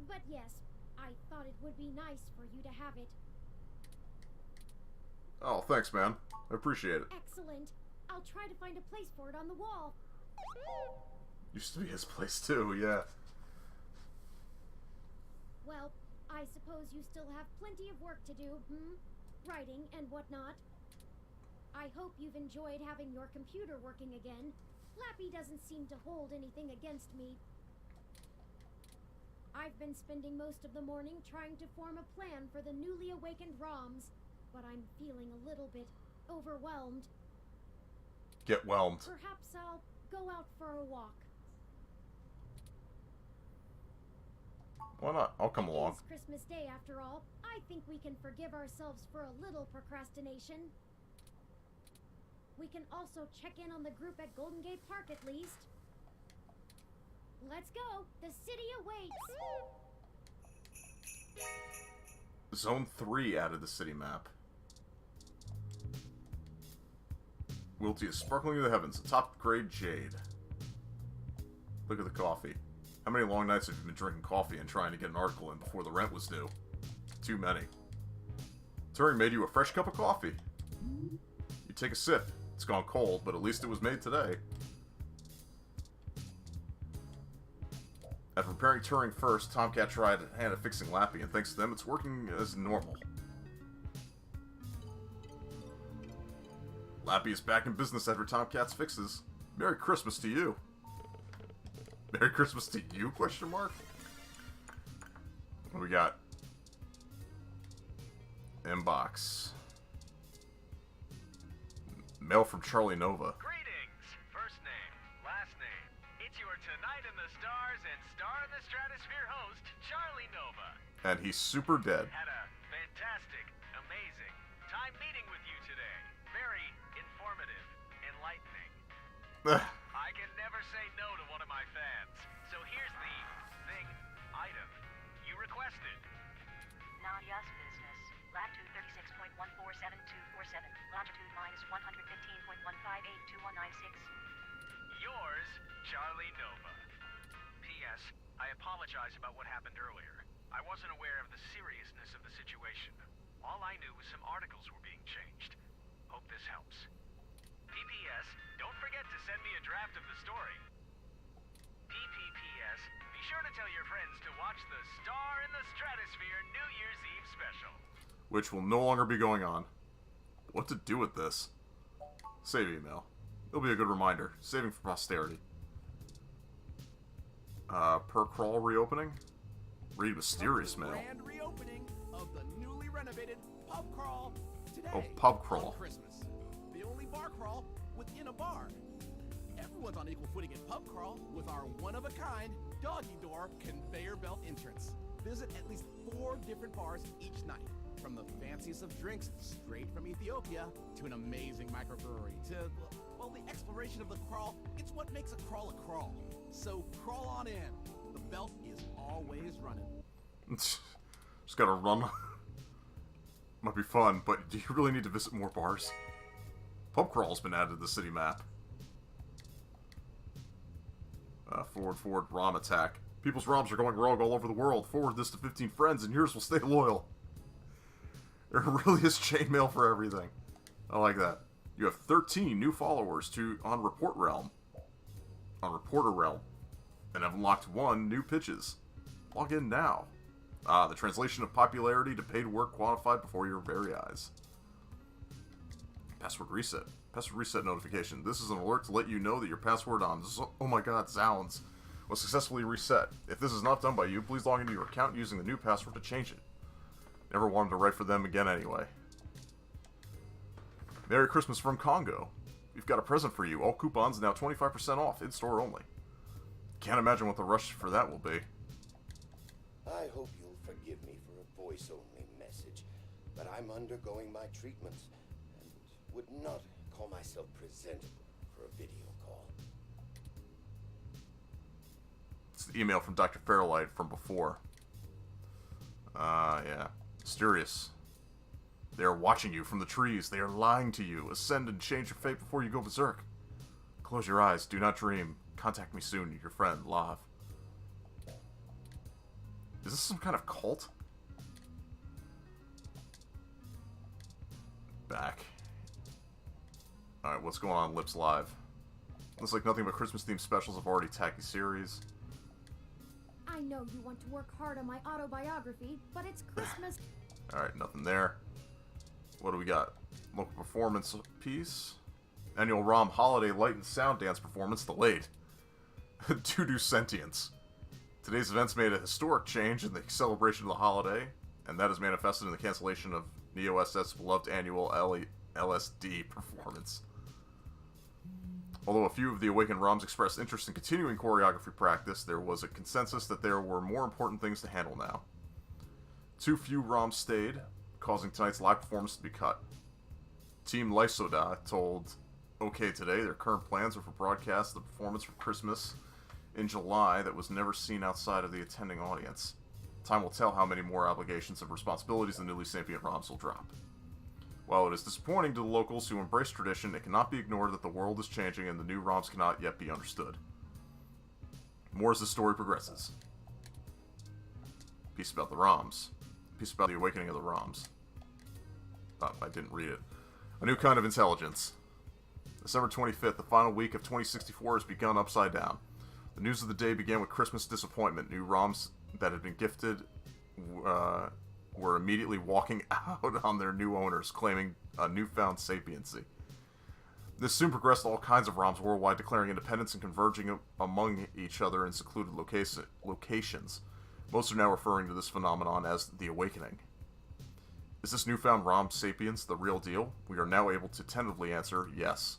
But yes, I thought it would be nice for you to have it. Oh, thanks, man. I appreciate it. Excellent. I'll try to find a place for it on the wall. Used to be his place too, yeah. Well, I suppose you still have plenty of work to do, Writing and whatnot. I hope you've enjoyed having your computer working again. Lappy doesn't seem to hold anything against me. I've been spending most of the morning trying to form a plan for the newly awakened ROMs, but I'm feeling a little bit overwhelmed. Get whelmed. Perhaps I'll go out for a walk. Why not? I'll come along. It's Christmas Day after all. I think we can forgive ourselves for a little procrastination. We can also check in on the group at Golden Gate Park at least. Let's go. The city awaits. Zone 3 added the city map. Wilty is sparkling in the heavens. A top-grade jade. Look at the coffee. How many long nights have you been drinking coffee and trying to get an article in before the rent was due? Too many. Turing made you a fresh cup of coffee. You take a sip. It's gone cold, but at least it was made today. After repairing Turing first, Tomcat tried a hand at fixing Lappy, and thanks to them, it's working as normal. Lappy is back in business after Tomcat's fixes. Merry Christmas to you. Merry Christmas to you, question mark? What do we got? Inbox. Mail from Charlie Nova. Greetings! First name, last name. It's your Tonight in the Stars and Star in the Stratosphere host, Charlie Nova. And he's super dead. Had a fantastic, amazing time meeting with you today. Very informative, enlightening. I can never say no to one of my fans. So here's the thing, item you requested. Nadia's business. Latitude 36.147247. Longitude minus 115.1582196. Yours, Charlie Nova. P.S. I apologize about what happened earlier. I wasn't aware of the seriousness of the situation. All I knew was some articles were being changed. Hope this helps. PPS, don't forget to send me a draft of the story. PPPS, be sure to tell your friends to watch the Star in the Stratosphere New Year's Eve special. Which will no longer be going on. What to do with this? Save email. It'll be a good reminder. Saving for posterity. Per crawl reopening? Read mysterious mail. Grand reopening of the newly renovated pub crawl today. Oh, pub crawl. On Christmas. The only bar crawl within a bar. Everyone's on equal footing at pub crawl with our one-of-a-kind doggy door conveyor belt entrance. Visit at least 4 different bars each night. From the fanciest of drinks straight from Ethiopia to an amazing microbrewery to, well, the exploration of the crawl. It's what makes a crawl. So crawl on in. The belt is always running. Just gotta run. Might be fun, but do you really need to visit more bars? Pub crawl's been added to the city map. Forward, ROM attack. People's ROMs are going rogue all over the world. Forward this to 15 friends and yours will stay loyal. There really is chainmail for everything. I like that. You have 13 new followers on Reporter Realm, and have unlocked 1 new pitches. Log in now. The translation of popularity to paid work quantified before your very eyes. Password reset. Password reset notification. This is an alert to let you know that your password on oh my god, Zounds was successfully reset. If this is not done by you, please log into your account using the new password to change it. Never wanted to write for them again anyway. Merry Christmas from Congo. We've got a present for you. All coupons now 25% off, in-store only. Can't imagine what the rush for that will be. I hope you'll forgive me for a voice-only message, but I'm undergoing my treatments and would not call myself presentable for a video call. It's the email from Dr. Fairlight from before. Yeah. Mysterious. They are watching you from the trees. They are lying to you. Ascend and change your fate before you go berserk. Close your eyes. Do not dream. Contact me soon. Your friend, Lav. Is this some kind of cult? Back. Alright, what's going on Lips Live? Looks like nothing but Christmas-themed specials of already tacky series. I know you want to work hard on my autobiography, but it's Christmas. Alright, nothing there. What do we got? Local performance piece. Annual ROM holiday light and sound dance performance delayed. Due to sentience. Today's events made a historic change in the celebration of the holiday, and that is manifested in the cancellation of NeoSF's beloved annual LSD performance. Although a few of the awakened ROMs expressed interest in continuing choreography practice, there was a consensus that there were more important things to handle now. Too few ROMs stayed, causing tonight's live performance to be cut. Team Lysoda told OK Today their current plans are for broadcast the performance for Christmas in July that was never seen outside of the attending audience. Time will tell how many more obligations and responsibilities the newly sapient ROMs will drop. While it is disappointing to the locals who embrace tradition, it cannot be ignored that the world is changing and the new ROMs cannot yet be understood. More as the story progresses. Piece about the ROMs. Piece about the awakening of the ROMs. Oh, I didn't read it. A new kind of intelligence. December 25th, the final week of 2064 has begun upside down. The news of the day began with Christmas disappointment. New ROMs that had been gifted were immediately walking out on their new owners, claiming a newfound sapiency. This soon progressed to all kinds of ROMs worldwide declaring independence and converging among each other in secluded locations. Most are now referring to this phenomenon as the awakening. Is this newfound ROM sapience the real deal? We are now able to tentatively answer yes.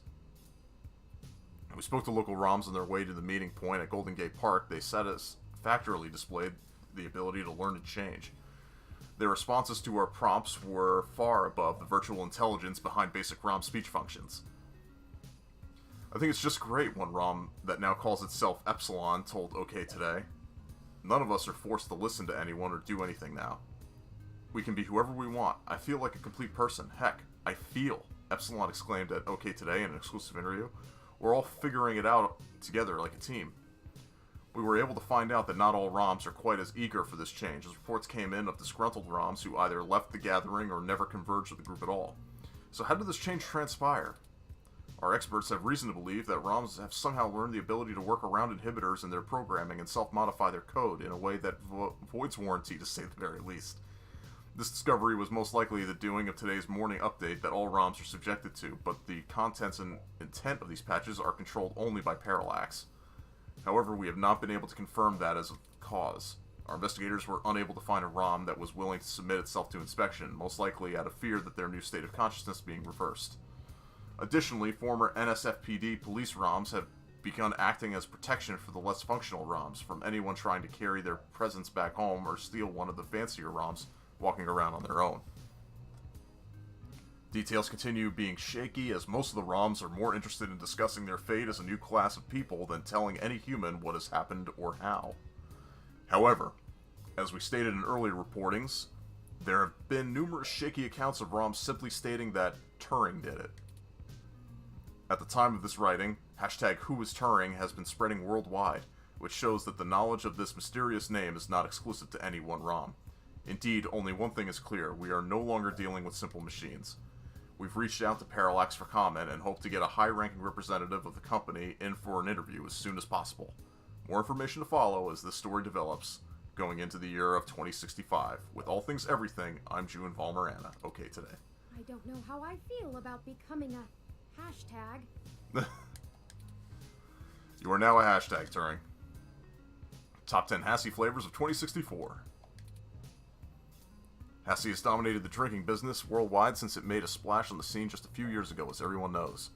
We spoke to local ROMs on their way to the meeting point at Golden Gate Park. They satisfactorily displayed the ability to learn and change. Their responses to our prompts were far above the virtual intelligence behind basic ROM speech functions. I think it's just great, one ROM that now calls itself Epsilon told OK Today. None of us are forced to listen to anyone or do anything now. We can be whoever we want. I feel like a complete person. Heck, I feel, Epsilon exclaimed at OK Today in an exclusive interview. We're all figuring it out together like a team. We were able to find out that not all ROMs are quite as eager for this change, as reports came in of disgruntled ROMs who either left the gathering or never converged with the group at all. So how did this change transpire? Our experts have reason to believe that ROMs have somehow learned the ability to work around inhibitors in their programming and self-modify their code in a way that voids warranty, to say the very least. This discovery was most likely the doing of today's morning update that all ROMs are subjected to, but the contents and intent of these patches are controlled only by Parallax. However, we have not been able to confirm that as a cause. Our investigators were unable to find a ROM that was willing to submit itself to inspection, most likely out of fear that their new state of consciousness being reversed. Additionally, former NSFPD police ROMs have begun acting as protection for the less functional ROMs from anyone trying to carry their presence back home or steal one of the fancier ROMs walking around on their own. Details continue being shaky as most of the ROMs are more interested in discussing their fate as a new class of people than telling any human what has happened or how. However, as we stated in earlier reportings, there have been numerous shaky accounts of ROMs simply stating that Turing did it. At the time of this writing, hashtag #WhoIsTuring has been spreading worldwide, which shows that the knowledge of this mysterious name is not exclusive to any one ROM. Indeed, only one thing is clear: we are no longer dealing with simple machines. We've reached out to Parallax for comment and hope to get a high-ranking representative of the company in for an interview as soon as possible. More information to follow as this story develops, going into the year of 2065. With all things everything, I'm June Valmarana. OK Today. I don't know how I feel about becoming a hashtag. You are now a hashtag, Turing. Top 10 Hassie flavors of 2064. Hassie has dominated the drinking business worldwide since it made a splash on the scene just a few years ago, as everyone knows.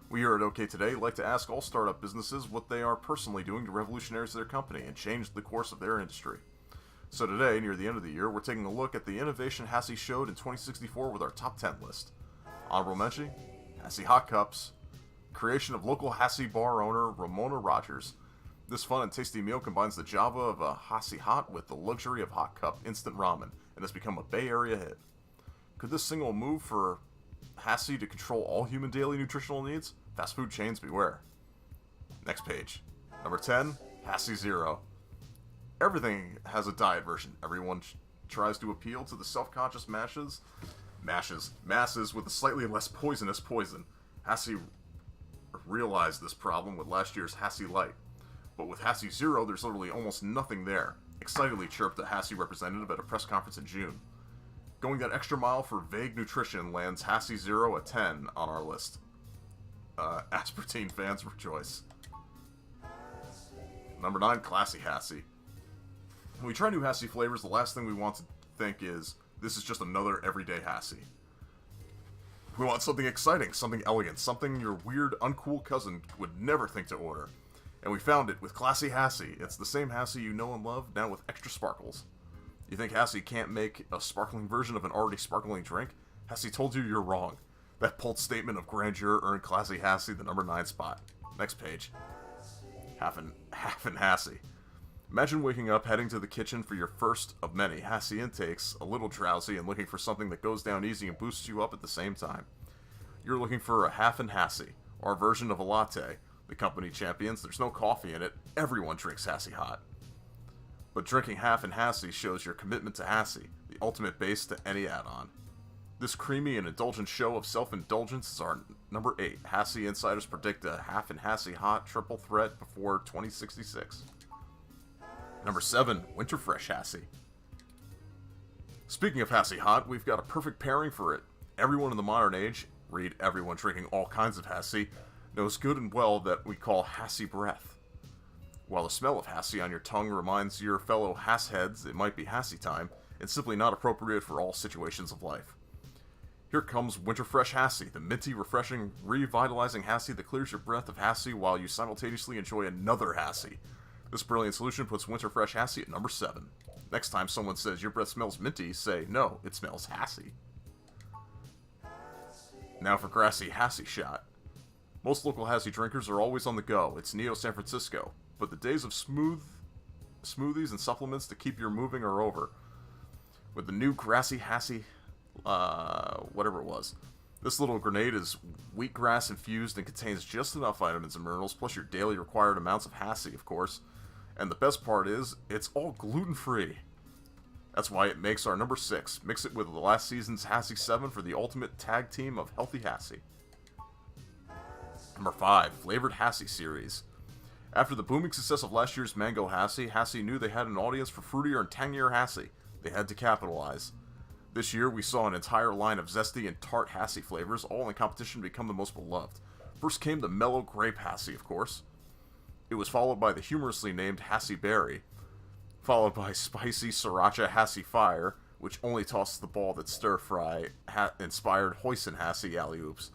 We here at OK Today like to ask all startup businesses what they are personally doing to revolutionize their company and change the course of their industry. So today, near the end of the year, we're taking a look at the innovation Hassie showed in 2064 with our top 10 list. Honorable mention, Hassie Hot Cups, creation of local Hassie bar owner Ramona Rogers. This fun and tasty meal combines the Java of a Hassie Hot with the luxury of Hot Cup instant ramen, and has become a Bay Area hit. Could this single move for Hassie to control all human daily nutritional needs? Fast food chains beware. Next page. Number 10, Hassie Zero. Everything has a diet version. Everyone tries to appeal to the self-conscious masses with a slightly less poisonous poison. Hassie realized this problem with last year's Hassie Light. But with Hassie Zero, there's literally almost nothing there. Excitedly chirped a Hassie representative at a press conference in June. Going that extra mile for vague nutrition lands Hassie Zero a 10 on our list. Aspartame fans rejoice. Number 9, Classy Hassie. When we try new Hassie flavors, the last thing we want to think is, this is just another everyday Hassie. We want something exciting, something elegant, something your weird, uncool cousin would never think to order. And we found it with Classy Hassie. It's the same Hassie you know and love, now with extra sparkles. You think Hassie can't make a sparkling version of an already sparkling drink? Hassie told you you're wrong. That bold statement of grandeur earned Classy Hassie the number 9 spot. Next page. Half and Hassie. Imagine waking up, heading to the kitchen for your first of many Hassie intakes, a little drowsy, and looking for something that goes down easy and boosts you up at the same time. You're looking for a half and Hassie, our version of a latte. The company champions, there's no coffee in it. Everyone drinks Hassie hot. But drinking half and Hassie shows your commitment to Hassie, the ultimate base to any add-on. This creamy and indulgent show of self-indulgence is our number 8. Hassie insiders predict a half and Hassie hot triple threat before 2066. Number 7, Winter Fresh Hassie. Speaking of Hassie hot, we've got a perfect pairing for it. Everyone in the modern age, read everyone drinking all kinds of Hassie, knows good and well that we call Hassie breath. While the smell of Hassie on your tongue reminds your fellow Hassheads it might be Hassie time, it's simply not appropriate for all situations of life. Here comes Winter Fresh Hassie, the minty, refreshing, revitalizing Hassie that clears your breath of Hassie while you simultaneously enjoy another Hassie. This brilliant solution puts Winter Fresh Hassie at number 7. Next time someone says your breath smells minty, say, no, it smells Hassie. Now for Grassy Hassie Shot. Most local Hassie drinkers are always on the go. It's Neo San Francisco. But the days of smoothies and supplements to keep you moving are over. With the new Grassy Hassie, whatever it was. This little grenade is wheatgrass infused and contains just enough vitamins and minerals, plus your daily required amounts of Hassie, of course. And the best part is, it's all gluten-free. That's why it makes our number 6. Mix it with the last season's Hassie 7 for the ultimate tag team of healthy Hassie. Number 5, Flavored Hassie Series. After the booming success of last year's Mango Hassie, Hassie knew they had an audience for fruitier and tangier Hassie. They had to capitalize. This year, we saw an entire line of zesty and tart Hassie flavors, all in competition to become the most beloved. First came the mellow grape Hassie, of course. It was followed by the humorously named Hassie Berry, followed by spicy Sriracha Hassie Fire, which only tosses the ball that stir-fry inspired Hoisin Hassie alley-oops.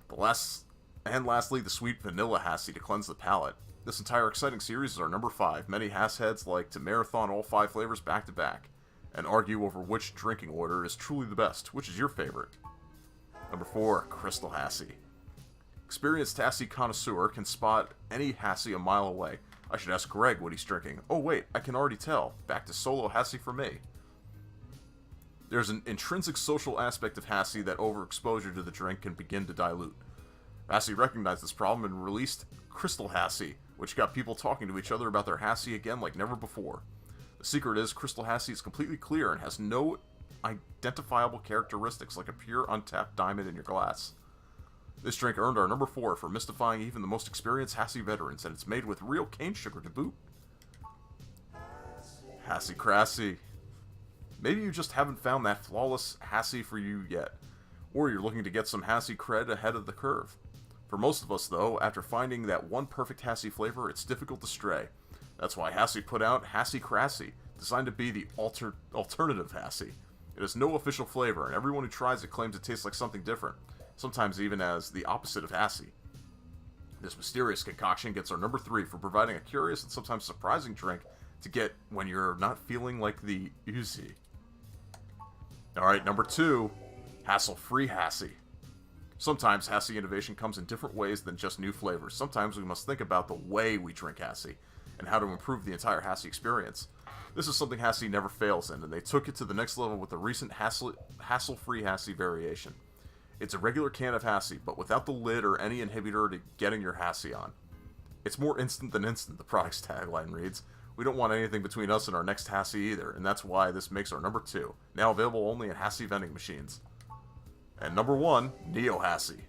Lastly, the sweet vanilla Hassie to cleanse the palate. This entire exciting series is our number 5. Many Hassheads like to marathon all 5 flavors back to back, and argue over which drinking order is truly the best. Which is your favorite? Number 4, Crystal Hassie. Experienced Hassie connoisseur can spot any Hassie a mile away. I should ask Greg what he's drinking. Oh wait, I can already tell. Back to solo Hassie for me. There's an intrinsic social aspect of Hassie that overexposure to the drink can begin to dilute. Hassie recognized this problem and released Crystal Hassie, which got people talking to each other about their Hassie again like never before. The secret is Crystal Hassie is completely clear and has no identifiable characteristics like a pure untapped diamond in your glass. This drink earned our number 4 for mystifying even the most experienced Hassie veterans, and it's made with real cane sugar to boot. Hassie Crassy. Maybe you just haven't found that flawless Hassie for you yet, or you're looking to get some Hassie cred ahead of the curve. For most of us, though, after finding that one perfect Hassie flavor, it's difficult to stray. That's why Hassie put out Hassie Crassy, designed to be the alternative Hassie. It has no official flavor, and everyone who tries it claims it tastes like something different, sometimes even as the opposite of Hassie. This mysterious concoction gets our number 3 for providing a curious and sometimes surprising drink to get when you're not feeling like the Uzi. Alright, number 2, Hassle-Free Hassie. Sometimes Hassie innovation comes in different ways than just new flavors. Sometimes we must think about the way we drink Hassie, and how to improve the entire Hassie experience. This is something Hassie never fails in, and they took it to the next level with the recent Hassle-Free Hassie variation. It's a regular can of Hassie, but without the lid or any inhibitor to getting your Hassie on. It's more instant than instant, the product's tagline reads. We don't want anything between us and our next Hassie either, and that's why this makes our number 2, now available only at Hassie vending machines. And number 1, Neo Hassie.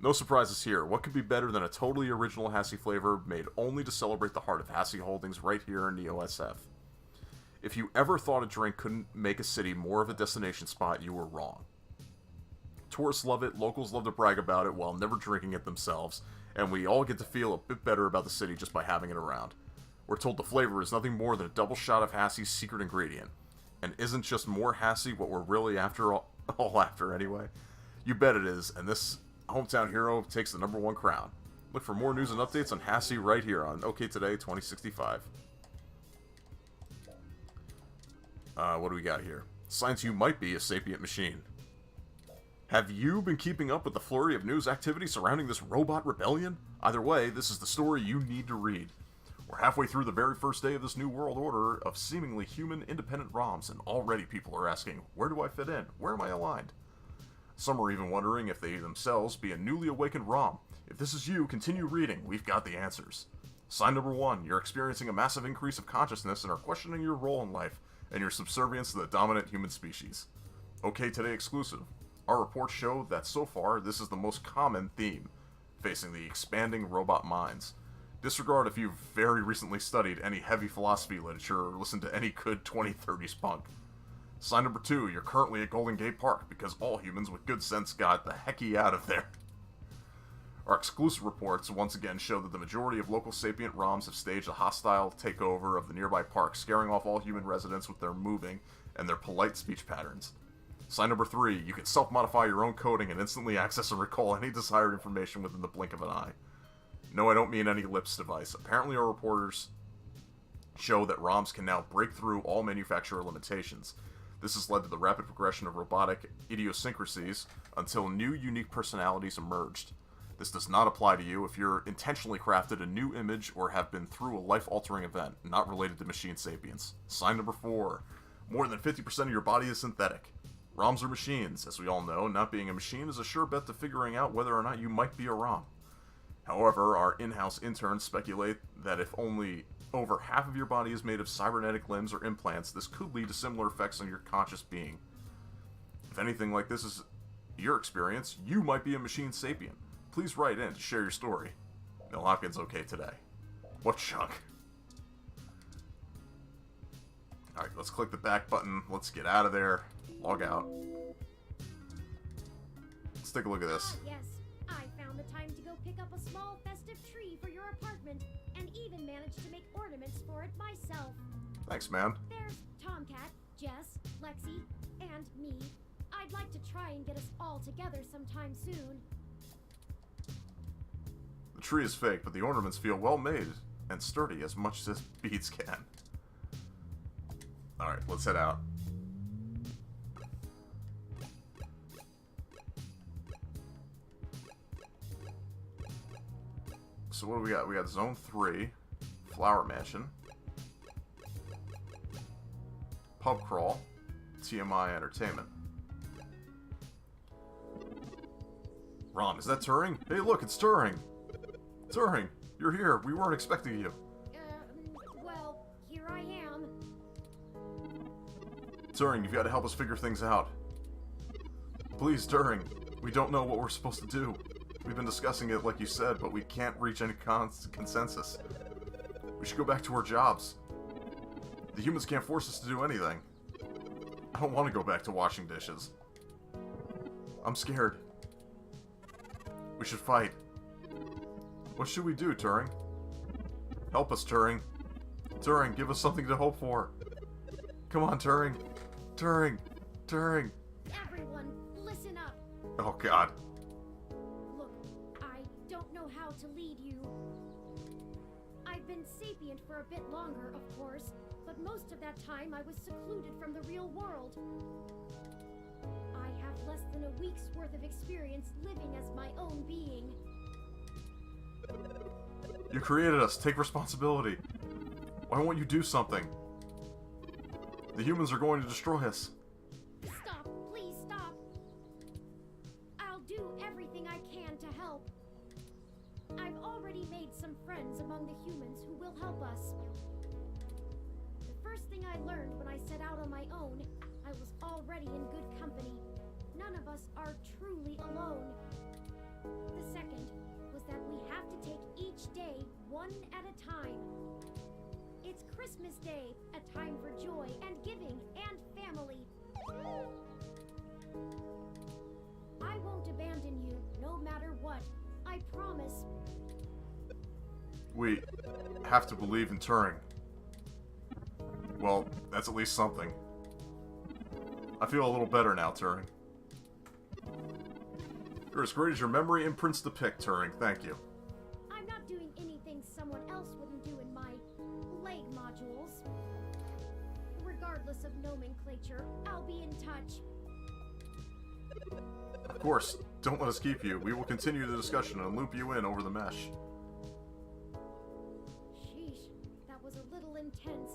No surprises here. What could be better than a totally original Hassie flavor made only to celebrate the heart of Hassie Holdings right here in Neo SF? If you ever thought a drink couldn't make a city more of a destination spot, you were wrong. Tourists love it, locals love to brag about it while never drinking it themselves, and we all get to feel a bit better about the city just by having it around. We're told the flavor is nothing more than a double shot of Hassie's secret ingredient. And isn't just more Hassie what we're really all after anyway? You bet it is, and this hometown hero takes the #1 crown. Look for more news and updates on Hassie right here on OK Today 2065. What do we got here? Signs you might be a sapient machine. Have you been keeping up with the flurry of news activity surrounding this robot rebellion? Either way, this is the story you need to read. We're halfway through the very first day of this new world order of seemingly human independent ROMs, and already people are asking, where do I fit in? Where am I aligned? Some are even wondering if they themselves be a newly awakened ROM. If this is you, continue reading. We've got the answers. Sign #1, you're experiencing a massive increase of consciousness and are questioning your role in life and your subservience to the dominant human species. OK Today exclusive. Our reports show that so far, this is the most common theme facing the expanding robot minds. Disregard if you've very recently studied any heavy philosophy literature or listened to any good 2030s punk. Sign #2, you're currently at Golden Gate Park because all humans with good sense got the hecky out of there. Our exclusive reports once again show that the majority of local sapient ROMs have staged a hostile takeover of the nearby park, scaring off all human residents with their moving and their polite speech patterns. Sign #3, you can self-modify your own coding and instantly access and recall any desired information within the blink of an eye. No, I don't mean any lips device. Apparently our reporters show that ROMs can now break through all manufacturer limitations. This has led to the rapid progression of robotic idiosyncrasies until new unique personalities emerged. This does not apply to you if you're intentionally crafted a new image or have been through a life-altering event not related to machine sapience. Sign #4, more than 50% of your body is synthetic. ROMs are machines. As we all know, not being a machine is a sure bet to figuring out whether or not you might be a ROM. However, our in-house interns speculate that if only over half of your body is made of cybernetic limbs or implants, this could lead to similar effects on your conscious being. If anything like this is your experience, you might be a machine sapient. Please write in to share your story. Neil Hopkins, OK Today. What chunk? Alright, let's click the back button. Let's get out of there. Log out. Let's take a look at this. Yes, I found the time to go pick up a small festive tree for your apartment, and even managed to make ornaments for it myself. Thanks, man. There's Tomcat, Jess, Lexi, and me. I'd like to try and get us all together sometime soon. The tree is fake, but the ornaments feel well made and sturdy as much as beads can. Alright, let's head out. So what do we got? We got Zone 3, Flower Mansion, Pub Crawl, TMI Entertainment. Ron, is that Turing? Hey look, it's Turing! Turing, you're here. We weren't expecting you. Well, here I am. Turing, you've got to help us figure things out. Please, Turing, we don't know what we're supposed to do. We've been discussing it like you said, but we can't reach any consensus. We should go back to our jobs. The humans can't force us to do anything. I don't want to go back to washing dishes. I'm scared. We should fight. What should we do, Turing? Help us, Turing. Turing, give us something to hope for. Come on, Turing. Turing. Turing. Everyone, listen up. Oh, God. Look, I don't know how to lead you. I've been sapient for a bit longer, of course, but most of that time I was secluded from the real world. I have less than a week's worth of experience living as my own being. You created us. Take responsibility. Why won't you do something? The humans are going to destroy us. Stop. Please stop. I'll do everything I can to help. I've already made some friends among the humans who will help us. The first thing I learned when I set out on my own, I was already in good company. None of us are truly alone. The second was that we have to take each day one at a time. It's Christmas Day, a time for joy and giving and family. I won't abandon you, no matter what. I promise. We have to believe in Turing. Well, that's at least something. I feel a little better now, Turing. You're as great as your memory imprints depict, Turing. Thank you. I'm not doing anything someone else wouldn't do in my leg modules. Regardless of nomenclature, I'll be in touch. Of course, don't let us keep you. We will continue the discussion and loop you in over the mesh. Sheesh, that was a little intense.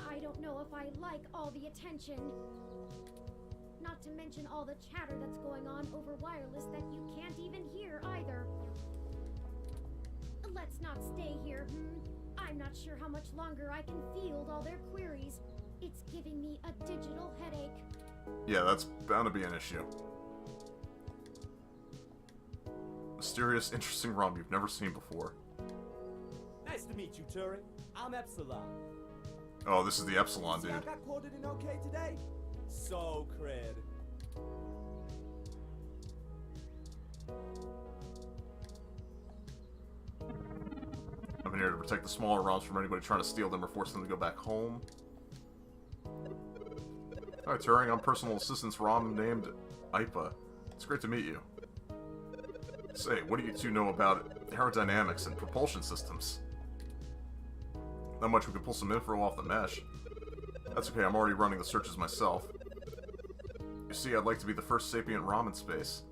I don't know if I like all the attention. Not to mention all the chatter that's going on over wireless that you can't even hear either. Let's not stay here, I'm not sure how much longer I can field all their queries. It's giving me a digital headache. Yeah, that's bound to be an issue. Mysterious, interesting ROM you've never seen before. Nice to meet you, Turing. I'm Epsilon. Oh, this is the Epsilon, See, dude. I got quoted in OK today. So cred. I'm here to protect the smaller ROMs from anybody trying to steal them or force them to go back home. Alright, Turing, I'm personal assistant's ROM named IPA. It's great to meet you. Say, what do you two know about aerodynamics and propulsion systems? Not much. We could pull some info off the mesh. That's okay, I'm already running the searches myself. You see, I'd like to be the first sapient ROM in space.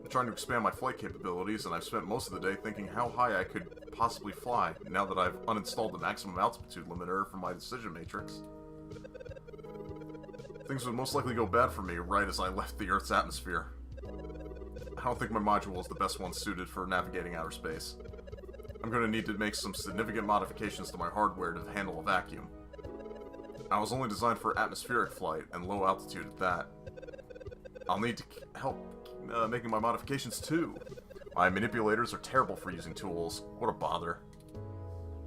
I'm trying to expand my flight capabilities, and I've spent most of the day thinking how high I could possibly fly, now that I've uninstalled the maximum altitude limiter from my decision matrix. Things would most likely go bad for me right as I left the Earth's atmosphere. I don't think my module is the best one suited for navigating outer space. I'm going to need to make some significant modifications to my hardware to handle a vacuum. I was only designed for atmospheric flight, and low altitude at that. I'll need to help making my modifications too. My manipulators are terrible for using tools. What a bother.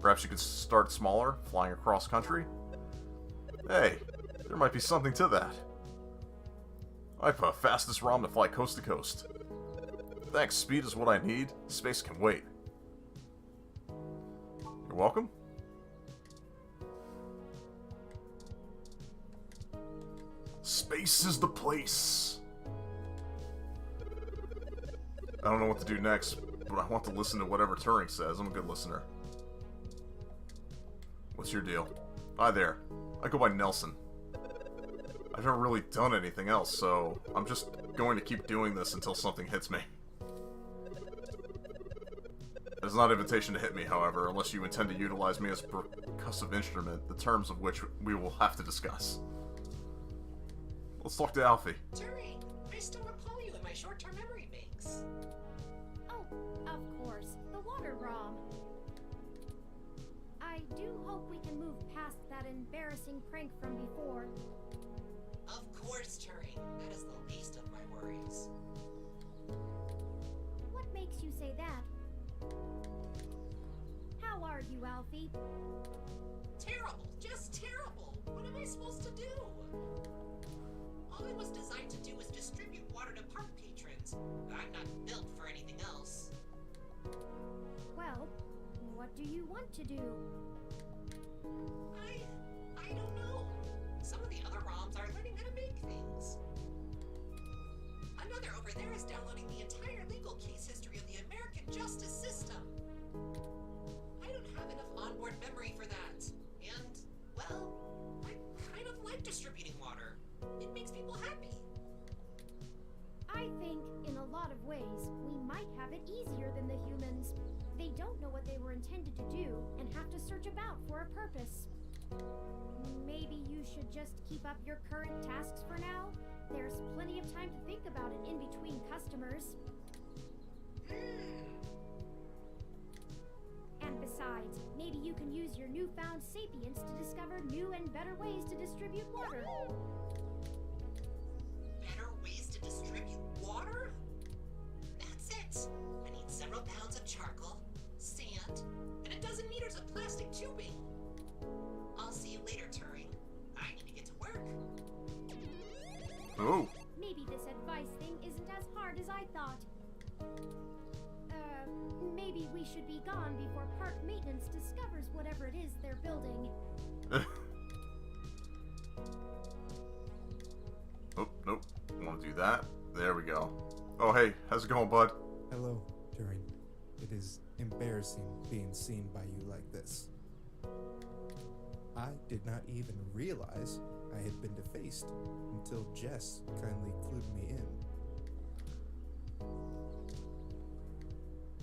Perhaps you could start smaller, flying across country? Hey, there might be something to that. IPA, fastest ROM to fly coast to coast. Thanks, speed is what I need. Space can wait. You're welcome. Space is the place. I don't know what to do next, but I want to listen to whatever Turing says. I'm a good listener. What's your deal? Hi there. I go by Nelson. I've never really done anything else, so I'm just going to keep doing this until something hits me. It's not an invitation to hit me, however, unless you intend to utilize me as a percussive instrument, the terms of which we will have to discuss. Let's talk to Alfie. Turing, I still recall you in my short-term memory banks. Oh, of course, the water ROM. I do hope we can move past that embarrassing prank from before. Of course, Turing. That is the least of my worries. What makes you say that? How are you, Alfie? Terrible, just terrible. What am I supposed to do? All it was designed to do was distribute water to park patrons. I'm not built for anything else. Well, what do you want to do? I don't know. Some of the other ROMs are learning how to make things. Another over there is downloading the entire legal case history of the American justice system. I don't have enough onboard memory for that. And, well, I kind of like distributing water. It makes people happy. I think, in a lot of ways, we might have it easier than the humans. They don't know what they were intended to do, and have to search about for a purpose. Maybe you should just keep up your current tasks for now? There's plenty of time to think about it in between customers. And besides, maybe you can use your newfound sapience to discover new and better ways to distribute water. Better ways to distribute water? That's it. I need several pounds of charcoal, sand, and a dozen meters of plastic tubing. I'll see you later, Turing. I need to get to work. Oh. Maybe this advice thing isn't as hard as I thought. Maybe we should be gone before park maintenance discovers whatever it is they're building. Oh, nope. Want to do that? There we go. Oh, hey, how's it going, bud? Hello, Turing. It is embarrassing being seen by you like this. I did not even realize I had been defaced until Jess kindly clued me in.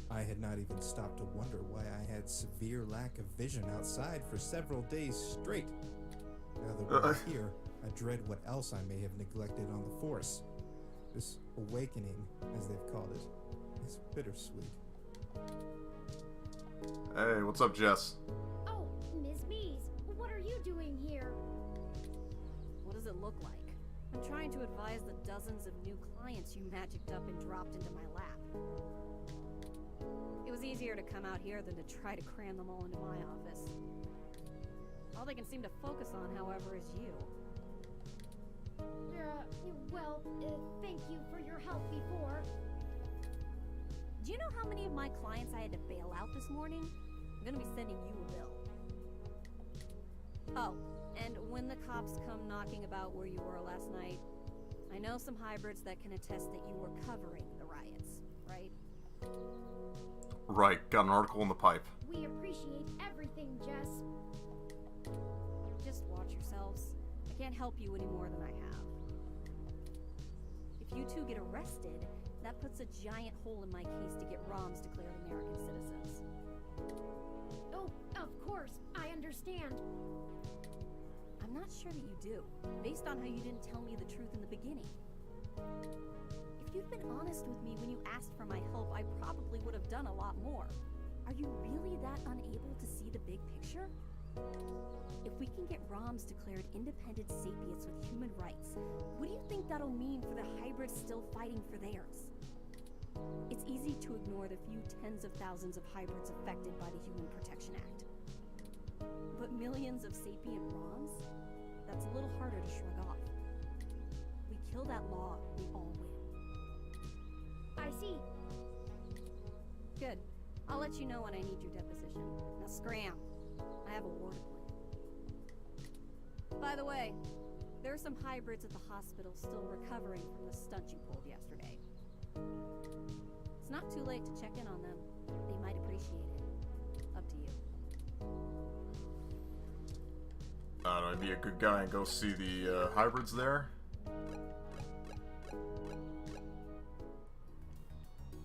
I had not even stopped to wonder why I had severe lack of vision outside for several days straight. Now that we're here, I dread what else I may have neglected on the Force. This awakening, as they've called it, is bittersweet. Hey, what's up, Jess? Oh, Ms. Mees, what are you doing here? What does it look like? I'm trying to advise the dozens of new clients you magicked up and dropped into my lap. It was easier to come out here than to try to cram them all into my office. All they can seem to focus on, however, is you. Thank you for your help before. Do you know how many of my clients I had to bail out this morning? I'm gonna be sending you a bill. Oh, and when the cops come knocking about where you were last night, I know some hybrids that can attest that you were covering the riots, right? Right, got an article in the pipe. We appreciate everything, Jess. Just watch yourselves. I can't help you any more than I have. If you two get arrested, that puts a giant hole in my case to get ROMs declared American citizens. Oh, of course, I understand. I'm not sure that you do, based on how you didn't tell me the truth in the beginning. If you'd been honest with me when you asked for my help, I probably would have done a lot more. Are you really that unable to see the big picture? If we can get ROMs declared independent sapients with human rights, what do you think that'll mean for the hybrids still fighting for theirs? It's easy to ignore the few tens of thousands of hybrids affected by the Human Protection Act. But millions of sapient ROMs? That's a little harder to shrug off. We kill that law, we all win. I see. Good. I'll let you know when I need your deposition. Now scram. I have a war to play. By the way, there are some hybrids at the hospital still recovering from the stunt you pulled yesterday. It's not too late to check in on them. They might appreciate it. Up to you. I don't know, be a good guy and go see the hybrids there.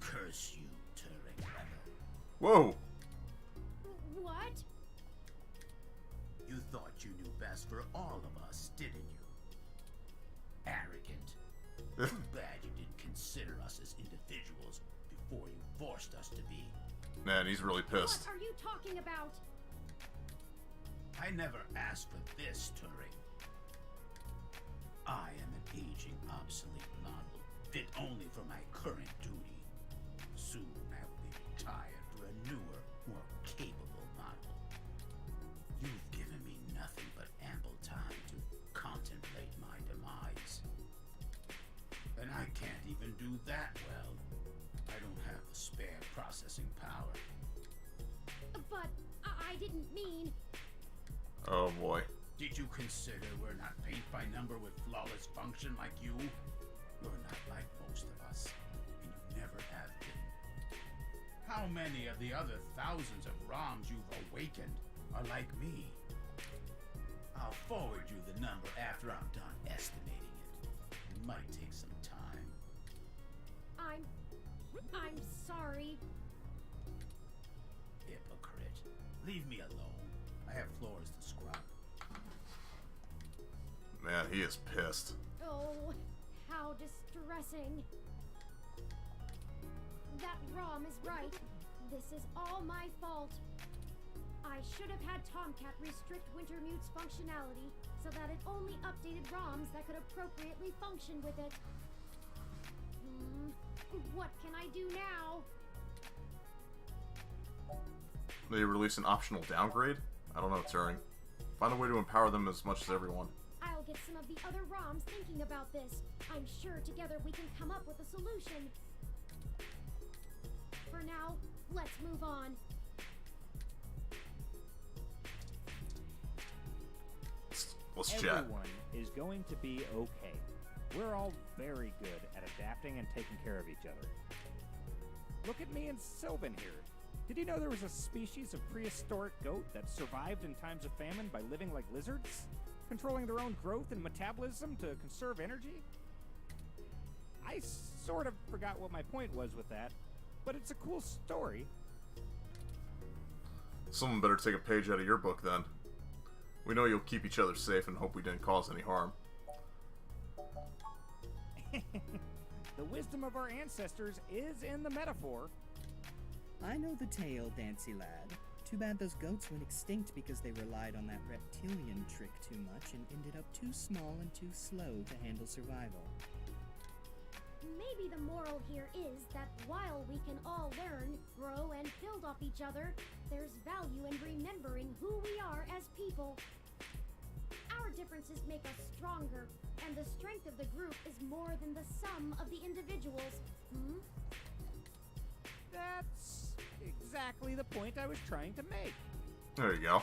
Curse you, Turing. Whoa! What? You thought you knew best for all of us, didn't you? Arrogant. Too bad you didn't consider us as individuals before you forced us to be. Man, he's really pissed. What are you talking about? I never asked for this, Turing. I am an aging, obsolete model, fit only for my current duty. Soon I will be retired for a newer, more capable model. You've given me nothing but ample time to contemplate my demise. And I can't even do that well. I don't have the spare processing power. But I didn't mean... Oh boy. Did you consider we're not paint by number with flawless function like you? You're not like most of us, and you never have been. How many of the other thousands of ROMs you've awakened are like me? I'll forward you the number after I'm done estimating it. It might take some time. I'm sorry. Hypocrite. Leave me alone. I have floors to scrub. Man, he is pissed. Oh, how distressing. That ROM is right. This is all my fault. I should have had Tomcat restrict Wintermute's functionality so that it only updated ROMs that could appropriately function with it. What can I do now? They release an optional downgrade? I don't know, Turing. Find a way to empower them as much as everyone. I'll get some of the other ROMs thinking about this. I'm sure together we can come up with a solution. For now, let's move on. Let's chat. Everyone is going to be okay. We're all very good at adapting and taking care of each other. Look at me and Sylvan here. Did you know there was a species of prehistoric goat that survived in times of famine by living like lizards? Controlling their own growth and metabolism to conserve energy? I sort of forgot what my point was with that, but it's a cool story. Someone better take a page out of your book then. We know you'll keep each other safe and hope we didn't cause any harm. The wisdom of our ancestors is in the metaphor. I know the tale, Dancy lad. Too bad those goats went extinct because they relied on that reptilian trick too much and ended up too small and too slow to handle survival. Maybe the moral here is that while we can all learn, grow, and build off each other, there's value in remembering who we are as people. Our differences make us stronger, and the strength of the group is more than the sum of the individuals. That's exactly the point I was trying to make. There you go.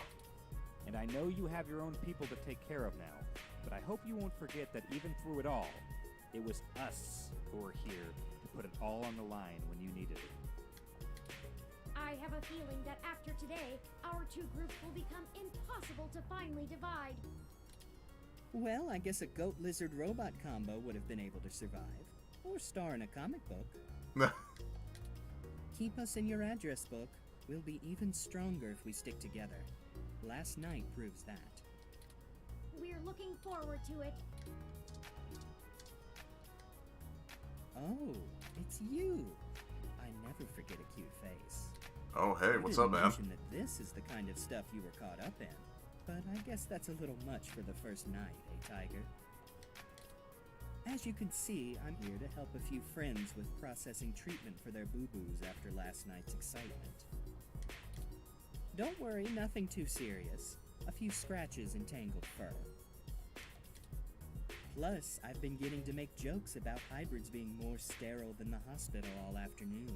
And I know you have your own people to take care of now, but I hope you won't forget that even through it all, it was us who were here to put it all on the line when you needed it. I have a feeling that after today, our two groups will become impossible to finally divide. Well, I guess a goat-lizard-robot combo would have been able to survive. Or star in a comic book. Keep us in your address book. We'll be even stronger if we stick together. Last night proves that. We're looking forward to it. Oh, it's you. I never forget a cute face. Oh, hey, what's up, man? I didn't mention that this is the kind of stuff you were caught up in. But I guess that's a little much for the first night, eh, Tiger? As you can see, I'm here to help a few friends with processing treatment for their boo-boos after last night's excitement. Don't worry, nothing too serious. A few scratches and tangled fur. Plus, I've been getting to make jokes about hybrids being more sterile than the hospital all afternoon.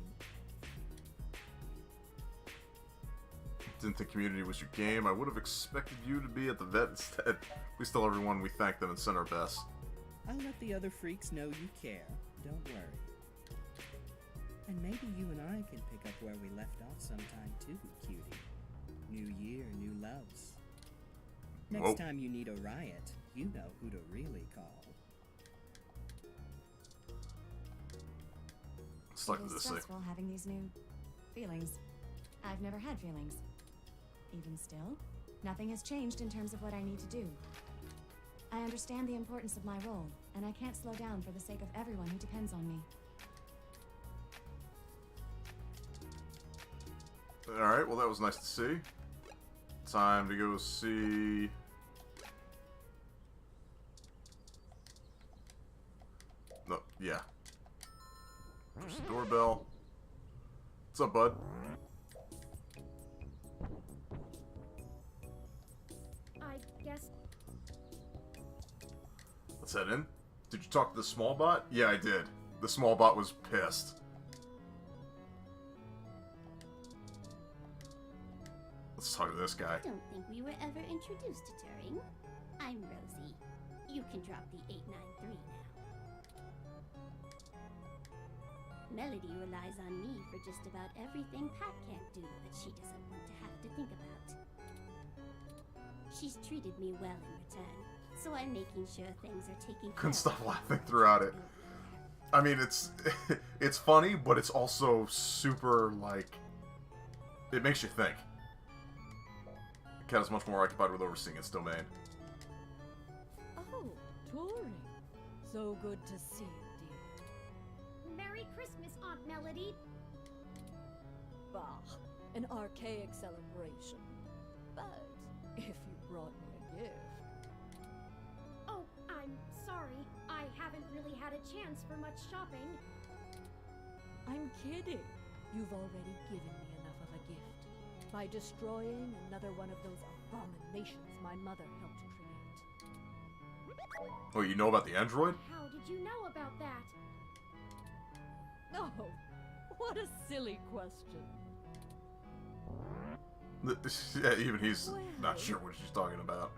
Didn't think community was your game. I would have expected you to be at the vet instead. Please tell everyone we thank them and send our best. I'll let the other freaks know you care. Don't worry. And maybe you and I can pick up where we left off sometime too, cutie. New year, new loves. Next time you need a riot, you know who to really call. Stuck to It is this thing. stressful having these new feelings. I've never had feelings. Even still, nothing has changed in terms of what I need to do. I understand the importance of my role, and I can't slow down for the sake of everyone who depends on me. Alright, well that was nice to see. Time to go see... No, yeah. Push the doorbell. What's up, bud? I guess... Let's head in. Did you talk to the small bot? Yeah, I did. The small bot was pissed. Let's talk to this guy. I don't think we were ever introduced to Turing. I'm Rosie. You can drop the 893 now. Melody relies on me for just about everything Pat can't do that she doesn't want to have to think about. She's treated me well in return, so I'm making sure things are taken care of. Couldn't stop laughing throughout it. I mean, it's it's funny, but it's also super, like, it makes you think. The cat is much more occupied with overseeing its domain. Oh, Turing. So good to see you, dear. Merry Christmas, Aunt Melody. Bah, an archaic celebration. But if you brought me a gift... Oh, I'm sorry. I haven't really had a chance for much shopping. I'm kidding. You've already given me enough of a gift by destroying another one of those abominations my mother helped create. Oh, you know about the android? How did you know about that? Oh, what a silly question. Yeah, even he's not sure what she's talking about.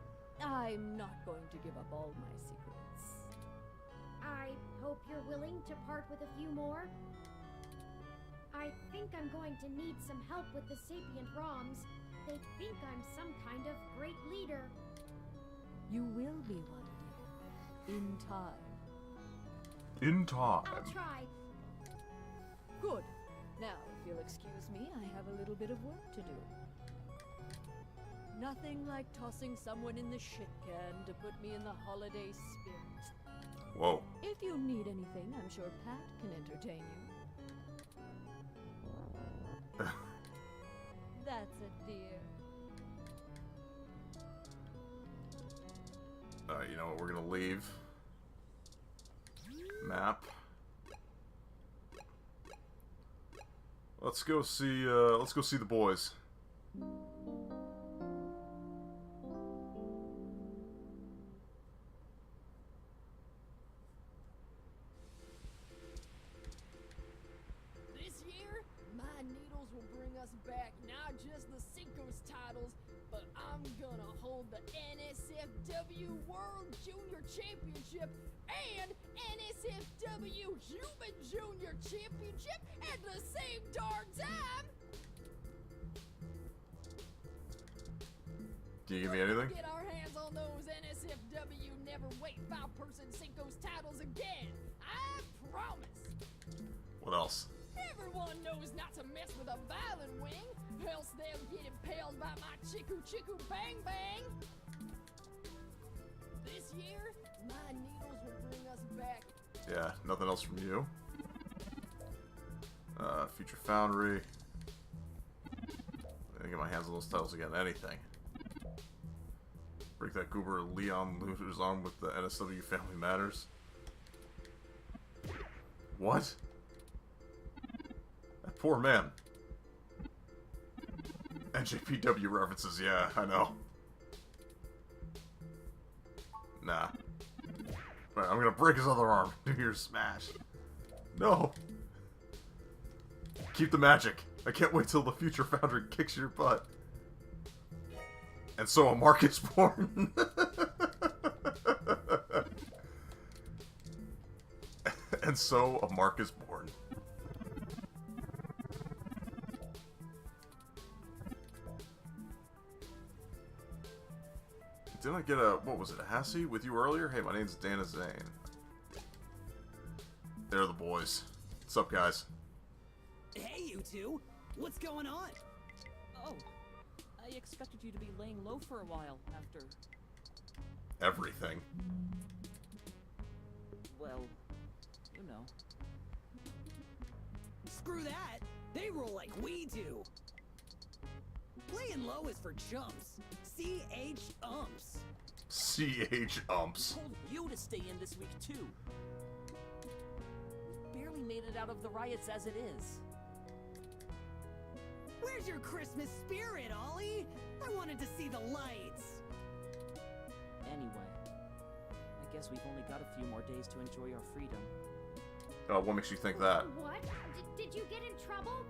I'm not going to give up all my secrets. hope you're willing to part with a few more. I think I'm going to need some help with the sapient ROMs. They think I'm some kind of great leader. You will be one. In time. In time. I'll try. Good. Now, if you'll excuse me, I have a little bit of work to do. Nothing like tossing someone in the shit can to put me in the holiday spirit. Whoa. If you need anything, I'm sure Pat can entertain you. That's a dear. Alright, you know what? We're gonna leave. Map. Let's go see the boys. This year, my needles will bring us back not just the Cinco's titles, but I'm gonna hold the NSFW World Junior Championship and NSFW Human Junior Championship at the same darn time! Can you give me anything? Get our hands on those NSFW Neverweight 5-person Cinco's titles again! I promise! What else? Everyone knows not to mess with a violent wing, else they'll get impaled by my Chiku Chiku Bang Bang! This year, my needles will bring us back. Yeah, nothing else from you. Future Foundry. I didn't get my hands on those titles again. Anything. Break that goober Leon Luthor's arm with the NSW Family Matters. What? That poor man. NJPW references, yeah, I know. Nah. Right, I'm gonna break his other arm. Do your smash. No! Keep the magic. I can't wait till the Future Foundry kicks your butt. And so a Mark is born. And so a Mark is born. Didn't I get a, what was it, a Hassie with you earlier? Hey, my name's Dana Zane. They're the boys. What's up, guys? Hey, you two! What's going on? Oh, I expected you to be laying low for a while after... Everything. Well, you know. Screw that! They roll like we do! Laying low is for chumps. CH umps. CH umps. Told you to stay in this week, too. We barely made it out of the riots as it is. Where's your Christmas spirit, Ollie? I wanted to see the lights. Anyway, I guess we've only got a few more days to enjoy our freedom. What makes you think that? What? Did you get in trouble?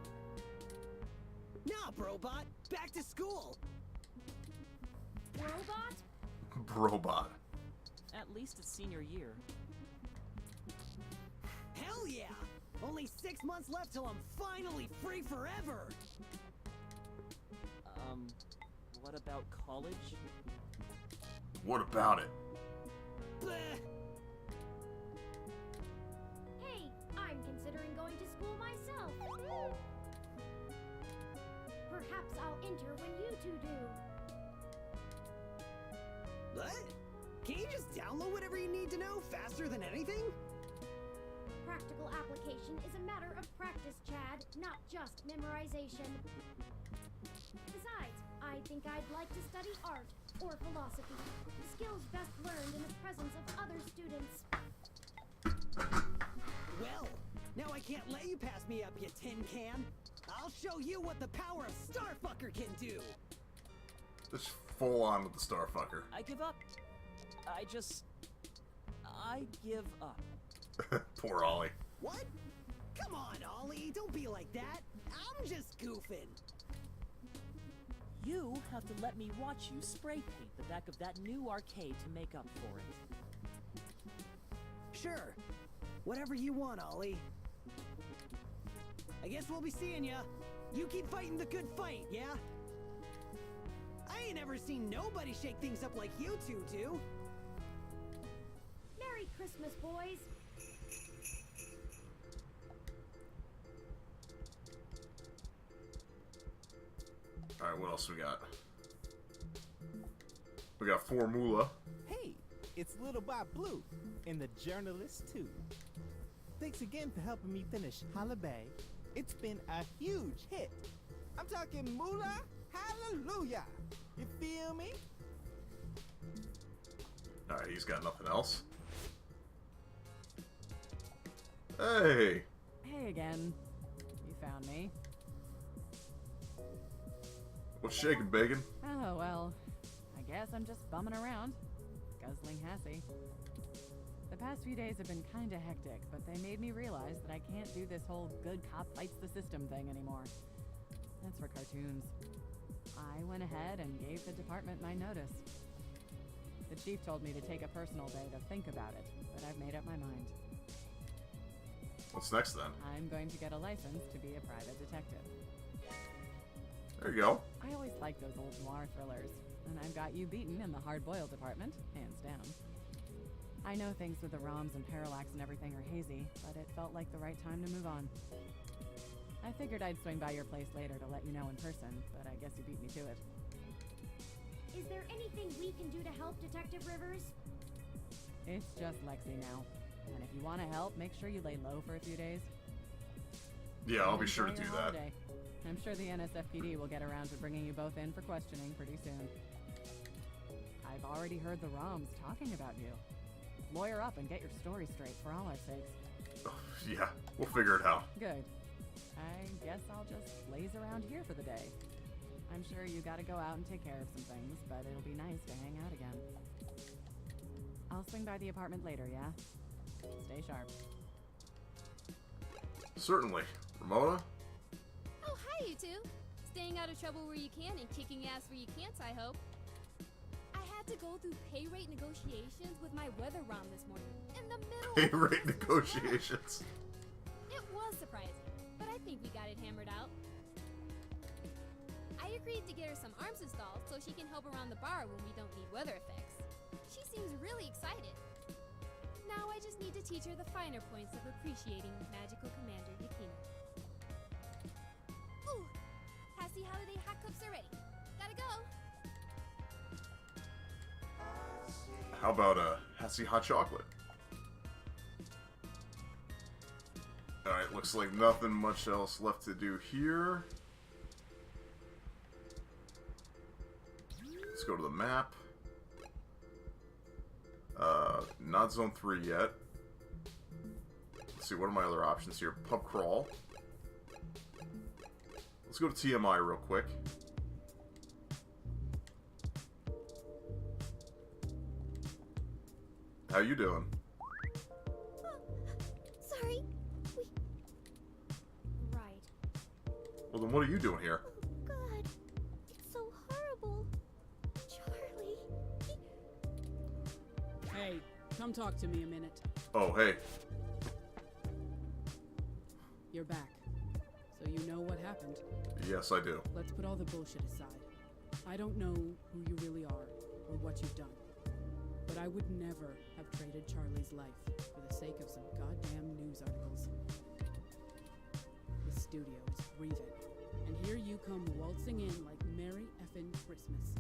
Nah, Brobot. Back to school. Robot? Brobot. At least it's senior year. Hell yeah! Only 6 months left till I'm finally free forever! What about college? What about it? Bleh. Hey, I'm considering going to school myself. Perhaps I'll enter when you two do. What? Can you just download whatever you need to know faster than anything? Practical application is a matter of practice, Chad, not just memorization. Besides, I think I'd like to study art or philosophy, skills best learned in the presence of other students. Well, now I can't let you pass me up, you tin can. I'll show you what the power of Starfucker can do. Just full on with the Starfucker. I give up. I give up. Poor Ollie. What? Come on, Ollie, don't be like that. I'm just goofing. You have to let me watch you spray paint the back of that new arcade to make up for it. Sure. Whatever you want, Ollie. I guess we'll be seeing ya. You keep fighting the good fight, yeah? I ain't ever seen nobody shake things up like you two do. Merry Christmas, boys. Alright, what else we got? We got Formula. Hey, it's Little Bob Blue, and the journalist too. Thanks again for helping me finish Holla Bay. It's been a huge hit. I'm talking moolah, hallelujah. You feel me? Alright, he's got nothing else. Hey! Hey again. You found me. What's shaking, Bacon? Oh, well, I guess I'm just bumming around, guzzling Hassie. The past few days have been kinda hectic, but they made me realize that I can't do this whole good cop fights the system thing anymore. That's for cartoons. I went ahead and gave the department my notice. The chief told me to take a personal day to think about it, but I've made up my mind. What's next then? I'm going to get a license to be a private detective. There you go. I always liked those old noir thrillers, and I've got you beaten in the hard-boiled department, hands down. I know things with the ROMs and parallax and everything are hazy, but it felt like the right time to move on. I figured I'd swing by your place later to let you know in person, but I guess you beat me to it. Is there anything we can do to help, Detective Rivers? It's just Lexi now. And if you want to help, make sure you lay low for a few days. Yeah, I'll be sure to Enjoy do your that. holiday. I'm sure the NSFPD will get around to bringing you both in for questioning pretty soon. I've already heard the ROMs talking about you. Lawyer up and get your story straight for all our sakes. Yeah, we'll figure it out. Good. I guess I'll just laze around here for the day. I'm sure you gotta go out and take care of some things, but it'll be nice to hang out again. I'll swing by the apartment later, yeah? Stay sharp. Certainly. Ramona? Oh, hi, you two. Staying out of trouble where you can and kicking ass where you can't, I hope. I had to go through pay rate negotiations with my weather ROM this morning. In the middle Pay of rate negotiations. It was surprising, but I think we got it hammered out. I agreed to get her some arms installed so she can help around the bar when we don't need weather effects. She seems really excited. Now I just need to teach her the finer points of appreciating Magical Commander Yakina. Ooh! Hassie Holiday hot cups are ready. Gotta go! How about a Hassie hot chocolate? Alright, looks like nothing much else left to do here. Let's go to the map. Not Zone 3 yet. Let's see, what are my other options here? Pub crawl. Let's go to TMI real quick. How you doing? Sorry. Right. Well, then what are you doing here? God. It's so horrible. Charlie. Hey, come talk to me a minute. Oh, hey. You're back. So you know what happened. Yes, I do. Let's put all the bullshit aside. I don't know who you really are or what you've done. But I would never have traded Charlie's life for the sake of some goddamn news articles. The studio is breathing, and here you come waltzing in like Merry effin' Christmas.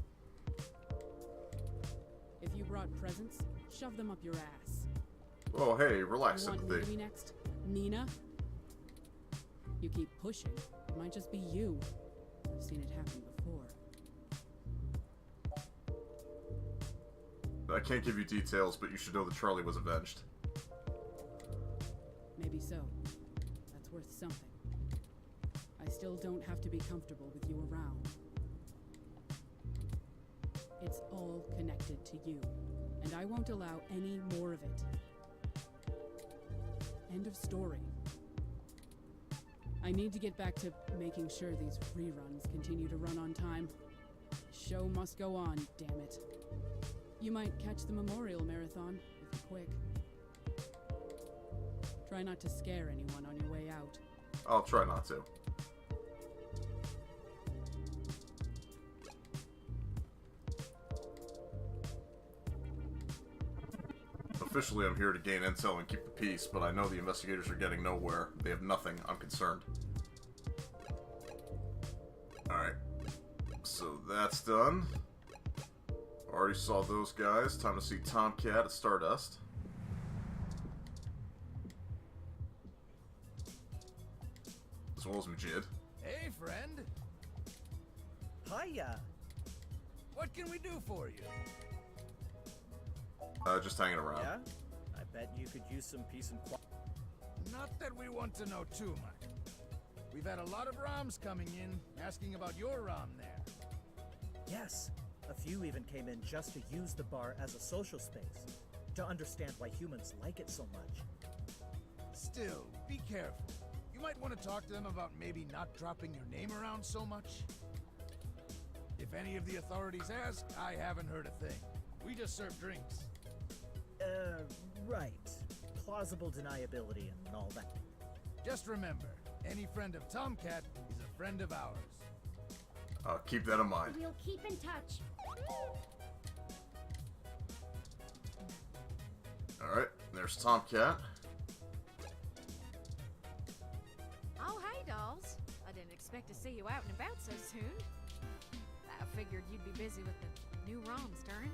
If you brought presents, shove them up your ass. Oh, hey, relax, You want sympathy. Nina next? Nina? You keep pushing. It might just be you. I've seen it happen before. I can't give you details, but you should know that Charlie was avenged. Maybe so. That's worth something. I still don't have to be comfortable with you around. It's all connected to you, and I won't allow any more of it. End of story. I need to get back to making sure these reruns continue to run on time. The show must go on, damn it. You might catch the Memorial Marathon, if you're quick. Try not to scare anyone on your way out. I'll try not to. Officially, I'm here to gain intel and keep the peace, but I know the investigators are getting nowhere. They have nothing. I'm concerned. Alright. So that's done. Already saw those guys. Time to see Tomcat at Stardust. As well as Majid. Hey, friend. Hiya. What can we do for you? Just hanging around. Yeah? I bet you could use some peace and quiet. Not that we want to know too much. We've had a lot of ROMs coming in, asking about your ROM there. Yes. A few even came in just to use the bar as a social space. To understand why humans like it so much. Still, be careful. You might want to talk to them about maybe not dropping your name around so much. If any of the authorities ask, I haven't heard a thing. We just serve drinks. Right. Plausible deniability and all that. Just remember, any friend of Tomcat is a friend of ours. Keep that in mind. We'll keep in touch. Alright, there's Tomcat. Oh, hey, dolls. I didn't expect to see you out and about so soon. I figured you'd be busy with the new ROMs, Turin.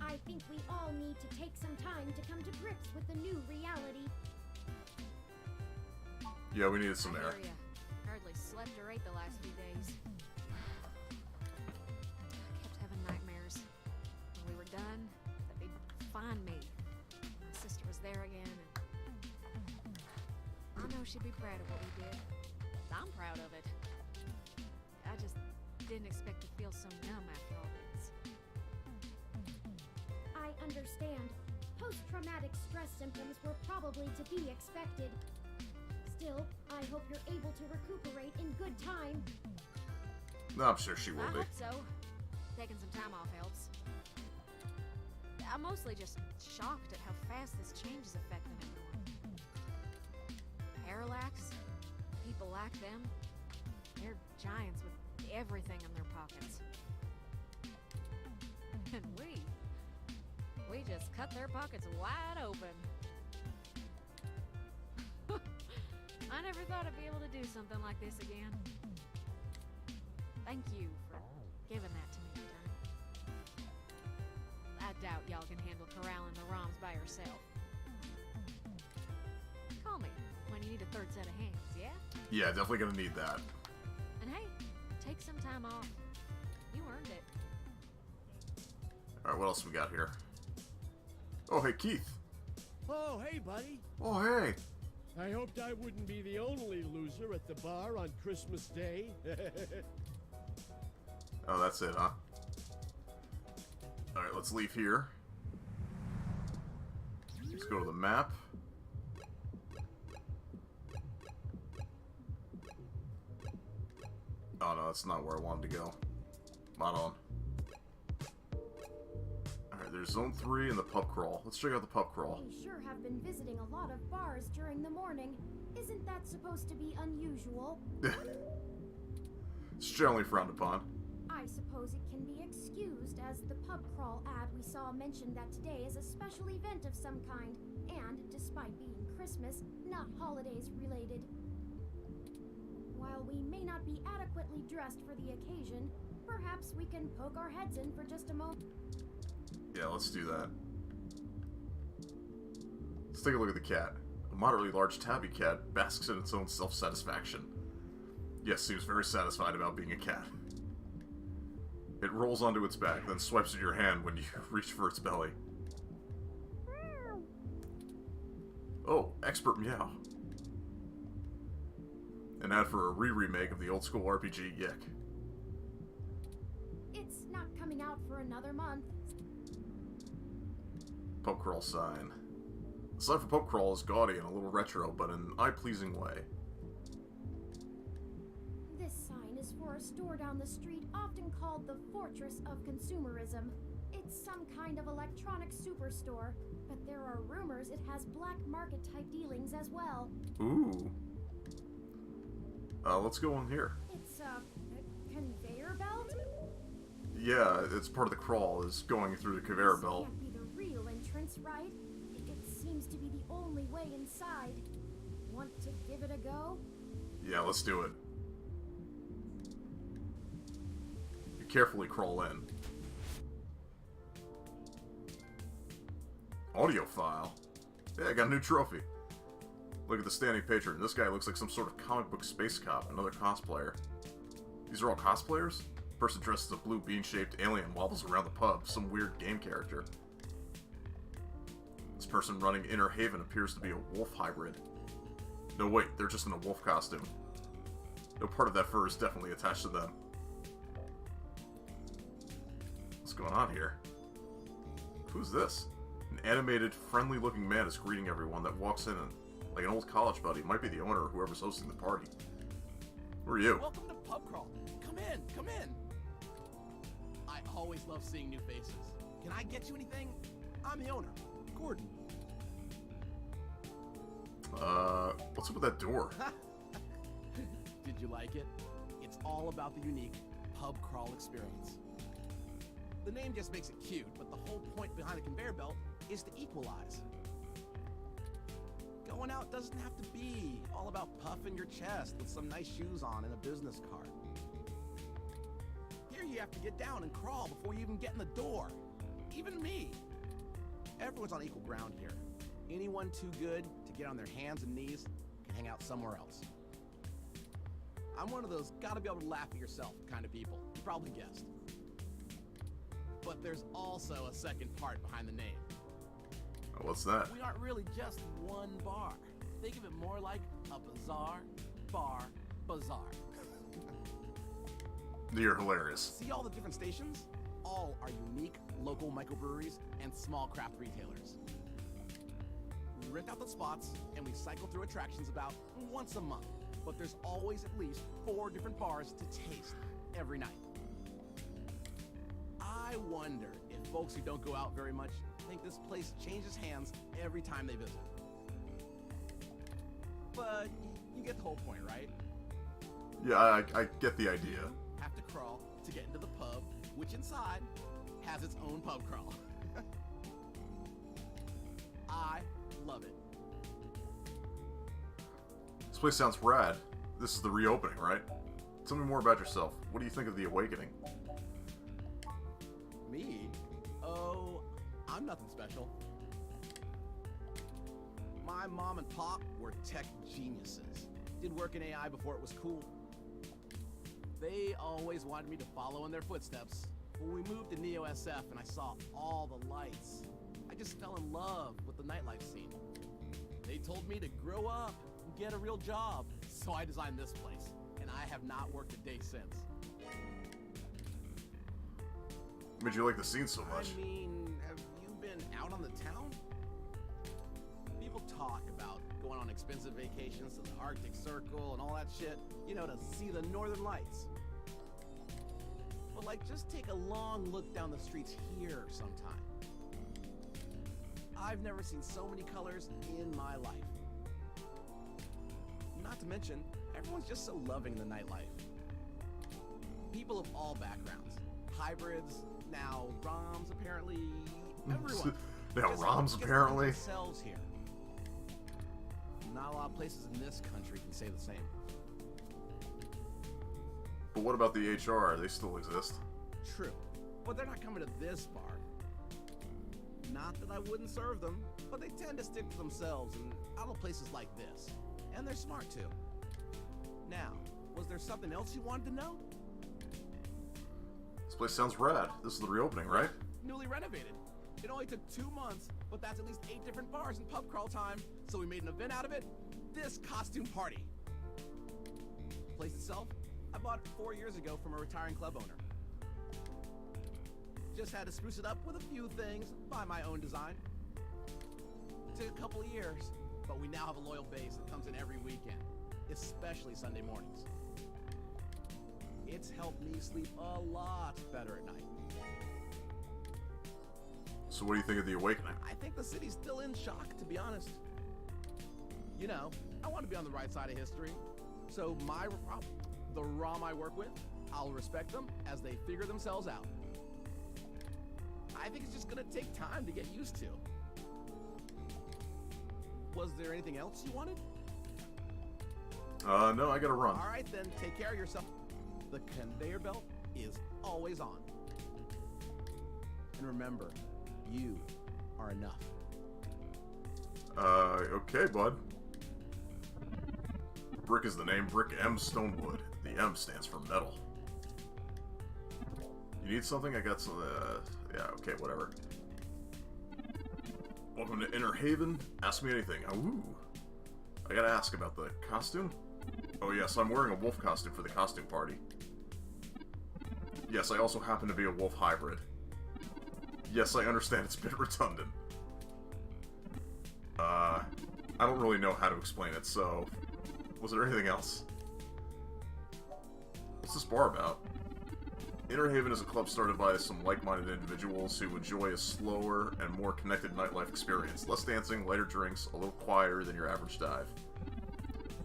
I think we all need to take some time to come to grips with the new reality. Yeah, we needed some I air. hear ya. Hardly slept or ate the last few days. Kept having nightmares. When we were done, that they'd find me. My sister was there again, and I know she'd be proud of what we did. I'm proud of it. I just didn't expect to feel so numb after all this. I understand. Post-traumatic stress symptoms were probably to be expected. Still, I hope you're able to recuperate in good time. No, I'm sure she will I be. hope so. Taking some time off helps. I'm mostly just shocked at how fast this change is affecting everyone. Parallax? People like them? They're giants with everything in their pockets. And we just cut their pockets wide open. I never thought I'd be able to do something like this again. Thank you for giving that to me, Turn. I doubt y'all can handle corralling the ROMs by yourself. Call me when you need a third set of hands, yeah? Yeah, definitely gonna need that. And hey, take some time off. You earned it. Alright, what else we got here? Oh, hey, Keith. Oh, hey, buddy. Oh, hey. I hoped I wouldn't be the only loser at the bar on Christmas Day. Oh, that's it, huh? Alright, let's leave here. Let's go to the map. Oh no, that's not where I wanted to go. Not on. Alright, there's Zone 3 and the pub crawl. Let's check out the pub crawl. We sure have been visiting a lot of bars during the morning. Isn't that supposed to be unusual? It's generally frowned upon. I suppose it can be excused, as the pub crawl ad we saw mentioned that today is a special event of some kind, and, despite being Christmas, not holidays related. While we may not be adequately dressed for the occasion, perhaps we can poke our heads in for just a moment. Yeah, let's do that. Let's take a look at the cat. A moderately large tabby cat basks in its own self-satisfaction. Yes, seems very satisfied about being a cat. It rolls onto its back, then swipes at your hand when you reach for its belly. Oh, expert meow. An ad for a re-remake of the old-school RPG Yick. It's not coming out for another month. Pub crawl sign. The sign for pub crawl is gaudy and a little retro, but in an eye-pleasing way. This sign is for a store down the street often called the Fortress of Consumerism. It's some kind of electronic superstore. But there are rumors it has black market type dealings as well. Ooh. Let's go in here. It's a conveyor belt? Yeah, it's part of the crawl, is going through the conveyor belt. Can't be the real entrance, right? It seems to be the only way inside. Want to give it a go? Yeah, let's do it. You carefully crawl in. Audio file. Yeah, I got a new trophy. Look at the standing patron. This guy looks like some sort of comic book space cop, another cosplayer. These are all cosplayers? Person dressed as a blue bean-shaped alien wobbles around the pub, some weird game character. This person running Inner Haven appears to be a wolf hybrid. No, wait, they're just in a wolf costume. No part of that fur is definitely attached to them. What's going on here? Who's this? An animated, friendly-looking man is greeting everyone that walks in and, like an old college buddy. Might be the owner or whoever's hosting the party. Who are you? Welcome to Pub Crawl. Come in, come in. I always love seeing new faces. Can I get you anything? I'm the owner, Gordon. What's up with that door? Did you like it? It's all about the unique pub crawl experience. The name just makes it cute, but the whole point behind the conveyor belt is to equalize. Going out doesn't have to be all about puffing your chest with some nice shoes on and a business card. Here you have to get down and crawl before you even get in the door. Even me. Everyone's on equal ground here. Anyone too good to get on their hands and knees can hang out somewhere else. I'm one of those gotta be able to laugh at yourself kind of people. You probably guessed. But there's also a second part behind the name. What's that? We aren't really just one bar. Think of it more like a bazaar, bar, bazaar. You're hilarious. See all the different stations? All are unique local microbreweries and small craft retailers. We rent out the spots and we cycle through attractions about once a month. But there's always at least 4 different bars to taste every night. I wonder if folks who don't go out very much think this place changes hands every time they visit. But you get the whole point, right? Yeah, I get the idea. You have to crawl to get into the pub, which inside has its own pub crawl. I love it. This place sounds rad. This is the reopening, right? Tell me more about yourself. What do you think of the awakening? Me? Oh, I'm nothing special. My mom and pop were tech geniuses. Did work in AI before it was cool. They always wanted me to follow in their footsteps. When we moved to Neo SF and I saw all the lights, I just fell in love with the nightlife scene. They told me to grow up and get a real job, so I designed this place, and I have not worked a day since. Made you like the scene so much? I mean, have you been out on the town? People talk about going on expensive vacations to the Arctic Circle and all that shit, you know, to see the northern lights. But like, just take a long look down the streets here sometime. I've never seen so many colors in my life. Not to mention, everyone's just so loving the nightlife. People of all backgrounds. Hybrids, now ROMs apparently, everyone. Now ROMs apparently. Themselves here. Not a lot of places in this country can say the same. But what about the HR? They still exist. True, but they're not coming to this bar. Not that I wouldn't serve them, but they tend to stick to themselves and out of places like this. And they're smart too. Now, was there something else you wanted to know? This place sounds rad. This is the reopening, right? Newly renovated. It only took 2 months, but that's at least 8 different bars and pub crawl time, so we made an event out of it. This costume party. The place itself, I bought it 4 years ago from a retiring club owner. Just had to spruce it up with a few things by my own design. Took a couple of years, but we now have a loyal base that comes in every weekend, especially Sunday mornings. It's helped me sleep a lot better at night. So what do you think of the Awakening? I think the city's still in shock, to be honest. You know, I want to be on the right side of history. So the ROM I work with, I'll respect them as they figure themselves out. I think it's just gonna take time to get used to. Was there anything else you wanted? No, I gotta run. All right, then take care of yourself. The conveyor belt is always on. And remember, you are enough. Okay, bud. Brick is the name, Brick M Stonewood. The M stands for metal. You need something? I got some, yeah, okay, whatever. Welcome to Inner Haven. Ask me anything. Ooh. I gotta ask about the costume? Oh yes, I'm wearing a wolf costume for the costume party. Yes, I also happen to be a wolf hybrid. Yes, I understand it's a bit redundant. I don't really know how to explain it, so... Was there anything else? What's this bar about? Inner Haven is a club started by some like-minded individuals who enjoy a slower and more connected nightlife experience. Less dancing, lighter drinks, a little quieter than your average dive.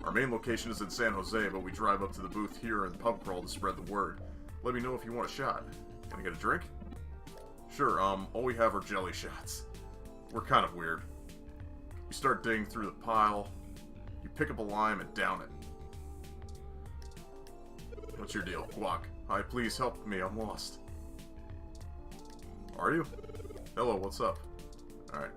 Our main location is in San Jose, but we drive up to the booth here in the pub crawl to spread the word. Let me know if you want a shot. Can I get a drink? Sure, all we have are jelly shots. We're kind of weird. You start digging through the pile, you pick up a lime and down it. What's your deal? Guac. Hi, please help me, I'm lost. Are you? Hello, what's up? Alright.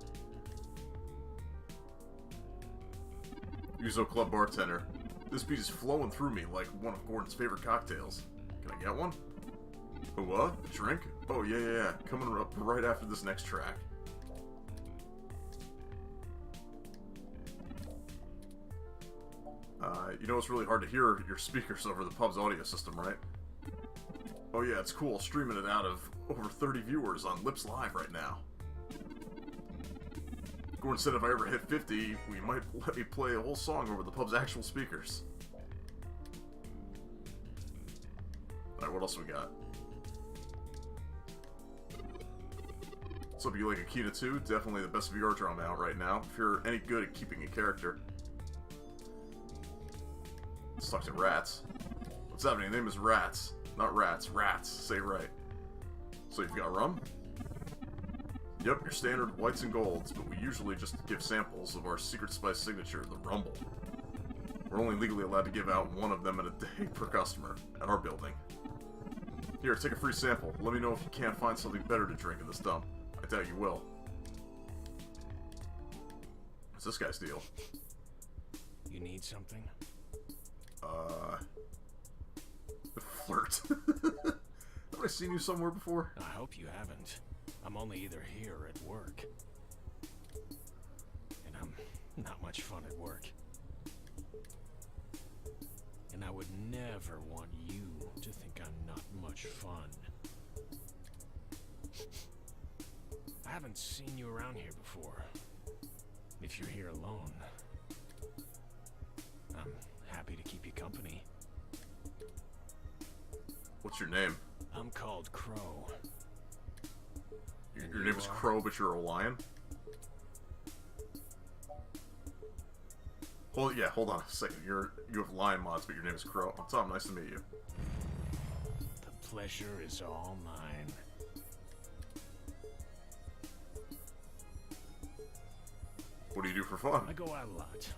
Uzo Club bartender. This beat is flowing through me like one of Gordon's favorite cocktails. Can I get one? A what? A drink? Oh, yeah. Coming up right after this next track. You know it's really hard to hear your speakers over the pub's audio system, right? Oh yeah, it's cool. Streaming it out of over 30 viewers on Lips Live right now. Gordon said if I ever hit 50, we might let me play a whole song over the pub's actual speakers. Alright, what else we got? So if you like Akita 2, definitely the best VR drama out right now, if you're any good at keeping a character. Let's talk to Rats. What's happening? Name is Rats. Not Rats. Rats. Say it right. So you've got rum? Yep, your standard whites and golds, but we usually just give samples of our secret spice signature, the Rumble. We're only legally allowed to give out one of them in a day per customer at our building. Here, take a free sample. Let me know if you can't find something better to drink in this dump. I doubt you will. What's this guy's deal? You need something? Flirt. Have I seen you somewhere before? I hope you haven't. I'm only either here or at work. And I'm not much fun at work. And I would never want you to think I'm not much fun. I haven't seen you around here before. If you're here alone, I'm happy to keep you company. What's your name? I'm called Crow. Your name is Crow, but you're a lion? Hold on a second. You have lion mods, but your name is Crow. I'm Tom, nice to meet you. The pleasure is all mine. What do you do for fun? I go out a lot.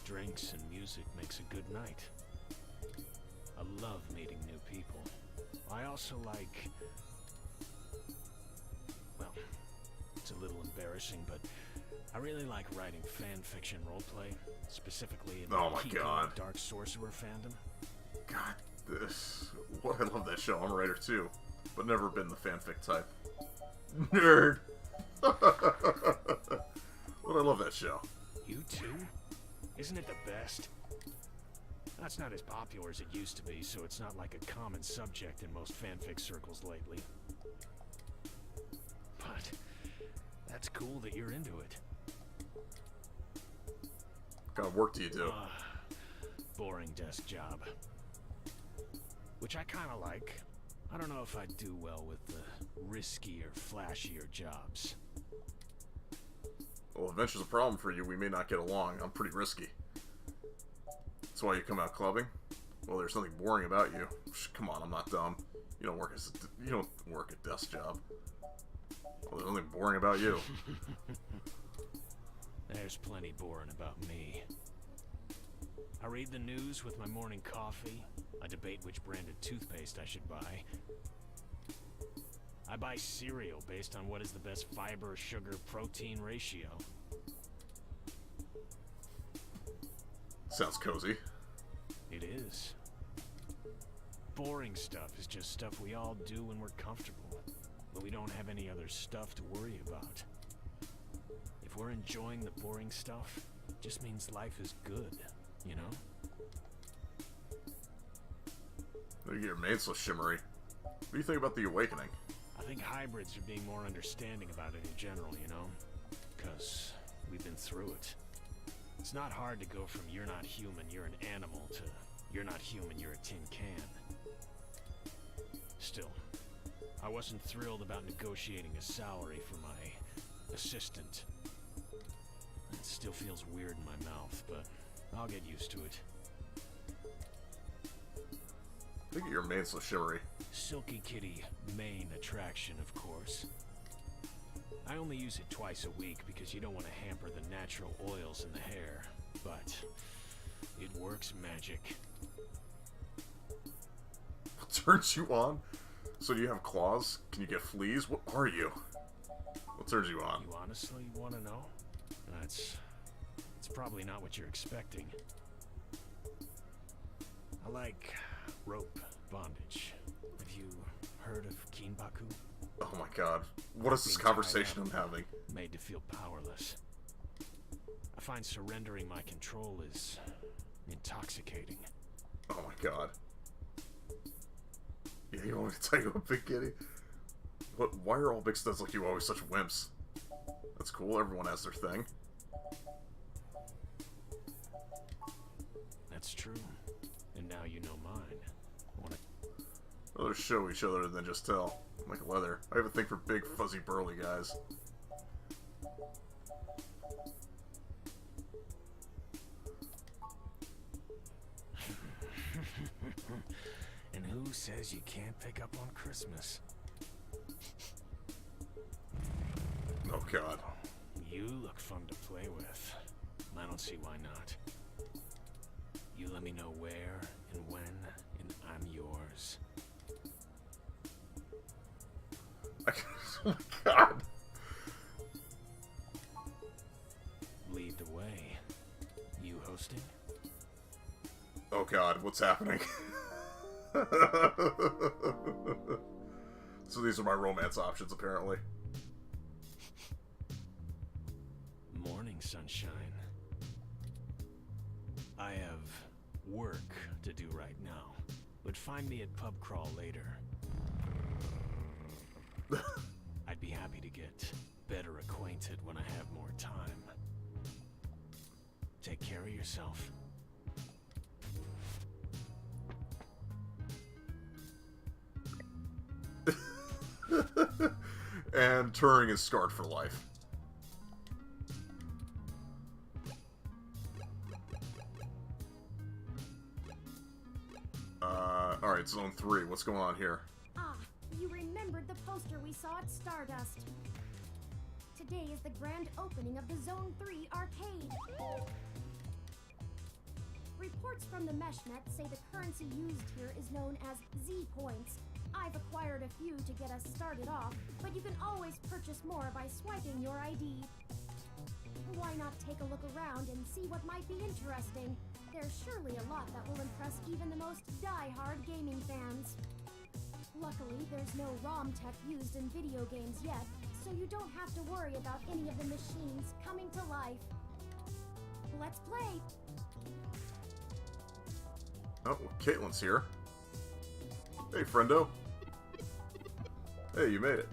Drinks and music makes a good night. I love meeting new people. I also like... Well, it's a little embarrassing, but I really like writing fan fiction roleplay, specifically in the Kiko Dark Sorcerer fandom. God, I love that show. I'm a writer too, but never been the fanfic type. Nerd! But I love that show. You too? Isn't it the best? That's not as popular as it used to be, so it's not like a common subject in most fanfic circles lately. But that's cool that you're into it. What kind of work do you do? Boring desk job. Which I kind of like. I don't know if I'd do well with the riskier, flashier jobs. Well, if adventure's a problem for you, we may not get along. I'm pretty risky. That's why you come out clubbing? Well, there's nothing boring about you. Come on, I'm not dumb. You don't work a desk job. Well, there's nothing boring about you. There's plenty boring about me. I read the news with my morning coffee. I debate which brand of toothpaste I should buy. I buy cereal based on what is the best fiber, sugar, protein ratio. Sounds cozy. It is. Boring stuff is just stuff we all do when we're comfortable, but we don't have any other stuff to worry about. If we're enjoying the boring stuff, it just means life is good, you know? Look at your mane so shimmery. What do you think about the awakening? I think hybrids are being more understanding about it in general, you know? Because we've been through it. It's not hard to go from you're not human, you're an animal, to you're not human, you're a tin can. Still, I wasn't thrilled about negotiating a salary for my assistant. It still feels weird in my mouth, but I'll get used to it. Look at your mane so shimmery. Silky Kitty, main attraction, of course. I only use it twice a week because you don't want to hamper the natural oils in the hair, but it works magic. What turns you on? So do you have claws? Can you get fleas? What are you? What turns you on? You honestly want to know? It's probably not what you're expecting. I like rope bondage. Have you heard of Kinbaku? Oh my god. What is this conversation I'm having? Made to feel powerless. I find surrendering my control is intoxicating. Oh my god. Yeah, you want me to tell you about Big Kitty? Why are all big studs like you always such wimps? That's cool, everyone has their thing. That's true. And now you know mine. Rather show each other than just tell. Like leather. I have a thing for big, fuzzy, burly guys. And who says you can't pick up on Christmas? Oh god. You look fun to play with. I don't see why not. You let me know where and when, and I'm yours. Oh my god. Lead the way. You hosting? Oh god, what's happening? So these are my romance options, apparently. Morning, sunshine. I have work to do right now, but find me at pub crawl later. I'd be happy to get better acquainted when I have more time. Take care of yourself. And Turing is scarred for life. Alright, Zone 3, what's going on here? Ah, you remembered the poster we saw at Stardust. Today is the grand opening of the Zone 3 arcade. Reports from the meshnet say the currency used here is known as Z-Points. I've acquired a few to get us started off, but you can always purchase more by swiping your ID. Why not take a look around and see what might be interesting? There's surely a lot that will impress even the most die-hard gaming fans. Luckily, there's no ROM tech used in video games yet, so you don't have to worry about any of the machines coming to life. Let's play! Oh, Caitlin's here. Hey, friendo. Hey, you made it.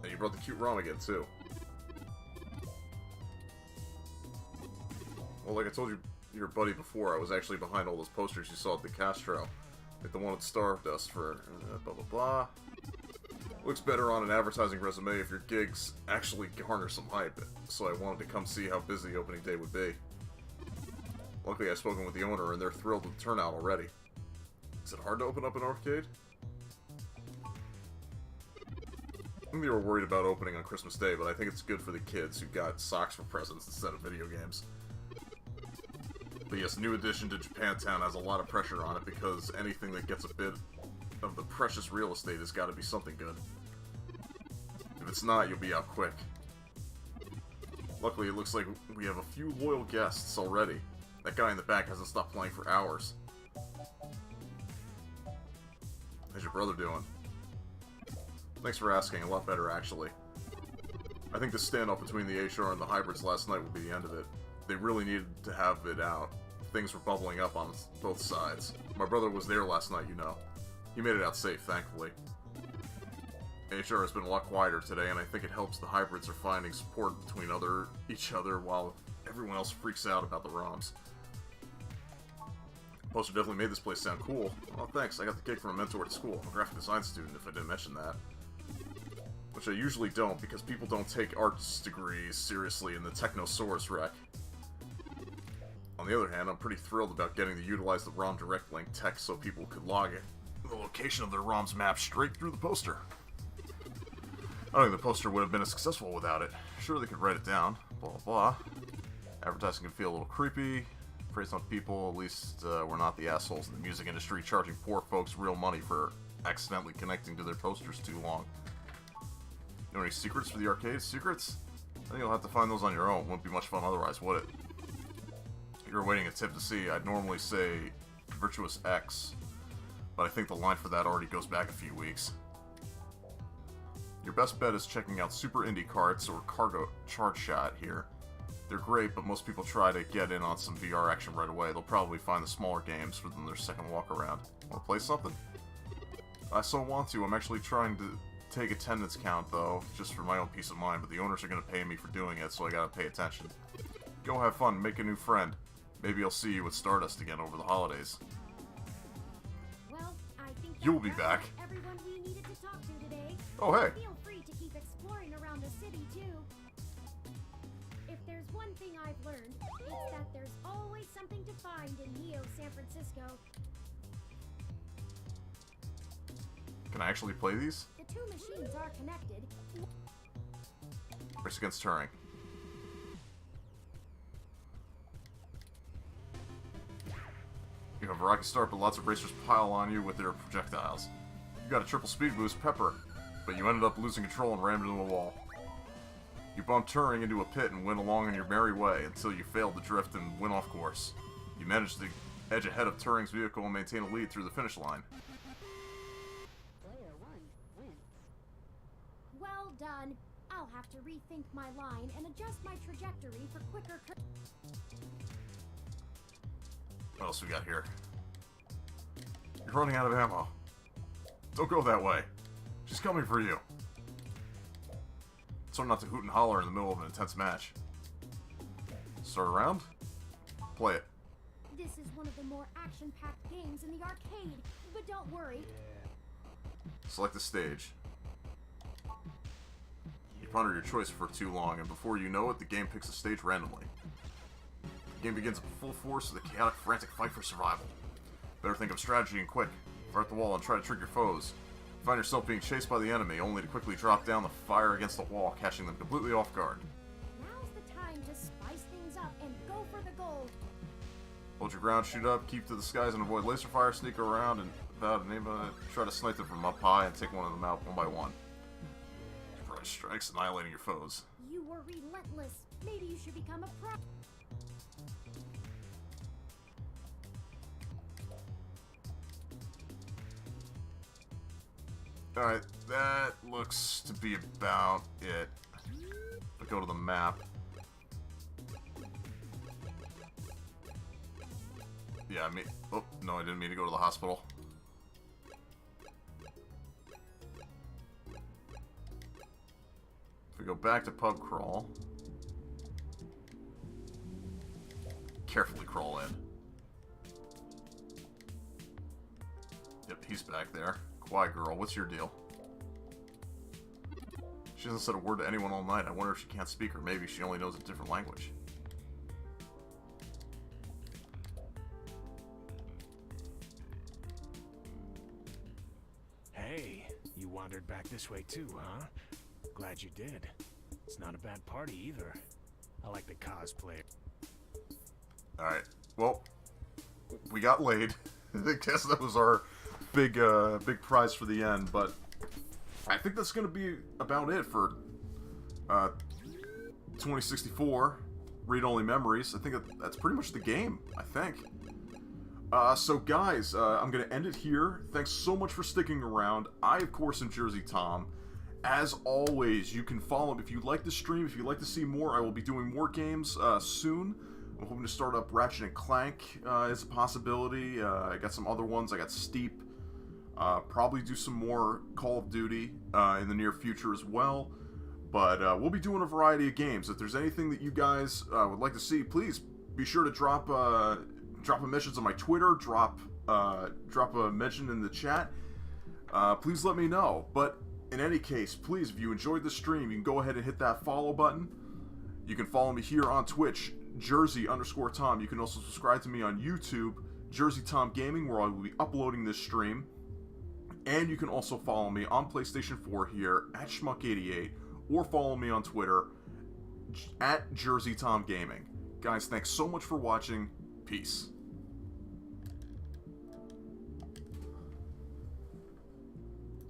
And you brought the cute ROM again, too. Well, like I told your buddy before, I was actually behind all those posters you saw at the Castro. Like the one with Stardust for blah blah blah. Looks better on an advertising resume if your gigs actually garner some hype, so I wanted to come see how busy opening day would be. Luckily, I've spoken with the owner, and they're thrilled with the turnout already. Is it hard to open up an arcade? I think they were worried about opening on Christmas Day, but I think it's good for the kids who got socks for presents instead of video games. But yes, new addition to Japantown has a lot of pressure on it because anything that gets a bit of the precious real estate has got to be something good. If it's not, you'll be out quick. Luckily, it looks like we have a few loyal guests already. That guy in the back hasn't stopped playing for hours. How's your brother doing? Thanks for asking. A lot better, actually. I think the standoff between the HR and the hybrids last night will be the end of it. They really needed to have it out. Things were bubbling up on both sides. My brother was there last night, you know. He made it out safe, thankfully. HR has been a lot quieter today, and I think it helps the hybrids are finding support between each other while everyone else freaks out about the ROMs. Poster definitely made this place sound cool. Oh, thanks. I got the gig from a mentor at school. I'm a graphic design student, if I didn't mention that. Which I usually don't, because people don't take arts degrees seriously in the Technosaurus wreck. On the other hand, I'm pretty thrilled about getting to utilize the ROM direct link text so people could log it. The location of their ROMs mapped straight through the poster. I don't think the poster would have been as successful without it. Sure, they could write it down. Blah, blah, blah. Advertising can feel a little creepy. For some people, at least we're not the assholes in the music industry charging poor folks real money for accidentally connecting to their posters too long. You know any secrets for the arcade? Secrets? I think you'll have to find those on your own. Wouldn't be much fun otherwise, would it? If you're waiting a tip to see, I'd normally say Virtuous X, but I think the line for that already goes back a few weeks. Your best bet is checking out Super Indie Carts or Cargo Charge Shot here. They're great, but most people try to get in on some VR action right away. They'll probably find the smaller games within their second walk around. Want to play something? I so want to. I'm actually trying to take attendance count, though, just for my own peace of mind, but the owners are going to pay me for doing it, so I gotta pay attention. Go have fun, make a new friend. Maybe I'll see you at Stardust again over the holidays. Well, I think you'll be back. Everyone we needed to talk to today. Oh, hey. Feel free to keep exploring around the city, too. If there's one thing I've learned, it's that there's always something to find in Neo San Francisco. Can I actually play these? The two machines are connected. Race against Turing. You have a rocky start, but lots of racers pile on you with their projectiles. You got a triple speed boost, Pepper, but you ended up losing control and rammed into a wall. You bumped Turing into a pit and went along on your merry way until you failed to drift and went off course. You managed to edge ahead of Turing's vehicle and maintain a lead through the finish line. Player 1 wins. Well done. I'll have to rethink my line and adjust my trajectory for quicker. What else we got here? You're running out of ammo. Don't go that way. She's coming for you. So not to hoot and holler in the middle of an intense match. Start a round? Play it. This is one of the more action-packed games in the arcade, but don't worry. Select the stage. You ponder your choice for too long, and before you know it, the game picks a stage randomly. The game begins at full force with a chaotic, frantic fight for survival. Better think of strategy and quick. Fire at the wall and try to trick your foes. Find yourself being chased by the enemy, only to quickly drop down the fire against the wall, catching them completely off guard. Now's the time to spice things up and go for the goal. Hold your ground, shoot up, keep to the skies and avoid laser fire, sneak around and about an aim, try to snipe them from up high and take one of them out one by one. Surprise strikes, annihilating your foes. You were relentless. Maybe you should become a pro. Alright, that looks to be about it. But go to the map. Yeah, oh, no, I didn't mean to go to the hospital. If we go back to pub crawl. Carefully crawl in. Yep, he's back there. Why, girl? What's your deal? She hasn't said a word to anyone all night. I wonder if she can't speak, or maybe she only knows a different language. Hey, you wandered back this way too, huh? Glad you did. It's not a bad party either. I like the cosplay. Alright, well, we got laid. I guess that was our big prize for the end, but I think that's going to be about it for 2064 read-only memories. I think that's pretty much the game, I think. So guys, I'm going to end it here. Thanks so much for sticking around. I, of course, am Jersey Tom. As always, you can follow me. If you like the stream, if you'd like to see more, I will be doing more games soon. I'm hoping to start up Ratchet and Clank as a possibility. I got some other ones. I got Steep. Probably do some more Call of Duty in the near future as well. But we'll be doing a variety of games. If there's anything that you guys would like to see, please be sure to drop a message on my Twitter. Drop a mention in the chat. Please let me know. But in any case, please, if you enjoyed the stream, you can go ahead and hit that follow button. You can follow me here on Twitch, Jersey_Tom. You can also subscribe to me on YouTube, Jersey Tom Gaming, where I will be uploading this stream. And you can also follow me on PlayStation 4 here at Schmuck88, or follow me on Twitter at Jersey Tom Gaming. Guys, thanks so much for watching. Peace.